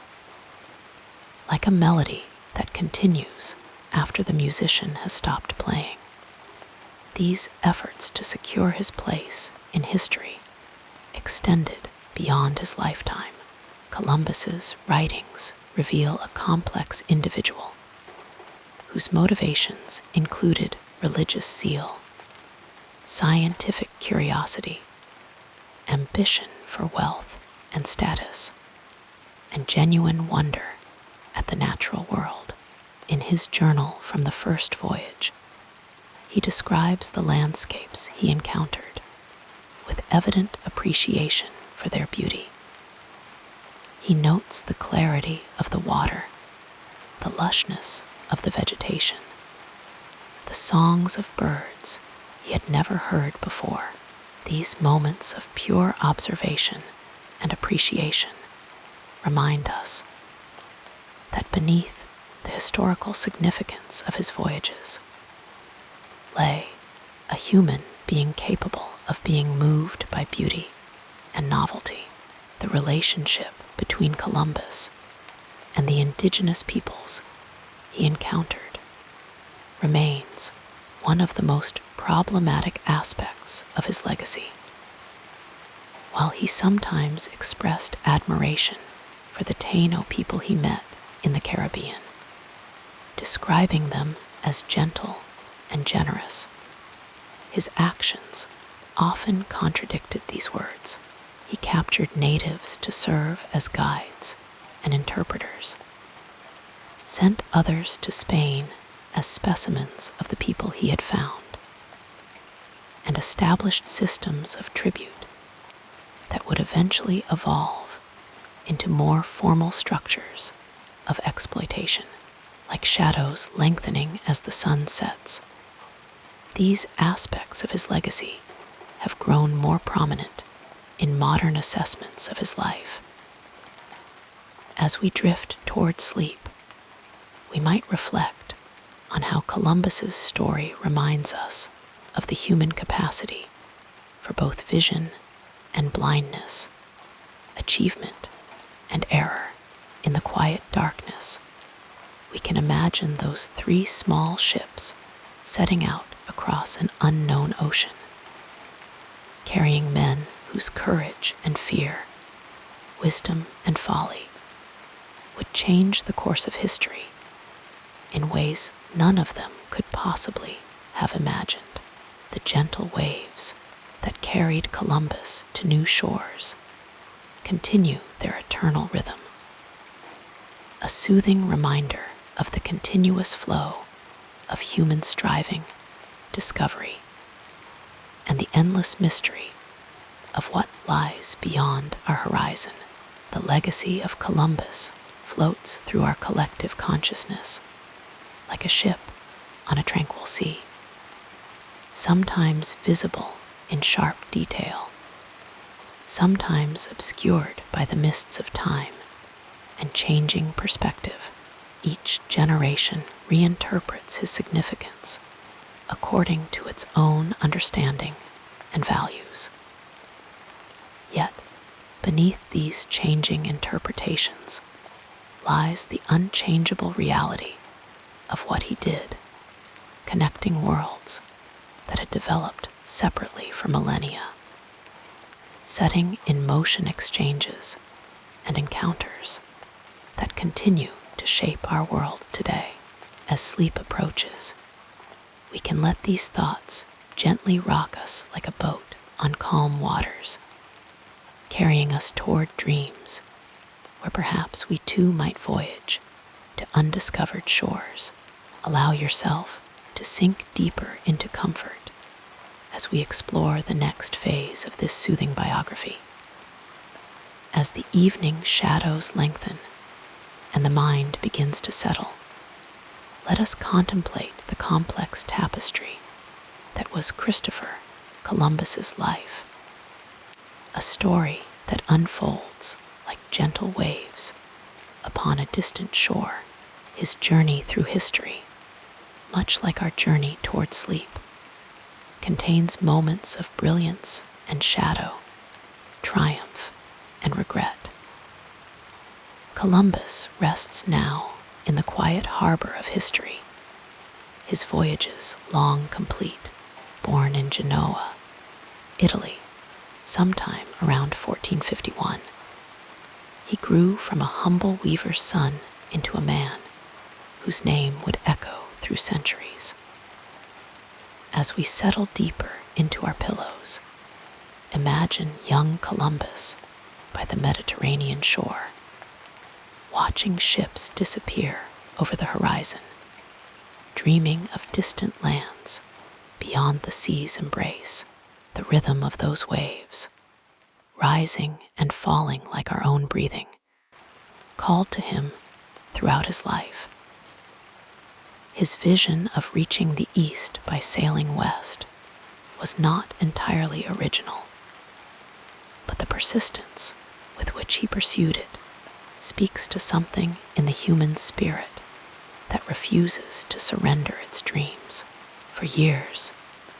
Like a melody that continues after the musician has stopped playing, these efforts to secure his place in history extended beyond his lifetime. Columbus's writings reveal a complex individual whose motivations included religious zeal, scientific curiosity, ambition for wealth and status, and genuine wonder at the natural world. In his journal from the first voyage, he describes the landscapes he encountered with evident appreciation for their beauty. He notes the clarity of the water, the lushness of the vegetation, the songs of birds he had never heard before. These moments of pure observation and appreciation remind us that beneath the historical significance of his voyages lay a human being capable of being moved by beauty and novelty. The relationship between Columbus and the indigenous peoples he encountered remains one of the most problematic aspects of his legacy. While he sometimes expressed admiration for the Taino people he met in the Caribbean, describing them as gentle and generous, his actions often contradicted these words. He captured natives to serve as guides and interpreters, sent others to Spain as specimens of the people he had found, and established systems of tribute that would eventually evolve into more formal structures of exploitation, like shadows lengthening as the sun sets. These aspects of his legacy have grown more prominent in modern assessments of his life. As we drift toward sleep, we might reflect on how Columbus's story reminds us of the human capacity for both vision and blindness, achievement and error. In the quiet darkness, we can imagine those 3 small ships setting out across an unknown ocean, carrying men whose courage and fear, wisdom and folly would change the course of history in ways none of them could possibly have imagined. The gentle waves that carried Columbus to new shores continue their eternal rhythm, a soothing reminder of the continuous flow of human striving, discovery, and the endless mystery of what lies beyond our horizon. The legacy of Columbus floats through our collective consciousness like a ship on a tranquil sea, sometimes visible in sharp detail, sometimes obscured by the mists of time and changing perspective. Each generation reinterprets his significance according to its own understanding and values. Yet, beneath these changing interpretations lies the unchangeable reality of what he did, connecting worlds that had developed separately for millennia, setting in motion exchanges and encounters that continue to shape our world today. As sleep approaches, we can let these thoughts gently rock us like a boat on calm waters, carrying us toward dreams where perhaps we too might voyage to undiscovered shores. Allow yourself to sink deeper into comfort as we explore the next phase of this soothing biography. As the evening shadows lengthen and the mind begins to settle, let us contemplate the complex tapestry that was Christopher Columbus's life, a story that unfolds like gentle waves upon a distant shore. His journey through history, much like our journey toward sleep, contains moments of brilliance and shadow, triumph and regret. Columbus rests now in the quiet harbor of history, his voyages long complete, born in Genoa, Italy, sometime around 1451. He grew from a humble weaver's son into a man whose name would echo through centuries. As we settle deeper into our pillows, imagine young Columbus by the Mediterranean shore, watching ships disappear over the horizon, dreaming of distant lands beyond the sea's embrace, the rhythm of those waves, rising and falling like our own breathing, called to him throughout his life. His vision of reaching the east by sailing west was not entirely original, but the persistence with which he pursued it speaks to something in the human spirit that refuses to surrender its dreams. For years,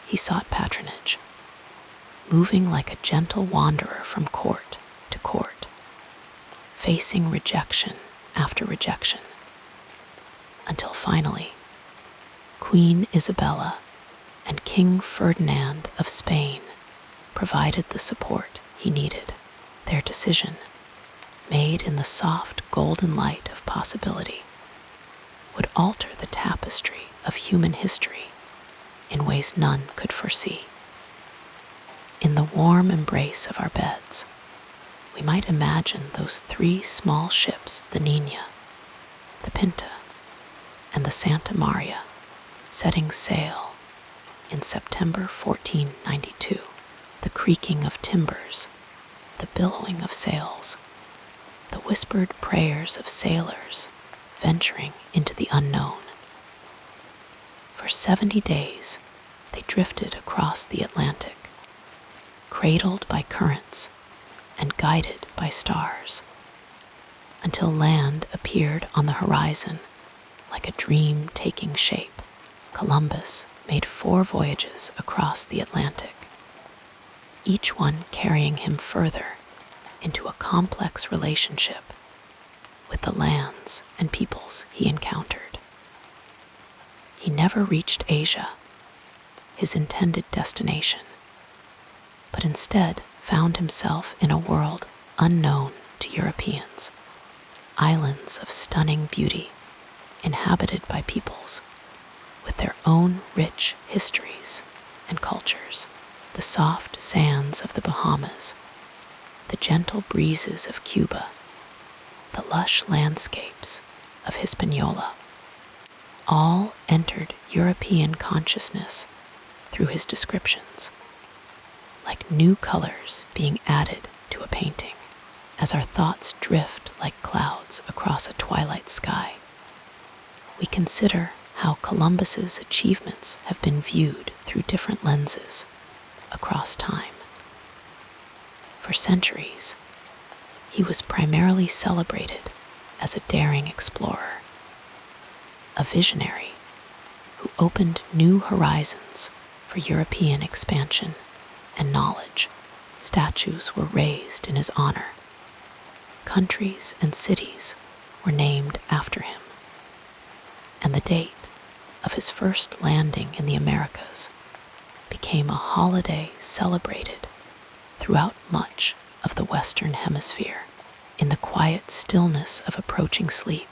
he sought patronage, moving like a gentle wanderer from court to court, facing rejection after rejection, until finally, Queen Isabella and King Ferdinand of Spain provided the support he needed. Their decision, made in the soft golden light of possibility, would alter the tapestry of human history in ways none could foresee. In the warm embrace of our beds, we might imagine those three small ships, the Nina, the Pinta, and the Santa Maria, setting sail in September 1492, the creaking of timbers, the billowing of sails, the whispered prayers of sailors venturing into the unknown. For 70 days, they drifted across the Atlantic, cradled by currents and guided by stars, until land appeared on the horizon like a dream taking shape. Columbus made 4 voyages across the Atlantic, each one carrying him further into a complex relationship with the lands and peoples he encountered. He never reached Asia, his intended destination, but instead found himself in a world unknown to Europeans, islands of stunning beauty inhabited by peoples with their own rich histories and cultures. The soft sands of the Bahamas, the gentle breezes of Cuba, the lush landscapes of Hispaniola, all entered European consciousness through his descriptions, like new colors being added to a painting. As our thoughts drift like clouds across a twilight sky, we consider how Columbus's achievements have been viewed through different lenses across time. For centuries, he was primarily celebrated as a daring explorer, a visionary who opened new horizons for European expansion and knowledge. Statues were raised in his honor. Countries and cities were named after him, and the date of his first landing in the Americas became a holiday celebrated throughout much of the Western Hemisphere. In the quiet stillness of approaching sleep,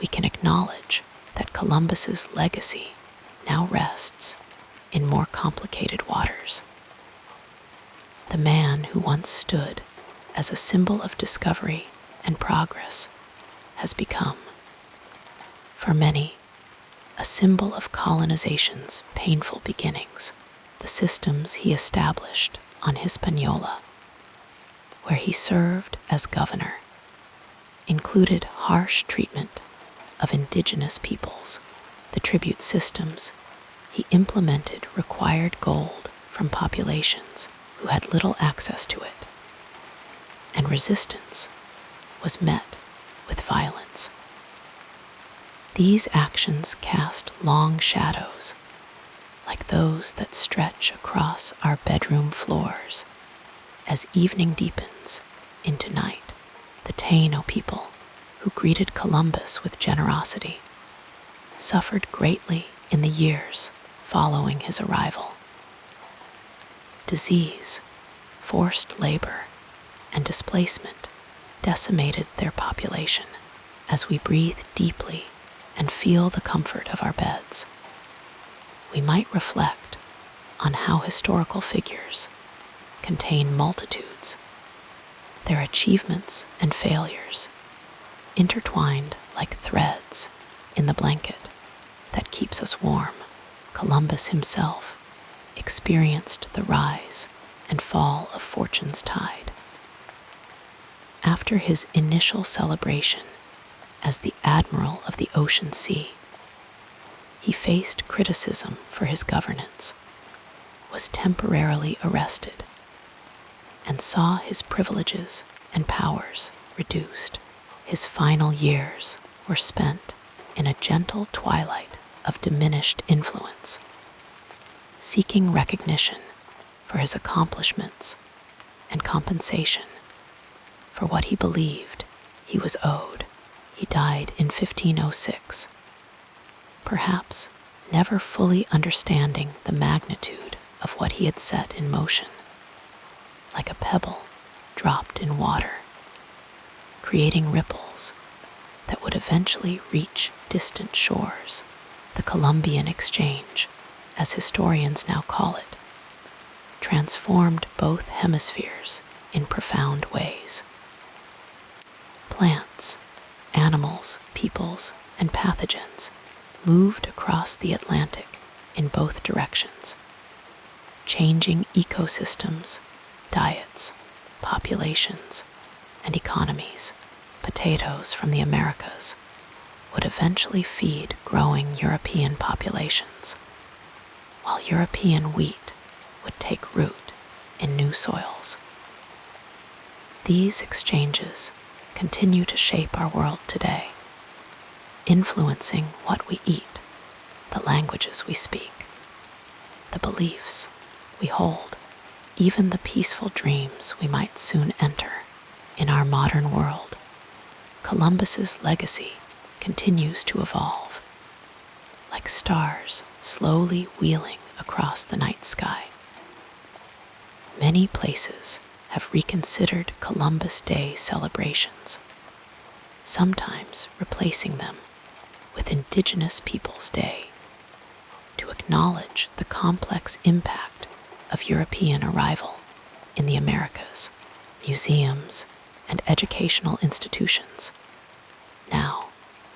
we can acknowledge that Columbus's legacy now rests in more complicated waters. The man who once stood as a symbol of discovery and progress has become, for many, a symbol of colonization's painful beginnings. The systems he established on Hispaniola, where he served as governor, included harsh treatment of indigenous peoples. The tribute systems he implemented required gold from populations who had little access to it, and resistance was met with violence. These actions cast long shadows, like those that stretch across our bedroom floors as evening deepens into night. The Taino people, who greeted Columbus with generosity, suffered greatly in the years following his arrival. Disease, forced labor, and displacement decimated their population. As we breathe deeply and feel the comfort of our beds, we might reflect on how historical figures contain multitudes, their achievements and failures intertwined like threads in the blanket that keeps us warm. Columbus himself experienced the rise and fall of fortune's tide. After his initial celebration as the Admiral of the Ocean Sea, he faced criticism for his governance, was temporarily arrested, and saw his privileges and powers reduced. His final years were spent in a gentle twilight of diminished influence, seeking recognition for his accomplishments and compensation for what he believed he was owed. He died in 1506, perhaps never fully understanding the magnitude of what he had set in motion, like a pebble dropped in water, creating ripples that would eventually reach distant shores. The Columbian Exchange, as historians now call it, transformed both hemispheres in profound ways. Plants, animals, peoples, and pathogens moved across the Atlantic in both directions, changing ecosystems, diets, populations, and economies. Potatoes from the Americas would eventually feed growing European populations, while European wheat would take root in new soils. These exchanges continue to shape our world today, influencing what we eat, the languages we speak, the beliefs we hold, even the peaceful dreams we might soon enter. In our modern world, Columbus's legacy continues to evolve, like stars slowly wheeling across the night sky. Many places have reconsidered Columbus Day celebrations, sometimes replacing them with Indigenous Peoples Day, to acknowledge the complex impact of European arrival in the Americas. Museums and educational institutions now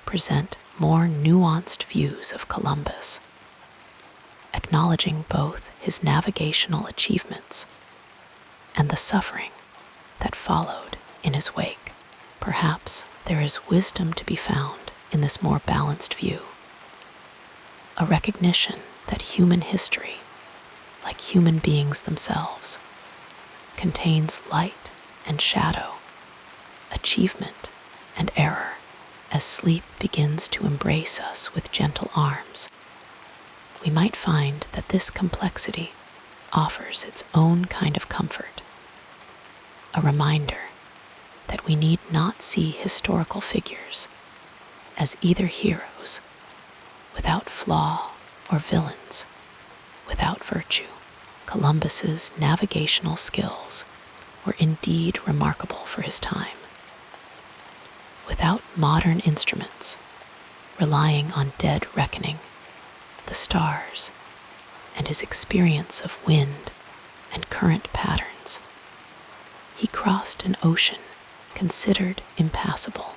present more nuanced views of Columbus, acknowledging both his navigational achievements and the suffering that followed in his wake. Perhaps there is wisdom to be found in this more balanced view, a recognition that human history, like human beings themselves, contains light and shadow, achievement and error. As sleep begins to embrace us with gentle arms, we might find that this complexity offers its own kind of comfort, a reminder that we need not see historical figures as either heroes without flaw or villains without virtue. Columbus's navigational skills were indeed remarkable for his time. Without modern instruments, relying on dead reckoning, the stars, and his experience of wind and current patterns. He crossed an ocean considered impassable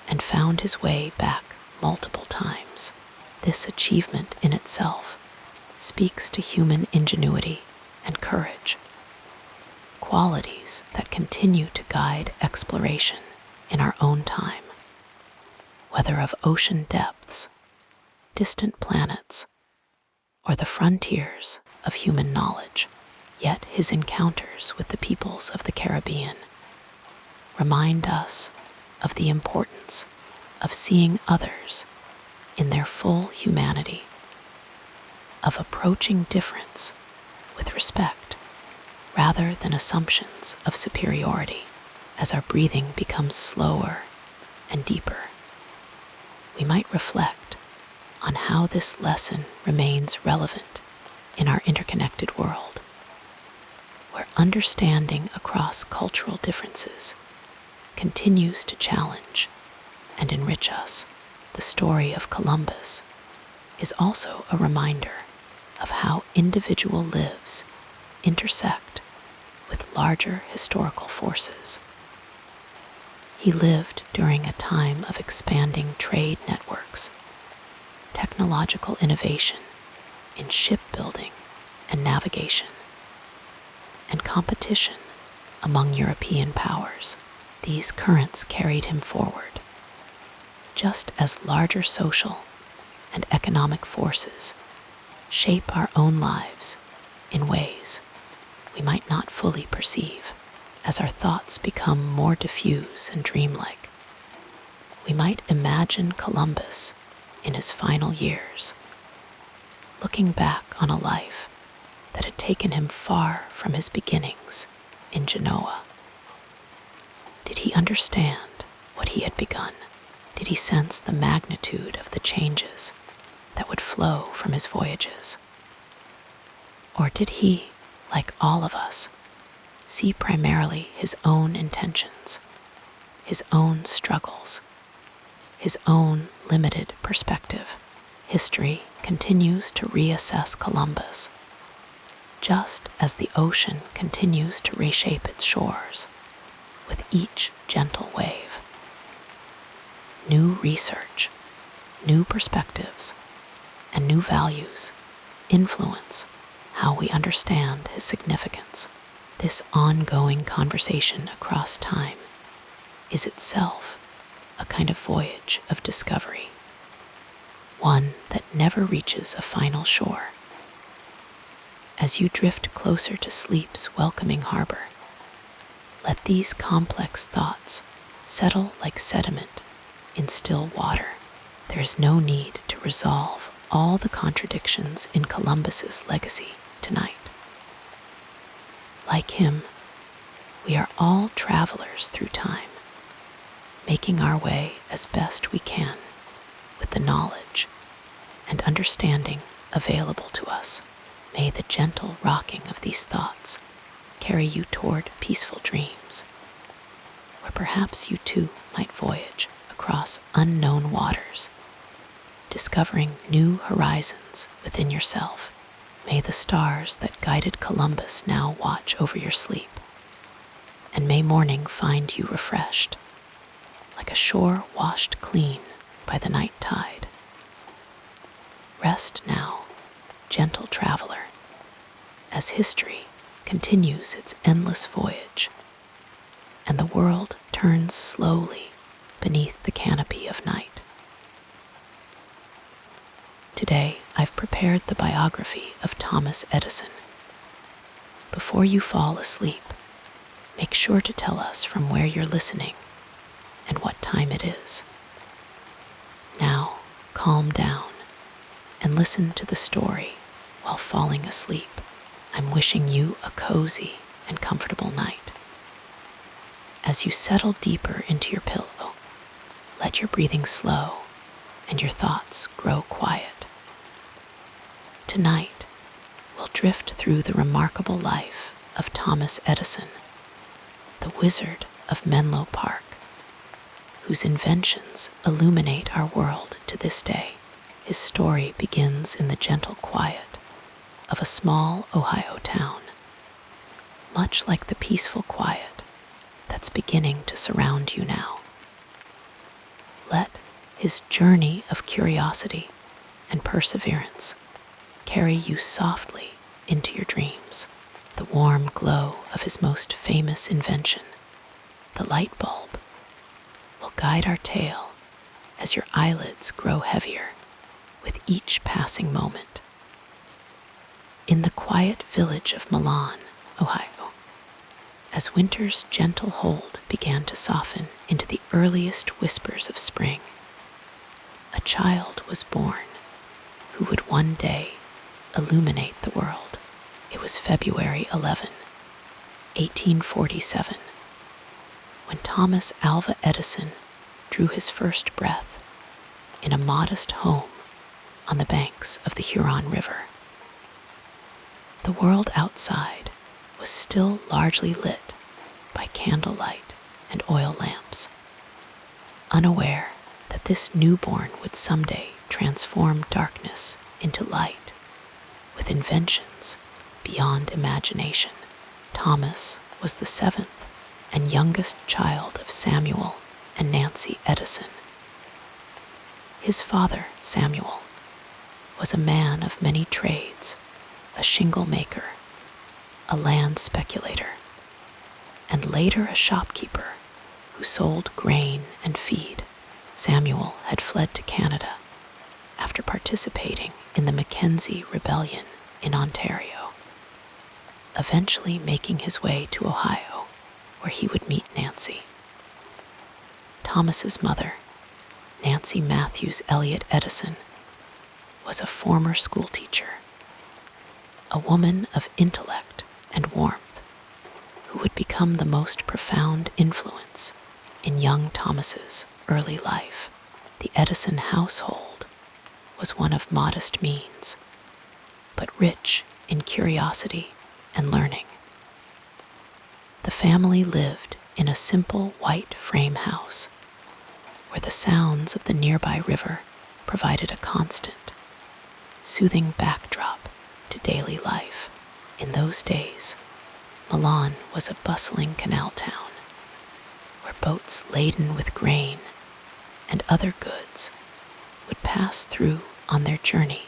and found his way back multiple times. This achievement in itself speaks to human ingenuity and courage, qualities that continue to guide exploration in our own time, whether of ocean depths, distant planets, or the frontiers of human knowledge. Yet his encounters with the peoples of the Caribbean remind us of the importance of seeing others in their full humanity, of approaching difference with respect rather than assumptions of superiority. As our breathing becomes slower and deeper, we might reflect on how this lesson remains relevant in our interconnected world, where understanding across cultural differences continues to challenge and enrich us. The story of Columbus is also a reminder of how individual lives intersect with larger historical forces. He lived during a time of expanding trade networks, technological innovation in shipbuilding and navigation, and competition among European powers. These currents carried him forward, just as larger social and economic forces shape our own lives in ways we might not fully perceive. As our thoughts become more diffuse and dreamlike, we might imagine Columbus in his final years, looking back on a life that had taken him far from his beginnings in Genoa. Did he understand what he had begun? Did he sense the magnitude of the changes that would flow from his voyages? Or did he, like all of us, see primarily his own intentions, his own struggles, his own limited perspective? History continues to reassess Columbus, just as the ocean continues to reshape its shores with each gentle wave. New research, new perspectives, and new values influence how we understand his significance. This ongoing conversation across time is itself a kind of voyage of discovery, one that never reaches a final shore. As you drift closer to sleep's welcoming harbor, let these complex thoughts settle like sediment in still water. There is no need to resolve all the contradictions in Columbus's legacy tonight. Like him, we are all travelers through time, making our way as best we can with the knowledge and understanding available to us. May the gentle rocking of these thoughts carry you toward peaceful dreams, where perhaps you too might voyage across unknown waters, discovering new horizons within yourself. May the stars that guided Columbus now watch over your sleep, and may morning find you refreshed, like a shore washed clean by the night tide. Rest now, gentle traveler, as history continues its endless voyage, and the world turns slowly beneath the canopy of night. Today, I've prepared the biography of Thomas Edison. Before you fall asleep, make sure to tell us from where you're listening and what time it is. Now, calm down and listen to the story while falling asleep. I'm wishing you a cozy and comfortable night. As you settle deeper into your pillow, let your breathing slow and your thoughts grow quiet. Tonight, we'll drift through the remarkable life of Thomas Edison, the Wizard of Menlo Park, whose inventions illuminate our world to this day. His story begins in the gentle quiet of a small Ohio town, much like the peaceful quiet that's beginning to surround you now. Let his journey of curiosity and perseverance carry you softly into your dreams. The warm glow of his most famous invention, the light bulb, will guide our tale as your eyelids grow heavier with each passing moment. In the quiet village of Milan, Ohio, as winter's gentle hold began to soften into the earliest whispers of spring, a child was born who would one day illuminate the world. It was February 11, 1847, when Thomas Alva Edison drew his first breath in a modest home on the banks of the Huron River. The world outside was still largely lit by candlelight and oil lamps, unaware that this newborn would someday transform darkness into light with inventions beyond imagination. Thomas was the seventh and youngest child of Samuel and Nancy Edison. His father, Samuel, was a man of many trades, a shingle maker, a land speculator, and later a shopkeeper who sold grain and feed. Samuel had fled to Canada after participating in the Mackenzie Rebellion in Ontario, eventually making his way to Ohio, where he would meet Nancy. Thomas's mother, Nancy Matthews Elliott Edison, was a former schoolteacher, a woman of intellect and warmth, who would become the most profound influence in young Thomas's early life. The Edison household was one of modest means, but rich in curiosity and learning. The family lived in a simple white frame house where the sounds of the nearby river provided a constant, soothing backdrop to daily life. In those days, Milan was a bustling canal town where boats laden with grain and other goods would pass through on their journey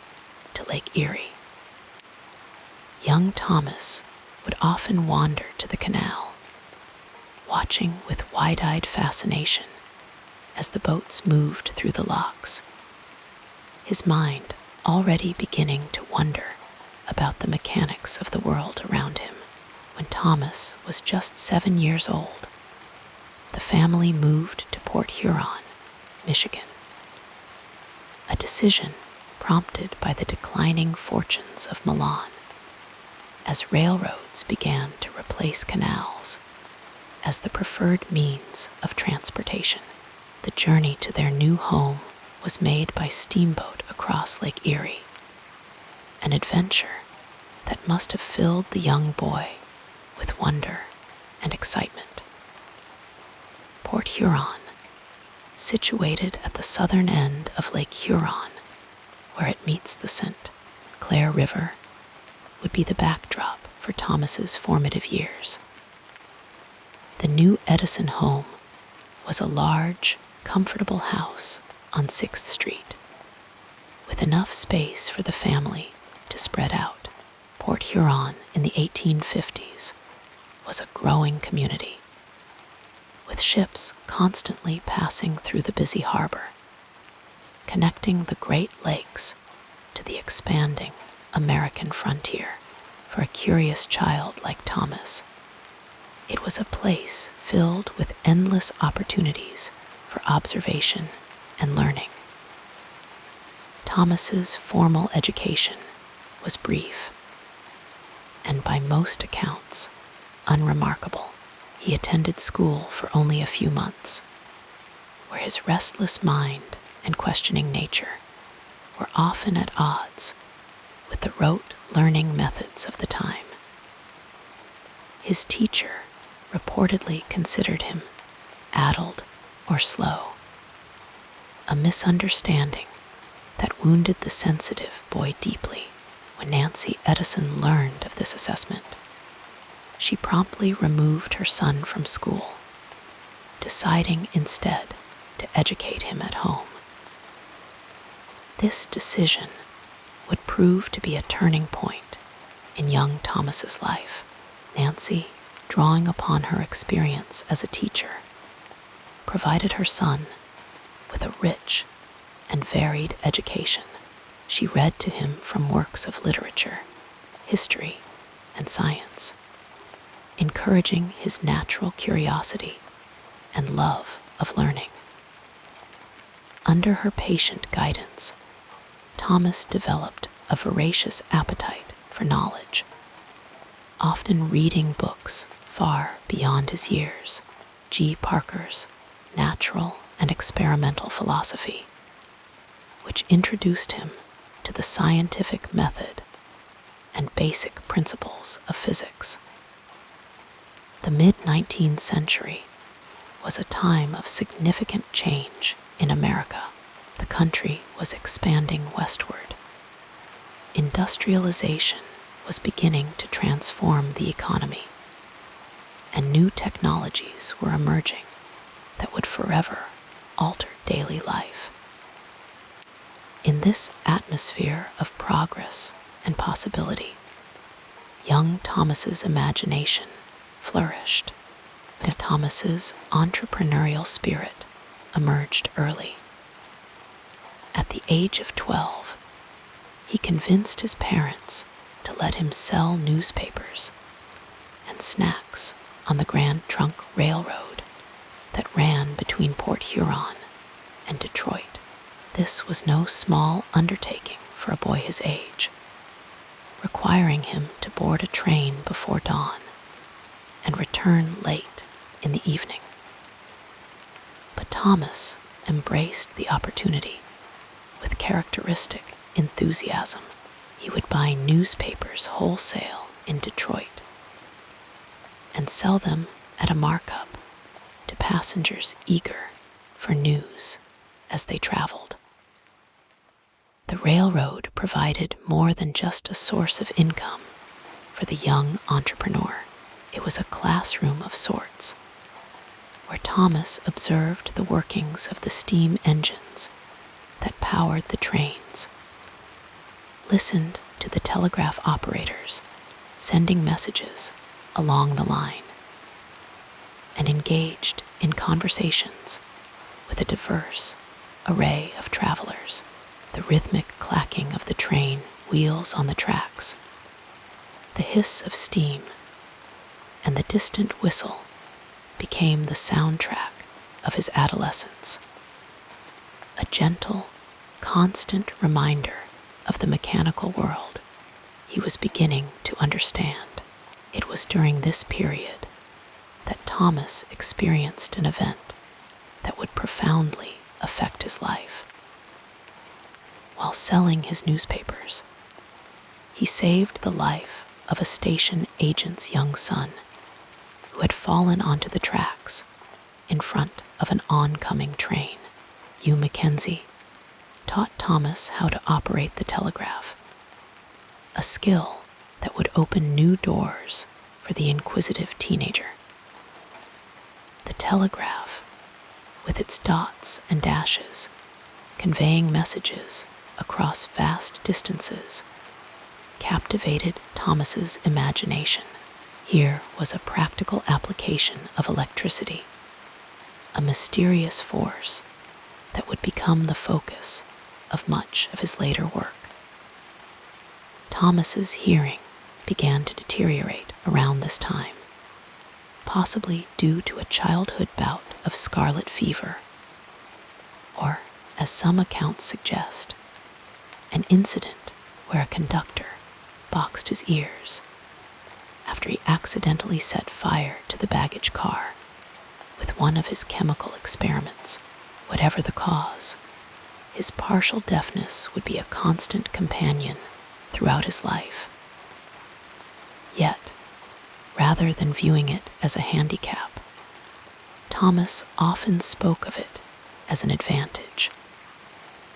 to Lake Erie. Young Thomas would often wander to the canal, watching with wide-eyed fascination as the boats moved through the locks, his mind already beginning to wonder about the mechanics of the world around him. When Thomas was just 7 years old, the family moved to Port Huron, Michigan, a decision prompted by the declining fortunes of Milan as railroads began to replace canals as the preferred means of transportation. The journey to their new home was made by steamboat across Lake Erie, an adventure that must have filled the young boy with wonder and excitement. Port Huron, situated at the southern end of Lake Huron, where it meets the St. Clair River, would be the backdrop for Thomas's formative years. The new Edison home was a large, comfortable house on 6th Street, with enough space for the family to spread out. Port Huron in the 1850s was a growing community, with ships constantly passing through the busy harbor, connecting the Great Lakes to the expanding American frontier. For a curious child like Thomas, it was a place filled with endless opportunities for observation and learning. Thomas's formal education was brief, and by most accounts, unremarkable. He attended school for only a few months, where his restless mind and questioning nature were often at odds with the rote learning methods of the time. His teacher reportedly considered him addled or slow, a misunderstanding that wounded the sensitive boy deeply. When Nancy Edison learned of this assessment, she promptly removed her son from school, deciding instead to educate him at home. This decision would prove to be a turning point in young Thomas's life. Nancy, drawing upon her experience as a teacher, provided her son with a rich and varied education. She read to him from works of literature, history, and science, encouraging his natural curiosity and love of learning. Under her patient guidance, Thomas developed a voracious appetite for knowledge, often reading books far beyond his years. G. Parker's Natural and Experimental Philosophy, which introduced him to the scientific method and basic principles of physics. The mid-19th century was a time of significant change in America. The country was expanding westward. Industrialization was beginning to transform the economy, and new technologies were emerging that would forever alter daily life. In this atmosphere of progress and possibility, young Thomas's imagination flourished, and Thomas's entrepreneurial spirit emerged early. At the age of 12, he convinced his parents to let him sell newspapers and snacks on the Grand Trunk Railroad that ran between Port Huron and Detroit. This was no small undertaking for a boy his age, requiring him to board a train before dawn and return late in the evening. But Thomas embraced the opportunity with characteristic enthusiasm. He would buy newspapers wholesale in Detroit and sell them at a markup to passengers eager for news as they traveled. The railroad provided more than just a source of income for the young entrepreneur. It was a classroom of sorts, where Thomas observed the workings of the steam engines that powered the trains, listened to the telegraph operators sending messages along the line, and engaged in conversations with a diverse array of travelers. The rhythmic clacking of the train wheels on the tracks, the hiss of steam, and the distant whistle became the soundtrack of his adolescence, a gentle, constant reminder of the mechanical world he was beginning to understand. It was during this period that Thomas experienced an event that would profoundly affect his life. While selling his newspapers, he saved the life of a station agent's young son who had fallen onto the tracks in front of an oncoming train. Hugh Mackenzie taught Thomas how to operate the telegraph, a skill that would open new doors for the inquisitive teenager. The telegraph, with its dots and dashes, conveying messages across vast distances, captivated Thomas's imagination. Here was a practical application of electricity, a mysterious force that would become the focus of much of his later work. Thomas's hearing began to deteriorate around this time, possibly due to a childhood bout of scarlet fever, or, as some accounts suggest, an incident where a conductor boxed his ears after he accidentally set fire to the baggage car with one of his chemical experiments. Whatever the cause, his partial deafness would be a constant companion throughout his life. Yet, rather than viewing it as a handicap, Thomas often spoke of it as an advantage,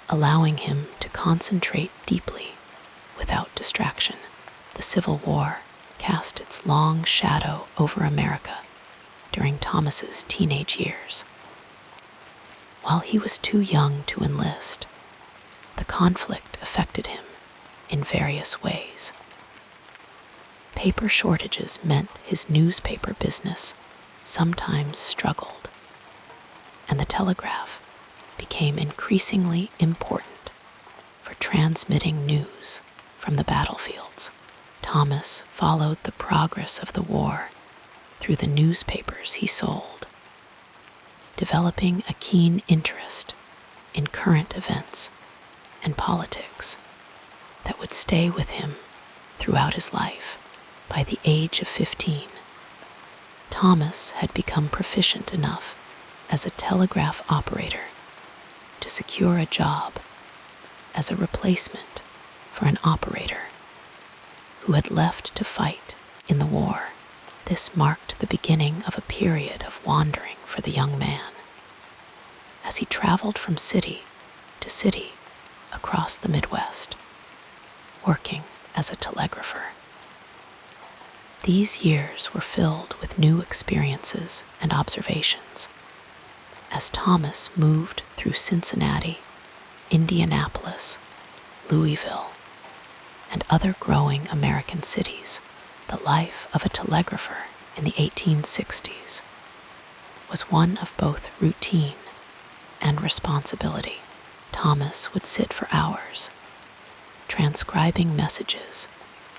allowing him to concentrate deeply without distraction. The Civil War cast its long shadow over America during Thomas's teenage years. While he was too young to enlist, the conflict affected him in various ways. Paper shortages meant his newspaper business sometimes struggled, and the telegraph became increasingly important for transmitting news from the battlefields. Thomas followed the progress of the war through the newspapers he sold, developing a keen interest in current events and politics that would stay with him throughout his life. By the age of 15, Thomas had become proficient enough as a telegraph operator to secure a job as a replacement for an operator who had left to fight in the war. This marked the beginning of a period of wandering for the young man, as he traveled from city to city across the Midwest, working as a telegrapher. These years were filled with new experiences and observations. As Thomas moved through Cincinnati, Indianapolis, Louisville, and other growing American cities, the life of a telegrapher in the 1860s was one of both routine and responsibility. Thomas would sit for hours, transcribing messages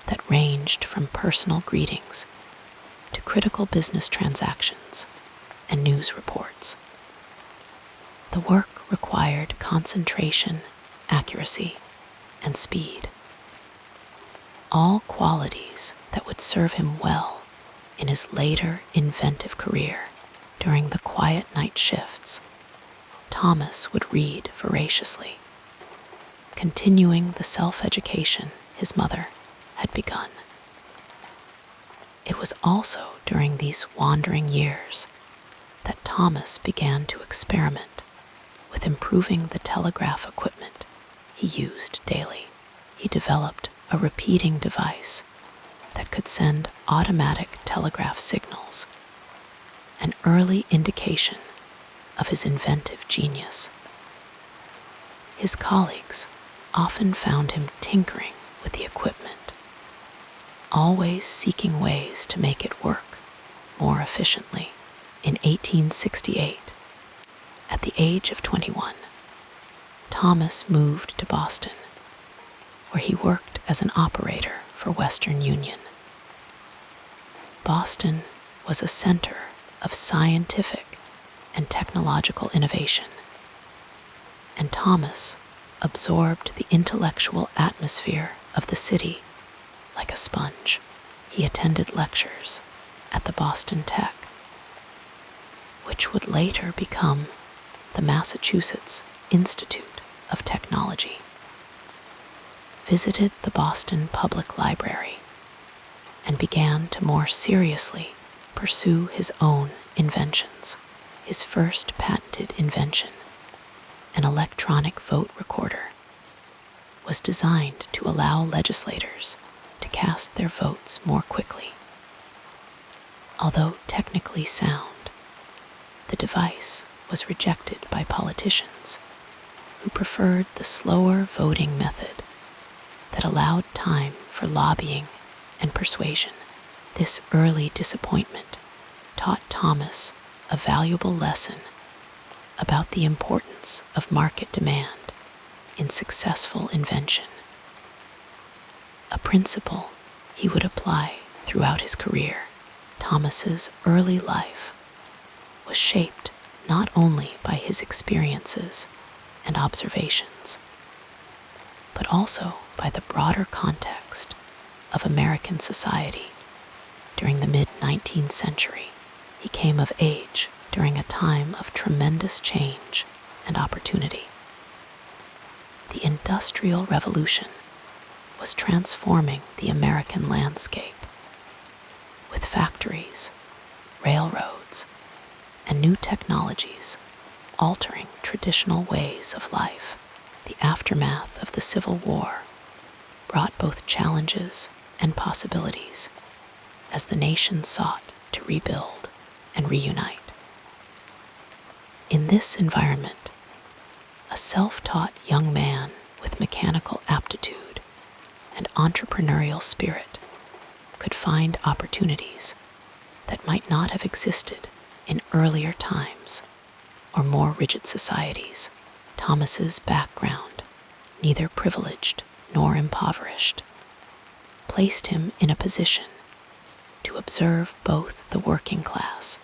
that ranged from personal greetings to critical business transactions and news reports. The work required concentration, accuracy, and speed, all qualities that would serve him well in his later inventive career. During the quiet night shifts, Thomas would read voraciously, continuing the self-education his mother had begun. It was also during these wandering years that Thomas began to experiment with improving the telegraph equipment he used daily. He developed a repeating device that could send automatic telegraph signals, an early indication of his inventive genius. His colleagues often found him tinkering with the equipment, always seeking ways to make it work more efficiently. In 1868, at the age of 21, Thomas moved to Boston, where he worked as an operator for Western Union. Boston was a center of scientific and technological innovation, and Thomas absorbed the intellectual atmosphere of the city like a sponge. He attended lectures at the Boston Tech, which would later become the Massachusetts Institute of Technology, visited the Boston Public Library, and began to more seriously pursue his own inventions. His first patented invention, an electronic vote recorder, was designed to allow legislators to cast their votes more quickly. Although technically sound, the device was rejected by politicians who preferred the slower voting method that allowed time for lobbying and persuasion. This early disappointment taught Thomas a valuable lesson about the importance of market demand in successful invention, a principle he would apply throughout his career. Thomas's early life was shaped not only by his experiences and observations, but also by the broader context of American society. During the mid-19th century, he came of age during a time of tremendous change and opportunity. The Industrial Revolution was transforming the American landscape, with factories, railroads, and new technologies altering traditional ways of life. The aftermath of the Civil War brought both challenges and possibilities as the nation sought to rebuild and reunite. In this environment, a self-taught young man with mechanical aptitude and entrepreneurial spirit could find opportunities that might not have existed in earlier times or more rigid societies. Thomas's background, neither privileged nor impoverished, placed him in a position to observe both the working class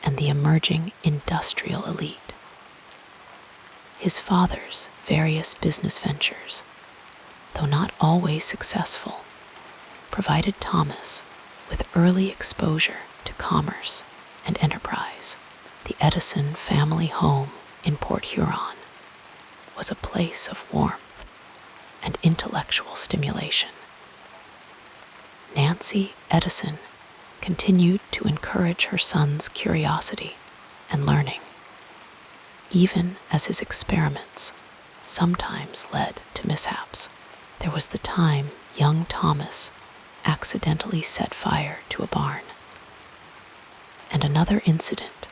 and the emerging industrial elite. His father's various business ventures, though not always successful, provided Thomas with early exposure to commerce and enterprise. The Edison family home in Port Huron was a place of warmth and intellectual stimulation. Nancy Edison continued to encourage her son's curiosity and learning, even as his experiments sometimes led to mishaps. There was the time young Thomas accidentally set fire to a barn, and another incident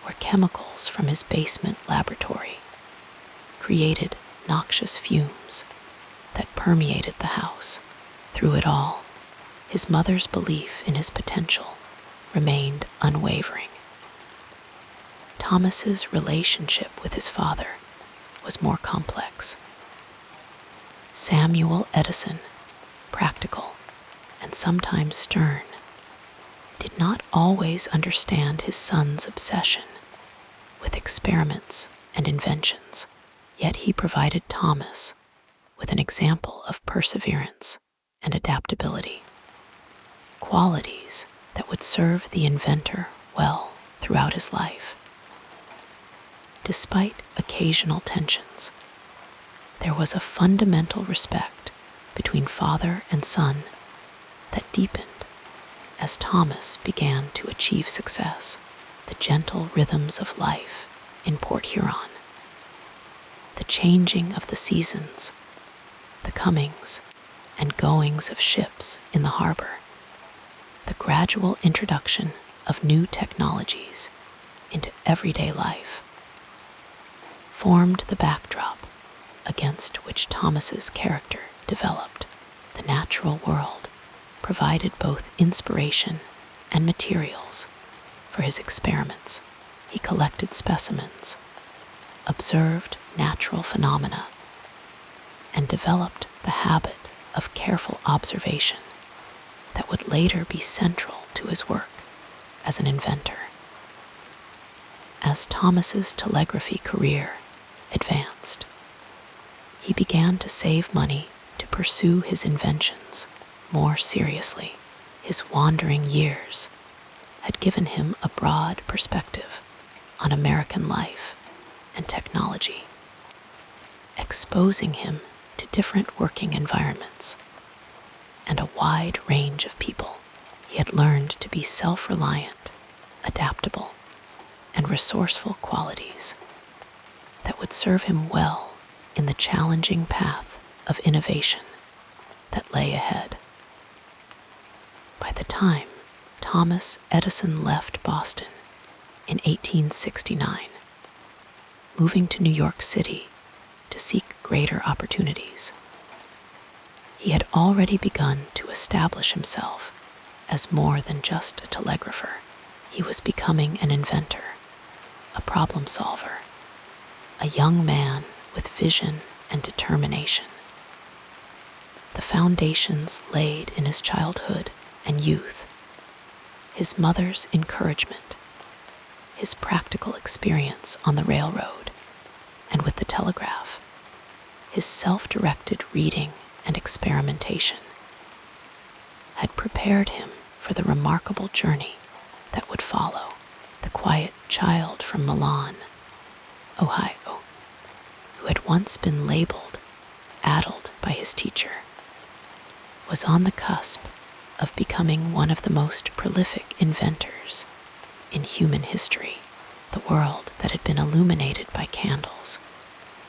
where chemicals from his basement laboratory created noxious fumes that permeated the house. Through it all, his mother's belief in his potential remained unwavering. Thomas's relationship with his father was more complex. Samuel Edison, practical and sometimes stern, did not always understand his son's obsession with experiments and inventions, yet he provided Thomas with an example of perseverance and adaptability, qualities that would serve the inventor well throughout his life. Despite occasional tensions, there was a fundamental respect between father and son that deepened as Thomas began to achieve success. The gentle rhythms of life in Port Huron, the changing of the seasons, the comings and goings of ships in the harbor, the gradual introduction of new technologies into everyday life, formed the backdrop against which Thomas's character developed. The natural world provided both inspiration and materials for his experiments. He collected specimens, observed natural phenomena, and developed the habit of careful observation that would later be central to his work as an inventor. As Thomas's telegraphy career advanced, he began to save money to pursue his inventions more seriously. His wandering years had given him a broad perspective on American life and technology, exposing him to different working environments and a wide range of people. He had learned to be self-reliant, adaptable, and resourceful qualities that would serve him well in the challenging path of innovation that lay ahead. By the time Thomas Edison left Boston in 1869, moving to New York City to seek greater opportunities, he had already begun to establish himself as more than just a telegrapher. He was becoming an inventor, a problem solver, a young man with vision and determination. The foundations laid in his childhood and youth, his mother's encouragement, his practical experience on the railroad and with the telegraph, his self-directed reading and experimentation, had prepared him for the remarkable journey that would follow. The quiet child from Milan, Ohio, who had once been labeled addled by his teacher, was on the cusp of becoming one of the most prolific inventors in human history. The world that had been illuminated by candles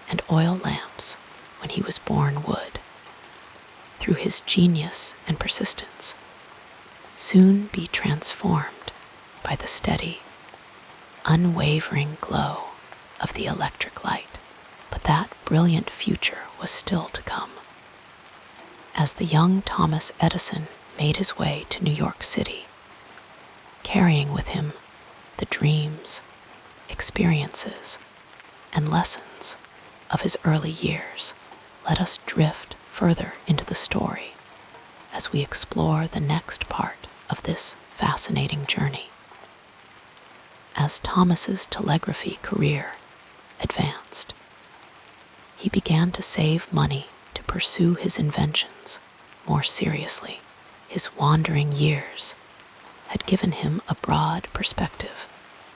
and oil lamps when he was born would, through his genius and persistence, soon be transformed by the steady, unwavering glow of the electric light. But that brilliant future was still to come. As the young Thomas Edison made his way to New York City, carrying with him the dreams, experiences, and lessons of his early years, let us drift further into the story as we explore the next part of this fascinating journey. As Thomas's telegraphy career advanced, he began to save money to pursue his inventions more seriously. His wandering years had given him a broad perspective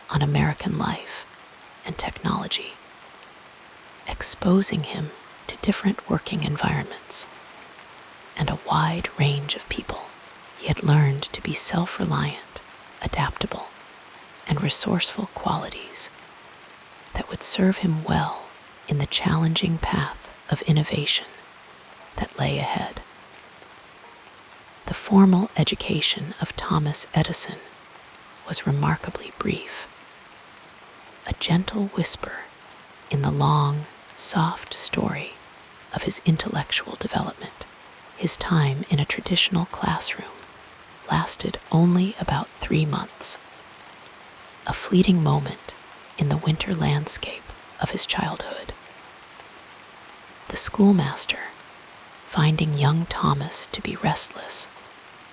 on American life and technology, exposing him to different working environments and a wide range of people. He had learned to be self-reliant, adaptable, and resourceful qualities that would serve him well in the challenging path of innovation that lay ahead. The formal education of Thomas Edison was remarkably brief. A gentle whisper in the long, soft story of his intellectual development. His time in a traditional classroom lasted only about 3 months, a fleeting moment in the winter landscape of his childhood. The schoolmaster, finding young Thomas to be restless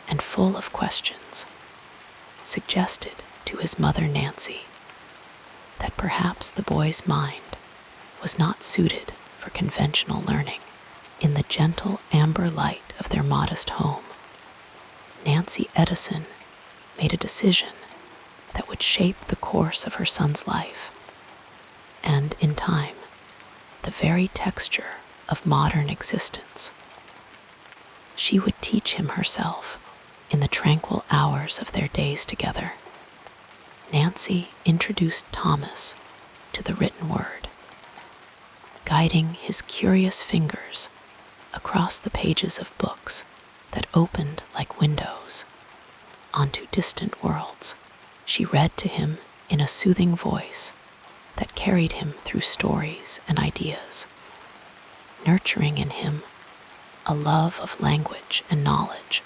and full of questions, suggested to his mother Nancy that perhaps the boy's mind was not suited for conventional learning. In the gentle amber light of their modest home, Nancy Edison made a decision that would shape the course of her son's life, and in time, the very texture of modern existence. She would teach him herself in the tranquil hours of their days together. Nancy introduced Thomas to the written word, guiding his curious fingers across the pages of books that opened like windows onto distant worlds. She read to him in a soothing voice that carried him through stories and ideas, nurturing in him a love of language and knowledge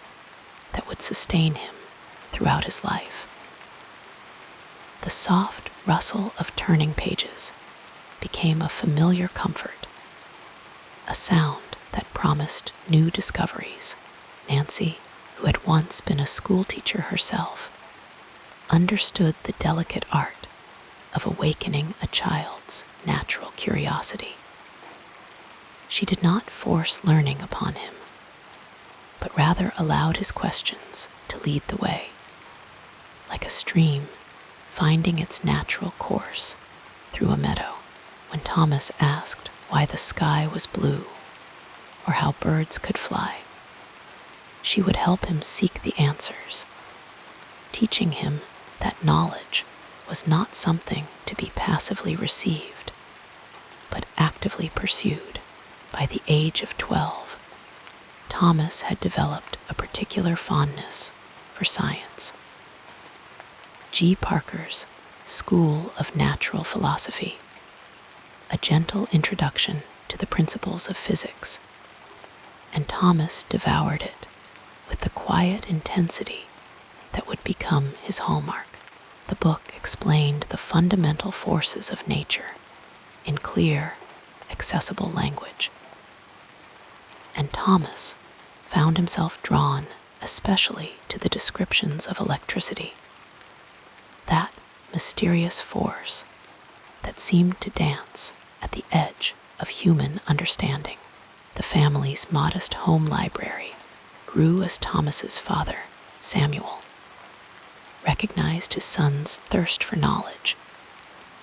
that would sustain him throughout his life. The soft rustle of turning pages became a familiar comfort, a sound that promised new discoveries. Nancy, who had once been a schoolteacher herself, understood the delicate art of awakening a child's natural curiosity. She did not force learning upon him, but rather allowed his questions to lead the way, like a stream finding its natural course through a meadow. When Thomas asked why the sky was blue or how birds could fly, she would help him seek the answers, teaching him that knowledge was not something to be passively received, but actively pursued. By the age of 12, Thomas had developed a particular fondness for science. G. Parker's School of Natural Philosophy, a gentle introduction to the principles of physics, and Thomas devoured it with the quiet intensity that would become his hallmark. The book explained the fundamental forces of nature in clear, accessible language, and Thomas found himself drawn especially to the descriptions of electricity, that mysterious force that seemed to dance at the edge of human understanding. The family's modest home library grew as Thomas's father, Samuel, recognized his son's thirst for knowledge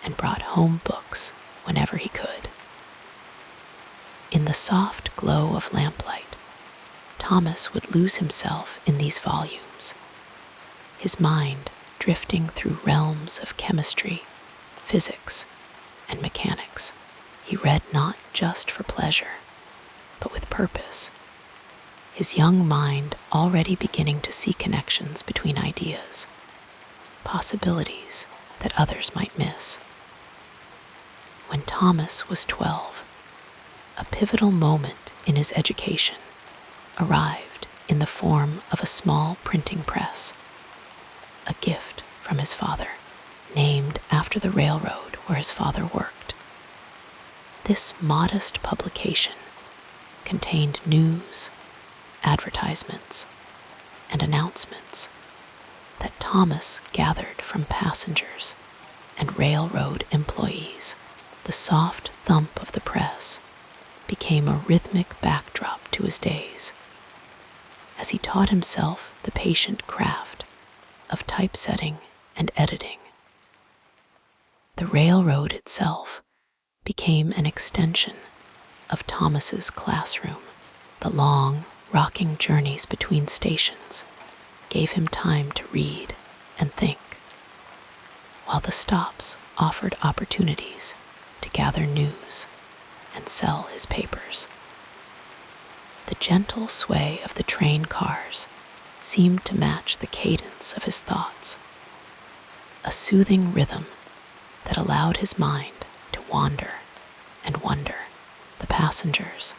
and brought home books whenever he could. In the soft glow of lamplight, Thomas would lose himself in these volumes, his mind drifting through realms of chemistry, physics, and mechanics. He read not just for pleasure, but with purpose, his young mind already beginning to see connections between ideas, possibilities that others might miss. When Thomas was 12, a pivotal moment in his education arrived in the form of a small printing press, a gift from his father, named after the railroad where his father worked. This modest publication contained news, advertisements, and announcements that Thomas gathered from passengers and railroad employees. The soft thump of the press became a rhythmic backdrop to his days as he taught himself the patient craft of typesetting and editing. The railroad itself became an extension of Thomas's classroom. The long, rocking journeys between stations gave him time to read and think, while the stops offered opportunities to gather news and sell his papers. The gentle sway of the train cars seemed to match the cadence of his thoughts, a soothing rhythm that allowed his mind to wander and wonder. The passengers,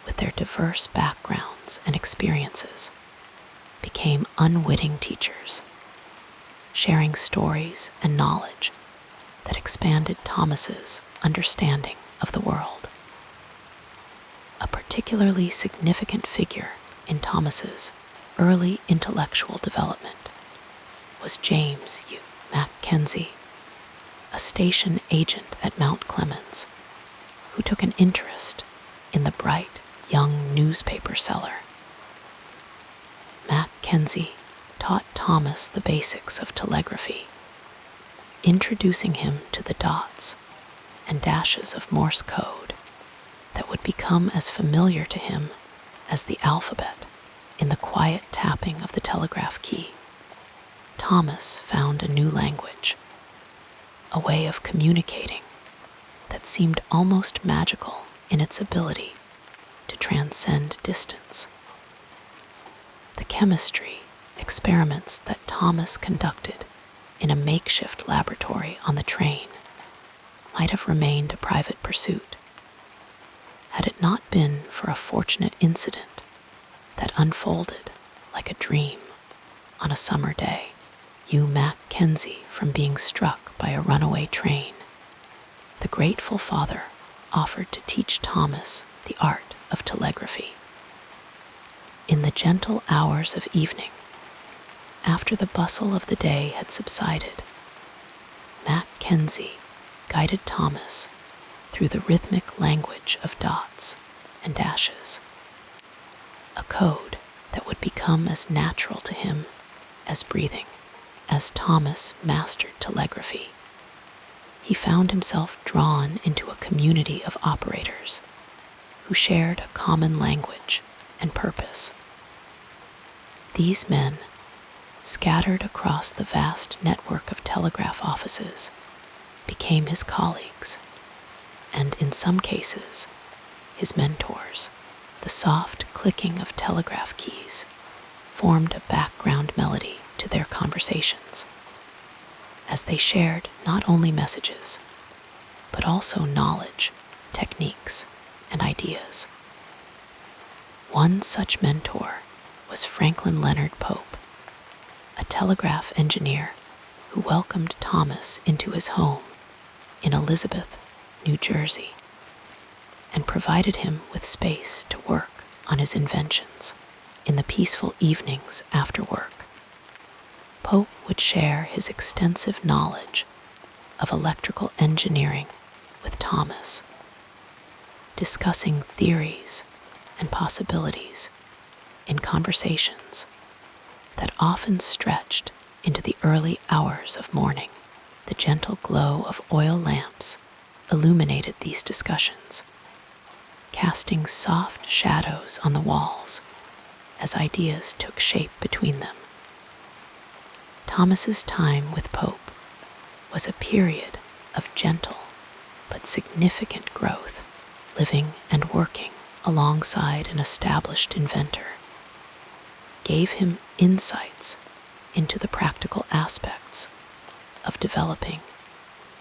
with their diverse backgrounds and experiences, became unwitting teachers, sharing stories and knowledge that expanded Thomas's understanding of the world. A particularly significant figure in Thomas's early intellectual development was James U. Mackenzie, a station agent at Mount Clemens, who took an interest in the bright young newspaper seller. Mackenzie taught Thomas the basics of telegraphy, introducing him to the dots and dashes of Morse code that would become as familiar to him as the alphabet in the quiet tapping of the telegraph key. Thomas found a new language, a way of communicating that seemed almost magical in its ability to transcend distance. The chemistry experiments that Thomas conducted in a makeshift laboratory on the train might have remained a private pursuit had it not been for a fortunate incident that unfolded like a dream on a summer day. U. Mackenzie from being struck by a runaway train, the grateful father offered to teach Thomas the art of telegraphy. In the gentle hours of evening, after the bustle of the day had subsided, Mackenzie guided Thomas through the rhythmic language of dots and dashes, a code that would become as natural to him as breathing. As Thomas mastered telegraphy, he found himself drawn into a community of operators who shared a common language and purpose. These men, scattered across the vast network of telegraph offices, became his colleagues, and in some cases, his mentors. The soft clicking of telegraph keys formed a background melody to their conversations, as they shared not only messages, but also knowledge, techniques, and ideas. One such mentor was Franklin Leonard Pope, a telegraph engineer who welcomed Thomas into his home in Elizabeth, New Jersey, and provided him with space to work on his inventions in the peaceful evenings after work. Pope would share his extensive knowledge of electrical engineering with Thomas, discussing theories and possibilities in conversations that often stretched into the early hours of morning. The gentle glow of oil lamps illuminated these discussions, casting soft shadows on the walls as ideas took shape between them. Thomas's time with Pope was a period of gentle but significant growth, living and working alongside an established inventor gave him insights into the practical aspects of developing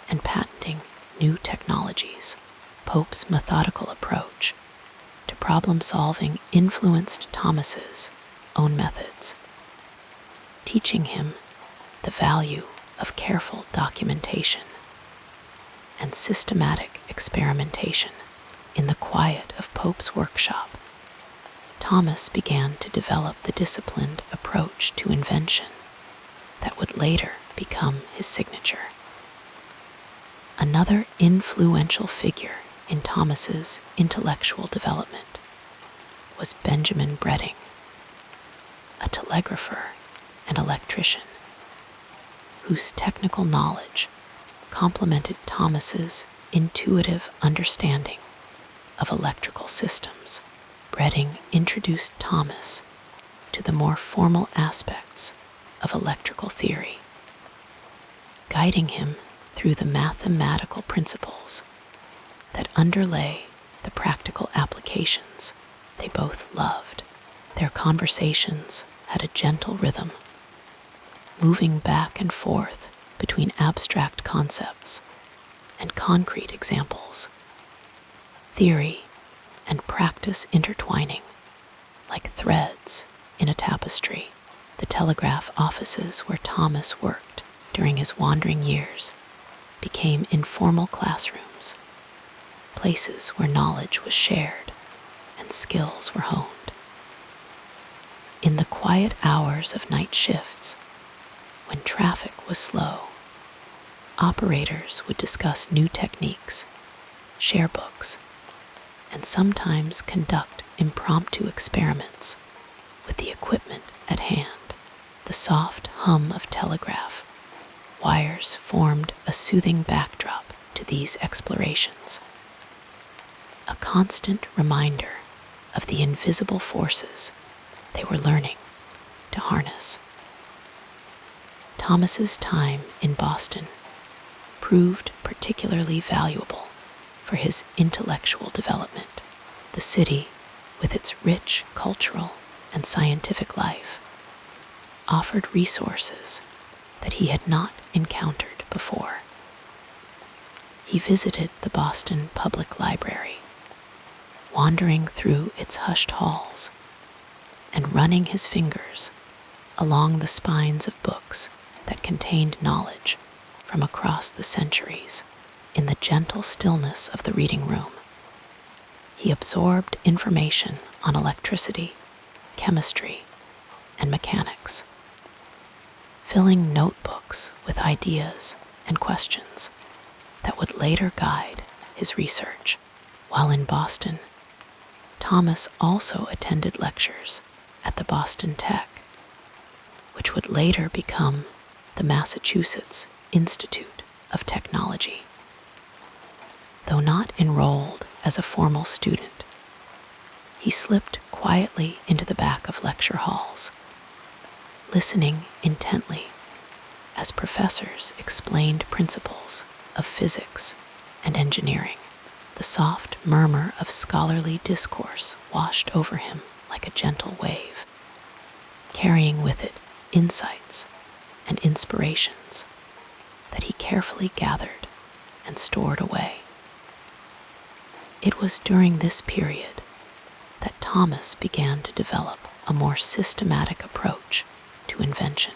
and patenting new technologies. Pope's methodical approach to problem-solving influenced Thomas's own methods, teaching him the value of careful documentation and systematic experimentation. In the quiet of Pope's workshop, Thomas began to develop the disciplined approach to invention that would later become his signature. Another influential figure in Thomas's intellectual development was Benjamin Bredding, a telegrapher and electrician whose technical knowledge complemented Thomas's intuitive understanding of electrical systems. Bredding introduced Thomas to the more formal aspects of electrical theory, guiding him through the mathematical principles that underlay the practical applications they both loved. Their conversations had a gentle rhythm, moving back and forth between abstract concepts and concrete examples, theory and practice intertwining like threads in a tapestry. The telegraph offices where Thomas worked during his wandering years became informal classrooms, places where knowledge was shared and skills were honed. In the quiet hours of night shifts, when traffic was slow, operators would discuss new techniques, share books, and sometimes conduct impromptu experiments with the equipment at hand. The soft hum of telegraph wires formed a soothing backdrop to these explorations, a constant reminder of the invisible forces they were learning to harness. Thomas's time in Boston proved particularly valuable for his intellectual development. The city, with its rich cultural and scientific life, offered resources that he had not encountered before. He visited the Boston Public Library, wandering through its hushed halls and running his fingers along the spines of books that contained knowledge from across the centuries. In the gentle stillness of the reading room, he absorbed information on electricity, chemistry, and mechanics, filling notebooks with ideas and questions that would later guide his research. While in Boston, Thomas also attended lectures at the Boston Tech, which would later become the Massachusetts Institute of Technology. Though not enrolled as a formal student, he slipped quietly into the back of lecture halls, listening intently as professors explained principles of physics and engineering. The soft murmur of scholarly discourse washed over him like a gentle wave, carrying with it insights and inspirations that he carefully gathered and stored away. It was during this period that Thomas began to develop a more systematic approach to invention.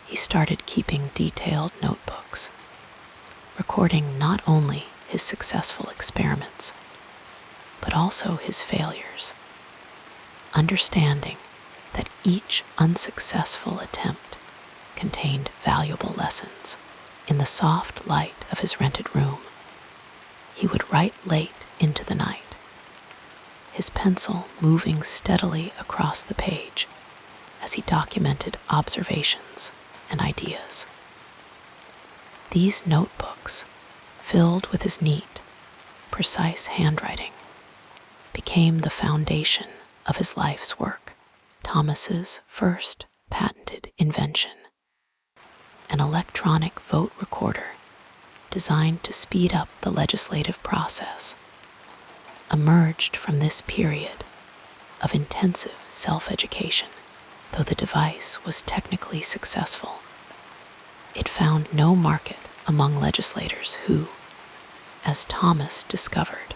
He started keeping detailed notebooks, recording not only his successful experiments, but also his failures, understanding that each unsuccessful attempt contained valuable lessons. In the soft light of his rented room, he would write late into the night, his pencil moving steadily across the page as he documented observations and ideas. These notebooks, filled with his neat, precise handwriting, became the foundation of his life's work. Thomas's first patented invention, an electronic vote recorder designed to speed up the legislative process, emerged from this period of intensive self-education. though the device was technically successful, it found no market among legislators who, as Thomas discovered,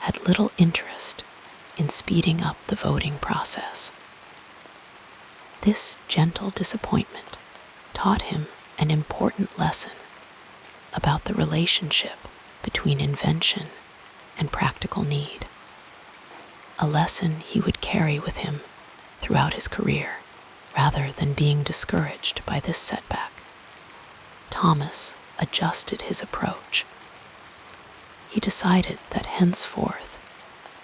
had little interest in speeding up the voting process. This gentle disappointment taught him an important lesson about the relationship between invention and practical need, a lesson he would carry with him throughout his career. Rather than being discouraged by this setback, Thomas adjusted his approach. He decided that henceforth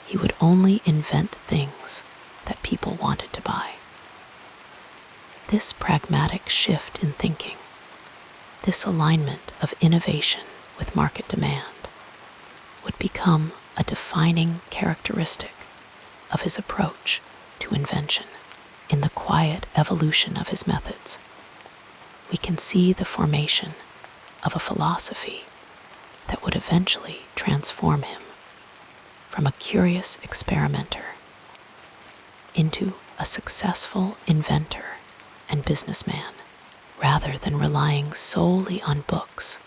he would only invent things that people wanted to buy. This pragmatic shift in thinking, this alignment of innovation with market demand, would become a defining characteristic of his approach to invention. In the quiet evolution of his methods, we can see the formation of a philosophy that would eventually transform him from a curious experimenter into a successful inventor and businessman, rather than relying solely on books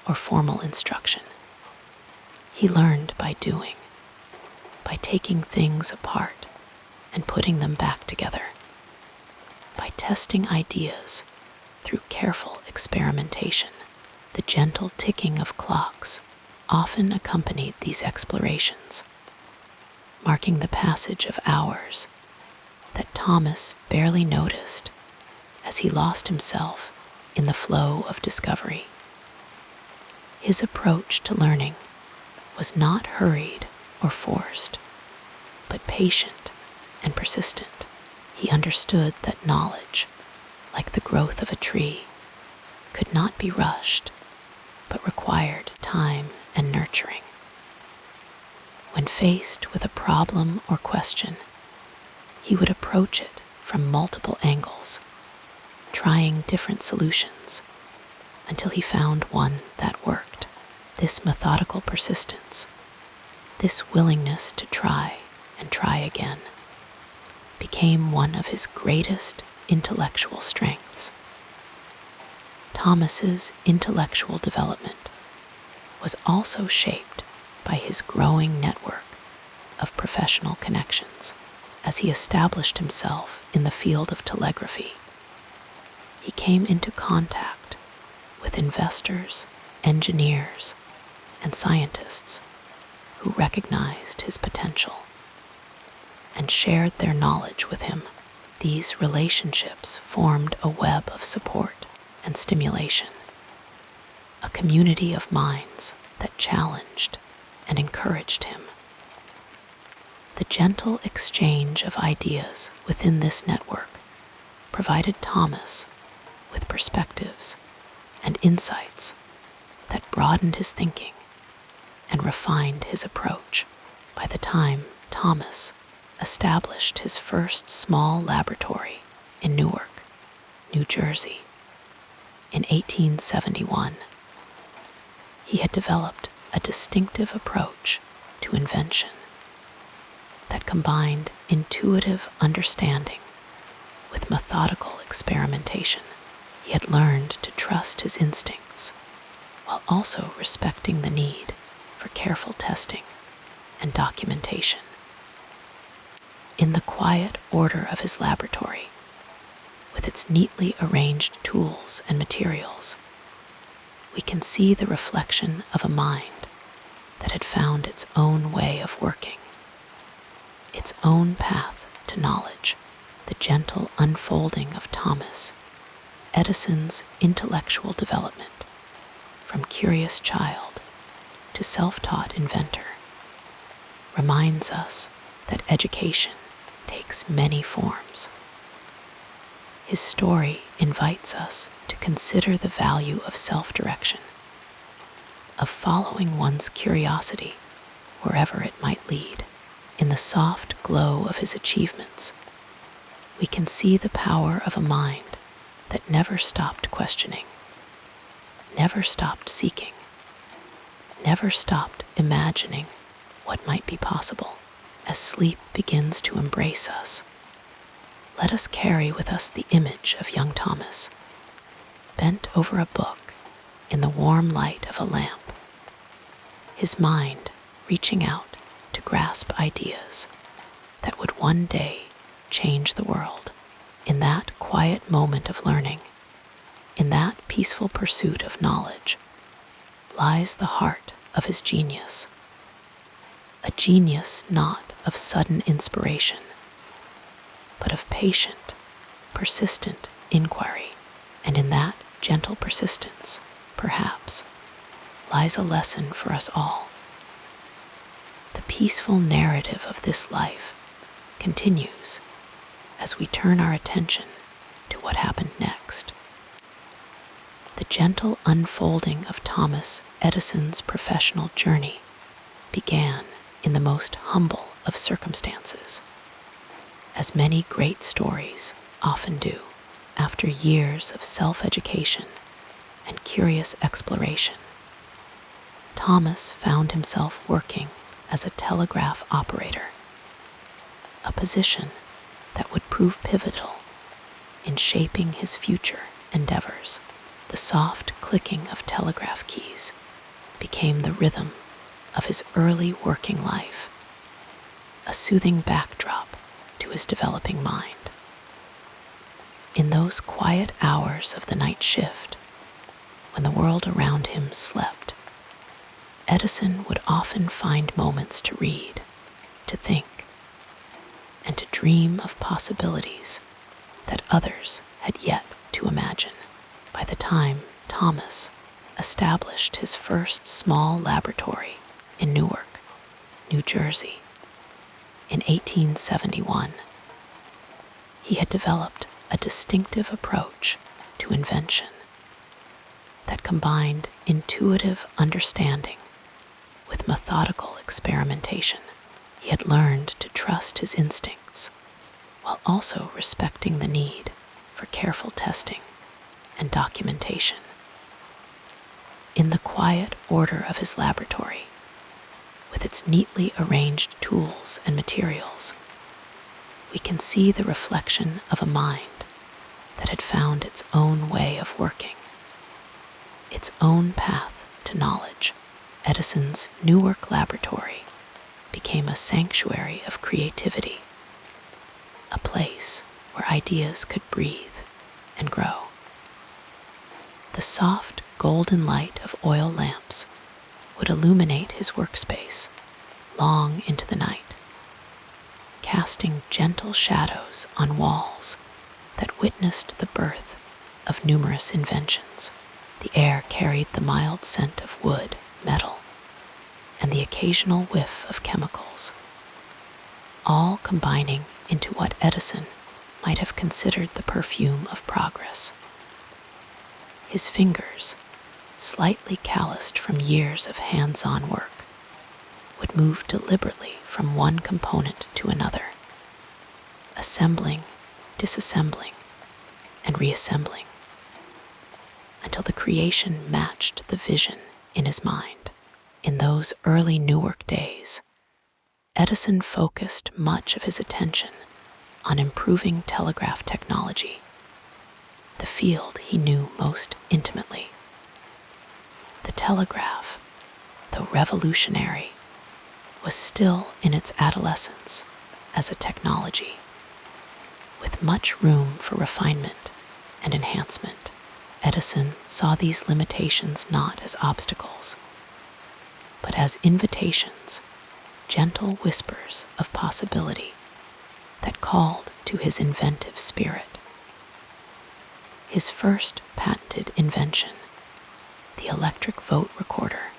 or formal instruction. He learned by doing, by taking things apart and putting them back together, by testing ideas through careful experimentation. The gentle ticking of clocks often accompanied these explorations, marking the passage of hours that Thomas barely noticed as he lost himself in the flow of discovery. His approach to learning was not hurried or forced, but patient and persistent. He understood that knowledge, like the growth of a tree, could not be rushed, but required time and nurturing. When faced with a problem or question, he would approach it from multiple angles, trying different solutions until he found one that worked. This methodical persistence, this willingness to try and try again, became one of his greatest intellectual strengths. Thomas's intellectual development was also shaped by his growing network of professional connections. As he established himself in the field of telegraphy, he came into contact with investors, engineers, and scientists who recognized his potential and shared their knowledge with him. These relationships formed a web of support and stimulation, a community of minds that challenged and encouraged him. The gentle exchange of ideas within this network provided Thomas with perspectives and insights that broadened his thinking and refined his approach. By the time Thomas established his first small laboratory in Newark, New Jersey, in 1871, he had developed a distinctive approach to invention that combined intuitive understanding with methodical experimentation. He had learned to trust his instincts while also respecting the need for careful testing and documentation. In the quiet order of his laboratory, with its neatly arranged tools and materials, we can see the reflection of a mind that had found its own way of working, its own path to knowledge. The gentle unfolding of Thomas Edison's intellectual development, from curious child to self-taught inventor, reminds us that education takes many forms. His story invites us to consider the value of self-direction, of following one's curiosity wherever it might lead. In the soft glow of his achievements, we can see the power of a mind that never stopped questioning, never stopped seeking, never stopped imagining what might be possible. As sleep begins to embrace us, let us carry with us the image of young Thomas, bent over a book in the warm light of a lamp, his mind reaching out to grasp ideas that would one day change the world. In that quiet moment of learning, in that peaceful pursuit of knowledge, lies the heart of his genius. A genius not of sudden inspiration, but of patient, persistent inquiry. And in that gentle persistence, perhaps, lies a lesson for us all. The peaceful narrative of this life continues as we turn our attention to what happened next. The gentle unfolding of Thomas Edison's professional journey began in the most humble of circumstances, as many great stories often do. After years of self-education and curious exploration, Thomas found himself working as a telegraph operator, a position that would prove pivotal in shaping his future endeavors. The soft clicking of telegraph keys became the rhythm of his early working life, a soothing backdrop to his developing mind. In those quiet hours of the night shift, when the world around him slept, Edison would often find moments to read, to think, and to dream of possibilities that others had yet to imagine. By the time Thomas established his first small laboratory in Newark, New Jersey, in 1871, he had developed a distinctive approach to invention that combined intuitive understanding with methodical experimentation. He had learned to trust his instincts while also respecting the need for careful testing and documentation. In the quiet order of his laboratory, with its neatly arranged tools and materials, we can see the reflection of a mind that had found its own way of working, its own path to knowledge. Edison's Newark laboratory became a sanctuary of creativity, a place where ideas could breathe and grow. The soft golden light of oil lamps would illuminate his workspace long into the night, casting gentle shadows on walls that witnessed the birth of numerous inventions. The air carried the mild scent of wood, metal, and the occasional whiff of chemicals, all combining into what Edison might have considered the perfume of progress. His fingers, slightly calloused from years of hands-on work, would move deliberately from one component to another, assembling, disassembling, and reassembling, until the creation matched the vision in his mind. In those early Newark days, Edison focused much of his attention on improving telegraph technology, the field he knew most intimately. The telegraph, though revolutionary, was still in its adolescence as a technology, with much room for refinement and enhancement. Edison saw these limitations not as obstacles, but as invitations, gentle whispers of possibility that called to his inventive spirit. His first patented invention, the electric vote recorder,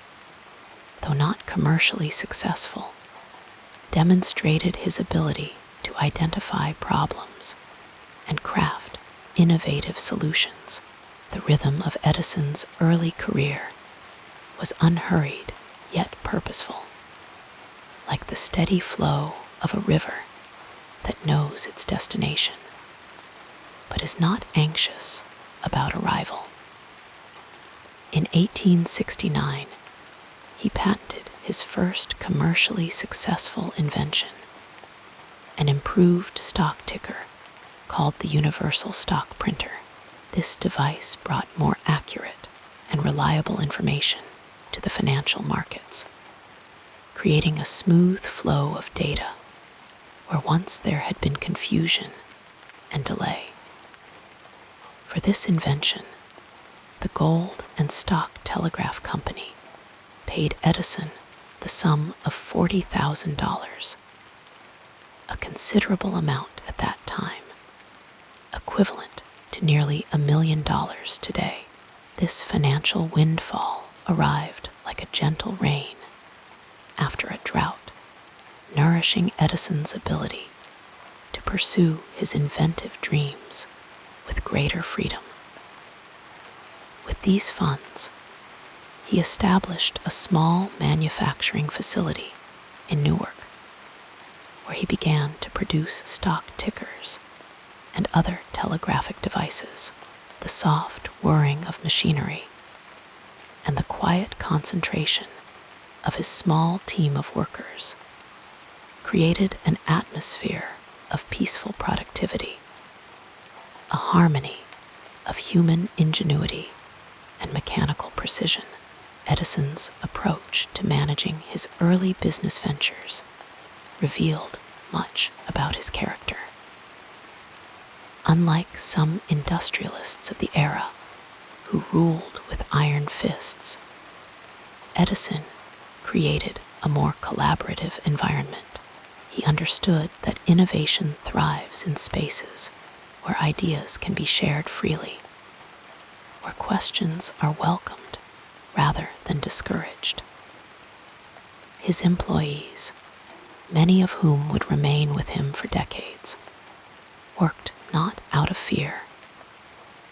though not commercially successful, demonstrated his ability to identify problems and craft innovative solutions. The rhythm of Edison's early career was unhurried yet purposeful, like the steady flow of a river that knows its destination, but is not anxious about arrival. In 1869, he patented his first commercially successful invention, an improved stock ticker called the universal stock printer. This device brought more accurate and reliable information to the financial markets, creating a smooth flow of data where once there had been confusion and delay. For this invention, the Gold and Stock Telegraph Company paid Edison the sum of $40,000, a considerable amount at that time, equivalent to nearly $1 million today. This financial windfall arrived like a gentle rain after a drought, nourishing Edison's ability to pursue his inventive dreams with greater freedom. With these funds, he established a small manufacturing facility in Newark, where he began to produce stock tickers and other telegraphic devices. The soft whirring of machinery and the quiet concentration of his small team of workers created an atmosphere of peaceful productivity, a harmony of human ingenuity and mechanical precision. Edison's approach to managing his early business ventures revealed much about his character. Unlike some industrialists of the era who ruled with iron fists, Edison created a more collaborative environment. He understood that innovation thrives in spaces where ideas can be shared freely, where questions are welcomed rather than discouraged. His employees, many of whom would remain with him for decades, worked not out of fear,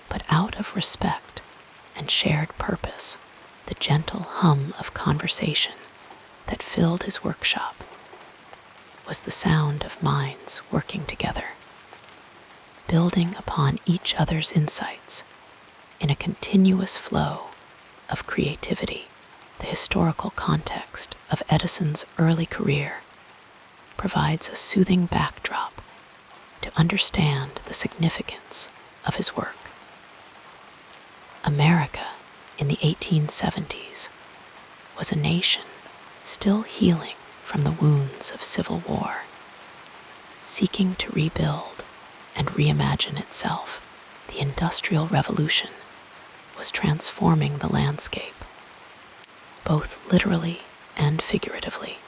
but out of respect and shared purpose. The gentle hum of conversation that filled his workshop was the sound of minds working together, building upon each other's insights in a continuous flow of creativity. The historical context of Edison's early career provides a soothing backdrop to understand the significance of his work. America in the 1870s was a nation still healing from the wounds of civil war, seeking to rebuild and reimagine itself. The Industrial Revolution was transforming the landscape, both literally and figuratively,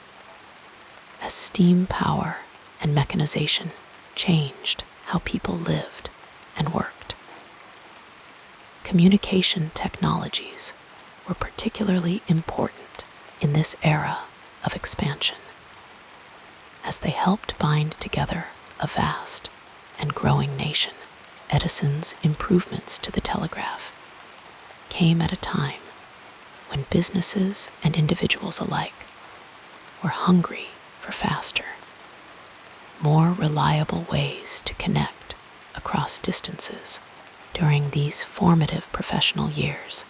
as steam power and mechanization changed how people lived and worked. Communication technologies were particularly important in this era of expansion, as they helped bind together a vast and growing nation. Edison's improvements to the telegraph came at a time when businesses and individuals alike were hungry for faster, more reliable ways to connect across distances. During these formative professional years,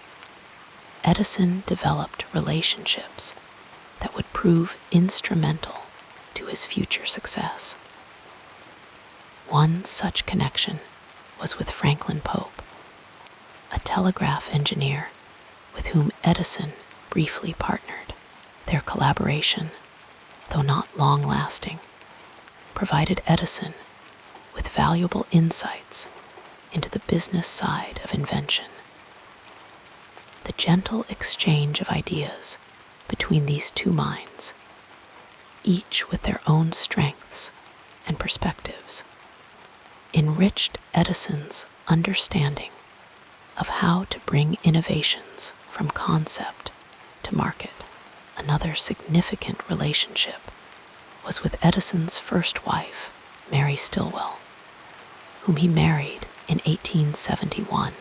Edison developed relationships that would prove instrumental to his future success. One such connection was with Franklin Pope, a telegraph engineer with whom Edison briefly partnered. Their collaboration, though not long-lasting, provided Edison with valuable insights into the business side of invention. The gentle exchange of ideas between these two minds, each with their own strengths and perspectives, enriched Edison's understanding of how to bring innovations from concept to market. Another significant relationship was with Edison's first wife, Mary Stilwell, whom he married in 1871.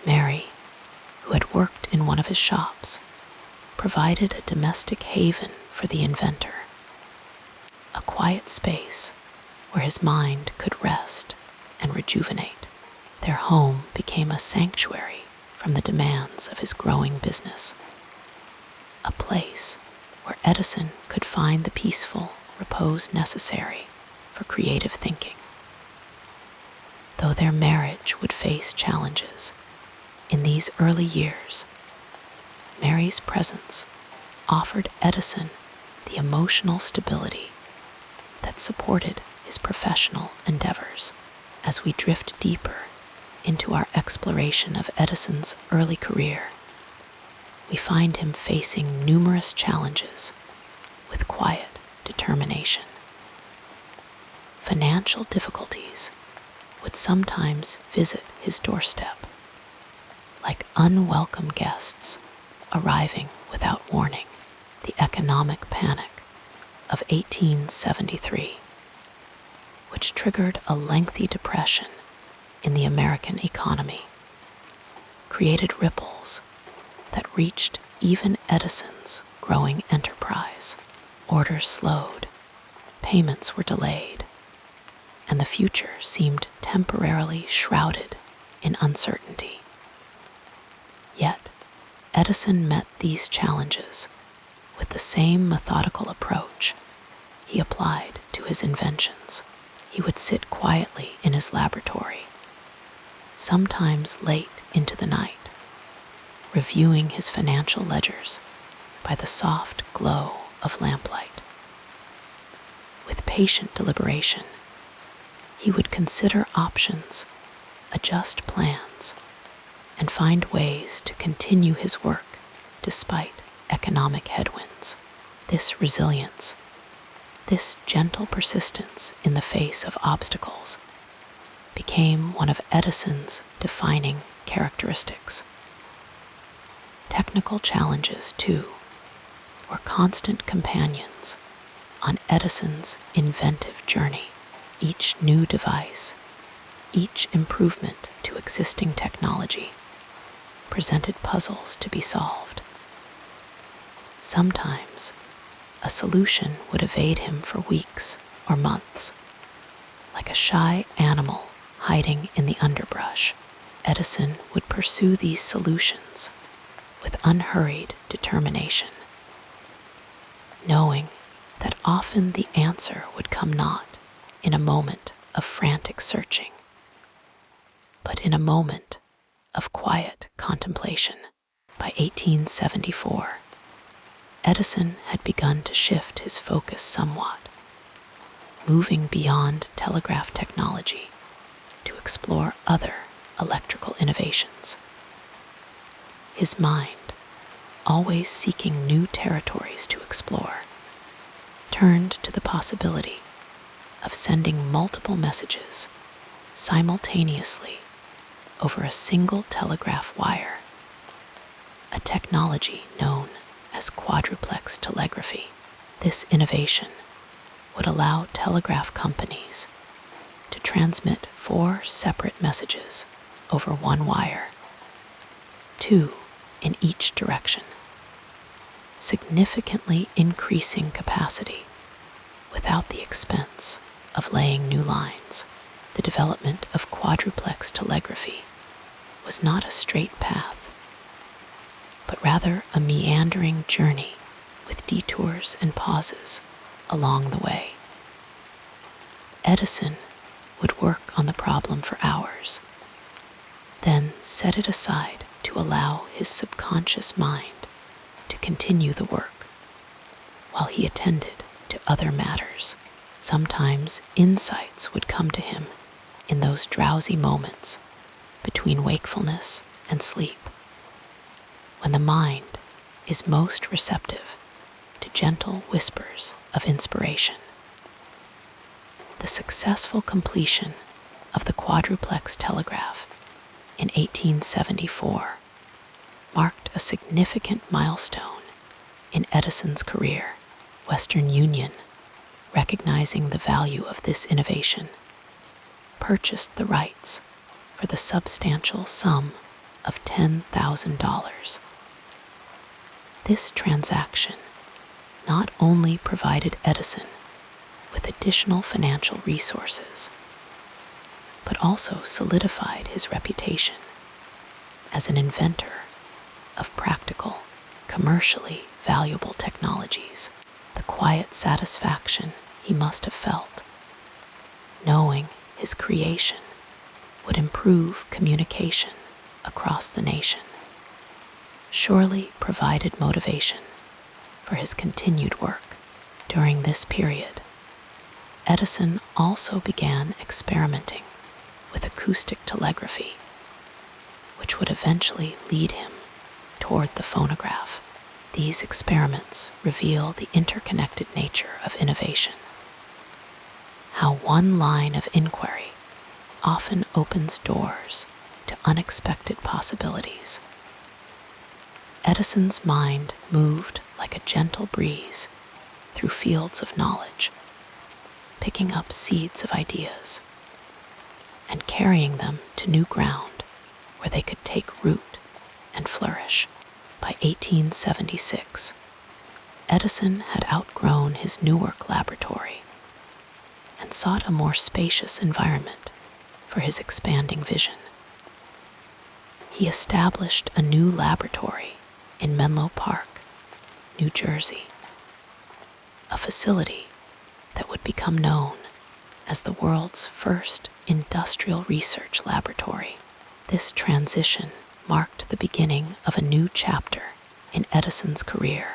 Mary, who had worked in one of his shops, provided a domestic haven for the inventor, a quiet space where his mind could rest and rejuvenate. Their home became a sanctuary from the demands of his growing business, a place where Edison could find the peaceful repose necessary for creative thinking. Though their marriage would face challenges, in these early years, Mary's presence offered Edison the emotional stability that supported his professional endeavors. As we drift deeper into our exploration of Edison's early career, we find him facing numerous challenges with quiet determination. Financial difficulties would sometimes visit his doorstep, like unwelcome guests arriving without warning. The economic panic of 1873, which triggered a lengthy depression in the American economy, created ripples that reached even Edison's growing enterprise. Orders slowed, payments were delayed, and the future seemed temporarily shrouded in uncertainty. Yet, Edison met these challenges with the same methodical approach he applied to his inventions. He would sit quietly in his laboratory, sometimes late into the night, reviewing his financial ledgers by the soft glow of lamplight. With patient deliberation, he would consider options, adjust plans, and find ways to continue his work despite economic headwinds. This resilience, this gentle persistence in the face of obstacles, became one of Edison's defining characteristics. Technical challenges, too, were constant companions on Edison's inventive journey. Each new device, each improvement to existing technology, presented puzzles to be solved. Sometimes, a solution would evade him for weeks or months. Like a shy animal hiding in the underbrush, Edison would pursue these solutions with unhurried determination, knowing that often the answer would come not in a moment of frantic searching, but in a moment of quiet contemplation. By 1874, Edison had begun to shift his focus somewhat, moving beyond telegraph technology to explore other electrical innovations. His mind, always seeking new territories to explore, turned to the possibility of sending multiple messages simultaneously over a single telegraph wire, a technology known as quadruplex telegraphy. This innovation would allow telegraph companies to transmit 4 separate messages over one wire, 2 in each direction, significantly increasing capacity without the expense of laying new lines. The development of quadruplex telegraphy was not a straight path, but rather a meandering journey with detours and pauses along the way. Edison would work on the problem for hours, then set it aside to allow his subconscious mind to continue the work while he attended to other matters. Sometimes insights would come to him in those drowsy moments between wakefulness and sleep, when the mind is most receptive to gentle whispers of inspiration. The successful completion of the quadruplex telegraph in 1874 marked a significant milestone in Edison's career. Western Union, recognizing the value of this innovation, purchased the rights for the substantial sum of $10,000. This transaction not only provided Edison with additional financial resources, but also solidified his reputation as an inventor of practical, commercially valuable technologies. The quiet satisfaction he must have felt, knowing his creation would improve communication across the nation, surely provided motivation for his continued work. During this period, Edison also began experimenting with acoustic telegraphy, which would eventually lead him toward the phonograph. These experiments reveal the interconnected nature of innovation, how one line of inquiry often opens doors to unexpected possibilities. Edison's mind moved like a gentle breeze through fields of knowledge, picking up seeds of ideas and carrying them to new ground where they could take root and flourish. By 1876, Edison had outgrown his Newark laboratory and sought a more spacious environment for his expanding vision. He established a new laboratory in Menlo Park, New Jersey, a facility that would become known as the world's first industrial research laboratory. This transition marked the beginning of a new chapter in Edison's career,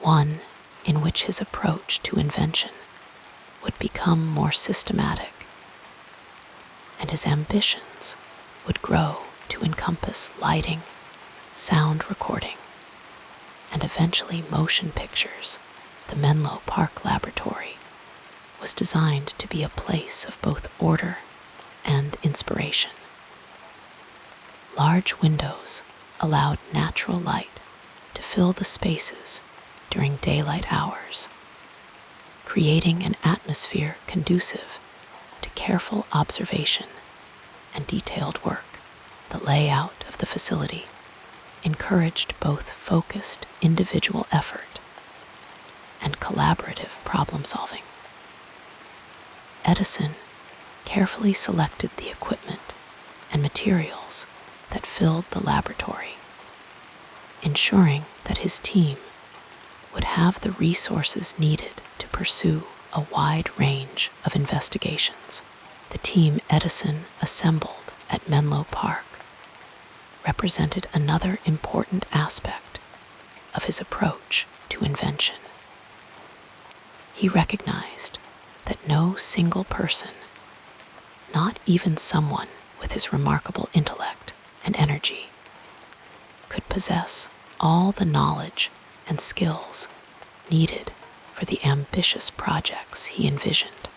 one in which his approach to invention would become more systematic, and his ambitions would grow to encompass lighting, sound recording, and eventually motion pictures. The Menlo Park Laboratory was designed to be a place of both order and inspiration. Large windows allowed natural light to fill the spaces during daylight hours, creating an atmosphere conducive to careful observation and detailed work. The layout of the facility encouraged both focused individual effort and collaborative problem solving. Edison carefully selected the equipment and materials that filled the laboratory, ensuring that his team would have the resources needed to pursue a wide range of investigations. The team Edison assembled at Menlo Park represented another important aspect of his approach to invention. He recognized that no single person, not even someone with his remarkable intellect and energy, could possess all the knowledge and skills needed for the ambitious projects he envisioned.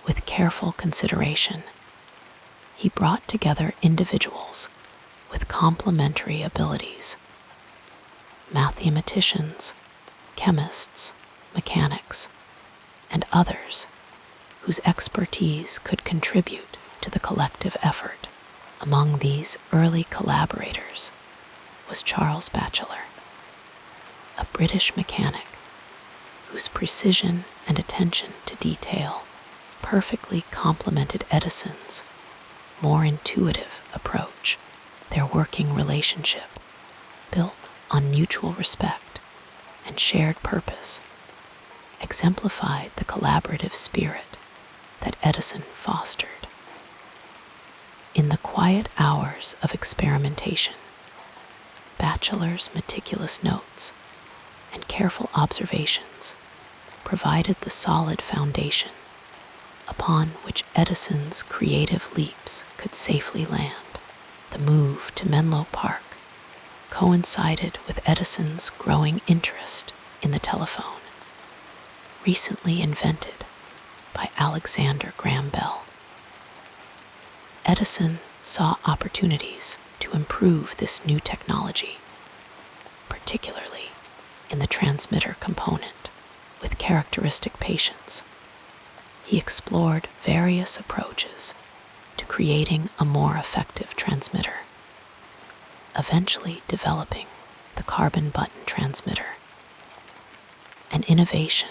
With careful consideration, he brought together individuals with complementary abilities: mathematicians, chemists, mechanics, and others whose expertise could contribute to the collective effort. Among these early collaborators was Charles Batchelor, a British mechanic whose precision and attention to detail perfectly complemented Edison's more intuitive approach. Their working relationship, built on mutual respect and shared purpose, exemplified the collaborative spirit that Edison fostered. In the quiet hours of experimentation, Batchelor's meticulous notes and careful observations provided the solid foundation upon which Edison's creative leaps could safely land. The move to Menlo Park coincided with Edison's growing interest in the telephone, recently invented by Alexander Graham Bell. Edison saw opportunities to improve this new technology, particularly in the transmitter component. With characteristic patience, he explored various approaches to creating a more effective transmitter, eventually developing the carbon button transmitter, an innovation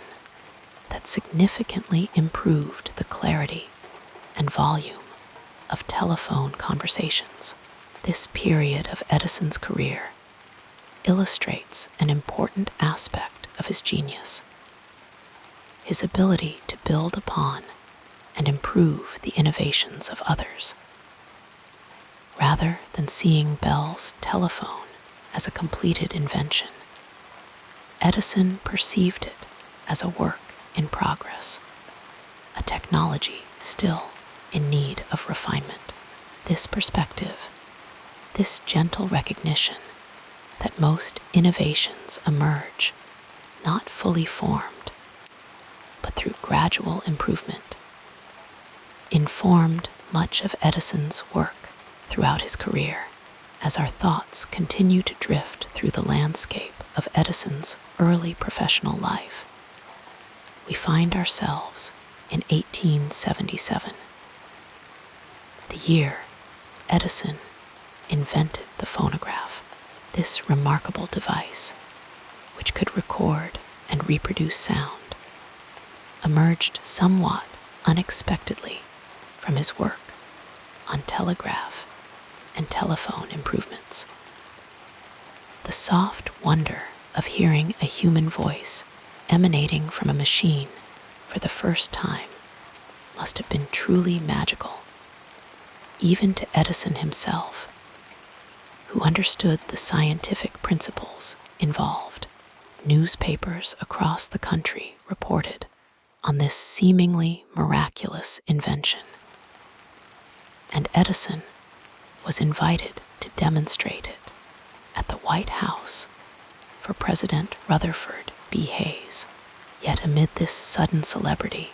that significantly improved the clarity and volume of telephone conversations. This period of Edison's career illustrates an important aspect of his genius: his ability to build upon and improve the innovations of others. Rather than seeing Bell's telephone as a completed invention, Edison perceived it as a work in progress, a technology still in need of refinement. This perspective, this gentle recognition that most innovations emerge not fully formed, but through gradual improvement, informed much of Edison's work throughout his career. As our thoughts continue to drift through the landscape of Edison's early professional life, we find ourselves in 1877, the year Edison invented the phonograph. This remarkable device, which could record and reproduce sound, emerged somewhat unexpectedly from his work on telegraph and telephone improvements. The soft wonder of hearing a human voice emanating from a machine for the first time must have been truly magical, even to Edison himself, who understood the scientific principles involved. Newspapers across the country reported on this seemingly miraculous invention, and Edison was invited to demonstrate it at the White House for President Rutherford B. Hayes. Yet amid this sudden celebrity,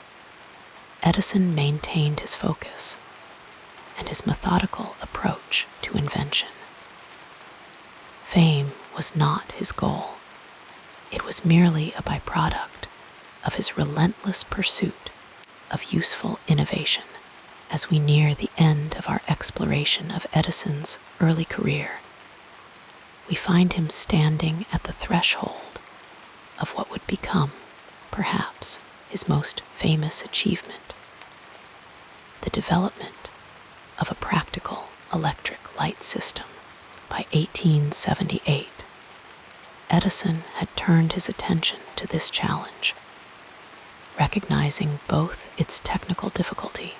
Edison maintained his focus and his methodical approach to invention. Fame was not his goal. It was merely a byproduct of his relentless pursuit of useful innovation. As we near the end of our exploration of Edison's early career, we find him standing at the threshold of what would become, perhaps, his most famous achievement: the development of a practical electric light system. By 1878, Edison had turned his attention to this challenge, recognizing both its technical difficulty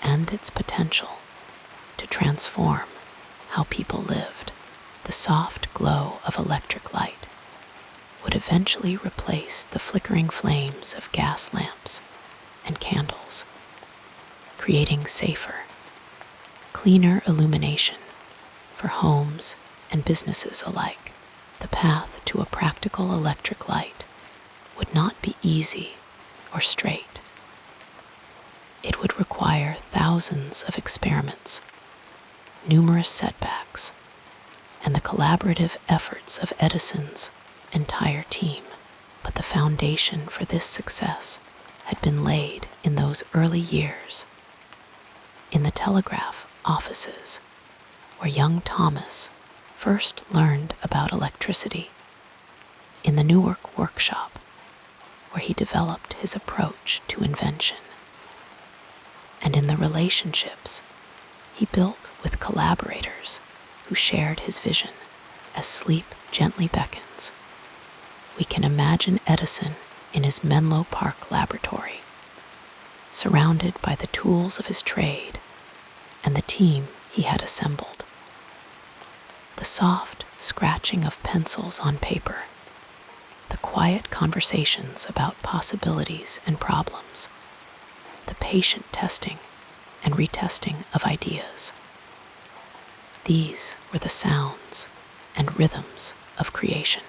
and its potential to transform how people lived. The soft glow of electric light would eventually replace the flickering flames of gas lamps and candles, creating safer, cleaner illumination for homes and businesses alike. The path to a practical electric light would not be easy or straight. It would require thousands of experiments, numerous setbacks, and the collaborative efforts of Edison's entire team. But the foundation for this success had been laid in those early years, in the telegraph offices, where young Thomas first learned about electricity, in the Newark workshop, where he developed his approach to invention, and in the relationships he built with collaborators who shared his vision. As sleep gently beckons, we can imagine Edison in his Menlo Park laboratory, surrounded by the tools of his trade and the team he had assembled. The soft scratching of pencils on paper, the quiet conversations about possibilities and problems, the patient testing and retesting of ideas. These were the sounds and rhythms of creation.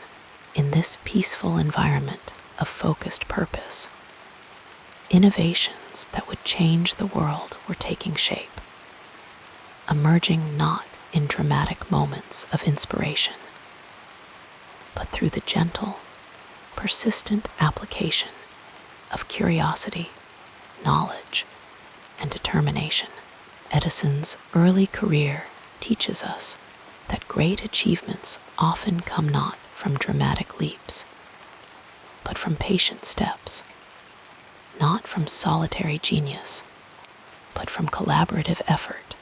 In this peaceful environment of focused purpose, innovations that would change the world were taking shape, emerging not in dramatic moments of inspiration, but through the gentle, persistent application of curiosity, knowledge, and determination. Edison's early career teaches us that great achievements often come not from dramatic leaps, but from patient steps, not from solitary genius, but from collaborative effort,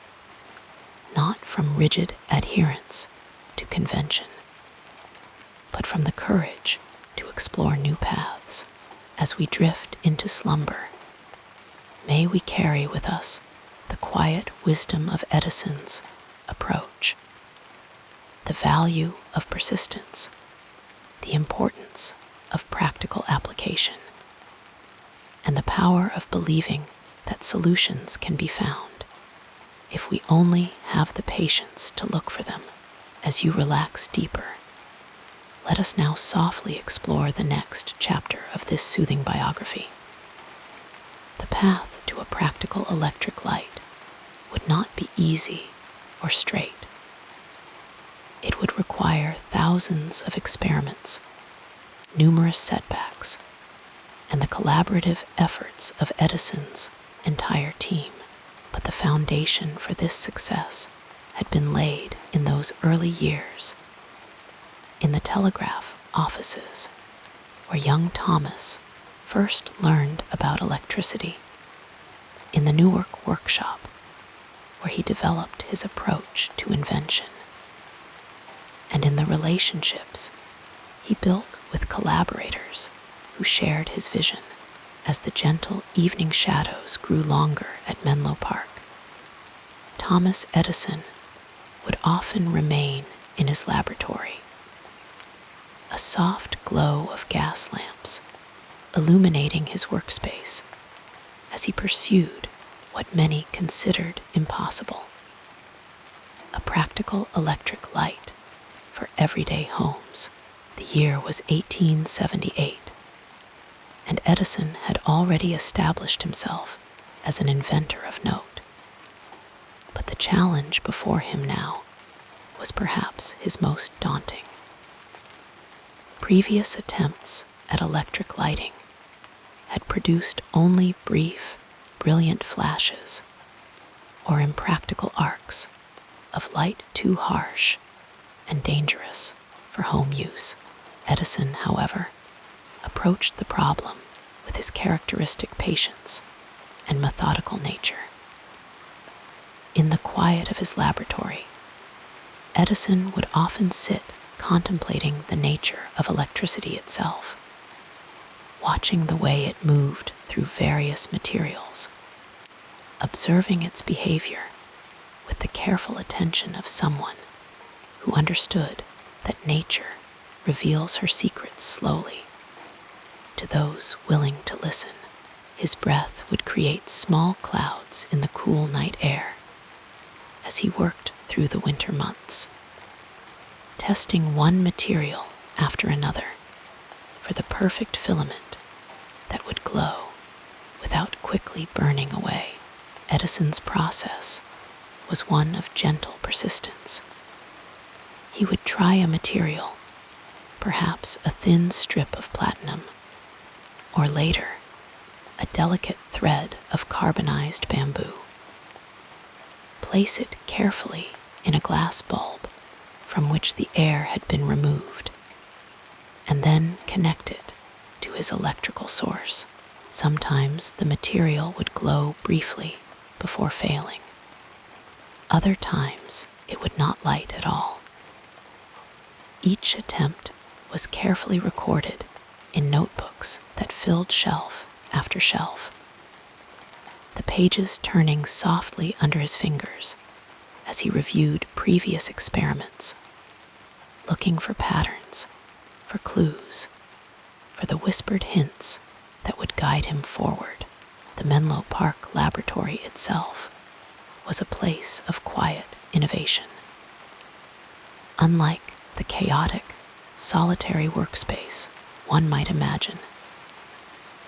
not from rigid adherence to convention, but from the courage to explore new paths. As we drift into slumber, may we carry with us the quiet wisdom of Edison's approach, the value of persistence, the importance of practical application, and the power of believing that solutions can be found if we only have the patience to look for them. As you relax deeper, let us now softly explore the next chapter of this soothing biography. The path to a practical electric light would not be easy or straight. It would require thousands of experiments, numerous setbacks, and the collaborative efforts of Edison's entire team. But the foundation for this success had been laid in those early years, in the telegraph offices, where young Thomas first learned about electricity, in the Newark workshop, where he developed his approach to invention, and in the relationships he built with collaborators who shared his vision. As the gentle evening shadows grew longer at Menlo Park, Thomas Edison would often remain in his laboratory. A soft glow of gas lamps illuminating his workspace as he pursued what many considered impossible: a practical electric light for everyday homes. The year was 1878, and Edison had already established himself as an inventor of note. But the challenge before him now was perhaps his most daunting. Previous attempts at electric lighting had produced only brief, brilliant flashes or impractical arcs of light too harsh and dangerous for home use. Edison, however, approached the problem with his characteristic patience and methodical nature. In the quiet of his laboratory, Edison would often sit contemplating the nature of electricity itself, watching the way it moved through various materials, observing its behavior with the careful attention of someone who understood that nature reveals her secrets slowly to those willing to listen. His breath would create small clouds in the cool night air as he worked through the winter months, testing one material after another for the perfect filament that would glow without quickly burning away. Edison's process was one of gentle persistence. He would try a material, perhaps a thin strip of platinum, or later, a delicate thread of carbonized bamboo. Place it carefully in a glass bulb from which the air had been removed, and then connect it to his electrical source. Sometimes the material would glow briefly before failing. Other times it would not light at all. Each attempt was carefully recorded in notebooks that filled shelf after shelf, the pages turning softly under his fingers as he reviewed previous experiments, looking for patterns, for clues, for the whispered hints that would guide him forward. The Menlo Park laboratory itself was a place of quiet innovation. Unlike the chaotic, solitary workspace one might imagine,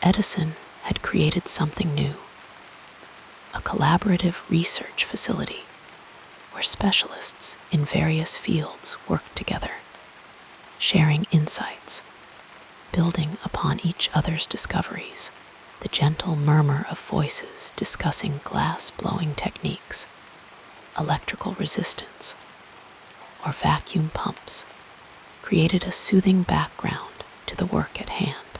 Edison had created something new, a collaborative research facility where specialists in various fields worked together, sharing insights, building upon each other's discoveries. The gentle murmur of voices discussing glass-blowing techniques, electrical resistance, or vacuum pumps created a soothing background to the work at hand.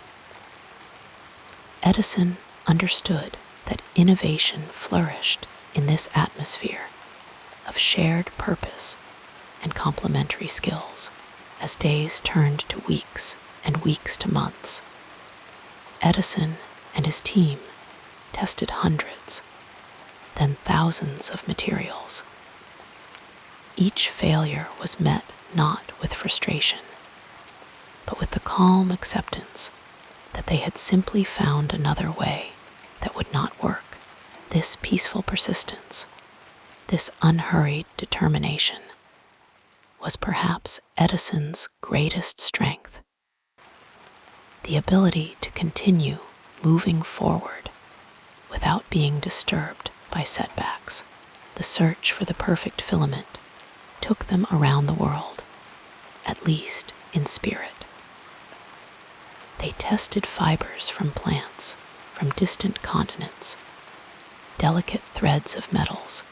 Edison understood that innovation flourished in this atmosphere of shared purpose and complementary skills. As days turned to weeks and weeks to months, Edison and his team tested hundreds, then thousands of materials. Each failure was met not with frustration, but with the calm acceptance that they had simply found another way that would not work. This peaceful persistence, this unhurried determination, was perhaps Edison's greatest strength. The ability to continue moving forward without being disturbed by setbacks. The search for the perfect filament took them around the world, at least in spirit. They tested fibers from plants, from distant continents, delicate threads of metals,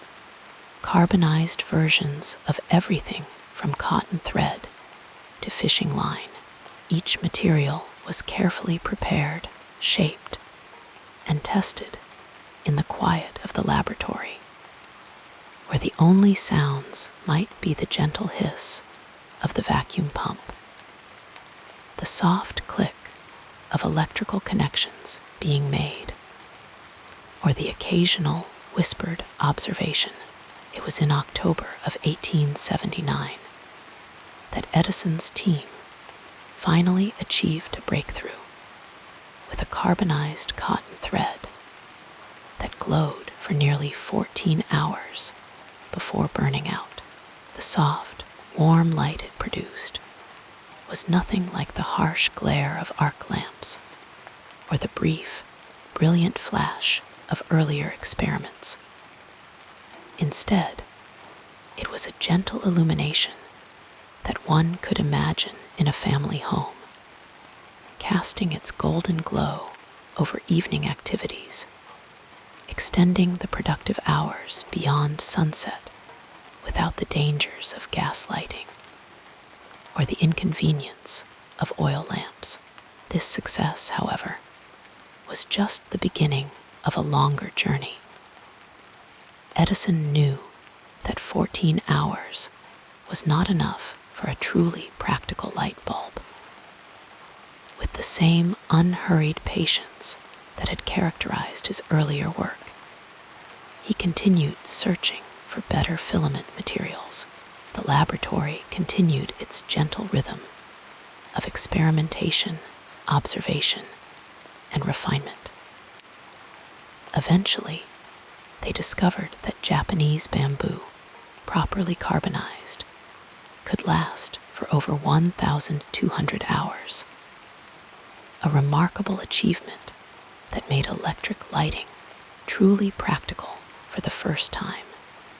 carbonized versions of everything from cotton thread to fishing line. Each material was carefully prepared, shaped, and tested in the quiet of the laboratory, where the only sounds might be the gentle hiss of the vacuum pump, the soft click of electrical connections being made, or the occasional whispered observation. It was in October of 1879 that Edison's team finally achieved a breakthrough with a carbonized cotton thread that glowed for nearly 14 hours before burning out. The soft, warm light it produced was nothing like the harsh glare of arc lamps or the brief, brilliant flash of earlier experiments. Instead, it was a gentle illumination that one could imagine in a family home, casting its golden glow over evening activities, extending the productive hours beyond sunset without the dangers of gas lighting or the inconvenience of oil lamps. This success, however, was just the beginning of a longer journey. Edison knew that 14 hours was not enough for a truly practical light bulb. With the same unhurried patience that had characterized his earlier work, he continued searching for better filament materials. The laboratory continued its gentle rhythm of experimentation, observation, and refinement. Eventually, they discovered that Japanese bamboo, properly carbonized, could last for over 1,200 hours. A remarkable achievement that made electric lighting truly practical for the first time.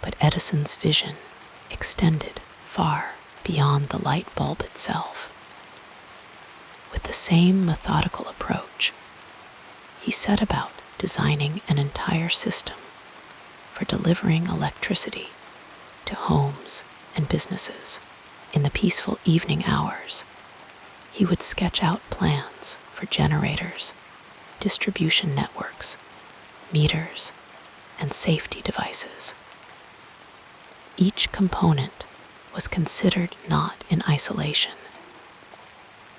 But Edison's vision extended far beyond the light bulb itself. With the same methodical approach, he set about designing an entire system for delivering electricity to homes and businesses. In the peaceful evening hours, he would sketch out plans for generators, distribution networks, meters, and safety devices. Each component was considered not in isolation,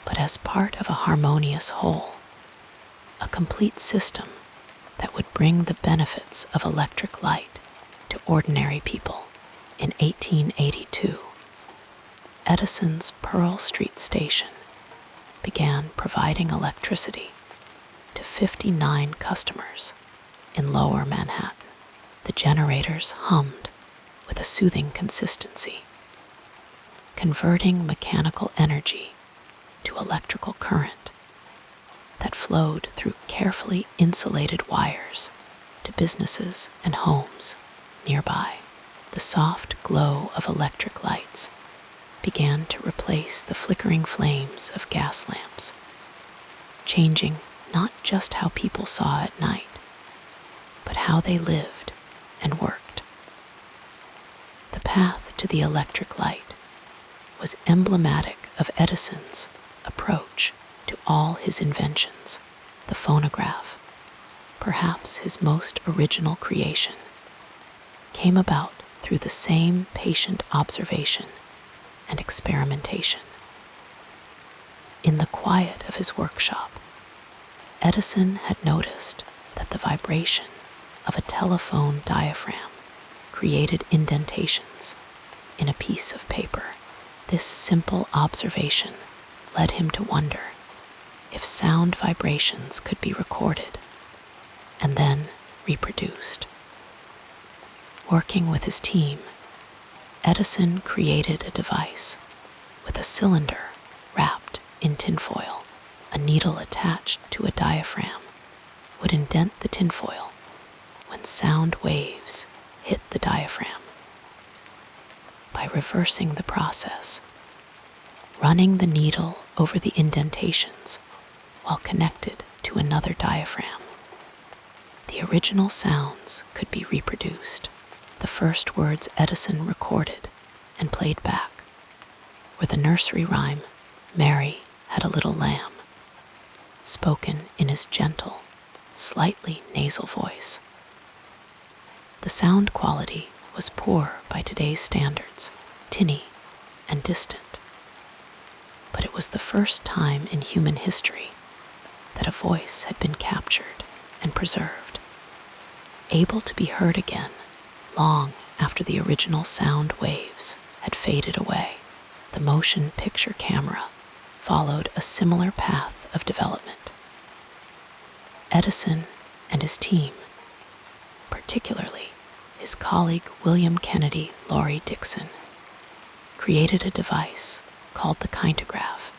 but as part of a harmonious whole, a complete system that would bring the benefits of electric light to ordinary people. In 1882, Edison's Pearl Street station began providing electricity to 59 customers in Lower Manhattan. The generators hummed with a soothing consistency, converting mechanical energy to electrical current that flowed through carefully insulated wires to businesses and homes nearby. The soft glow of electric lights began to replace the flickering flames of gas lamps, changing not just how people saw at night, but how they lived and worked. The path to the electric light was emblematic of Edison's approach to all his inventions. The phonograph, perhaps his most original creation, came about through the same patient observation and experimentation. In the quiet of his workshop, Edison had noticed that the vibration of a telephone diaphragm created indentations in a piece of paper. This simple observation led him to wonder if sound vibrations could be recorded and then reproduced. Working with his team, Edison created a device with a cylinder wrapped in tinfoil. A needle attached to a diaphragm would indent the tinfoil when sound waves hit the diaphragm. By reversing the process, running the needle over the indentations while connected to another diaphragm, the original sounds could be reproduced. The first words Edison recorded and played back were the nursery rhyme, "Mary Had a Little Lamb," spoken in his gentle, slightly nasal voice. The sound quality was poor by today's standards, tinny and distant. But it was the first time in human history that a voice had been captured and preserved, able to be heard again long after the original sound waves had faded away. The motion picture camera followed a similar path of development. Edison and his team, particularly his colleague William Kennedy Laurie Dixon, created a device called the kinetograph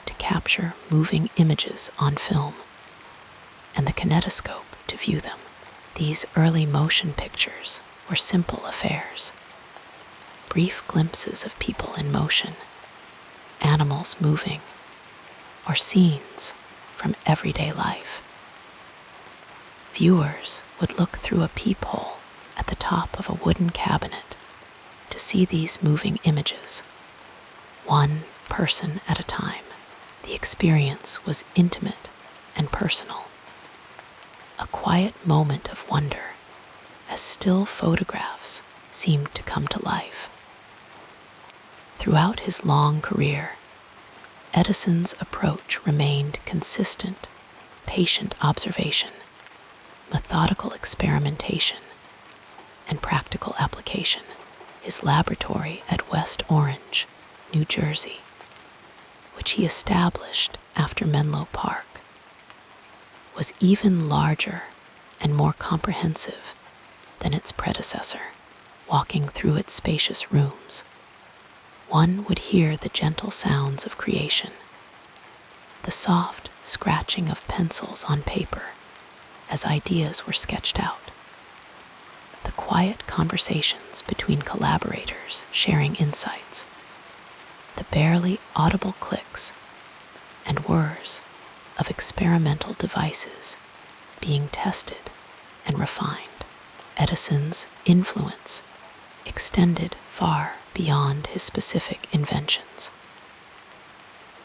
to capture moving images on film and the kinetoscope to view them. These early motion pictures were simple affairs, brief glimpses of people in motion, animals moving, or scenes from everyday life. Viewers would look through a peephole at the top of a wooden cabinet to see these moving images, one person at a time. The experience was intimate and personal, a quiet moment of wonder as still photographs seemed to come to life. Throughout his long career, Edison's approach remained consistent, patient observation, methodical experimentation, and practical application. His laboratory at West Orange, New Jersey, which he established after Menlo Park, was even larger and more comprehensive than its predecessor. Walking through its spacious rooms, one would hear the gentle sounds of creation, the soft scratching of pencils on paper as ideas were sketched out, the quiet conversations between collaborators sharing insights, the barely audible clicks and whirs of experimental devices being tested and refined. Edison's influence extended far beyond his specific inventions.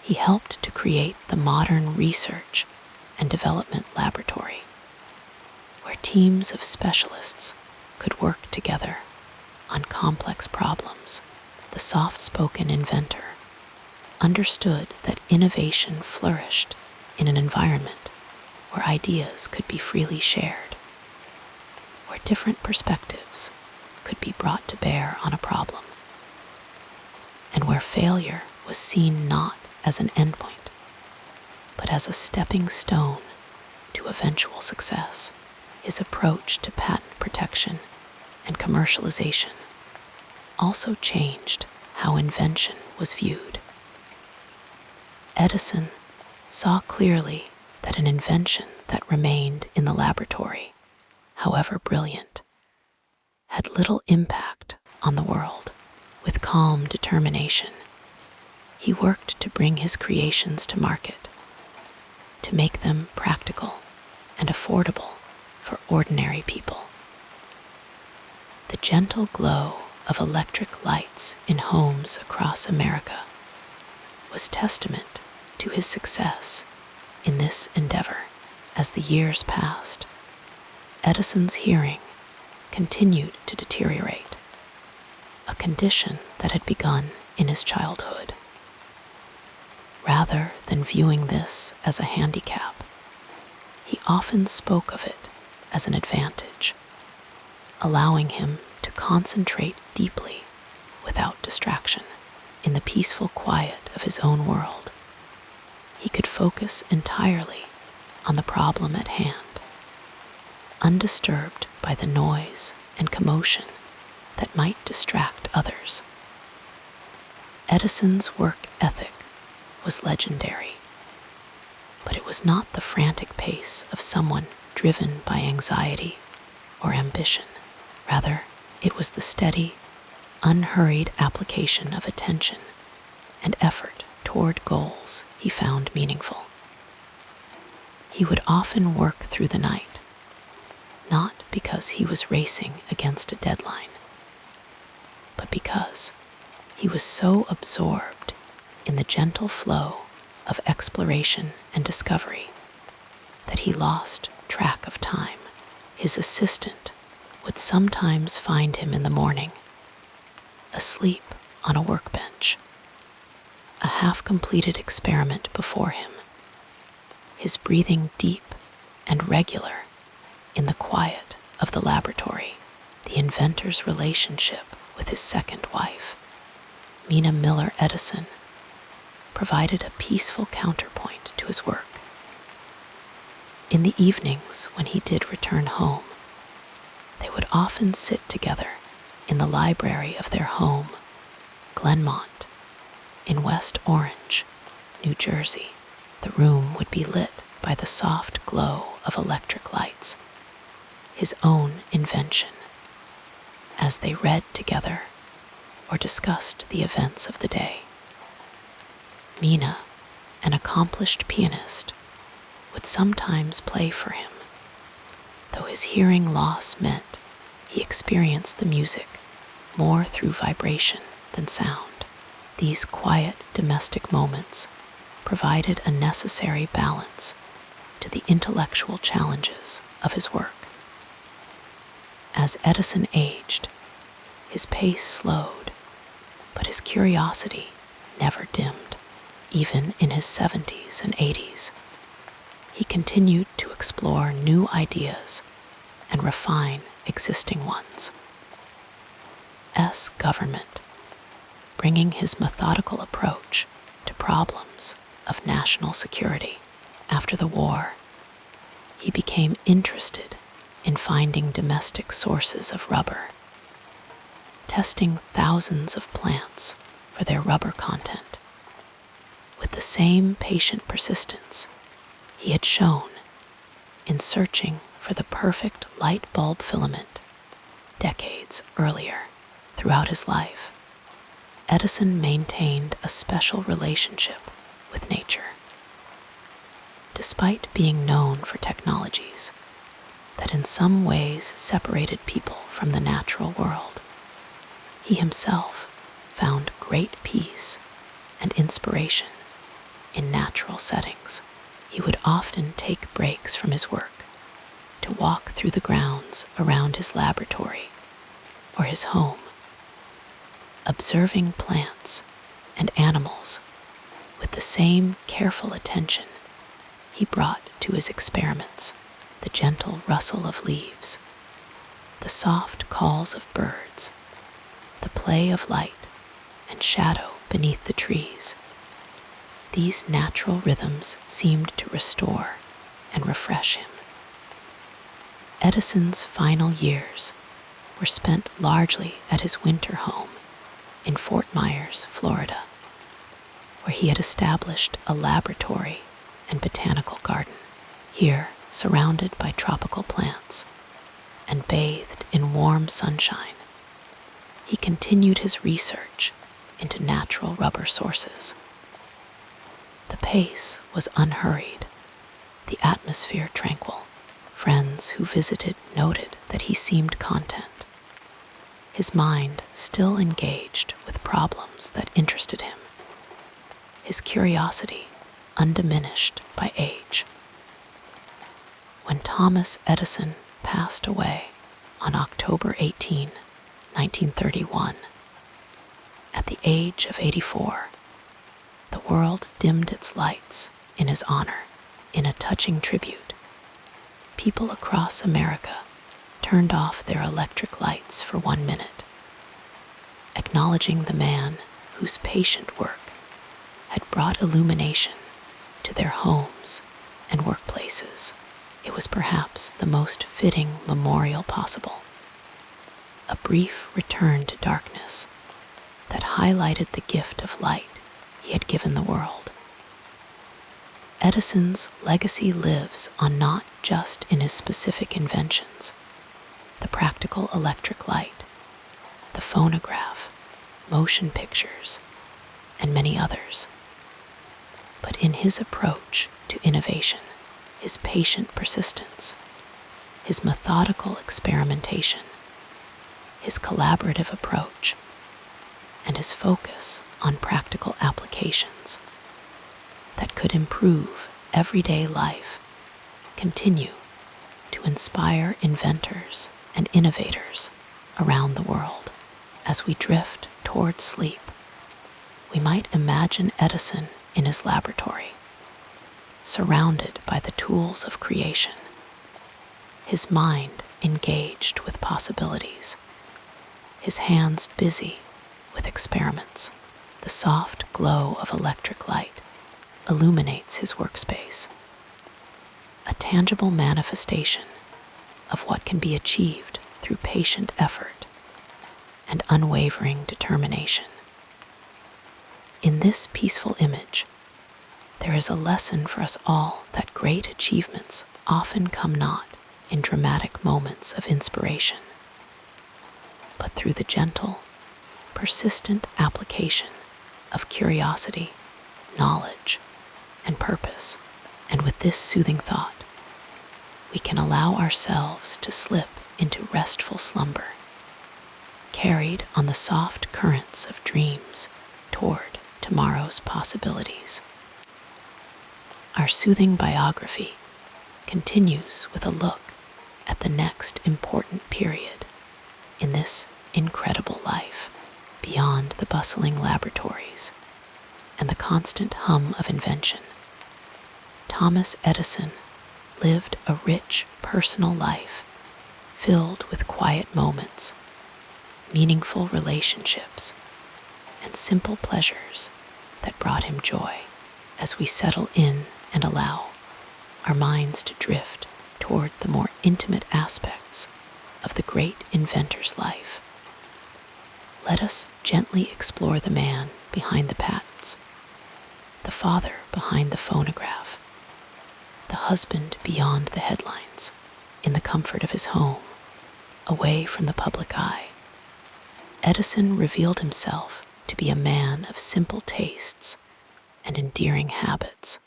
He helped to create the modern research and development laboratory, where teams of specialists could work together on complex problems. The soft-spoken inventor understood that innovation flourished in an environment where ideas could be freely shared, where different perspectives could be brought to bear on a problem, and where failure was seen not as an endpoint, but as a stepping stone to eventual success. His approach to patent protection and commercialization also changed how invention was viewed. Edison saw clearly that an invention that remained in the laboratory, however brilliant, had little impact on the world. With calm determination, he worked to bring his creations to market, to make them practical and affordable for ordinary people. The gentle glow of electric lights in homes across America was testament to his success in this endeavor. As the years passed, Edison's hearing continued to deteriorate, a condition that had begun in his childhood. Rather than viewing this as a handicap, he often spoke of it as an advantage, allowing him to concentrate deeply without distraction in the peaceful quiet of his own world. He could focus entirely on the problem at hand, undisturbed by the noise and commotion that might distract others. Edison's work ethic was legendary, but it was not the frantic pace of someone driven by anxiety or ambition. Rather, it was the steady, unhurried application of attention and effort toward goals he found meaningful. He would often work through the night, not because he was racing against a deadline, but because he was so absorbed in the gentle flow of exploration and discovery that he lost track of time. His assistant would sometimes find him in the morning, asleep on a workbench, a half-completed experiment before him, his breathing deep and regular in the quiet of the laboratory. The inventor's relationship with his second wife, Mina Miller Edison, provided a peaceful counterpoint to his work. In the evenings when he did return home, they would often sit together in the library of their home, Glenmont, in West Orange, New Jersey. The room would be lit by the soft glow of electric lights, his own invention, as they read together or discussed the events of the day. Mina, an accomplished pianist, would sometimes play for him, though his hearing loss meant he experienced the music more through vibration than sound. These quiet domestic moments provided a necessary balance to the intellectual challenges of his work. As Edison aged, his pace slowed, but his curiosity never dimmed. Even in his 70s and 80s, he continued to explore new ideas and refine existing ones. Government, bringing his methodical approach to problems of national security. After the war, he became interested in finding domestic sources of rubber, testing thousands of plants for their rubber content with the same patient persistence he had shown in searching for the perfect light bulb filament decades earlier. Throughout his life, Edison maintained a special relationship with nature. Despite being known for technologies that in some ways separated people from the natural world, he himself found great peace and inspiration in natural settings. He would often take breaks from his work to walk through the grounds around his laboratory or his home, observing plants and animals with the same careful attention he brought to his experiments. The gentle rustle of leaves, the soft calls of birds, the play of light and shadow beneath the trees. These natural rhythms seemed to restore and refresh him. Edison's final years were spent largely at his winter home in Fort Myers, Florida, where he had established a laboratory and botanical garden. Here, surrounded by tropical plants and bathed in warm sunshine, he continued his research into natural rubber sources. The pace was unhurried, the atmosphere tranquil. Friends who visited noted that he seemed content, his mind still engaged with problems that interested him, his curiosity undiminished by age. When Thomas Edison passed away on October 18, 1931, at the age of 84, the world dimmed its lights in his honor. In a touching tribute, people across America turned off their electric lights for 1 minute, acknowledging the man whose patient work had brought illumination to their homes and workplaces. It was perhaps the most fitting memorial possible, a brief return to darkness that highlighted the gift of light he had given the world. Edison's legacy lives on not just in his specific inventions, the practical electric light, the phonograph, motion pictures, and many others, but in his approach to innovation, his patient persistence, his methodical experimentation, his collaborative approach, and his focus on practical applications that could improve everyday life continue to inspire inventors and innovators around the world. As we drift toward sleep, we might imagine Edison in his laboratory, surrounded by the tools of creation, his mind engaged with possibilities, his hands busy with experiments. The soft glow of electric light illuminates his workspace, a tangible manifestation of what can be achieved through patient effort and unwavering determination. In this peaceful image, there is a lesson for us all that great achievements often come not in dramatic moments of inspiration, but through the gentle, persistent application of curiosity, knowledge, and purpose. And with this soothing thought, we can allow ourselves to slip into restful slumber, carried on the soft currents of dreams toward tomorrow's possibilities. Our soothing biography continues with a look at the next important period in this incredible life, beyond the bustling laboratories and the constant hum of invention. Thomas Edison lived a rich personal life filled with quiet moments, meaningful relationships, and simple pleasures that brought him joy. As we settle in and allow our minds to drift toward the more intimate aspects of the great inventor's life, let us gently explore the man behind the patents, the father behind the phonograph, the husband beyond the headlines, in the comfort of his home, away from the public eye. Edison revealed himself to be a man of simple tastes and endearing habits.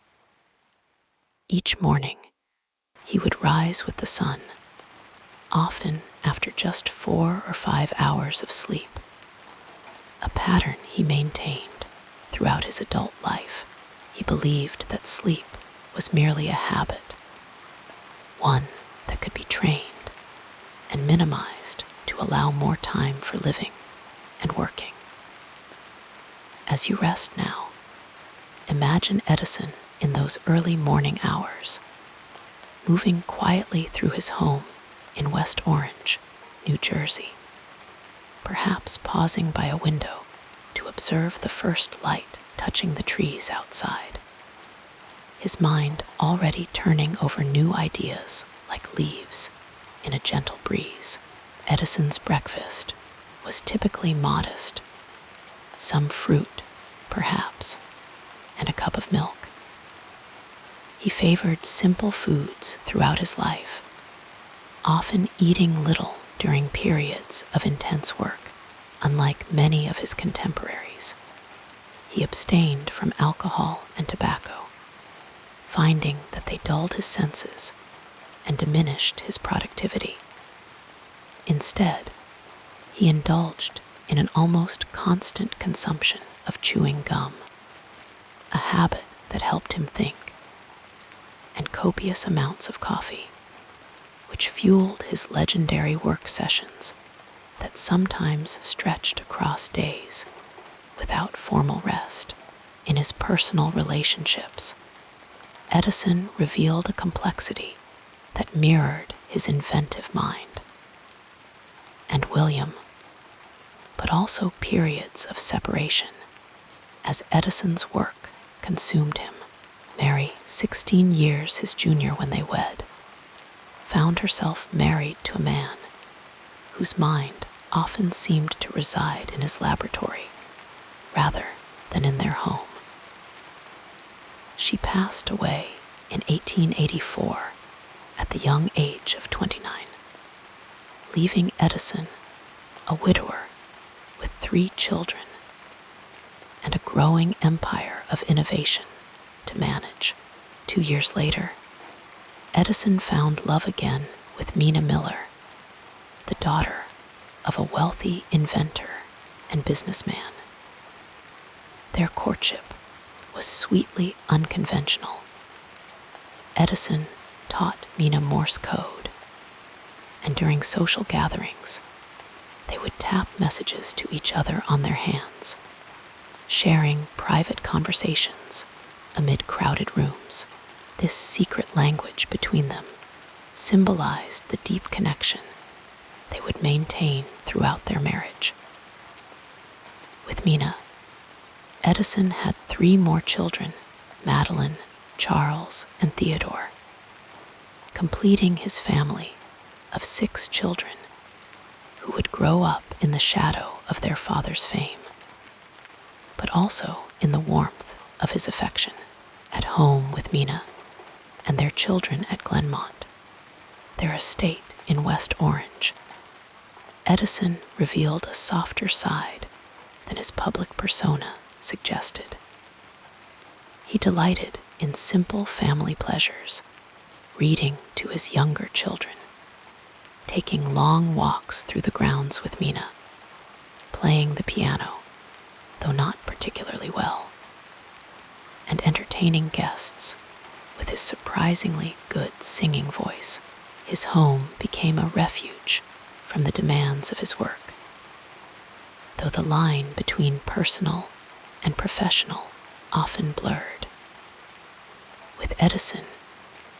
Each morning, he would rise with the sun, often after just 4 or 5 hours of sleep, a pattern he maintained throughout his adult life. He believed that sleep was merely a habit, one that could be trained and minimized to allow more time for living and working. As you rest now, imagine Edison in those early morning hours, moving quietly through his home in West Orange, New Jersey, perhaps pausing by a window to observe the first light touching the trees outside, his mind already turning over new ideas like leaves in a gentle breeze. Edison's breakfast was typically modest, some fruit, perhaps, and a cup of milk. He favored simple foods throughout his life, often eating little during periods of intense work. Unlike many of his contemporaries, he abstained from alcohol and tobacco, finding that they dulled his senses and diminished his productivity. Instead, he indulged in an almost constant consumption of chewing gum, a habit that helped him think, and copious amounts of coffee, which fueled his legendary work sessions that sometimes stretched across days without formal rest. In his personal relationships, Edison revealed a complexity that mirrored his inventive mind. And William, but also periods of separation as Edison's work consumed him. Mary, 16 years his junior when they wed, found herself married to a man whose mind often seemed to reside in his laboratory rather than in their home. She passed away in 1884 at the young age of 29, leaving Edison a widower with 3 children and a growing empire of innovation to manage. 2 years later, Edison found love again with Mina Miller, the daughter of a wealthy inventor and businessman. Their courtship was sweetly unconventional. Edison taught Mina Morse code, and during social gatherings, they would tap messages to each other on their hands, sharing private conversations amid crowded rooms. This secret language between them symbolized the deep connection they would maintain throughout their marriage. With Mina, Edison had 3 more children, Madeline, Charles, and Theodore, completing his family of 6 children who would grow up in the shadow of their father's fame, but also in the warmth of his affection. At home with Mina and their children at Glenmont, their estate in West Orange, Edison revealed a softer side than his public persona suggested. He delighted in simple family pleasures, reading to his younger children, taking long walks through the grounds with Mina, playing the piano, though not particularly well, and entertaining guests with his surprisingly good singing voice. His home became a refuge from the demands of his work, though the line between personal and professional often blurred, with Edison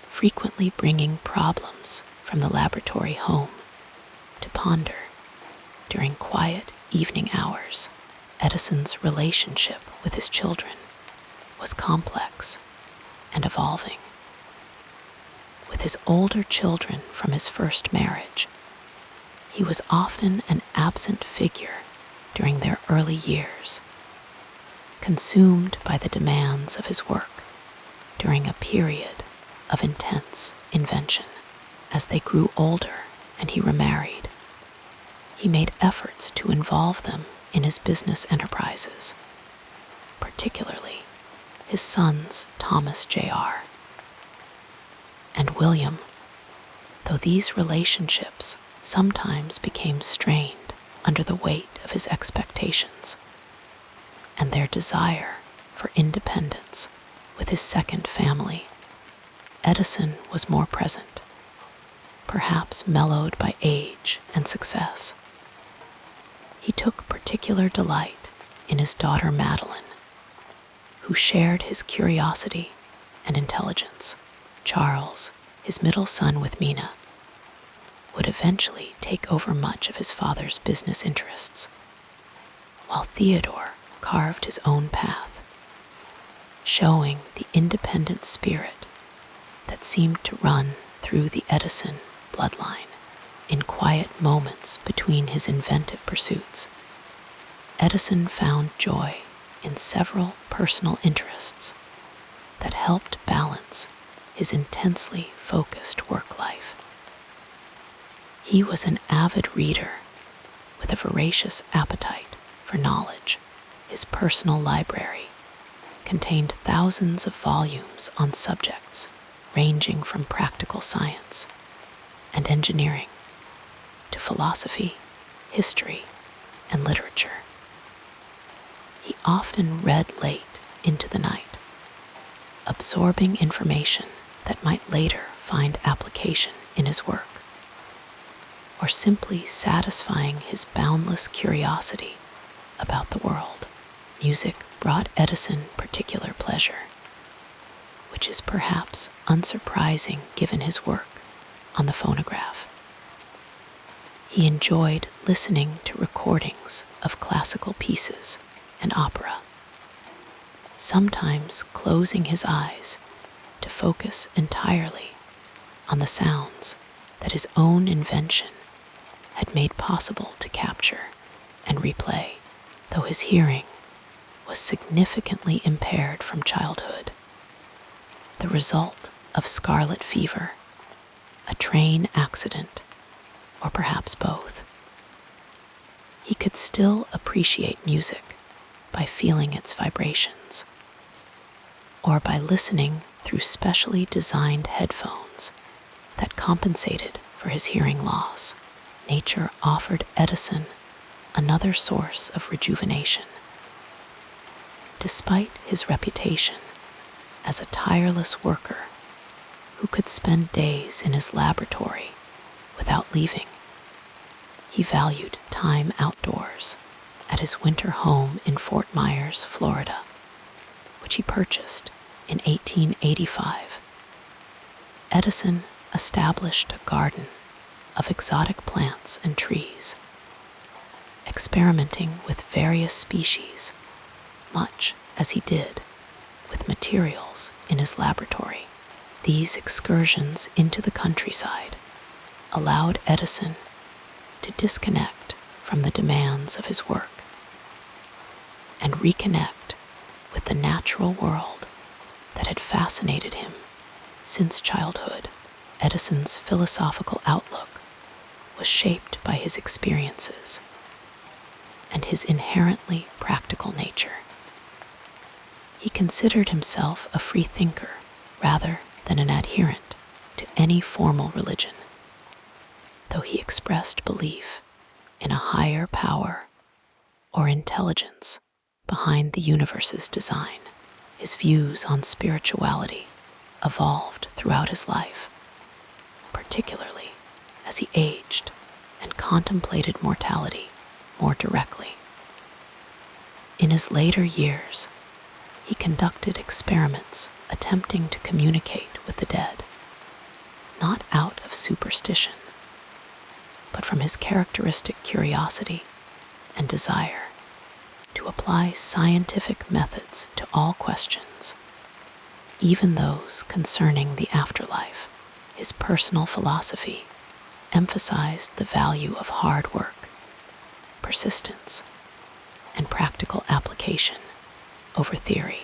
frequently bringing problems from the laboratory home to ponder during quiet evening hours. Edison's relationship with his children was complex and evolving. With his older children from his first marriage, he was often an absent figure during their early years, consumed by the demands of his work during a period of intense invention. As they grew older and he remarried, he made efforts to involve them in his business enterprises, particularly his sons Thomas Jr. and William, though these relationships sometimes became strained under the weight of his expectations and their desire for independence. With his second family, Edison was more present, perhaps mellowed by age and success. He took particular delight in his daughter Madeline, who shared his curiosity and intelligence. Charles, his middle son with Mina, would eventually take over much of his father's business interests, while Theodore carved his own path, showing the independent spirit that seemed to run through the Edison bloodline. In quiet moments between his inventive pursuits, Edison found joy in several personal interests that helped balance his intensely focused work life. He was an avid reader with a voracious appetite for knowledge. His personal library contained thousands of volumes on subjects ranging from practical science and engineering to philosophy, history, and literature. He often read late into the night, absorbing information that might later find application in his work, or simply satisfying his boundless curiosity about the world. Music brought Edison particular pleasure, which is perhaps unsurprising given his work on the phonograph. He enjoyed listening to recordings of classical pieces and opera, sometimes closing his eyes to focus entirely on the sounds that his own invention had made possible to capture and replay, though his hearing was significantly impaired from childhood, the result of scarlet fever, a train accident, or perhaps both. He could still appreciate music by feeling its vibrations, or by listening through specially designed headphones that compensated for his hearing loss. Nature offered Edison another source of rejuvenation. Despite his reputation as a tireless worker who could spend days in his laboratory without leaving, he valued time outdoors at his winter home in Fort Myers, Florida, which he purchased in 1885. Edison established a garden of exotic plants and trees, experimenting with various species, much as he did with materials in his laboratory. These excursions into the countryside allowed Edison to disconnect from the demands of his work and reconnect with the natural world that had fascinated him since childhood. Edison's philosophical outlook was shaped by his experiences and his inherently practical nature. He considered himself a free thinker rather than an adherent to any formal religion, though he expressed belief in a higher power or intelligence behind the universe's design. His views on spirituality evolved throughout his life, particularly as he aged and contemplated mortality more directly. In his later years, he conducted experiments attempting to communicate with the dead, not out of superstition, but from his characteristic curiosity and desire to apply scientific methods to all questions, even those concerning the afterlife. His personal philosophy emphasized the value of hard work, persistence, and practical application over theory.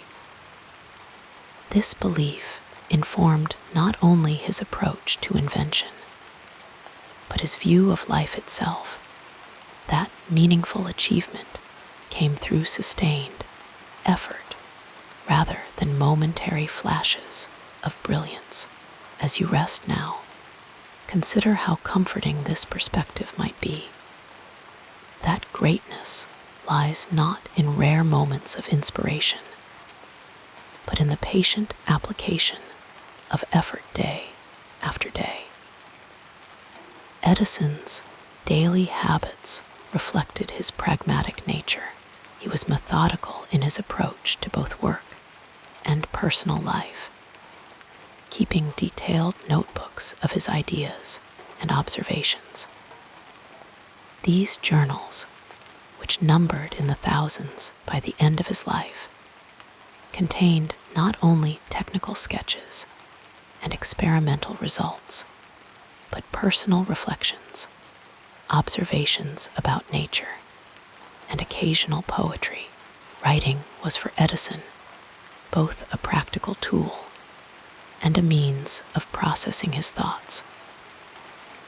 This belief informed not only his approach to invention, but his view of life itself, that meaningful achievement came through sustained effort rather than momentary flashes of brilliance. As you rest now, consider how comforting this perspective might be. That greatness lies not in rare moments of inspiration, but in the patient application of effort day after day. Edison's daily habits reflected his pragmatic nature. He was methodical in his approach to both work and personal life, keeping detailed notebooks of his ideas and observations. These journals, which numbered in the thousands by the end of his life, contained not only technical sketches and experimental results, but personal reflections, observations about nature, and occasional poetry. Writing was for Edison both a practical tool and a means of processing his thoughts,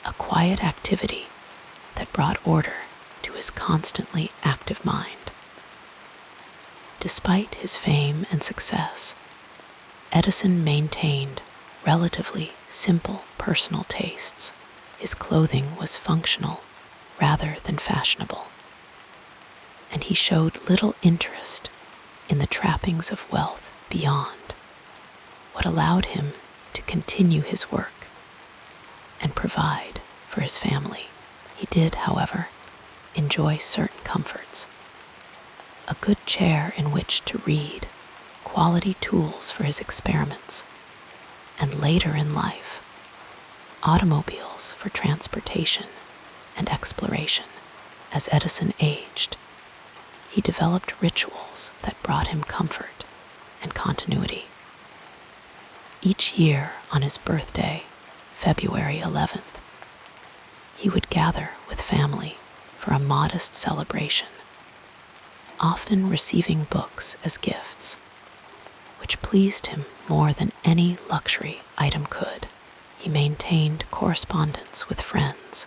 a quiet activity that brought order to his constantly active mind. Despite his fame and success, Edison maintained relatively simple personal tastes. His clothing was functional rather than fashionable, and he showed little interest in the trappings of wealth beyond what allowed him to continue his work and provide for his family. He did, however, enjoy certain comforts: a good chair in which to read, quality tools for his experiments, and later in life, automobiles for transportation and exploration. As Edison aged, he developed rituals that brought him comfort and continuity. Each year on his birthday, February 11th, he would gather with family for a modest celebration, often receiving books as gifts, which pleased him more than any luxury item could. He maintained correspondence with friends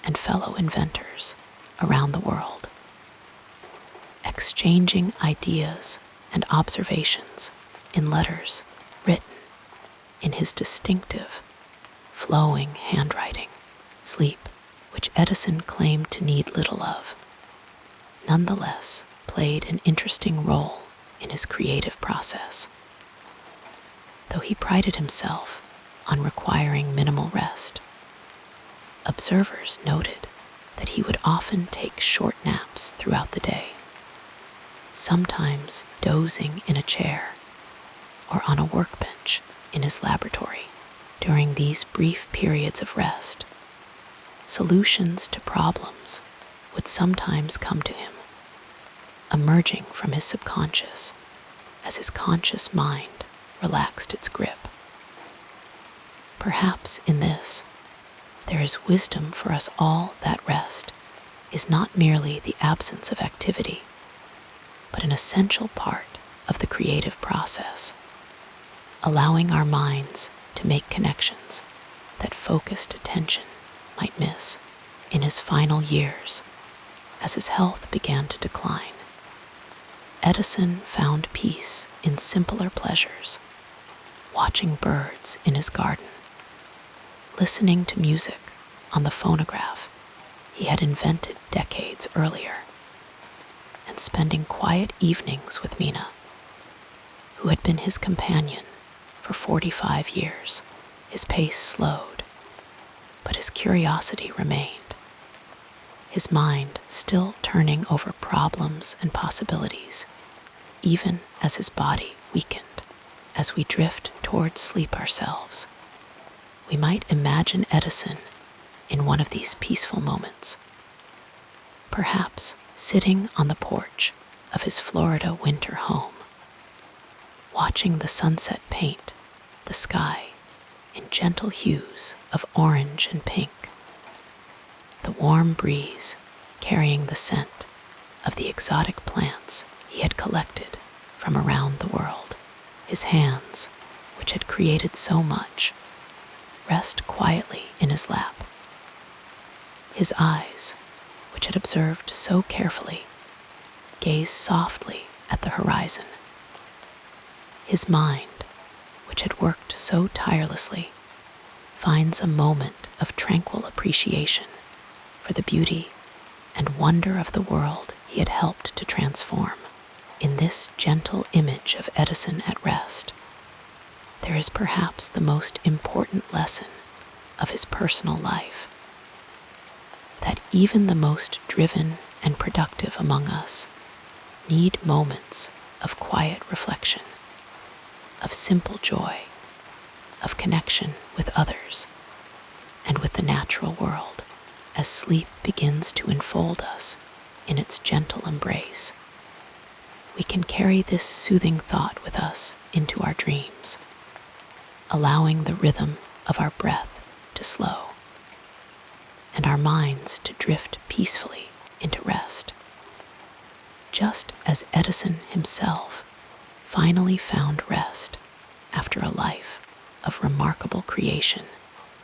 and fellow inventors around the world, exchanging ideas and observations in letters written in his distinctive, flowing handwriting. Sleep, which Edison claimed to need little of, nonetheless played an interesting role in his creative process. Though he prided himself on requiring minimal rest, observers noted that he would often take short naps throughout the day, sometimes dozing in a chair or on a workbench in his laboratory. During these brief periods of rest, solutions to problems would sometimes come to him, emerging from his subconscious as his conscious mind relaxed its grip. Perhaps in this, there is wisdom for us all that rest is not merely the absence of activity, but an essential part of the creative process, allowing our minds to make connections that focused attention might miss. In his final years, as his health began to decline, Edison found peace in simpler pleasures, watching birds in his garden, listening to music on the phonograph he had invented decades earlier, and spending quiet evenings with Mina, who had been his companion for 45 years. His pace slowed, but his curiosity remained, his mind still turning over problems and possibilities, even as his body weakened. As we drift toward sleep ourselves, we might imagine Edison in one of these peaceful moments, perhaps sitting on the porch of his Florida winter home, watching the sunset paint the sky in gentle hues of orange and pink, the warm breeze carrying the scent of the exotic plants he had collected from around the world. His hands, which had created so much, rest quietly in his lap. His eyes, which had observed so carefully, gaze softly at the horizon. His mind, which had worked so tirelessly, finds a moment of tranquil appreciation for the beauty and wonder of the world he had helped to transform. In this gentle image of Edison at rest, there is perhaps the most important lesson of his personal life, that even the most driven and productive among us need moments of quiet reflection, of simple joy, of connection with others and with the natural world. As sleep begins to enfold us in its gentle embrace, we can carry this soothing thought with us into our dreams, allowing the rhythm of our breath to slow and our minds to drift peacefully into rest. Just as Edison himself finally found rest after a life of remarkable creation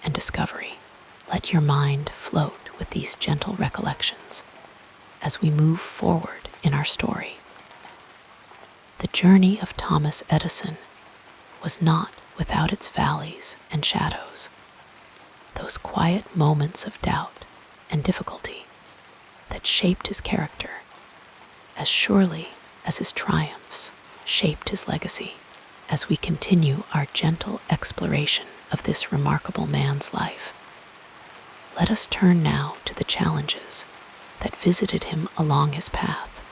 and discovery, let your mind float with these gentle recollections as we move forward in our story. The journey of Thomas Edison was not without its valleys and shadows, those quiet moments of doubt and difficulty that shaped his character as surely as his triumphs shaped his legacy. As we continue our gentle exploration of this remarkable man's life, let us turn now to the challenges that visited him along his path,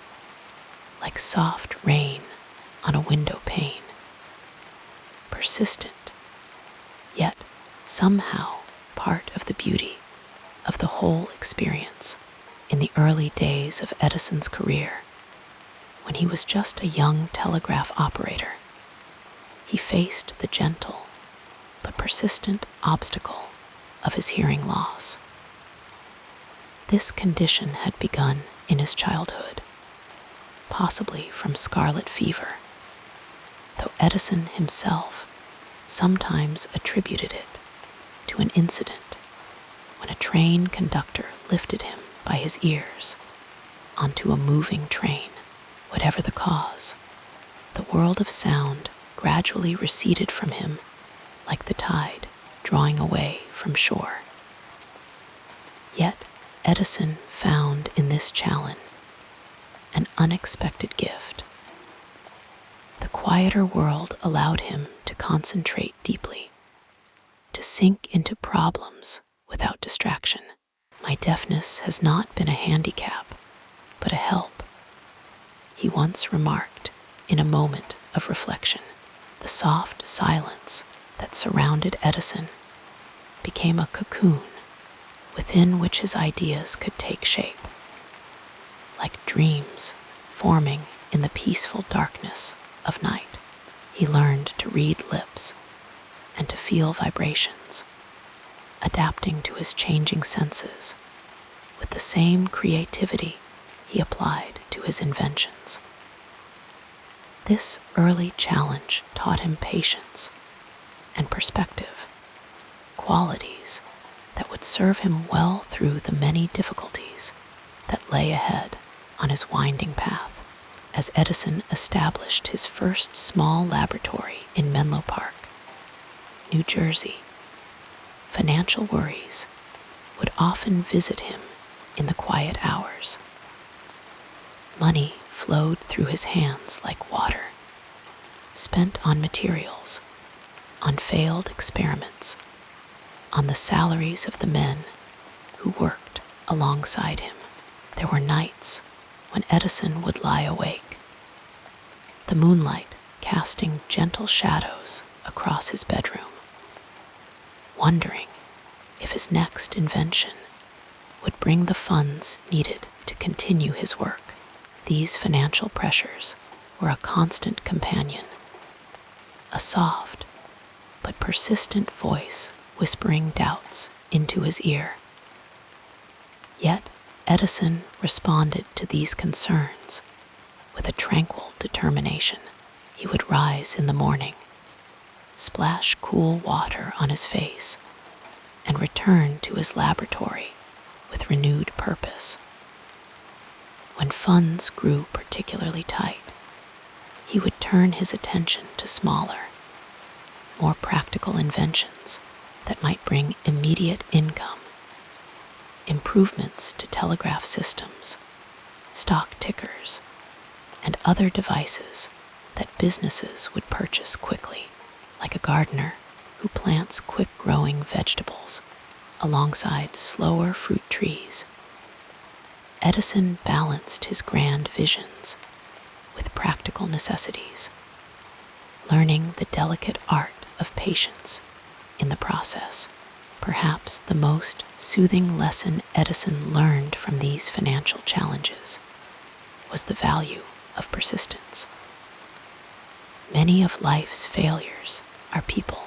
like soft rain on a window pane, persistent, yet somehow part of the beauty of the whole experience. In the early days of Edison's career, when he was just a young telegraph operator, he faced the gentle but persistent obstacle of his hearing loss. This condition had begun in his childhood, possibly from scarlet fever, though Edison himself sometimes attributed it to an incident when a train conductor lifted him by his ears onto a moving train. Whatever the cause, the world of sound gradually receded from him like the tide drawing away from shore. Yet Edison found in this challenge an unexpected gift. The quieter world allowed him to concentrate deeply, to sink into problems without distraction. My deafness has not been a handicap, but a help, he once remarked in a moment of reflection. The soft silence that surrounded Edison became a cocoon within which his ideas could take shape. Like dreams forming in the peaceful darkness of night, he learned to read lips and to feel vibrations, adapting to his changing senses with the same creativity he applied to his inventions. This early challenge taught him patience and perspective, qualities that would serve him well through the many difficulties that lay ahead on his winding path. As Edison established his first small laboratory in Menlo Park, New Jersey, financial worries would often visit him in the quiet hours. Money flowed through his hands like water, spent on materials, on failed experiments, on the salaries of the men who worked alongside him. There were nights when Edison would lie awake, the moonlight casting gentle shadows across his bedroom, wondering if his next invention would bring the funds needed to continue his work. These financial pressures were a constant companion, a soft but persistent voice whispering doubts into his ear. Yet Edison responded to these concerns with a tranquil determination. He would rise in the morning, splash cool water on his face, and return to his laboratory with renewed purpose. When funds grew particularly tight, he would turn his attention to smaller, more practical inventions that might bring immediate income. Improvements to telegraph systems, stock tickers, and other devices that businesses would purchase quickly, like a gardener who plants quick-growing vegetables alongside slower fruit trees. Edison balanced his grand visions with practical necessities, learning the delicate art of patience in the process. Perhaps the most soothing lesson Edison learned from these financial challenges was the value of persistence. Many of life's failures are people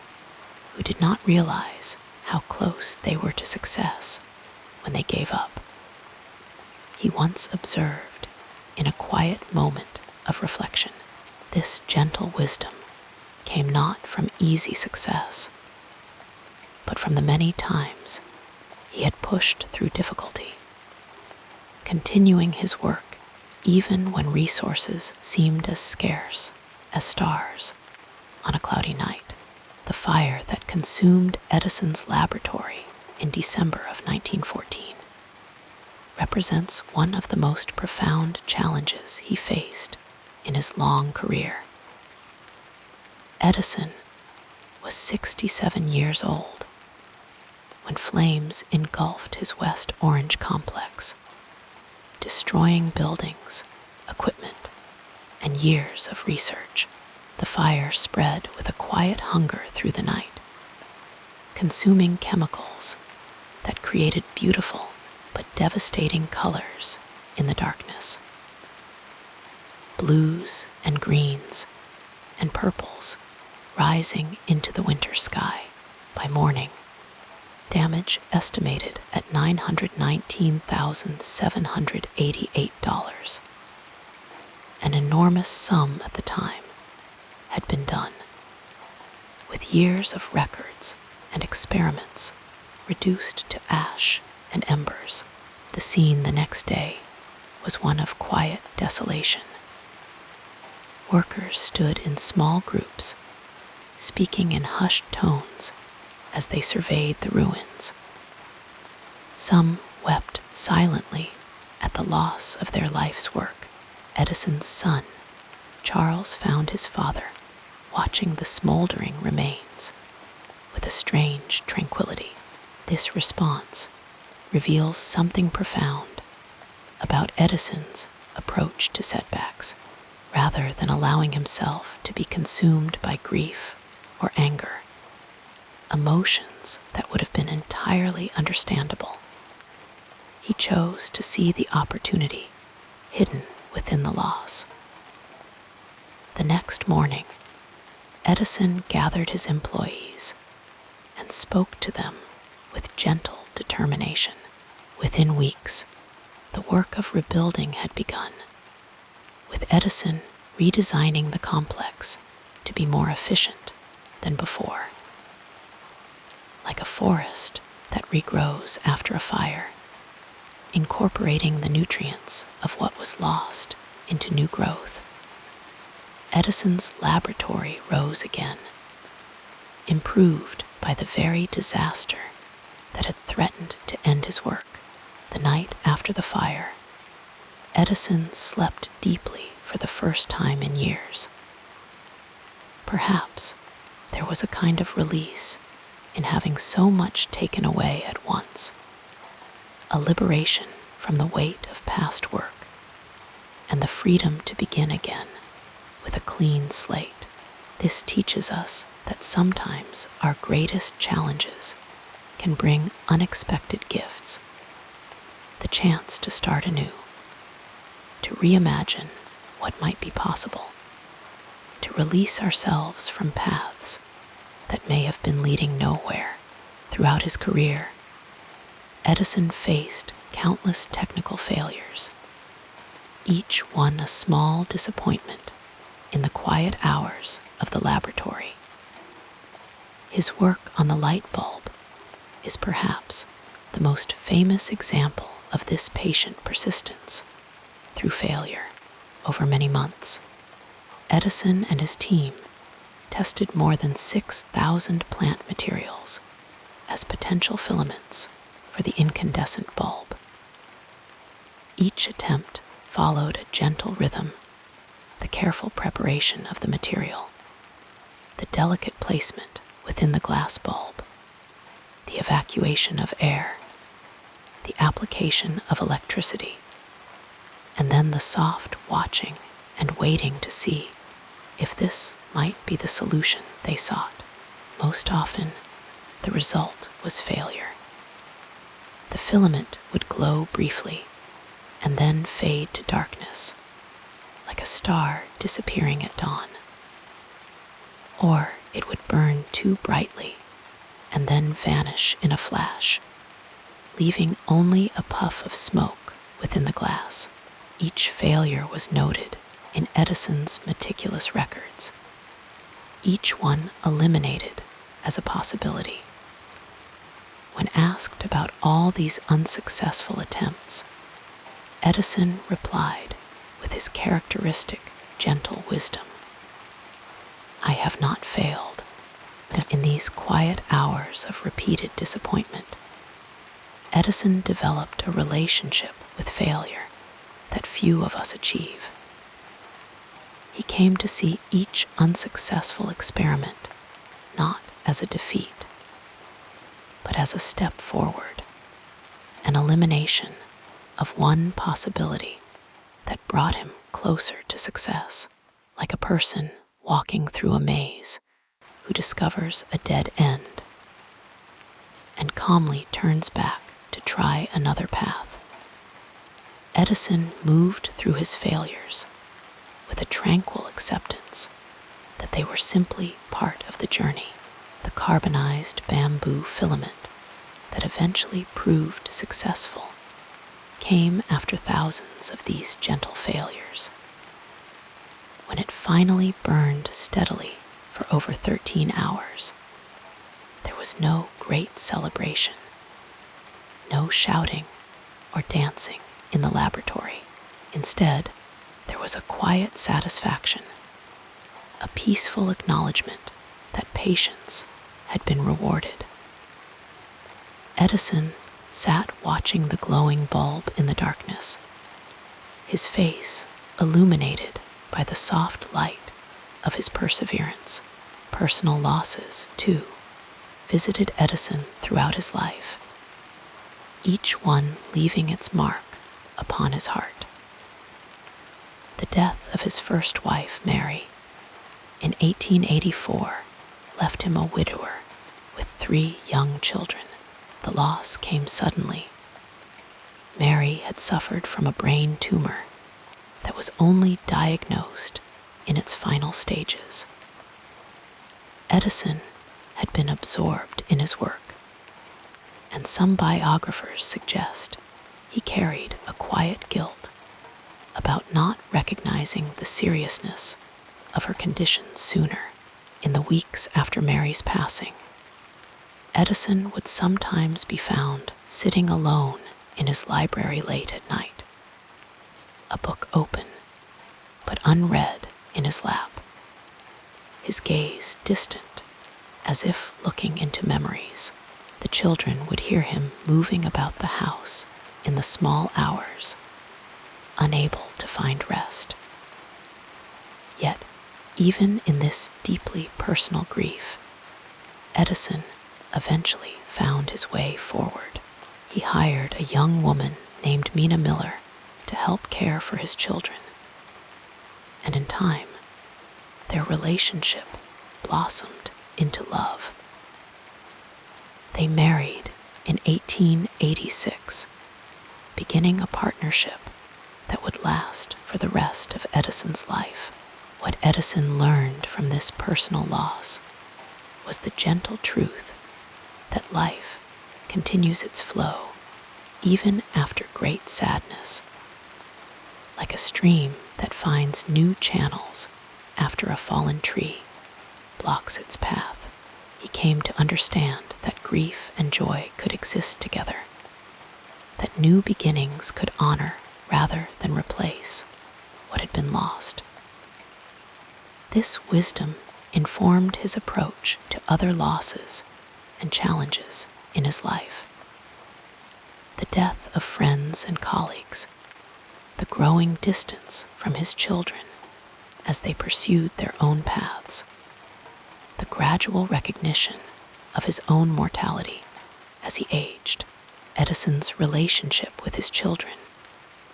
who did not realize how close they were to success when they gave up. He once observed, in a quiet moment of reflection, this gentle wisdom came not from easy success, but from the many times he had pushed through difficulty, continuing his work even when resources seemed as scarce as stars on a cloudy night. The fire that consumed Edison's laboratory in December of 1914 represents one of the most profound challenges he faced in his long career. Edison was 67 years old when flames engulfed his West Orange complex, destroying buildings, equipment, and years of research. The fire spread with a quiet hunger through the night, consuming chemicals that created beautiful but devastating colors in the darkness. Blues and greens and purples rising into the winter sky. By morning, damage estimated at $919,788. An enormous sum at the time had been done. With years of records and experiments reduced to ash and embers, the scene the next day was one of quiet desolation. Workers stood in small groups, speaking in hushed tones as they surveyed the ruins. Some wept silently at the loss of their life's work. Edison's son, Charles, found his father watching the smoldering remains with a strange tranquility. This response reveals something profound about Edison's approach to setbacks. Rather than allowing himself to be consumed by grief or anger, emotions that would have been entirely understandable, he chose to see the opportunity hidden within the loss. The next morning, Edison gathered his employees and spoke to them with gentle determination. Within weeks, the work of rebuilding had begun, with Edison redesigning the complex to be more efficient than before. Like a forest that regrows after a fire, incorporating the nutrients of what was lost into new growth, Edison's laboratory rose again, improved by the very disaster that had threatened to end his work. The night after the fire, Edison slept deeply for the first time in years. Perhaps there was a kind of release in having so much taken away at once, a liberation from the weight of past work, and the freedom to begin again with a clean slate. This teaches us that sometimes our greatest challenges can bring unexpected gifts, the chance to start anew, to reimagine what might be possible, to release ourselves from paths that may have been leading nowhere. Throughout his career, Edison faced countless technical failures, each one a small disappointment in the quiet hours of the laboratory. His work on the light bulb is perhaps the most famous example of this patient persistence through failure. Over many months, Edison and his team tested more than 6,000 plant materials as potential filaments for the incandescent bulb. Each attempt followed a gentle rhythm, the careful preparation of the material, the delicate placement within the glass bulb, the evacuation of air, the application of electricity, and then the soft watching and waiting to see if this might be the solution they sought. Most often, the result was failure. The filament would glow briefly and then fade to darkness, like a star disappearing at dawn. Or it would burn too brightly and then vanish in a flash, leaving only a puff of smoke within the glass. Each failure was noted in Edison's meticulous records, each one eliminated as a possibility. When asked about all these unsuccessful attempts, Edison replied with his characteristic gentle wisdom, "I have not failed." In these quiet hours of repeated disappointment, Edison developed a relationship with failure that few of us achieve. He came to see each unsuccessful experiment not as a defeat, but as a step forward, an elimination of one possibility that brought him closer to success, like a person walking through a maze who discovers a dead end and calmly turns back to try another path. Edison moved through his failures with a tranquil acceptance that they were simply part of the journey. The carbonized bamboo filament that eventually proved successful came after thousands of these gentle failures. When it finally burned steadily for over 13 hours, there was no great celebration, no shouting or dancing in the laboratory. Instead, there was a quiet satisfaction, a peaceful acknowledgement that patience had been rewarded. Edison sat watching the glowing bulb in the darkness, his face illuminated by the soft light of his perseverance. Personal losses, too, visited Edison throughout his life, each one leaving its mark upon his heart. The death of his first wife, Mary, in 1884, left him a widower with 3 young children. The loss came suddenly. Mary had suffered from a brain tumor that was only diagnosed in its final stages. Edison had been absorbed in his work, and some biographers suggest he carried a quiet guilt about not recognizing the seriousness of her condition sooner. In the weeks after Mary's passing, Edison would sometimes be found sitting alone in his library late at night, a book open but unread in his lap, his gaze distant as if looking into memories. The children would hear him moving about the house in the small hours, unable to find rest. Yet, even in this deeply personal grief, Edison eventually found his way forward. He hired a young woman named Mina Miller to help care for his children, and in time, their relationship blossomed into love. They married in 1886, beginning a partnership that would last for the rest of Edison's life. What Edison learned from this personal loss was the gentle truth that life continues its flow even after great sadness. Like a stream that finds new channels after a fallen tree blocks its path, he came to understand that grief and joy could exist together, that new beginnings could honor rather than replace what had been lost. This wisdom informed his approach to other losses and challenges in his life. The death of friends and colleagues, the growing distance from his children as they pursued their own paths, the gradual recognition of his own mortality as he aged. Edison's relationship with his children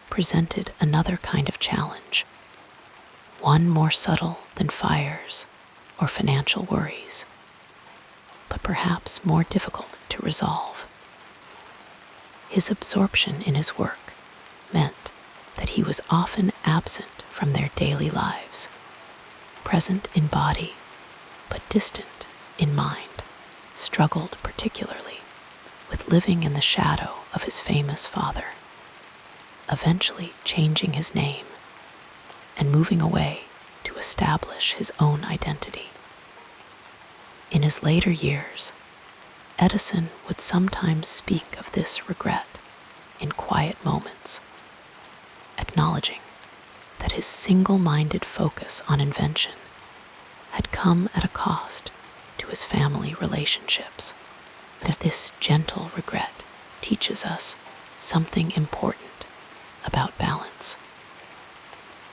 presented another kind of challenge, one more subtle than fires or financial worries, but perhaps more difficult to resolve. His absorption in his work meant that he was often absent from their daily lives, present in body but distant in mind, struggled particularly with living in the shadow of his famous father, eventually changing his name and moving away to establish his own identity. In his later years, Edison would sometimes speak of this regret in quiet moments, acknowledging that his single-minded focus on invention had come at a cost to his family relationships. But this gentle regret teaches us something important about balance,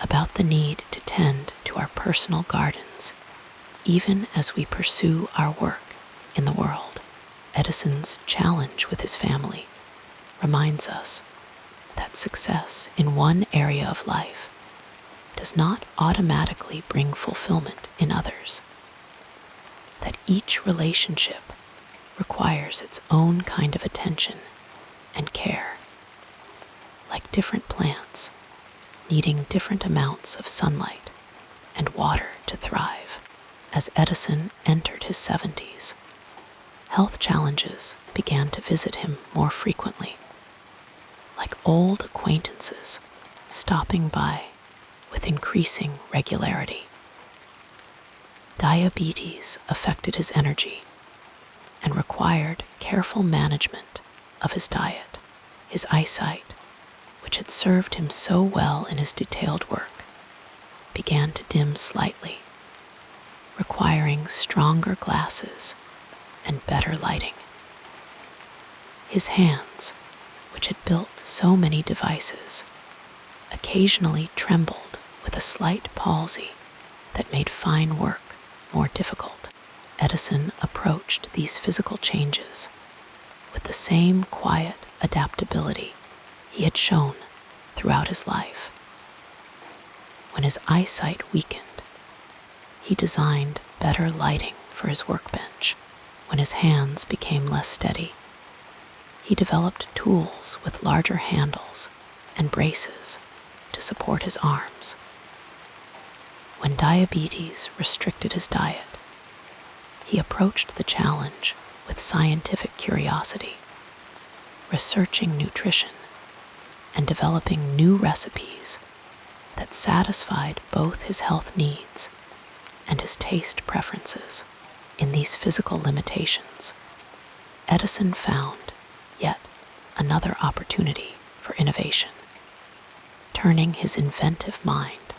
about the need to tend to our personal gardens even as we pursue our work in the world. Edison's challenge with his family reminds us that success in one area of life does not automatically bring fulfillment in others, that each relationship requires its own kind of attention and care, like different plants needing different amounts of sunlight and water to thrive. As Edison entered his 70s, health challenges began to visit him more frequently, like old acquaintances stopping by with increasing regularity. Diabetes affected his energy and required careful management of his diet. His eyesight, which had served him so well in his detailed work, began to dim slightly, requiring stronger glasses and better lighting. His hands, which had built so many devices, occasionally trembled with a slight palsy that made fine work more difficult. Edison approached these physical changes with the same quiet adaptability he had shown throughout his life. When his eyesight weakened, he designed better lighting for his workbench. When his hands became less steady, he developed tools with larger handles and braces to support his arms. When diabetes restricted his diet, he approached the challenge with scientific curiosity, researching nutrition and developing new recipes that satisfied both his health needs and his taste preferences. In these physical limitations, Edison found yet another opportunity for innovation, turning his inventive mind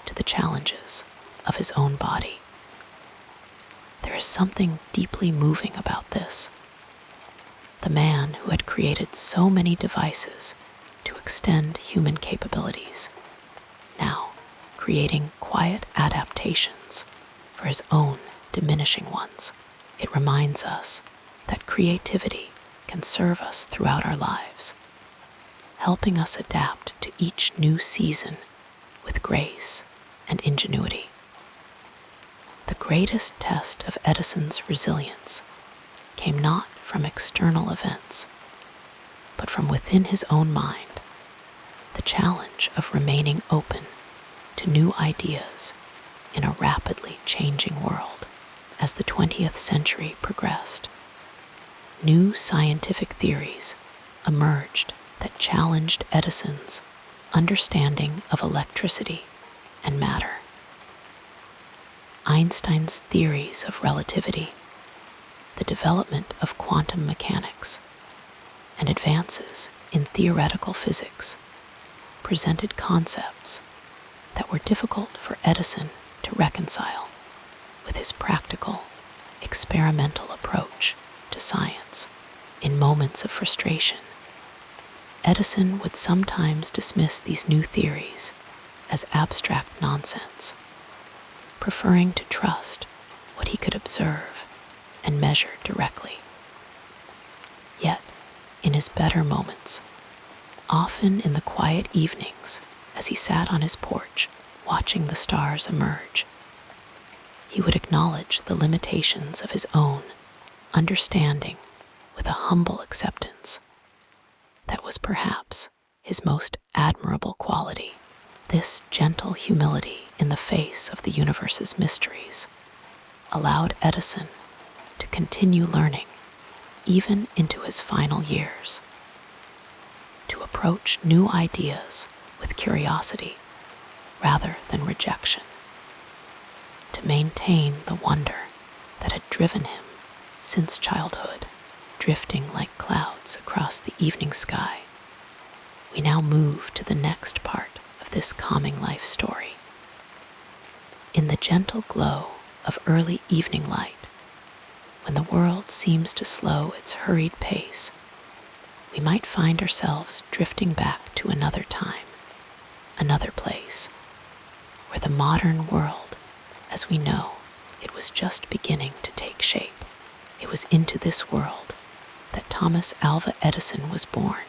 to the challenges of his own body. There is something deeply moving about this. The man who had created so many devices to extend human capabilities, now creating quiet adaptations for his own diminishing ones. It reminds us that creativity can serve us throughout our lives, helping us adapt to each new season with grace and ingenuity. The greatest test of Edison's resilience came not from external events, but from within his own mind, the challenge of remaining open to new ideas in a rapidly changing world. As the 20th century progressed, new scientific theories emerged that challenged Edison's understanding of electricity and matter. Einstein's theories of relativity, the development of quantum mechanics, and advances in theoretical physics presented concepts that were difficult for Edison to reconcile with his practical, experimental approach to science. In moments of frustration, Edison would sometimes dismiss these new theories as abstract nonsense, preferring to trust what he could observe and measure directly. Yet, in his better moments, often in the quiet evenings as he sat on his porch watching the stars emerge, he would acknowledge the limitations of his own understanding with a humble acceptance that was perhaps his most admirable quality. This gentle humility in the face of the universe's mysteries allowed Edison to continue learning even into his final years, to approach new ideas with curiosity rather than rejection, to maintain the wonder that had driven him since childhood, drifting like clouds across the evening sky. We now move to the next part of this calming life story. In the gentle glow of early evening light, when the world seems to slow its hurried pace, we might find ourselves drifting back to another time, another place, where the modern world, as we know, it was just beginning to take shape. It was into this world that Thomas Alva Edison was born,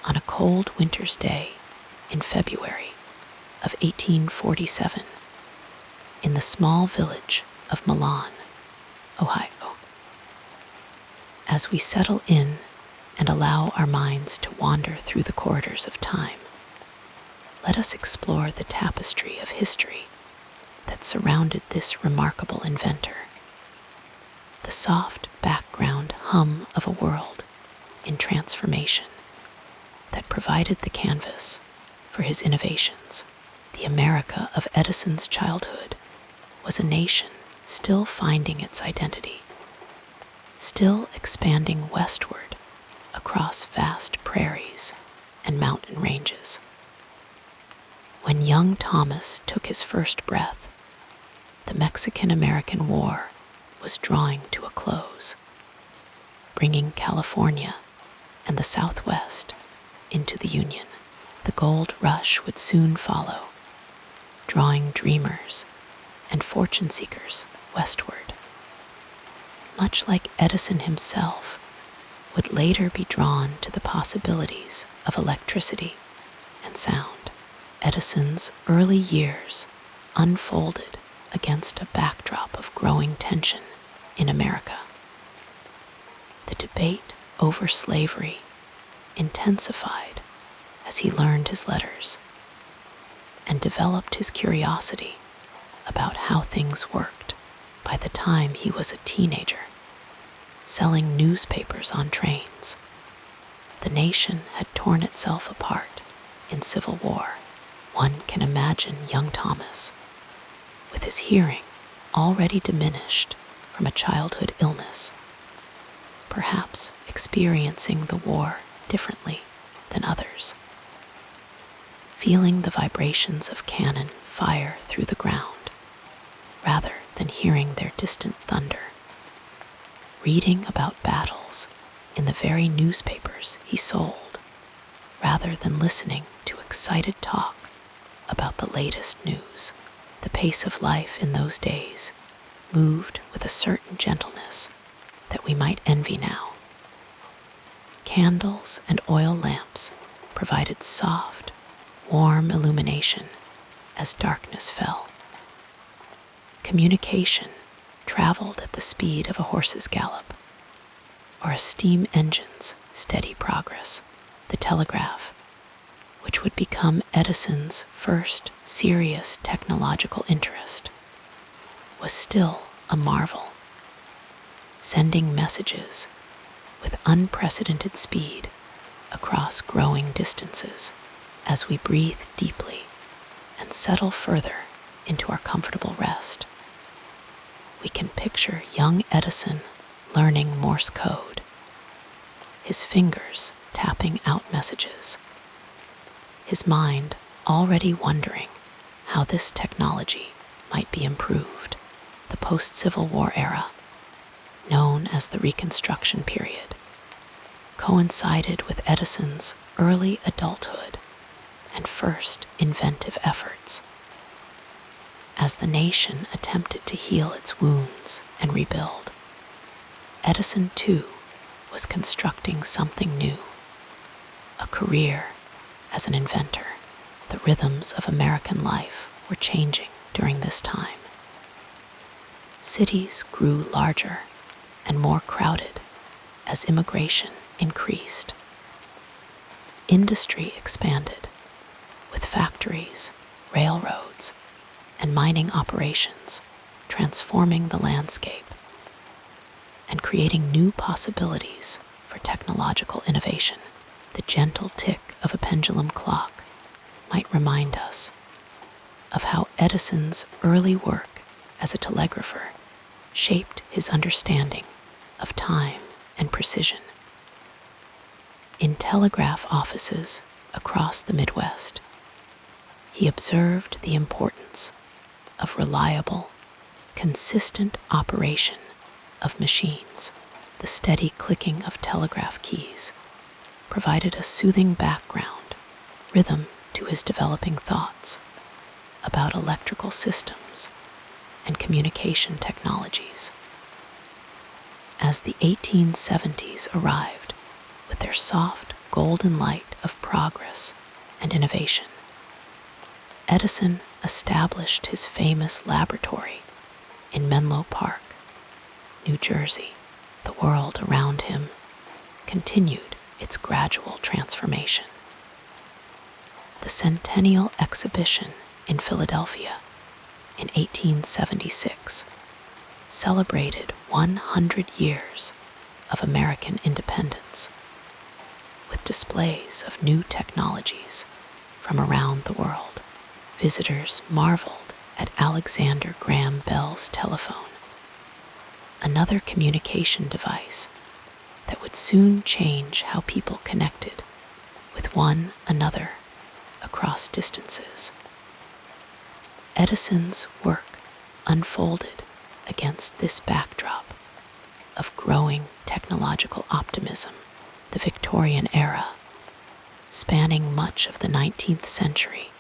on a cold winter's day in February of 1847, in the small village of Milan, Ohio. As we settle in and allow our minds to wander through the corridors of time, let us explore the tapestry of history that surrounded this remarkable inventor. The soft background hum of a world in transformation that provided the canvas for his innovations. The America of Edison's childhood was a nation still finding its identity, still expanding westward across vast prairies and mountain ranges. When young Thomas took his first breath, the Mexican-American War was drawing to a close, bringing California and the Southwest into the Union. The gold rush would soon follow, drawing dreamers and fortune seekers westward. Much like Edison himself would later be drawn to the possibilities of electricity and sound, Edison's early years unfolded against a backdrop of growing tension in America. The debate over slavery intensified as he learned his letters and developed his curiosity about how things worked. By the time he was a teenager, selling newspapers on trains, the nation had torn itself apart in civil war. One can imagine young Thomas, with his hearing already diminished from a childhood illness, perhaps experiencing the war differently than others, feeling the vibrations of cannon fire through the ground rather than hearing their distant thunder, reading about battles in the very newspapers he sold rather than listening to excited talk about the latest news. The pace of life in those days moved with a certain gentleness that we might envy now. Candles and oil lamps provided soft, warm illumination as darkness fell. Communication traveled at the speed of a horse's gallop or a steam engine's steady progress. The telegraph, which would become Edison's first serious technological interest, was still a marvel, sending messages with unprecedented speed across growing distances. As we breathe deeply and settle further into our comfortable rest, we can picture young Edison learning Morse code, his fingers tapping out messages, his mind already wondering how this technology might be improved. The post-Civil War era, known as the Reconstruction period, coincided with Edison's early adulthood and first inventive efforts. As the nation attempted to heal its wounds and rebuild, Edison too was constructing something new, a career as an inventor. The rhythms of American life were changing during this time. Cities grew larger and more crowded as immigration increased. Industry expanded, with factories, railroads, and mining operations transforming the landscape and creating new possibilities for technological innovation. The gentle tick of a pendulum clock might remind us of how Edison's early work as a telegrapher shaped his understanding of time and precision. In telegraph offices across the Midwest, he observed the importance of reliable, consistent operation of machines. The steady clicking of telegraph keys provided a soothing background rhythm to his developing thoughts about electrical systems and communication technologies. As the 1870s arrived with their soft golden light of progress and innovation, Edison established his famous laboratory in Menlo Park, New Jersey. The world around him continued its gradual transformation. The Centennial Exhibition in Philadelphia in 1876 celebrated 100 years of American independence, with displays of new technologies from around the world. Visitors marveled at Alexander Graham Bell's telephone, another communication device that would soon change how people connected with one another across distances. Edison's work unfolded against this backdrop of growing technological optimism. The Victorian era, spanning much of the 19th century,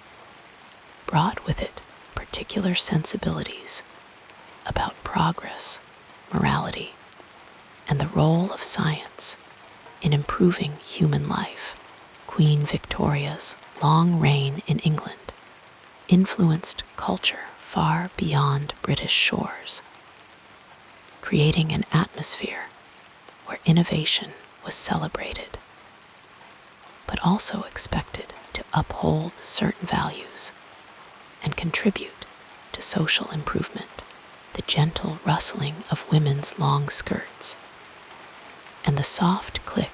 brought with it particular sensibilities about progress, morality, and the role of science in improving human life. Queen Victoria's long reign in England influenced culture far beyond British shores, creating an atmosphere where innovation was celebrated, but also expected to uphold certain values and contribute to social improvement. The gentle rustling of women's long skirts and the soft click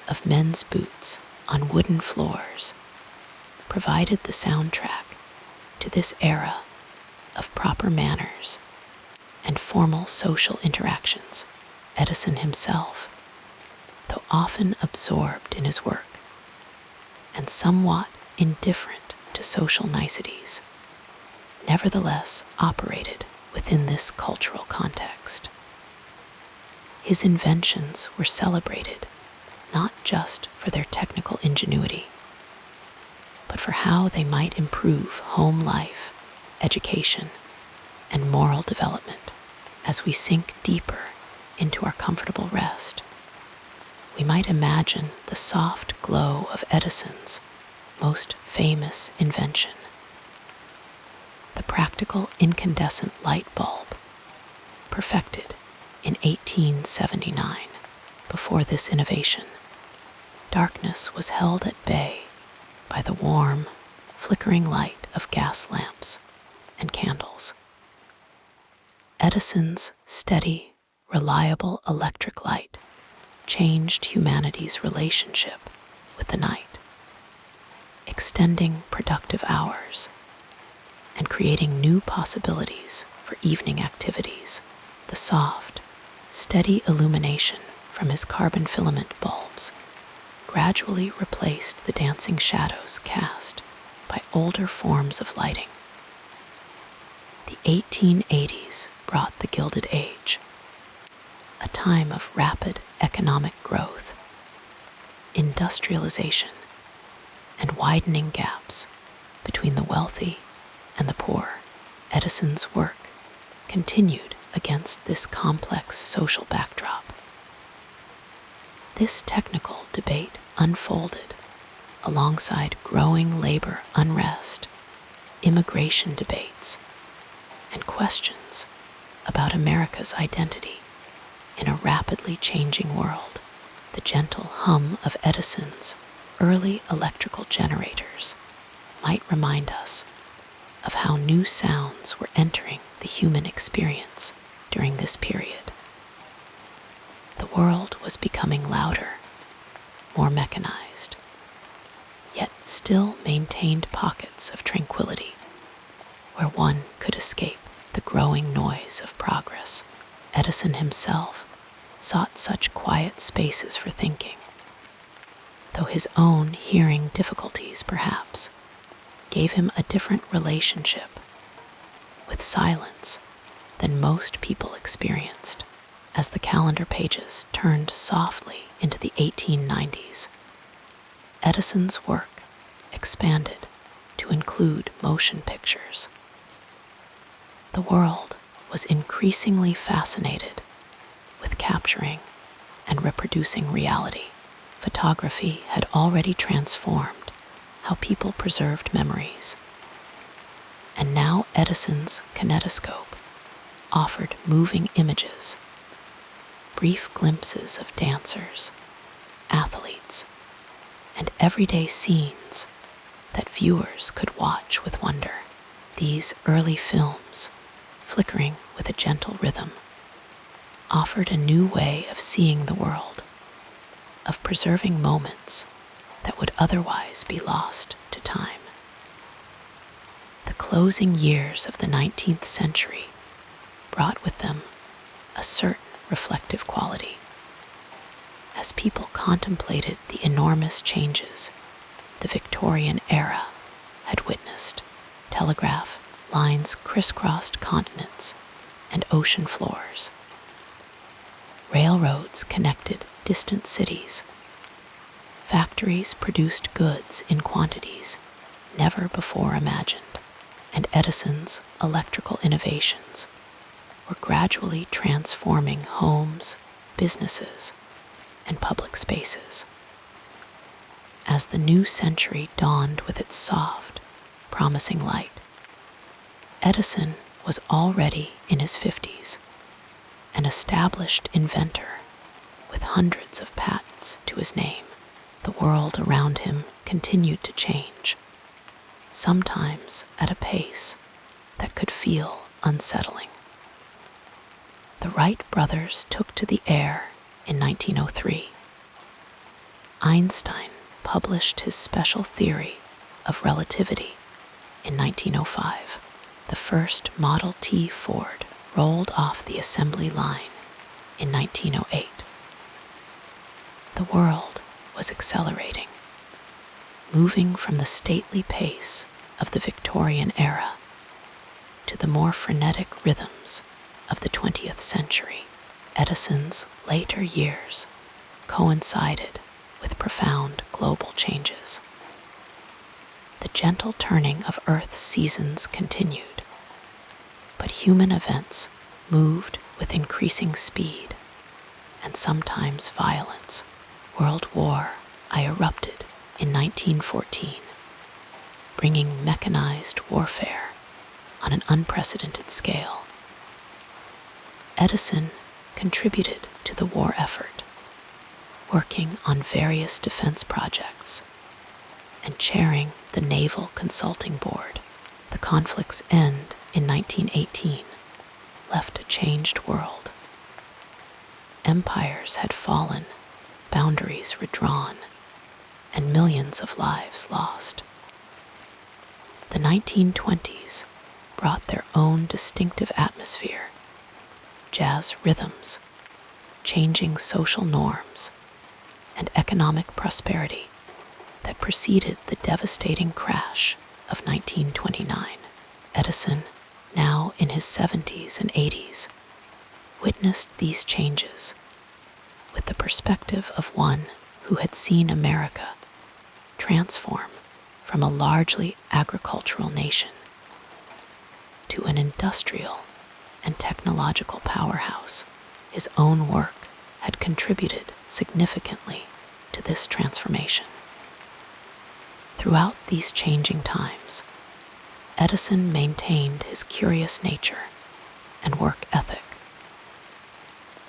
of men's boots on wooden floors provided the soundtrack to this era of proper manners and formal social interactions. Edison himself, though often absorbed in his work and somewhat indifferent to social niceties, nevertheless operated within this cultural context. His inventions were celebrated not just for their technical ingenuity, but for how they might improve home life, education, and moral development. As we sink deeper into our comfortable rest, we might imagine the soft glow of Edison's most famous invention, the practical incandescent light bulb, perfected in 1879. Before this innovation, darkness was held at bay by the warm, flickering light of gas lamps and candles. Edison's steady, reliable electric light changed humanity's relationship with the night, extending productive hours and creating new possibilities for evening activities. The soft, steady illumination from his carbon filament bulbs gradually replaced the dancing shadows cast by older forms of lighting. The 1880s brought the Gilded Age, a time of rapid economic growth, industrialization, and widening gaps between the wealthy and the poor. Edison's work continued against this complex social backdrop. This technical debate unfolded alongside growing labor unrest, immigration debates, and questions about America's identity in a rapidly changing world. The gentle hum of Edison's early electrical generators might remind us of how new sounds were entering the human experience during this period. The world was becoming louder, more mechanized, yet still maintained pockets of tranquility where one could escape the growing noise of progress. Edison himself sought such quiet spaces for thinking, though his own hearing difficulties perhaps gave him a different relationship with silence than most people experienced. As the calendar pages turned softly into the 1890s, Edison's work expanded to include motion pictures. The world was increasingly fascinated with capturing and reproducing reality. Photography had already transformed how people preserved memories, and now Edison's kinetoscope offered moving images brief glimpses of dancers, athletes, and everyday scenes that viewers could watch with wonder. These early films, flickering with a gentle rhythm, offered a new way of seeing the world, of preserving moments that would otherwise be lost to time. The closing years of the 19th century brought with them a certain reflective quality. As people contemplated the enormous changes the Victorian era had witnessed, telegraph lines crisscrossed continents and ocean floors. Railroads connected distant cities. Factories produced goods in quantities never before imagined, and Edison's electrical innovations were gradually transforming homes, businesses, and public spaces. As the new century dawned with its soft, promising light, Edison was already in his 50s, an established inventor with hundreds of patents to his name. The world around him continued to change, sometimes at a pace that could feel unsettling. The Wright brothers took to the air in 1903. Einstein published his special theory of relativity in 1905. The first Model T Ford rolled off the assembly line in 1908. The world was accelerating, moving from the stately pace of the Victorian era to the more frenetic rhythms of the 20th century. Edison's later years coincided with profound global changes. The gentle turning of Earth's seasons continued, but human events moved with increasing speed and sometimes violence. World War I erupted in 1914, bringing mechanized warfare on an unprecedented scale. Edison contributed to the war effort, working on various defense projects and chairing the Naval Consulting Board. The conflict's end in 1918 left a changed world. Empires had fallen, boundaries redrawn, and millions of lives lost. The 1920s brought their own distinctive atmosphere, jazz rhythms, changing social norms, and economic prosperity that preceded the devastating crash of 1929. Edison, now in his 70s and 80s, witnessed these changes with the perspective of one who had seen America transform from a largely agricultural nation to an industrial and technological powerhouse. His own work had contributed significantly to this transformation. Throughout these changing times, Edison maintained his curious nature and work ethic.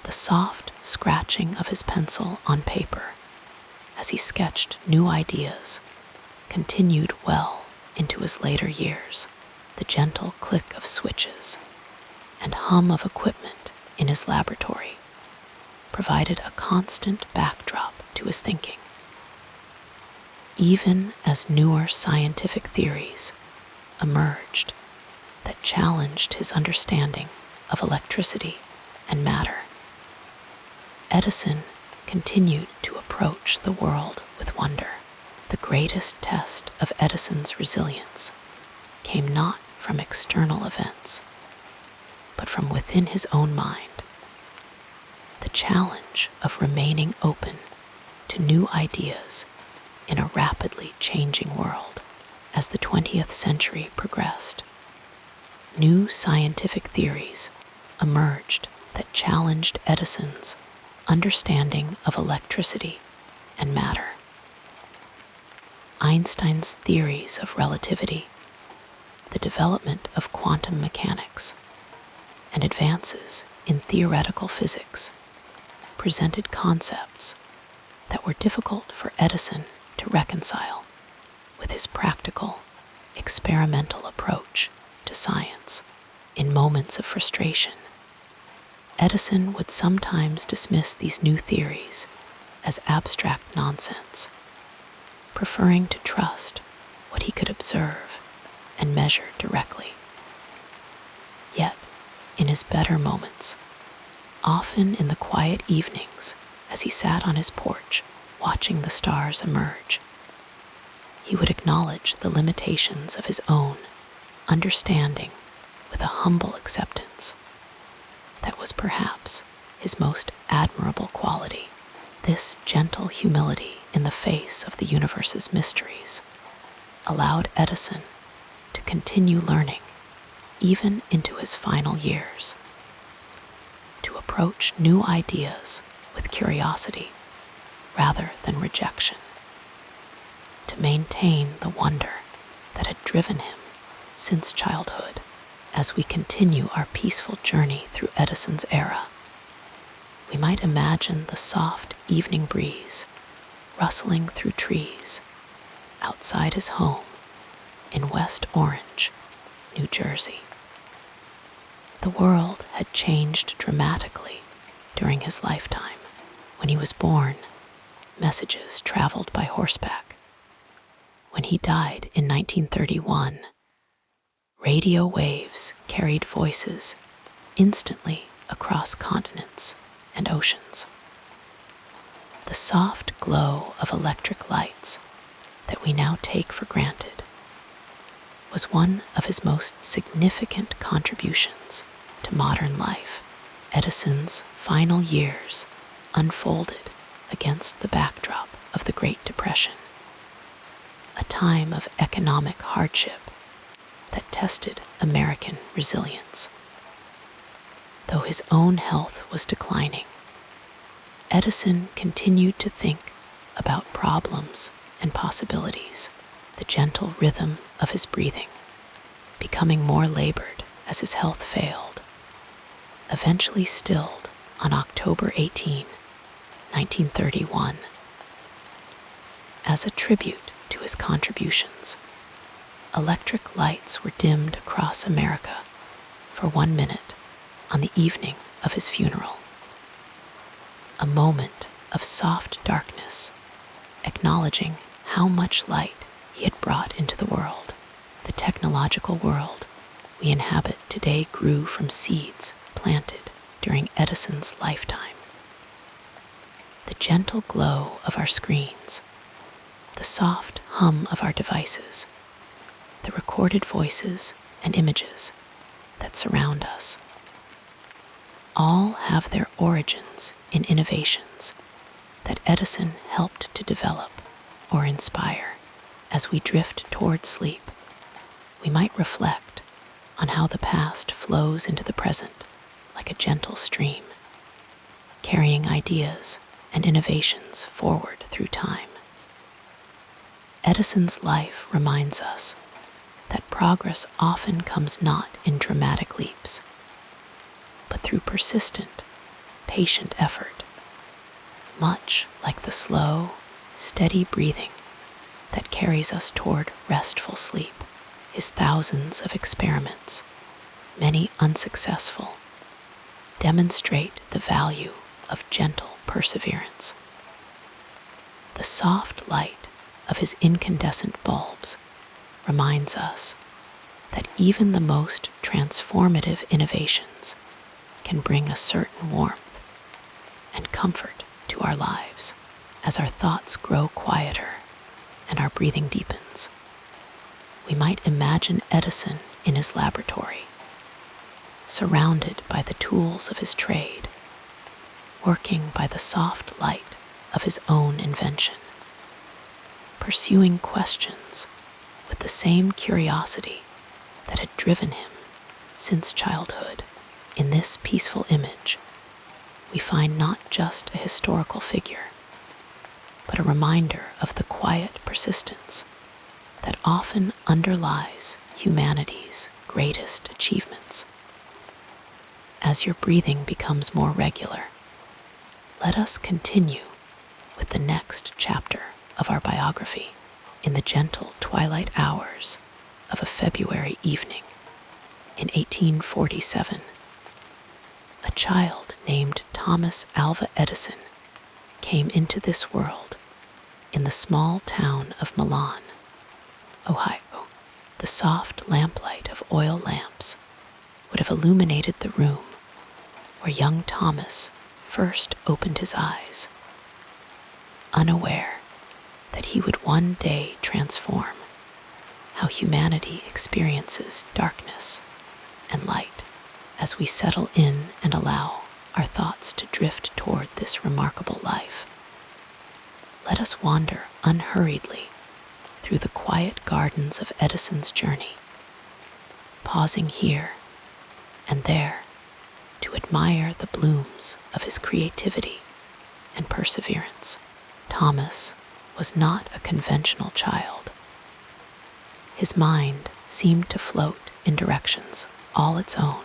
The soft scratching of his pencil on paper as he sketched new ideas continued well into his later years. The gentle click of switches and hum of equipment in his laboratory provided a constant backdrop to his thinking. Even as newer scientific theories emerged that challenged his understanding of electricity and matter, Edison continued to approach the world with wonder. The greatest test of Edison's resilience came not from external events, but from within his own mind. The challenge of remaining open to new ideas in a rapidly changing world. As the 20th century progressed, new scientific theories emerged that challenged Edison's understanding of electricity and matter. Einstein's theories of relativity, the development of quantum mechanics, and advances in theoretical physics presented concepts that were difficult for Edison to reconcile with his practical, experimental approach to science. In moments of frustration, Edison would sometimes dismiss these new theories as abstract nonsense, preferring to trust what he could observe and measure directly. Yet, in his better moments, often in the quiet evenings as he sat on his porch watching the stars emerge, he would acknowledge the limitations of his own understanding with a humble acceptance that was perhaps his most admirable quality. This gentle humility in the face of the universe's mysteries allowed Edison to continue learning even into his final years, to approach new ideas with curiosity rather than rejection, to maintain the wonder that had driven him since childhood. As we continue our peaceful journey through Edison's era, we might imagine the soft evening breeze rustling through trees outside his home in West Orange, New Jersey. The world had changed dramatically during his lifetime. When he was born, messages traveled by horseback. When he died in 1931, radio waves carried voices instantly across continents and oceans. The soft glow of electric lights that we now take for granted was one of his most significant contributions to modern life. Edison's final years unfolded against the backdrop of the Great Depression, a time of economic hardship that tested American resilience. Though his own health was declining, Edison continued to think about problems and possibilities, the gentle rhythm of his breathing becoming more labored as his health failed, eventually stilled on October 18, 1931. As a tribute to his contributions, electric lights were dimmed across America for 1 minute on the evening of his funeral. A moment of soft darkness, acknowledging how much light he had brought into the world. The technological world we inhabit today grew from seeds planted during Edison's lifetime. The gentle glow of our screens, the soft hum of our devices, the recorded voices and images that surround us, all have their origins in innovations that Edison helped to develop or inspire. As we drift toward sleep, we might reflect on how the past flows into the present like a gentle stream, carrying ideas and innovations forward through time. Edison's life reminds us that progress often comes not in dramatic leaps, but through persistent, patient effort, much like the slow, steady breathing that carries us toward restful sleep. His thousands of experiments, many unsuccessful, demonstrate the value of gentle perseverance. The soft light of his incandescent bulbs reminds us that even the most transformative innovations can bring a certain warmth and comfort to our lives. As our thoughts grow quieter and our breathing deepens, we might imagine Edison in his laboratory, surrounded by the tools of his trade, working by the soft light of his own invention, pursuing questions with the same curiosity that had driven him since childhood. In this peaceful image, we find not just a historical figure, but a reminder of the quiet persistence that often underlies humanity's greatest achievements. As your breathing becomes more regular, Let us continue with the next chapter of our biography in the gentle twilight hours of a February evening in 1847. A child named Thomas Alva Edison came into this world in the small town of Milan, Ohio. The soft lamplight of oil lamps would have illuminated the room where young Thomas first opened his eyes, unaware that he would one day transform how humanity experiences darkness and light as we settle in and allow our thoughts to drift toward this remarkable life. Let us wander unhurriedly through the quiet gardens of Edison's journey, pausing here and there to admire the blooms of his creativity and perseverance. Thomas was not a conventional child. His mind seemed to float in directions all its own,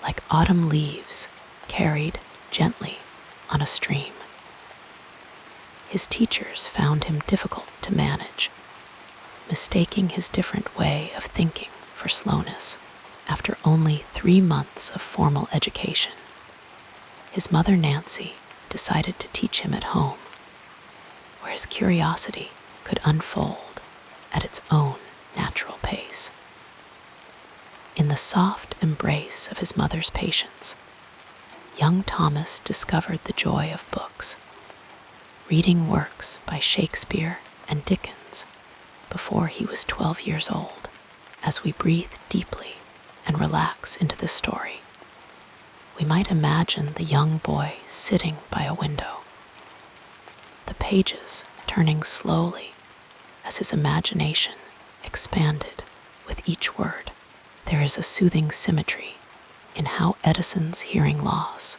like autumn leaves carried gently on a stream. His teachers found him difficult to manage, mistaking his different way of thinking for slowness. After only 3 months of formal education, his mother Nancy decided to teach him at home, where his curiosity could unfold at its own natural pace. In the soft embrace of his mother's patience, young Thomas discovered the joy of books, reading works by Shakespeare and Dickens before he was 12 years old. As we breathe deeply and relax into this story, we might imagine the young boy sitting by a window, the pages turning slowly as his imagination expanded with each word. There is a soothing symmetry in how Edison's hearing loss,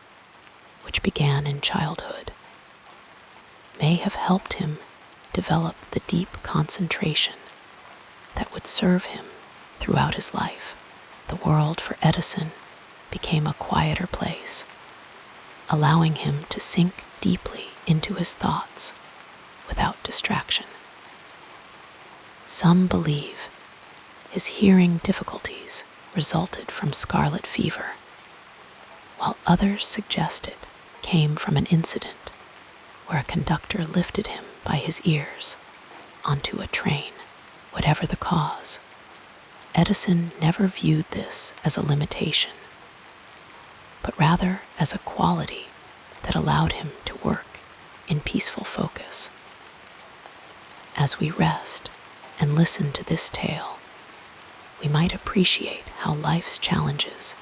which began in childhood, may have helped him develop the deep concentration that would serve him throughout his life. The world for Edison became a quieter place, allowing him to sink deeply into his thoughts without distraction. Some believe his hearing difficulties resulted from scarlet fever, while others suggest it came from an incident where a conductor lifted him by his ears onto a train. Whatever the cause, Edison never viewed this as a limitation, but rather as a quality that allowed him to work in peaceful focus. As we rest and listen to this tale, we might appreciate how life's challenges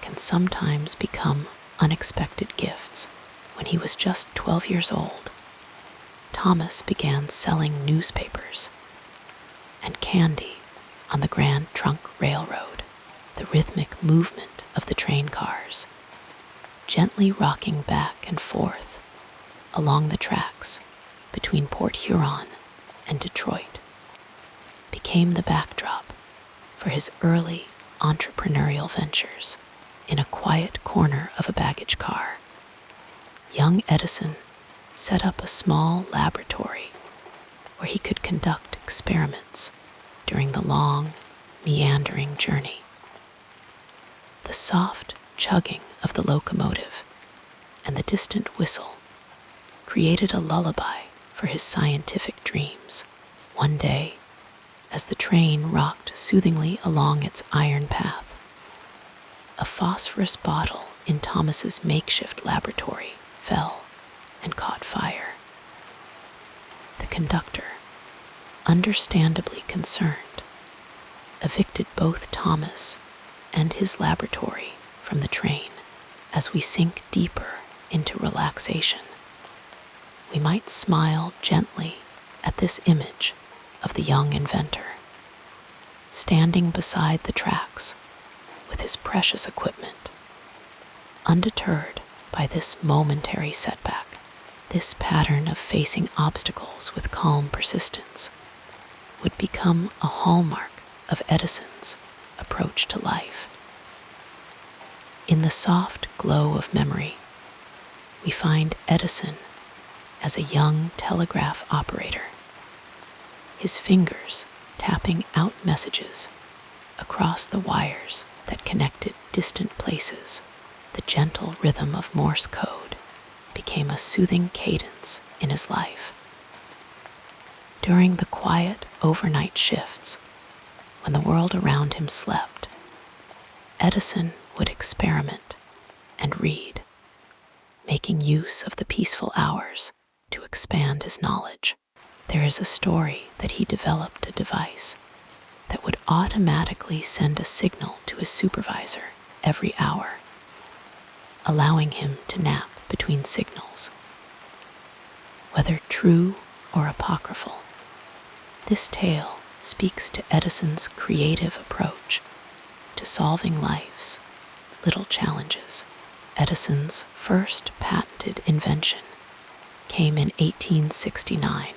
can sometimes become unexpected gifts. When he was just 12 years old, Thomas began selling newspapers and candy on the Grand Trunk Railroad. The rhythmic movement of the train cars, gently rocking back and forth along the tracks between Port Huron and Detroit, became the backdrop for his early entrepreneurial ventures. In a quiet corner of a baggage car, young Edison set up a small laboratory where he could conduct experiments during the long, meandering journey. The soft chugging of the locomotive and the distant whistle created a lullaby for his scientific dreams. One day, as the train rocked soothingly along its iron path, a phosphorus bottle in Thomas's makeshift laboratory fell and caught fire. The conductor, understandably concerned, evicted both Thomas and his laboratory from the train. As we sink deeper into relaxation, we might smile gently at this image of the young inventor, standing beside the tracks with his precious equipment, undeterred by this momentary setback. This pattern of facing obstacles with calm persistence would become a hallmark of Edison's approach to life. In the soft glow of memory, we find Edison as a young telegraph operator, his fingers tapping out messages across the wires that connected distant places. The gentle rhythm of Morse code became a soothing cadence in his life. During the quiet overnight shifts, when the world around him slept, Edison would experiment and read, making use of the peaceful hours to expand his knowledge. There is a story that he developed a device that would automatically send a signal to his supervisor every hour, allowing him to nap between signals. Whether true or apocryphal, this tale speaks to Edison's creative approach to solving life's little challenges. Edison's first patented invention came in 1869,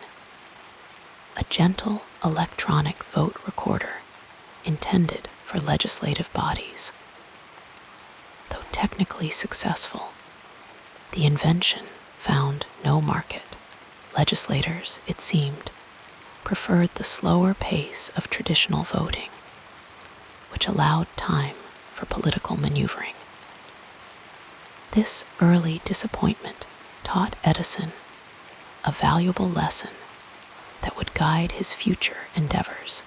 a gentle electronic vote recorder intended for legislative bodies. Though technically successful, the invention found no market. Legislators, it seemed, preferred the slower pace of traditional voting, which allowed time for political maneuvering. This early disappointment taught Edison a valuable lesson that would guide his future endeavors.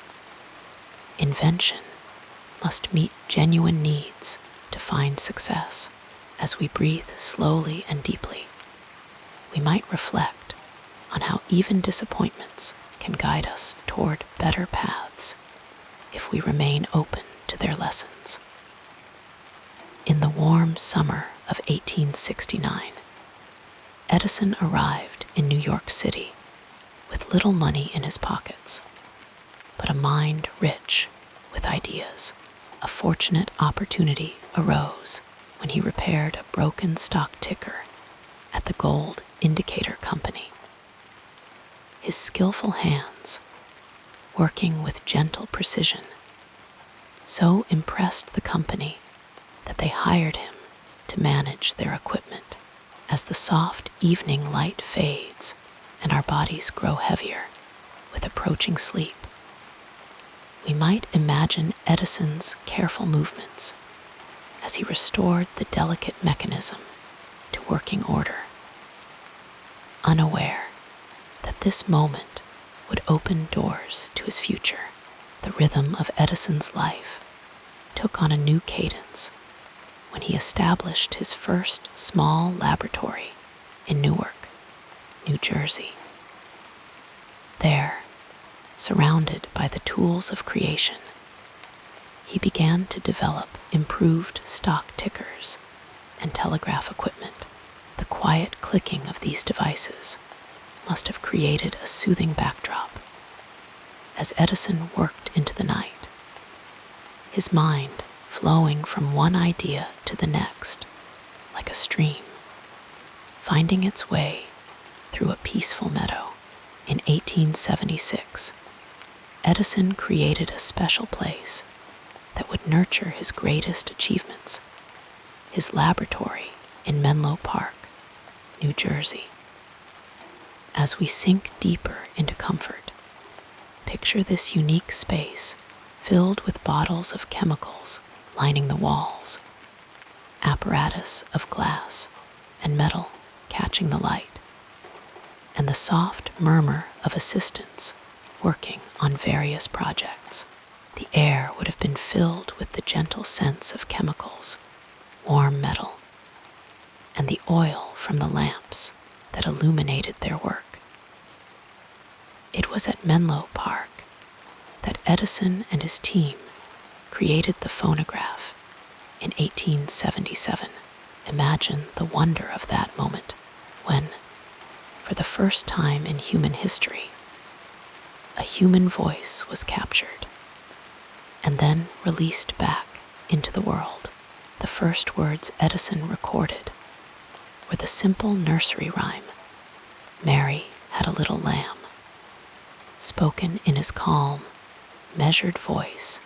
Invention must meet genuine needs to find success. As we breathe slowly and deeply, we might reflect on how even disappointments can guide us toward better paths if we remain open to their lessons. In the warm summer of 1869, Edison arrived in New York City with little money in his pockets, but a mind rich with ideas. A fortunate opportunity arose when he repaired a broken stock ticker at the Gold Indicator Company. His skillful hands, working with gentle precision, so impressed the company that they hired him to manage their equipment. As the soft evening light fades and our bodies grow heavier with approaching sleep, we might imagine Edison's careful movements as he restored the delicate mechanism to working order, unaware that this moment would open doors to his future. The rhythm of Edison's life took on a new cadence when he established his first small laboratory in Newark, New Jersey. There, surrounded by the tools of creation, he began to develop improved stock tickers and telegraph equipment. The quiet clicking of these devices must have created a soothing backdrop as Edison worked into the night, his mind flowing from one idea to the next like a stream, finding its way through a peaceful meadow. In 1876, Edison created a special place that would nurture his greatest achievements, his laboratory in Menlo Park, New Jersey. As we sink deeper into comfort, picture this unique space filled with bottles of chemicals lining the walls, apparatus of glass and metal catching the light, and the soft murmur of assistants working on various projects. The air would have been filled with the gentle scents of chemicals, warm metal, and the oil from the lamps that illuminated their work. It was at Menlo Park that Edison and his team created the phonograph in 1877. Imagine the wonder of that moment when, for the first time in human history, a human voice was captured and then released back into the world. The first words Edison recorded were the simple nursery rhyme, "Mary Had a Little Lamb," spoken in his calm, measured voice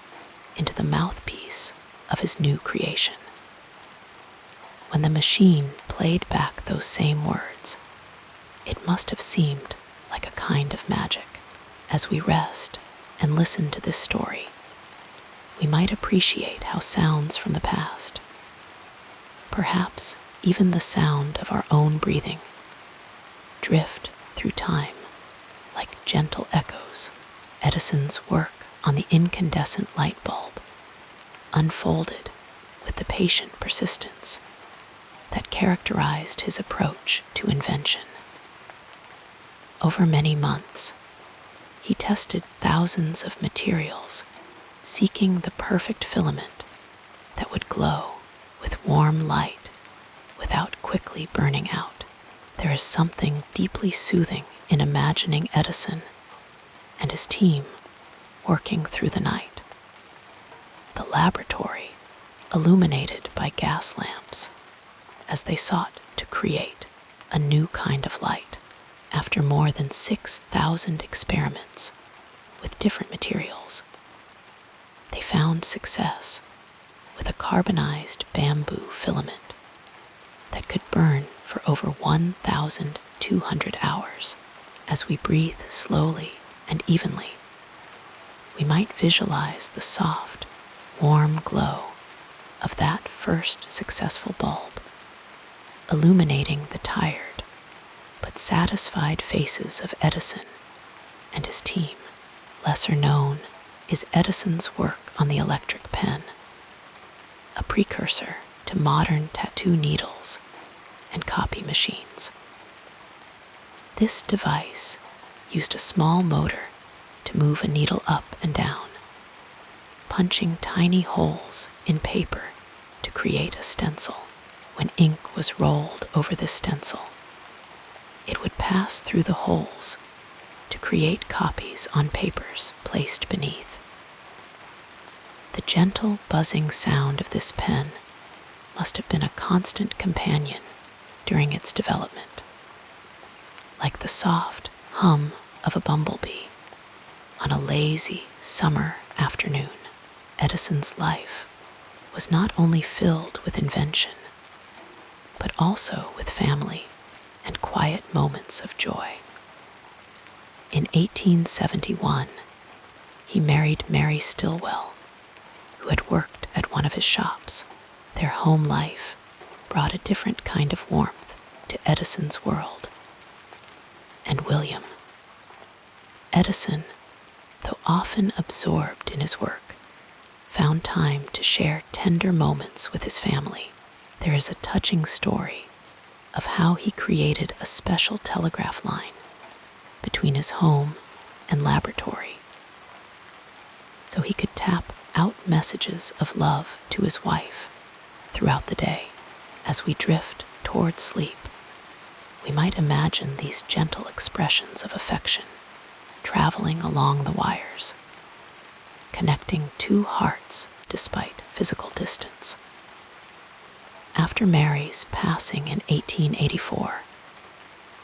into the mouthpiece of his new creation. When the machine played back those same words, it must have seemed like a kind of magic. As we rest and listen to this story, we might appreciate how sounds from the past, perhaps even the sound of our own breathing, drift through time like gentle echoes. Edison's work on the incandescent light bulb unfolded with the patient persistence that characterized his approach to invention. Over many months, he tested thousands of materials, seeking the perfect filament that would glow with warm light without quickly burning out. There is something deeply soothing in imagining Edison and his team working through the night. The laboratory illuminated by gas lamps as they sought to create a new kind of light. After more than 6,000 experiments with different materials, they found success with a carbonized bamboo filament that could burn for over 1,200 hours. As we breathe slowly and evenly, we might visualize the soft, warm glow of that first successful bulb, illuminating the tired but satisfied faces of Edison and his team. Lesser known is Edison's work on the electric pen, a precursor to modern tattoo needles and copy machines. This device used a small motor to move a needle up and down, punching tiny holes in paper to create a stencil. When ink was rolled over the stencil, it would pass through the holes to create copies on papers placed beneath. The gentle buzzing sound of this pen must have been a constant companion during its development. Like the soft hum of a bumblebee on a lazy summer afternoon, Edison's life was not only filled with invention, but also with family and quiet moments of joy. In 1871, he married Mary Stilwell, who had worked at one of his shops. Their home life brought a different kind of warmth to Edison's world. And William. Edison, though often absorbed in his work, found time to share tender moments with his family. There is a touching story of how he created a special telegraph line between his home and laboratory so he could tap out messages of love to his wife throughout the day. As we drift toward sleep, we might imagine these gentle expressions of affection traveling along the wires, connecting two hearts despite physical distance. After Mary's passing in 1884,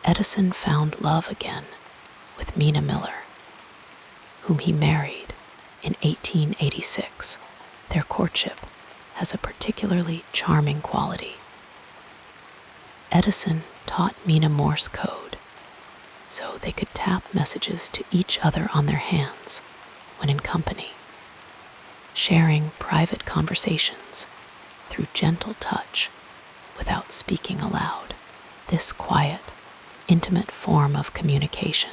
Edison found love again with Mina Miller, whom he married in 1886. Their courtship has a particularly charming quality. Edison taught Mina Morse code so they could tap messages to each other on their hands when in company, sharing private conversations through gentle touch without speaking aloud. This quiet, intimate form of communication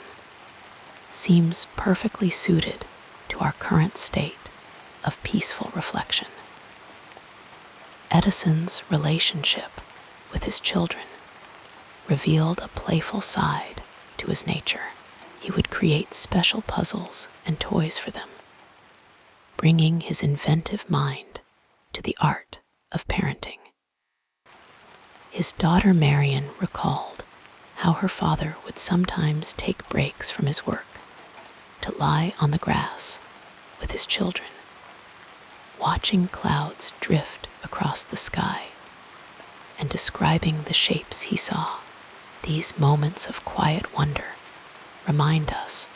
seems perfectly suited to our current state of peaceful reflection. Edison's relationship with his children revealed a playful side to his nature. He would create special puzzles and toys for them, bringing his inventive mind to the art of parenting. His daughter Marion recalled how her father would sometimes take breaks from his work to lie on the grass with his children, watching clouds drift across the sky and describing the shapes he saw. These moments of quiet wonder remind us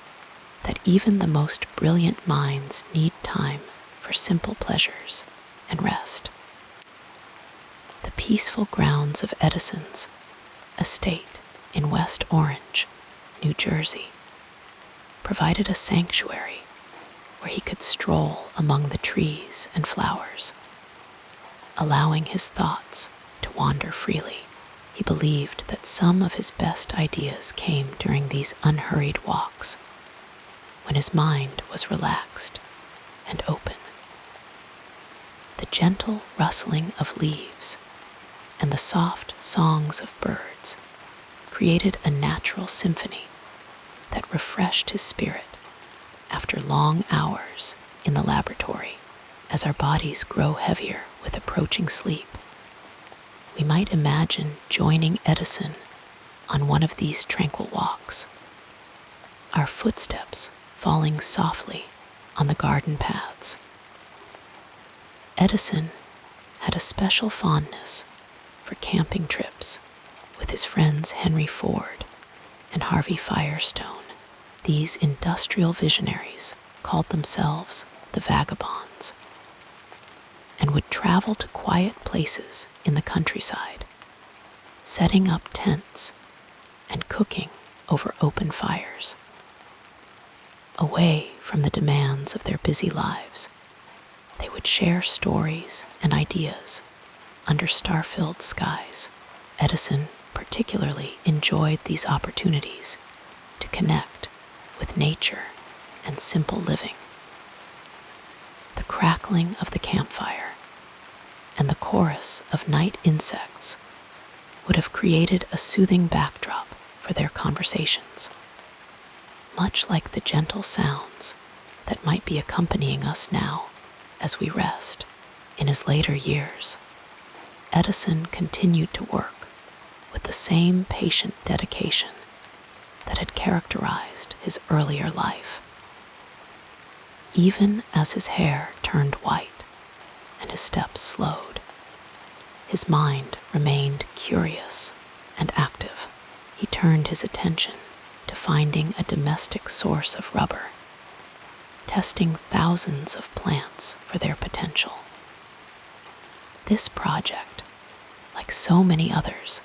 that even the most brilliant minds need time for simple pleasures and rest. The peaceful grounds of Edison's estate in West Orange, New Jersey, provided a sanctuary where he could stroll among the trees and flowers, allowing his thoughts to wander freely. He believed that some of his best ideas came during these unhurried walks, when his mind was relaxed and open. The gentle rustling of leaves and the soft songs of birds created a natural symphony that refreshed his spirit after long hours in the laboratory. As our bodies grow heavier with approaching sleep, we might imagine joining Edison on one of these tranquil walks, our footsteps falling softly on the garden paths. Edison had a special fondness for camping trips with his friends Henry Ford and Harvey Firestone. These industrial visionaries called themselves the vagabonds and would travel to quiet places in the countryside, setting up tents and cooking over open fires. Away from the demands of their busy lives, they would share stories and ideas under star-filled skies. Edison particularly enjoyed these opportunities to connect with nature and simple living. The crackling of the campfire and the chorus of night insects would have created a soothing backdrop for their conversations, much like the gentle sounds that might be accompanying us now as we rest. In his later years, Edison continued to work with the same patient dedication that had characterized his earlier life. Even as his hair turned white and his steps slowed, his mind remained curious and active. He turned his attention to finding a domestic source of rubber, testing thousands of plants for their potential. This project, like so many others,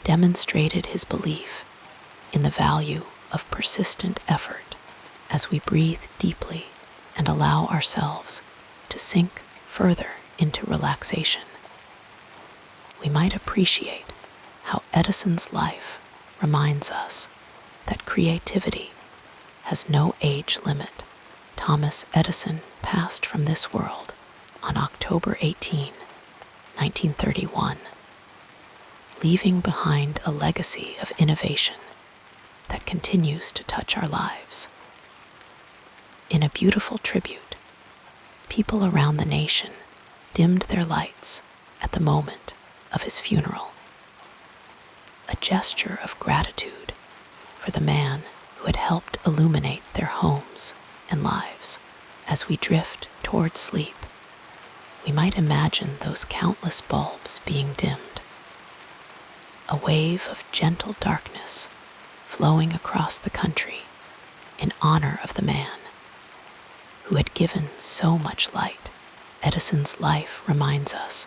demonstrated his belief in the value of persistent effort as we breathe deeply and allow ourselves to sink further into relaxation. We might appreciate how Edison's life reminds us that creativity has no age limit. Thomas Edison passed from this world on October 18, 1931, leaving behind a legacy of innovation that continues to touch our lives. In a beautiful tribute, people around the nation dimmed their lights at the moment of his funeral, a gesture of gratitude for the man who had helped illuminate their homes and lives. As we drift toward sleep, we might imagine those countless bulbs being dimmed, a wave of gentle darkness flowing across the country in honor of the man who had given so much light. Edison's life reminds us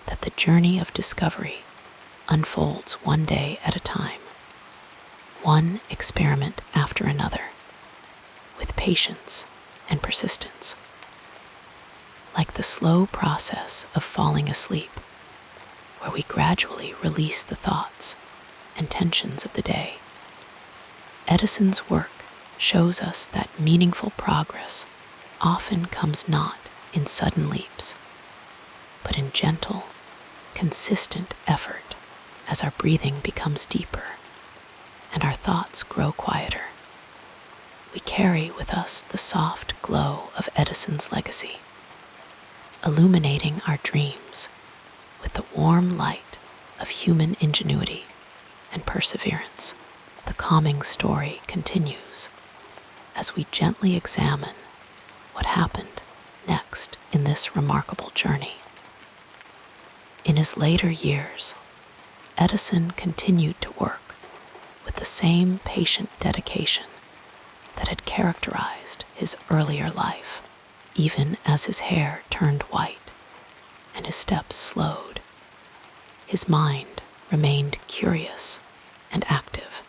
that the journey of discovery unfolds one day at a time, one experiment after another, with patience and persistence. Like the slow process of falling asleep, where we gradually release the thoughts and tensions of the day, Edison's work shows us that meaningful progress often comes not in sudden leaps, but in gentle, consistent effort as our breathing becomes deeper and our thoughts grow quieter. We carry with us the soft glow of Edison's legacy, illuminating our dreams with the warm light of human ingenuity and perseverance. The calming story continues as we gently examine what happened next in this remarkable journey. In his later years, Edison continued to work with the same patient dedication that had characterized his earlier life. Even as his hair turned white and his steps slowed, his mind remained curious and active.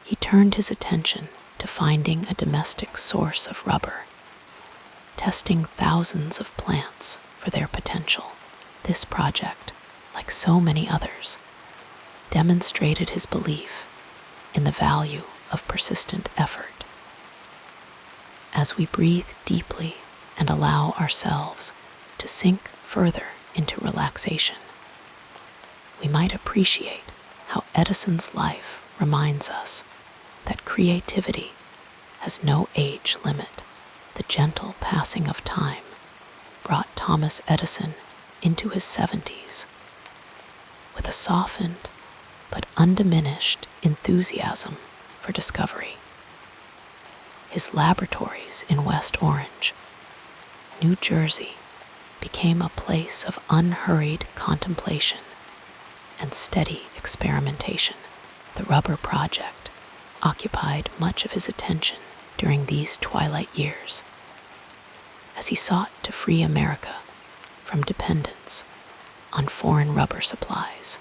He turned his attention to finding a domestic source of rubber, testing thousands of plants for their potential. This project, like so many others, demonstrated his belief in the value of persistent effort. As we breathe deeply and allow ourselves to sink further into relaxation, we might appreciate how Edison's life reminds us that creativity has no age limit. The gentle passing of time brought Thomas Edison into his 70s with a softened but undiminished enthusiasm for discovery. His laboratories in West Orange, New Jersey, became a place of unhurried contemplation and steady experimentation. The rubber project occupied much of his attention during these twilight years, as he sought to free America from dependence on foreign rubber supplies.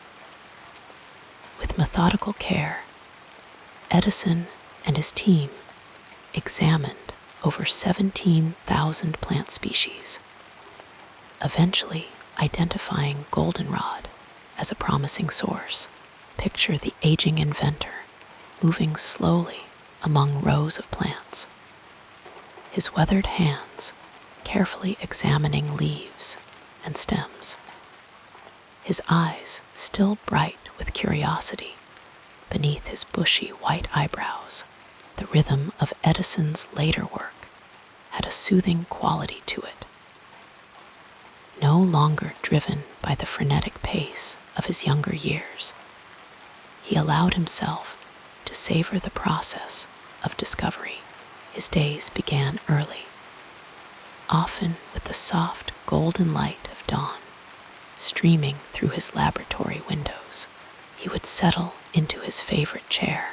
With methodical care, Edison and his team examined over 17,000 plant species, eventually identifying goldenrod as a promising source. Picture the aging inventor moving slowly among rows of plants, his weathered hands carefully examining leaves and stems, his eyes still bright with curiosity beneath his bushy white eyebrows. The rhythm of Edison's later work had a soothing quality to it. No longer driven by the frenetic pace of his younger years, he allowed himself to savor the process of discovery. His days began early, often with the soft golden light of dawn streaming through his laboratory windows. He would settle into his favorite chair,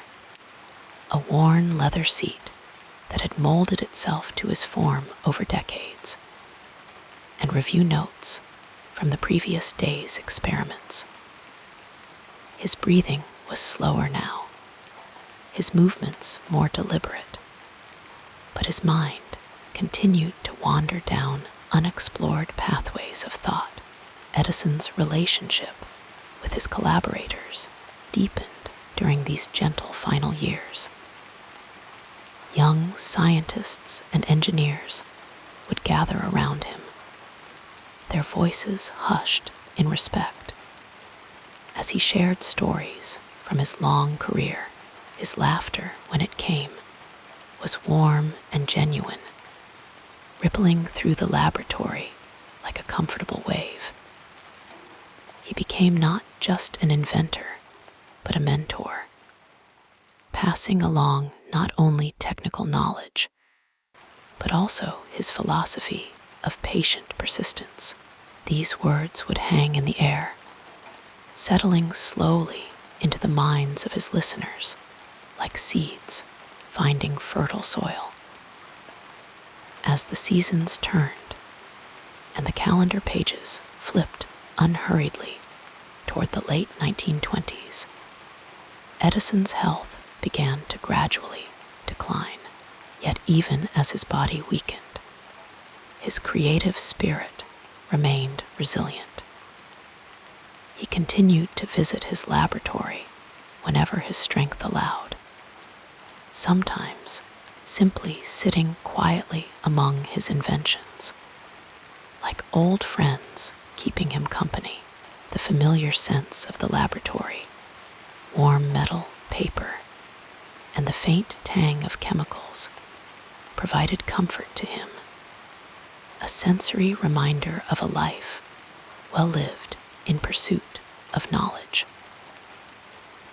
a worn leather seat that had molded itself to his form over decades, and review notes from the previous day's experiments. His breathing was slower now, his movements more deliberate, but his mind continued to wander down unexplored pathways of thought. Edison's relationship with his collaborators deepened during these gentle final years. Young scientists and engineers would gather around him, their voices hushed in respect, as he shared stories from his long career. His laughter, when it came, was warm and genuine, rippling through the laboratory like a comfortable wave. He became not just an inventor, but a mentor, passing along not only technical knowledge, but also his philosophy of patient persistence. These words would hang in the air, settling slowly into the minds of his listeners like seeds finding fertile soil. As the seasons turned and the calendar pages flipped unhurriedly toward the late 1920s, Edison's health began to gradually decline. Yet even as his body weakened, his creative spirit remained resilient. He continued to visit his laboratory whenever his strength allowed, sometimes simply sitting quietly among his inventions, like old friends keeping him company. The familiar sense of the laboratory, warm metal, paper, and the faint tang of chemicals provided comfort to him, a sensory reminder of a life well lived in pursuit of knowledge.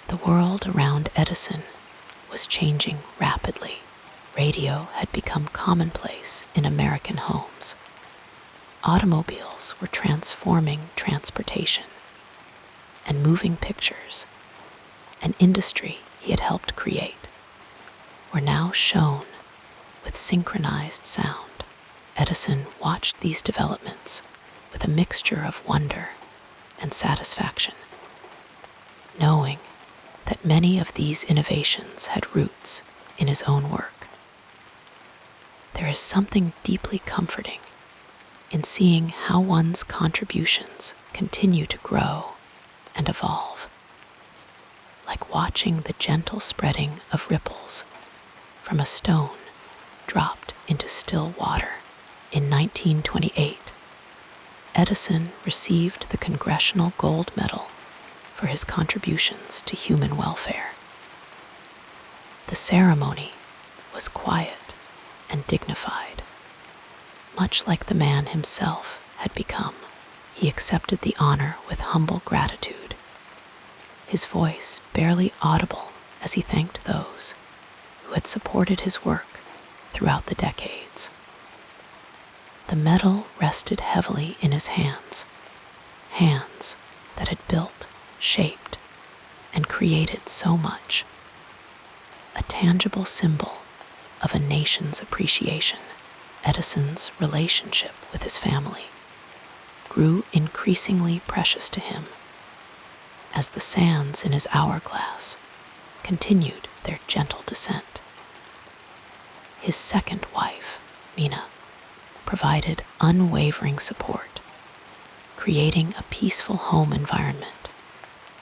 The world around Edison was changing rapidly. Radio had become commonplace in American homes. Automobiles were transforming transportation, and moving pictures, an industry he had helped create, were now shown with synchronized sound. Edison watched these developments with a mixture of wonder and satisfaction, knowing that many of these innovations had roots in his own work. There is something deeply comforting in seeing how one's contributions continue to grow and evolve, like watching the gentle spreading of ripples from a stone dropped into still water. In 1928, Edison received the Congressional Gold Medal for his contributions to human welfare. The ceremony was quiet and dignified. Much like the man himself had become, he accepted the honor with humble gratitude, his voice barely audible as he thanked those who had supported his work throughout the decades. The medal rested heavily in his hands, hands that had built, shaped, and created so much, a tangible symbol of a nation's appreciation. Edison's relationship with his family grew increasingly precious to him as the sands in his hourglass continued their gentle descent. His second wife, Mina, provided unwavering support, creating a peaceful home environment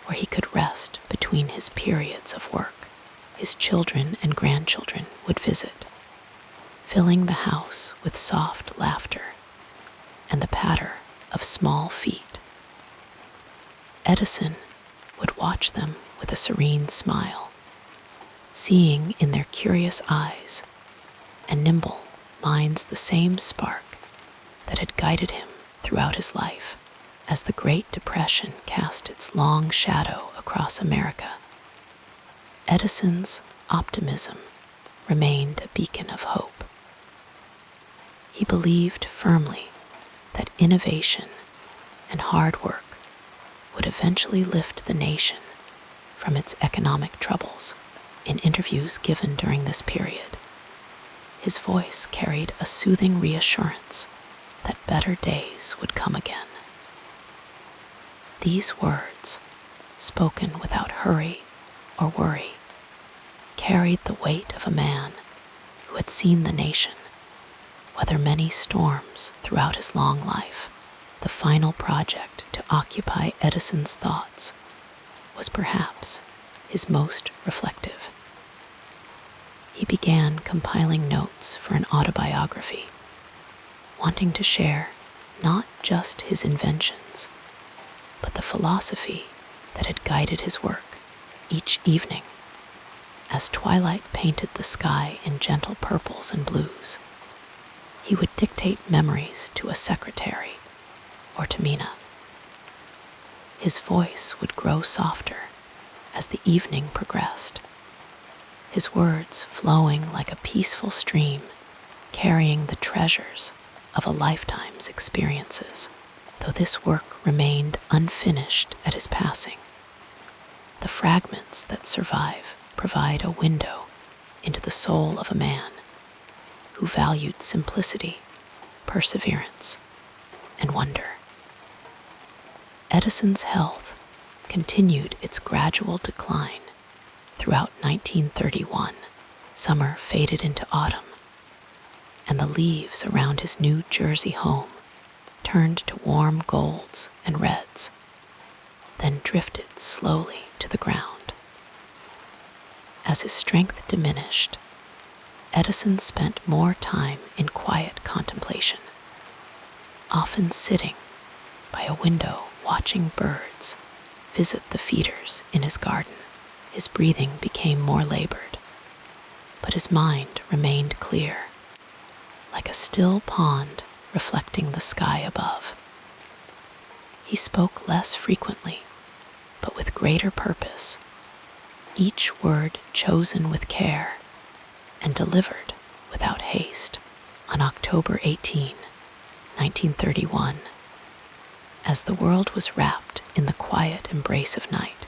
where he could rest between his periods of work. His children and grandchildren would visit, filling the house with soft laughter and the patter of small feet. Edison would watch them with a serene smile, seeing in their curious eyes and nimble minds the same spark that had guided him throughout his life. As the Great Depression cast its long shadow across America, Edison's optimism remained a beacon of hope. He believed firmly that innovation and hard work would eventually lift the nation from its economic troubles. In interviews given during this period, his voice carried a soothing reassurance that better days would come again. These words, spoken without hurry or worry, carried the weight of a man who had seen the nation weather many storms throughout his long life. The final project to occupy Edison's thoughts was perhaps his most reflective. He began compiling notes for an autobiography, wanting to share not just his inventions, but the philosophy that had guided his work. Each evening, as twilight painted the sky in gentle purples and blues, he would dictate memories to a secretary or to Mina. His voice would grow softer as the evening progressed, his words flowing like a peaceful stream, carrying the treasures of a lifetime's experiences. Though this work remained unfinished at his passing, the fragments that survive provide a window into the soul of a man who valued simplicity, perseverance, and wonder. Edison's health continued its gradual decline throughout 1931. Summer faded into autumn, and the leaves around his New Jersey home turned to warm golds and reds, then drifted slowly to the ground. As his strength diminished, Edison spent more time in quiet contemplation, often sitting by a window watching birds visit the feeders in his garden. His breathing became more labored, but his mind remained clear, like a still pond reflecting the sky above. He spoke less frequently, but with greater purpose, each word chosen with care and delivered without haste. On October 18, 1931, as the world was wrapped in the quiet embrace of night,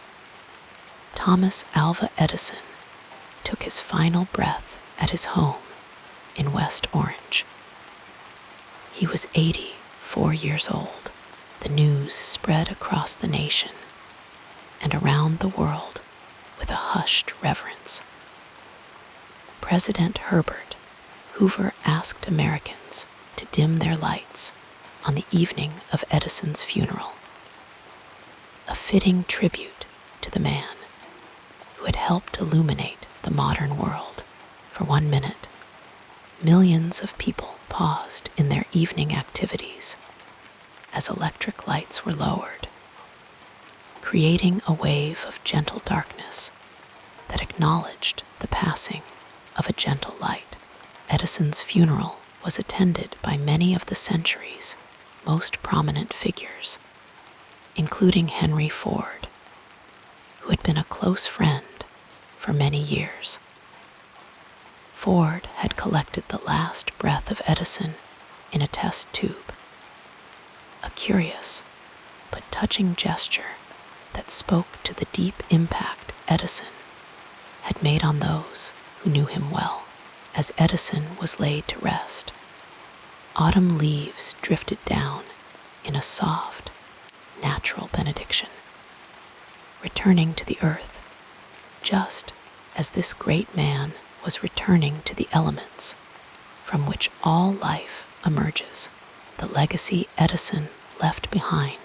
Thomas Alva Edison took his final breath at his home in West Orange. He was 84 years old, The news spread across the nation and around the world with a hushed reverence. President Herbert Hoover asked Americans to dim their lights on the evening of Edison's funeral, a fitting tribute to the man who had helped illuminate the modern world. For 1 minute, millions of people paused in their evening activities as electric lights were lowered, creating a wave of gentle darkness that acknowledged the passing of a gentle light. Edison's funeral was attended by many of the century's most prominent figures, including Henry Ford, who had been a close friend for many years. Ford had collected the last breath of Edison in a test tube, a curious but touching gesture that spoke to the deep impact Edison had made on those who knew him well. As Edison was laid to rest, autumn leaves drifted down in a soft, natural benediction, returning to the earth just as this great man was returning to the elements from which all life emerges. The legacy Edison left behind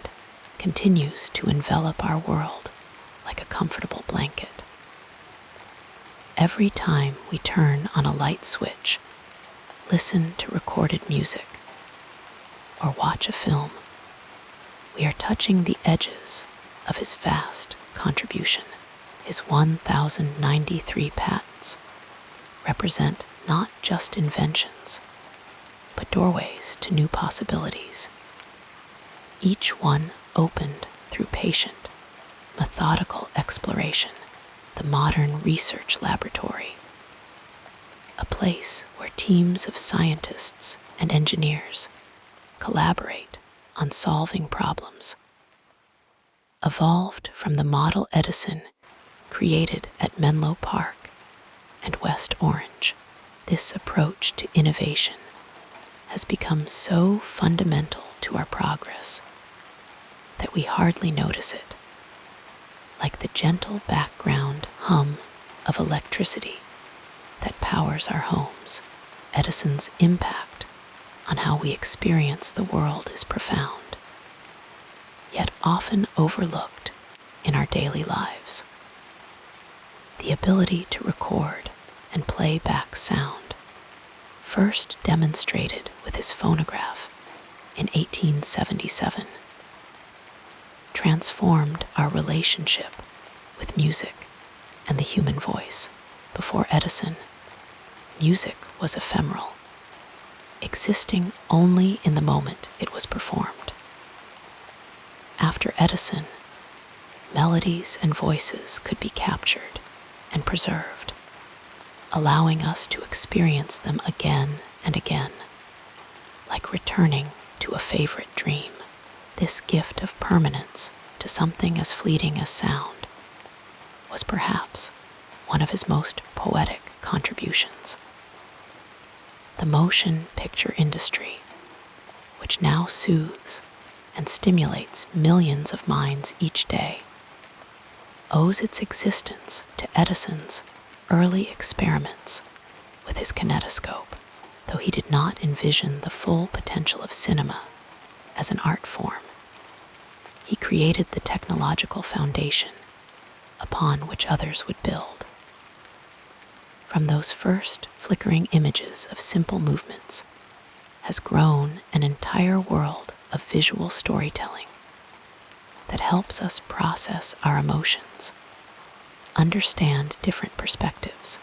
continues to envelop our world like a comfortable blanket. Every time we turn on a light switch, listen to recorded music, or watch a film, we are touching the edges of his vast contribution. His 1,093 patents represent not just inventions, but doorways to new possibilities. Each one opened through patient, methodical exploration. The modern research laboratory, a place where teams of scientists and engineers collaborate on solving problems, evolved from the Model Edison created at Menlo Park and West Orange. This approach to innovation has become so fundamental to our progress that we hardly notice it, like the gentle background hum of electricity that powers our homes. Edison's impact on how we experience the world is profound, yet often overlooked in our daily lives. The ability to record and play back sound, first demonstrated with his phonograph in 1877, transformed our relationship with music and the human voice. Before Edison, music was ephemeral, existing only in the moment it was performed. After Edison, melodies and voices could be captured and preserved, allowing us to experience them again and again, like returning to a favorite dream. This gift of permanence to something as fleeting as sound was perhaps one of his most poetic contributions. The motion picture industry, which now soothes and stimulates millions of minds each day, owes its existence to Edison's early experiments with his kinetoscope. Though he did not envision the full potential of cinema as an art form, he created the technological foundation upon which others would build. From those first flickering images of simple movements has grown an entire world of visual storytelling that helps us process our emotions, understand different perspectives,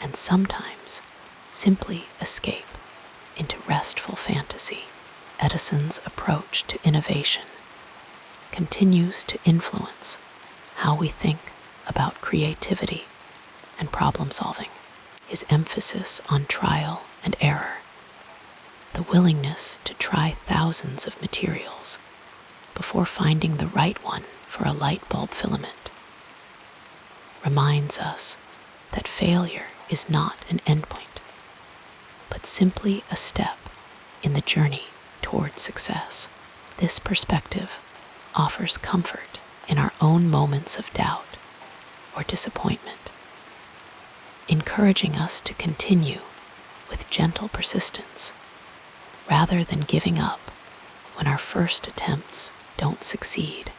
and sometimes simply escape into restful fantasy. Edison's approach to innovation continues to influence how we think about creativity and problem solving. His emphasis on trial and error, the willingness to try thousands of materials before finding the right one for a light bulb filament, reminds us that failure is not an endpoint, but simply a step in the journey toward success. This perspective offers comfort in our own moments of doubt or disappointment, encouraging us to continue with gentle persistence rather than giving up when our first attempts don't succeed.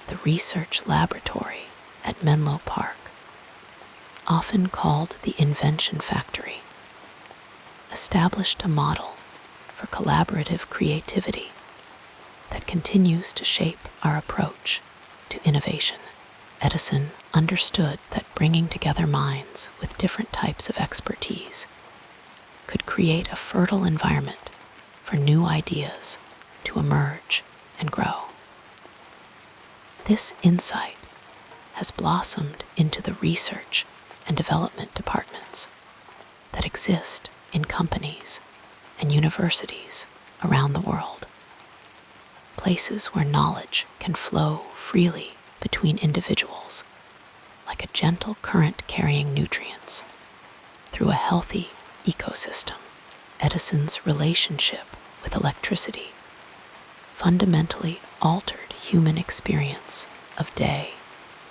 The research laboratory at Menlo Park, often called the Invention Factory, established a model for collaborative creativity that continues to shape our approach to innovation. Edison understood that bringing together minds with different types of expertise could create a fertile environment for new ideas to emerge and grow. This insight has blossomed into the research and development departments that exist in companies and universities around the world, places where knowledge can flow freely between individuals like a gentle current carrying nutrients through a healthy ecosystem. Edison's relationship with electricity fundamentally altered human experience of day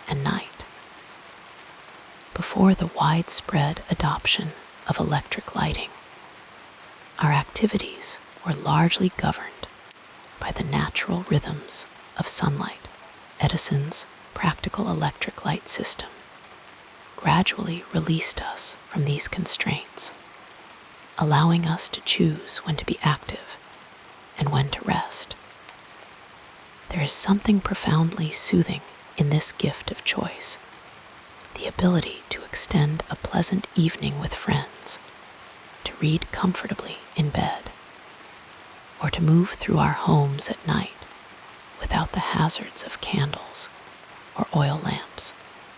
and night. Before the widespread adoption of electric lighting, our activities were largely governed by the natural rhythms of sunlight. Edison's practical electric light system gradually released us from these constraints, allowing us to choose when to be active and when to rest. There is something profoundly soothing in this gift of choice, the ability to extend a pleasant evening with friends, to read comfortably in bed, or to move through our homes at night without the hazards of candles or oil lamps.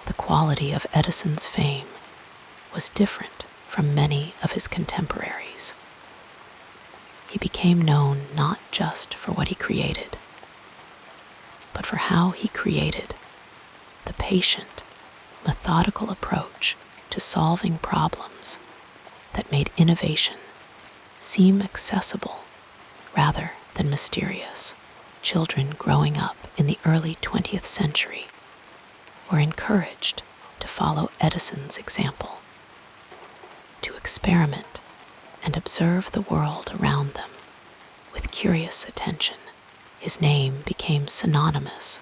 The quality of Edison's fame was different from many of his contemporaries. He became known not just for what he created, but for how he created the patient, methodical approach to solving problems that made innovation seem accessible rather than mysterious. Children growing up in the early 20th century were encouraged to follow Edison's example, to experiment and observe the world around them with curious attention. His name became synonymous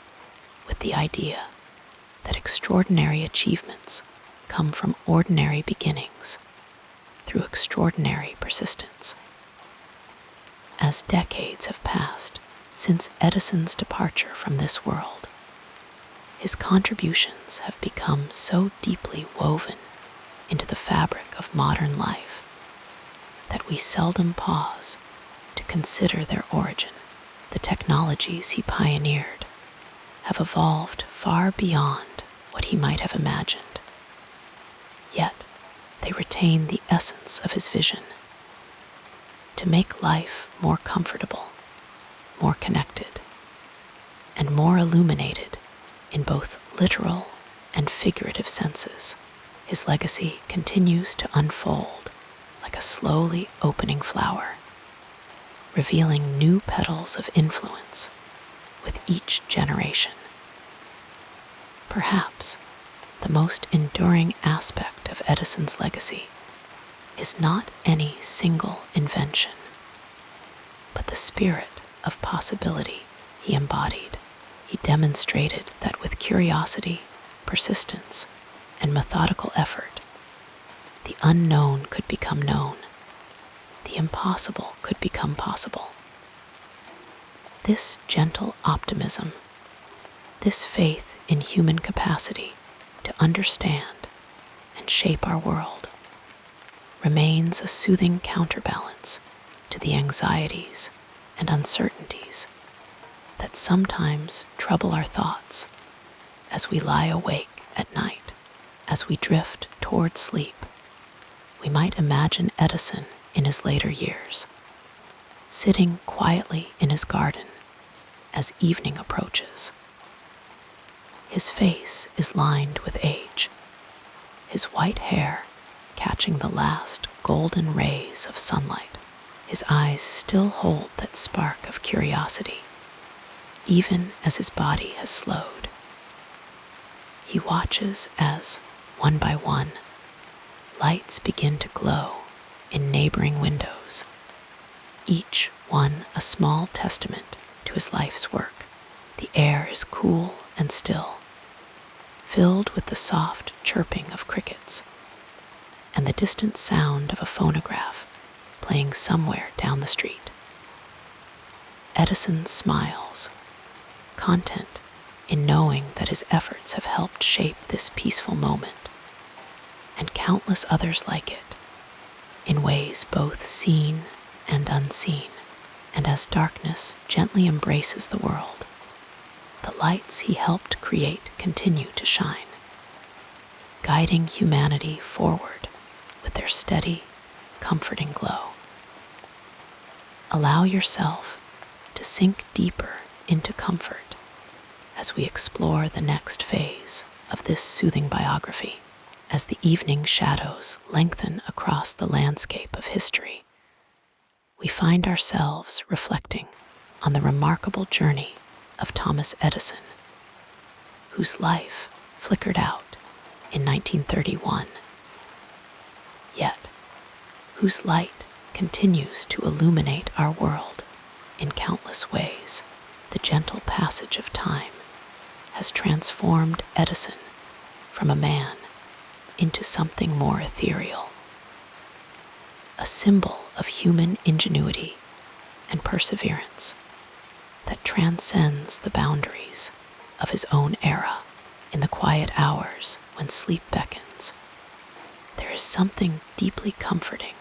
with the idea that extraordinary achievements come from ordinary beginnings through extraordinary persistence. As decades have passed since Edison's departure from this world, his contributions have become so deeply woven into the fabric of modern life that we seldom pause to consider their origin. The technologies he pioneered have evolved far beyond what he might have imagined, yet they retain the essence of his vision: to make life more comfortable, more connected, and more illuminated in both literal and figurative senses. His legacy continues to unfold like a slowly opening flower, revealing new petals of influence with each generation. Perhaps the most enduring aspect of Edison's legacy is not any single invention, but the spirit of possibility he embodied. He demonstrated that with curiosity, persistence, and methodical effort, the unknown could become known, the impossible could become possible. This gentle optimism, this faith in human capacity to understand and shape our world, remains a soothing counterbalance to the anxieties and uncertainties that sometimes trouble our thoughts as we lie awake at night. As we drift toward sleep, we might imagine Edison in his later years, sitting quietly in his garden as evening approaches. His face is lined with age, his white hair catching the last golden rays of sunlight. His eyes still hold that spark of curiosity, even as his body has slowed. He watches as, one by one, lights begin to glow in neighboring windows, each one a small testament to his life's work. The air is cool and still, filled with the soft chirping of crickets and the distant sound of a phonograph playing somewhere down the street. Edison smiles, content in knowing that his efforts have helped shape this peaceful moment, and countless others like it, in ways both seen and unseen. And as darkness gently embraces the world, the lights he helped create continue to shine, guiding humanity forward with their steady, comforting glow. Allow yourself to sink deeper into comfort as we explore the next phase of this soothing biography. As the evening shadows lengthen across the landscape of history, we find ourselves reflecting on the remarkable journey of Thomas Edison, whose life flickered out in 1931, yet whose light continues to illuminate our world in countless ways. The gentle passage of time has transformed Edison from a man into something more ethereal, a symbol of human ingenuity and perseverance that transcends the boundaries of his own era. In the quiet hours when sleep beckons, there is something deeply comforting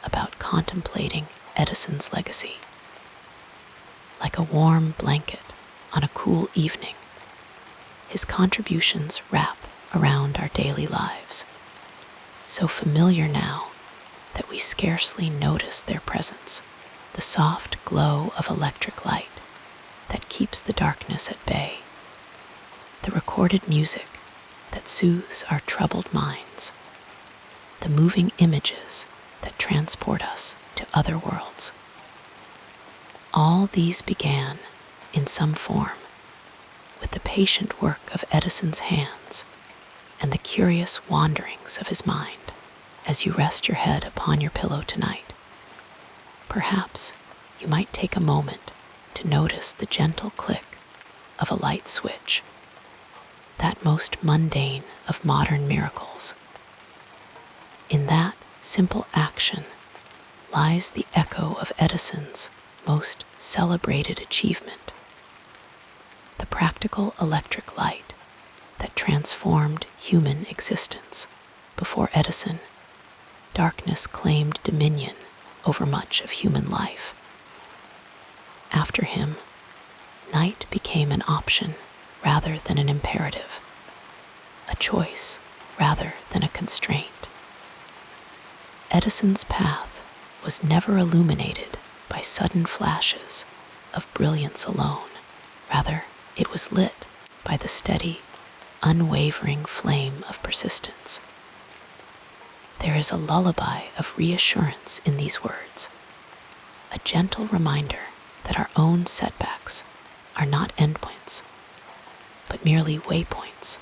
about contemplating Edison's legacy. Like a warm blanket on a cool evening, his contributions wrap around our daily lives, so familiar now that we scarcely notice their presence. The soft glow of electric light that keeps the darkness at bay, the recorded music that soothes our troubled minds, the moving images that transport us to other worlds. All these began, in some form, with the patient work of Edison's hands and the curious wanderings of his mind. As you rest your head upon your pillow tonight, perhaps you might take a moment to notice the gentle click of a light switch, that most mundane of modern miracles. In that simple action lies the echo of Edison's most celebrated achievement, the practical electric light that transformed human existence. Before Edison, darkness claimed dominion over much of human life. After him, night became an option rather than an imperative, a choice rather than a constraint. Edison's path was never illuminated by sudden flashes of brilliance alone. Rather, it was lit by the steady, unwavering flame of persistence. There is a lullaby of reassurance in these words, a gentle reminder that our own setbacks are not endpoints, but merely waypoints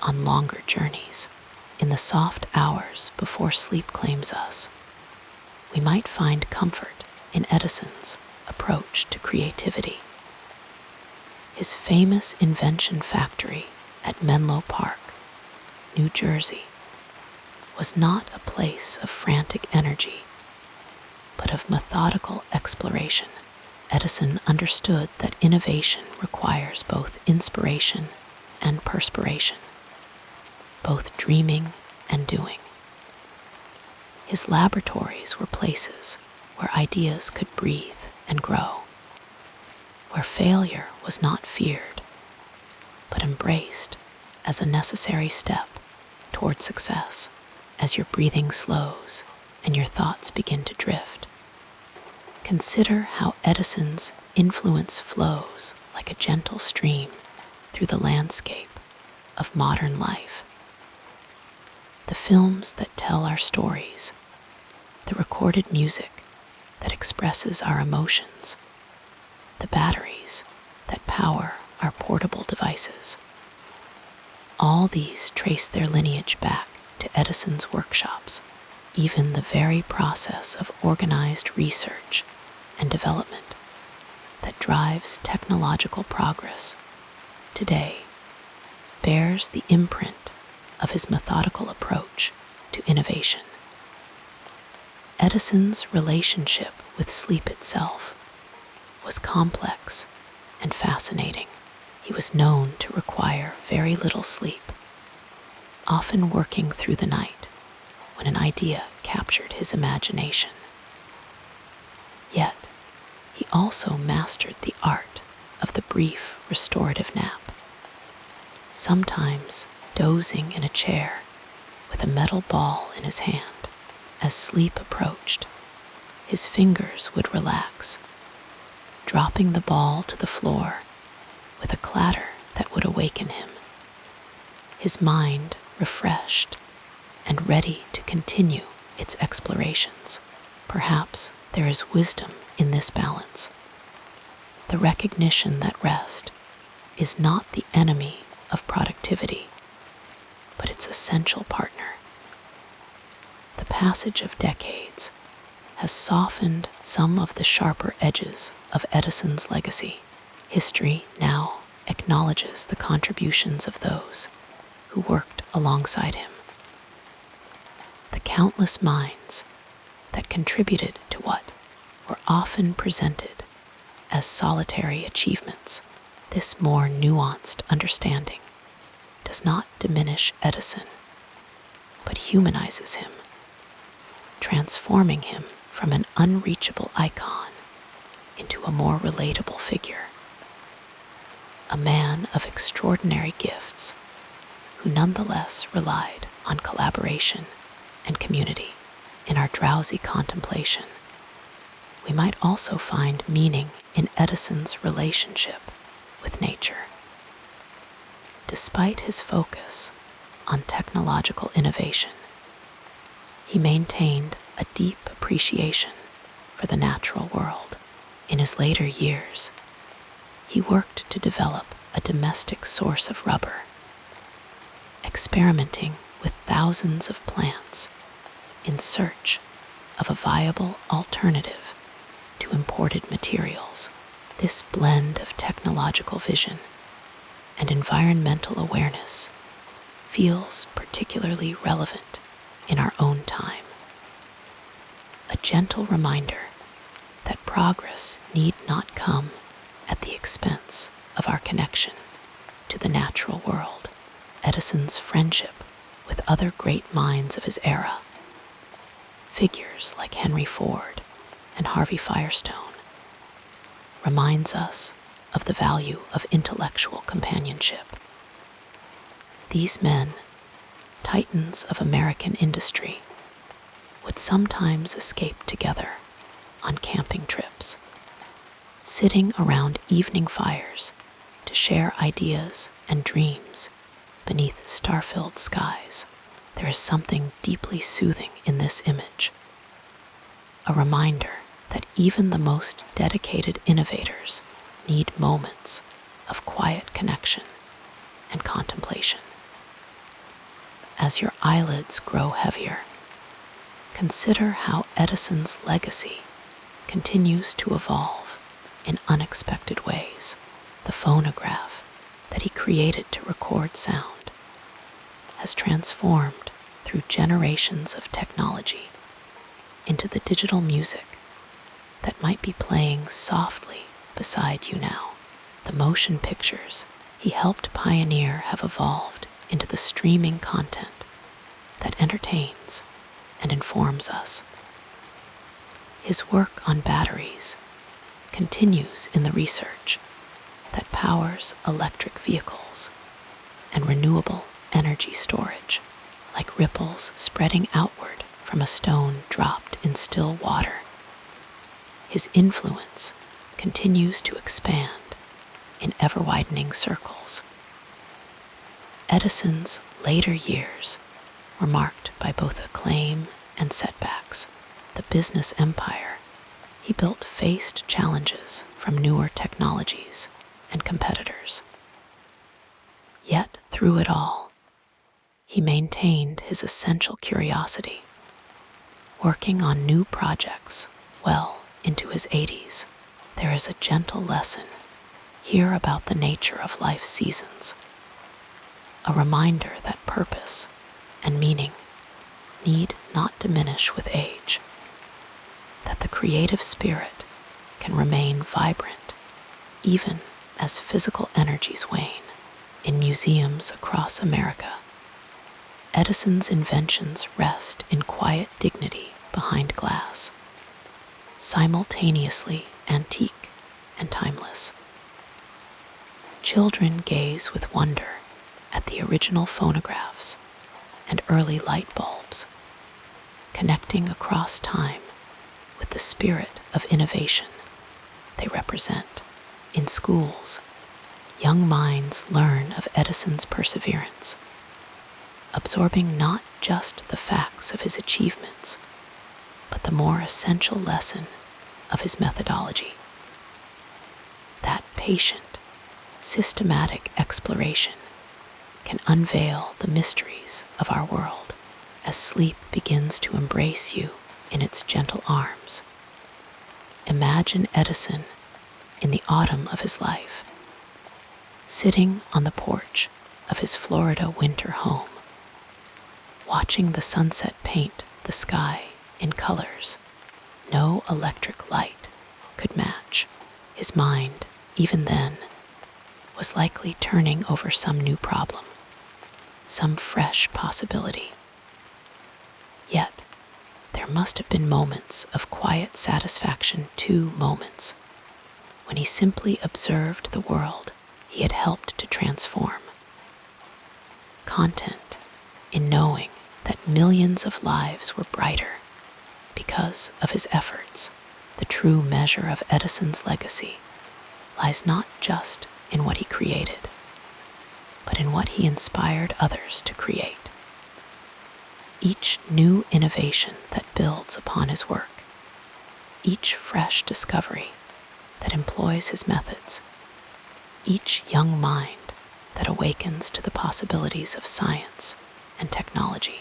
on longer journeys. In the soft hours before sleep claims us, we might find comfort in Edison's approach to creativity. His famous invention factory at Menlo Park, New Jersey, was not a place of frantic energy, but of methodical exploration. Edison understood that innovation requires both inspiration and perspiration, both dreaming and doing. His laboratories were places where ideas could breathe and grow, where failure was not feared, but embraced as a necessary step toward success. As your breathing slows and your thoughts begin to drift, consider how Edison's influence flows like a gentle stream through the landscape of modern life. The films that tell our stories, the recorded music that expresses our emotions, the batteries that power power our portable devices. All these trace their lineage back to Edison's workshops. Even the very process of organized research and development that drives technological progress today bears the imprint of his methodical approach to innovation. Edison's relationship with sleep itself was complex and fascinating. He was known to require very little sleep, often working through the night when an idea captured his imagination. Yet, he also mastered the art of the brief restorative nap, sometimes dozing in a chair with a metal ball in his hand. As sleep approached, his fingers would relax, dropping the ball to the floor with a clatter that would awaken him, his mind refreshed and ready to continue its explorations. Perhaps there is wisdom in this balance, the recognition that rest is not the enemy of productivity, but its essential partner. The passage of decades has softened some of the sharper edges of Edison's legacy. History now acknowledges the contributions of those who worked alongside him. The countless minds that contributed to what were often presented as solitary achievements. This more nuanced understanding does not diminish Edison, but humanizes him, transforming him from an unreachable icon into a more relatable figure. A man of extraordinary gifts who nonetheless relied on collaboration and community. In our drowsy contemplation, we might also find meaning in Edison's relationship with nature. Despite his focus on technological innovation, he maintained a deep appreciation for the natural world. In his later years, he worked to develop a domestic source of rubber, experimenting with thousands of plants in search of a viable alternative to imported materials. This blend of technological vision and environmental awareness feels particularly relevant in our own time. A gentle reminder that progress need not come at the expense of our connection to the natural world. Edison's friendship with other great minds of his era, figures like Henry Ford and Harvey Firestone, reminds us of the value of intellectual companionship. These men, titans of American industry, would sometimes escape together on camping trips, sitting around evening fires to share ideas and dreams beneath star-filled skies. There is something deeply soothing in this image, a reminder that even the most dedicated innovators need moments of quiet connection and contemplation. As your eyelids grow heavier, consider how Edison's legacy continues to evolve in unexpected ways. The phonograph that he created to record sound has transformed through generations of technology into the digital music that might be playing softly beside you now. The motion pictures he helped pioneer have evolved into the streaming content that entertains and informs us. His work on batteries continues in the research that powers electric vehicles and renewable energy storage, like ripples spreading outward from a stone dropped in still water. His influence continues to expand in ever-widening circles. Edison's later years were marked by both acclaim and setbacks. The business empire he built faced challenges from newer technologies, and competitors. Yet, through it all, he maintained his essential curiosity, working on new projects well into his 80s. There is a gentle lesson here about the nature of life's seasons, a reminder that purpose and meaning need not diminish with age, that the creative spirit can remain vibrant even as physical energies wane. In museums across America, Edison's inventions rest in quiet dignity behind glass, simultaneously antique and timeless. Children gaze with wonder at the original phonographs and early light bulbs, connecting across time with the spirit of innovation they represent. In schools, young minds learn of Edison's perseverance, absorbing not just the facts of his achievements, but the more essential lesson of his methodology. That patient, systematic exploration can unveil the mysteries of our world as sleep begins to embrace you in its gentle arms. Imagine Edison in the autumn of his life, sitting on the porch of his Florida winter home, watching the sunset paint the sky in colors no electric light could match. His mind, even then, was likely turning over some new problem, some fresh possibility. Yet, there must have been moments of quiet satisfaction, moments when he simply observed the world he had helped to transform. Content in knowing that millions of lives were brighter because of his efforts. The true measure of Edison's legacy lies not just in what he created, but in what he inspired others to create. Each new innovation that builds upon his work, each fresh discovery that employs his methods, each young mind that awakens to the possibilities of science and technology.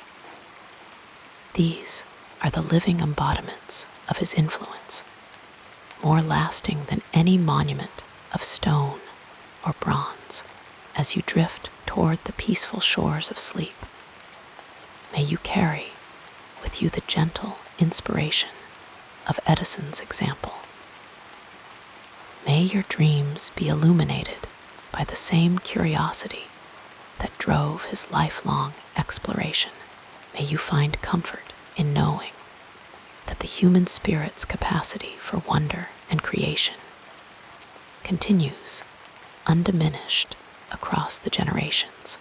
These are the living embodiments of his influence, more lasting than any monument of stone or bronze. As you drift toward the peaceful shores of sleep, may you carry with you the gentle inspiration of Edison's example. May your dreams be illuminated by the same curiosity that drove his lifelong exploration. May you find comfort in knowing that the human spirit's capacity for wonder and creation continues undiminished across the generations.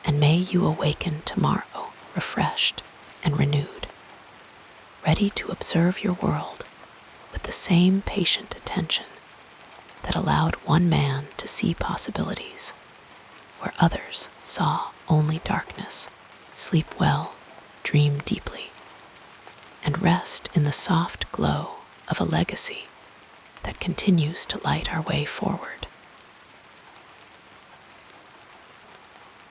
And may you awaken tomorrow refreshed and renewed, ready to observe your world with the same patient attention that allowed one man to see possibilities where others saw only darkness. Sleep well, dream deeply, and rest in the soft glow of a legacy that continues to light our way forward.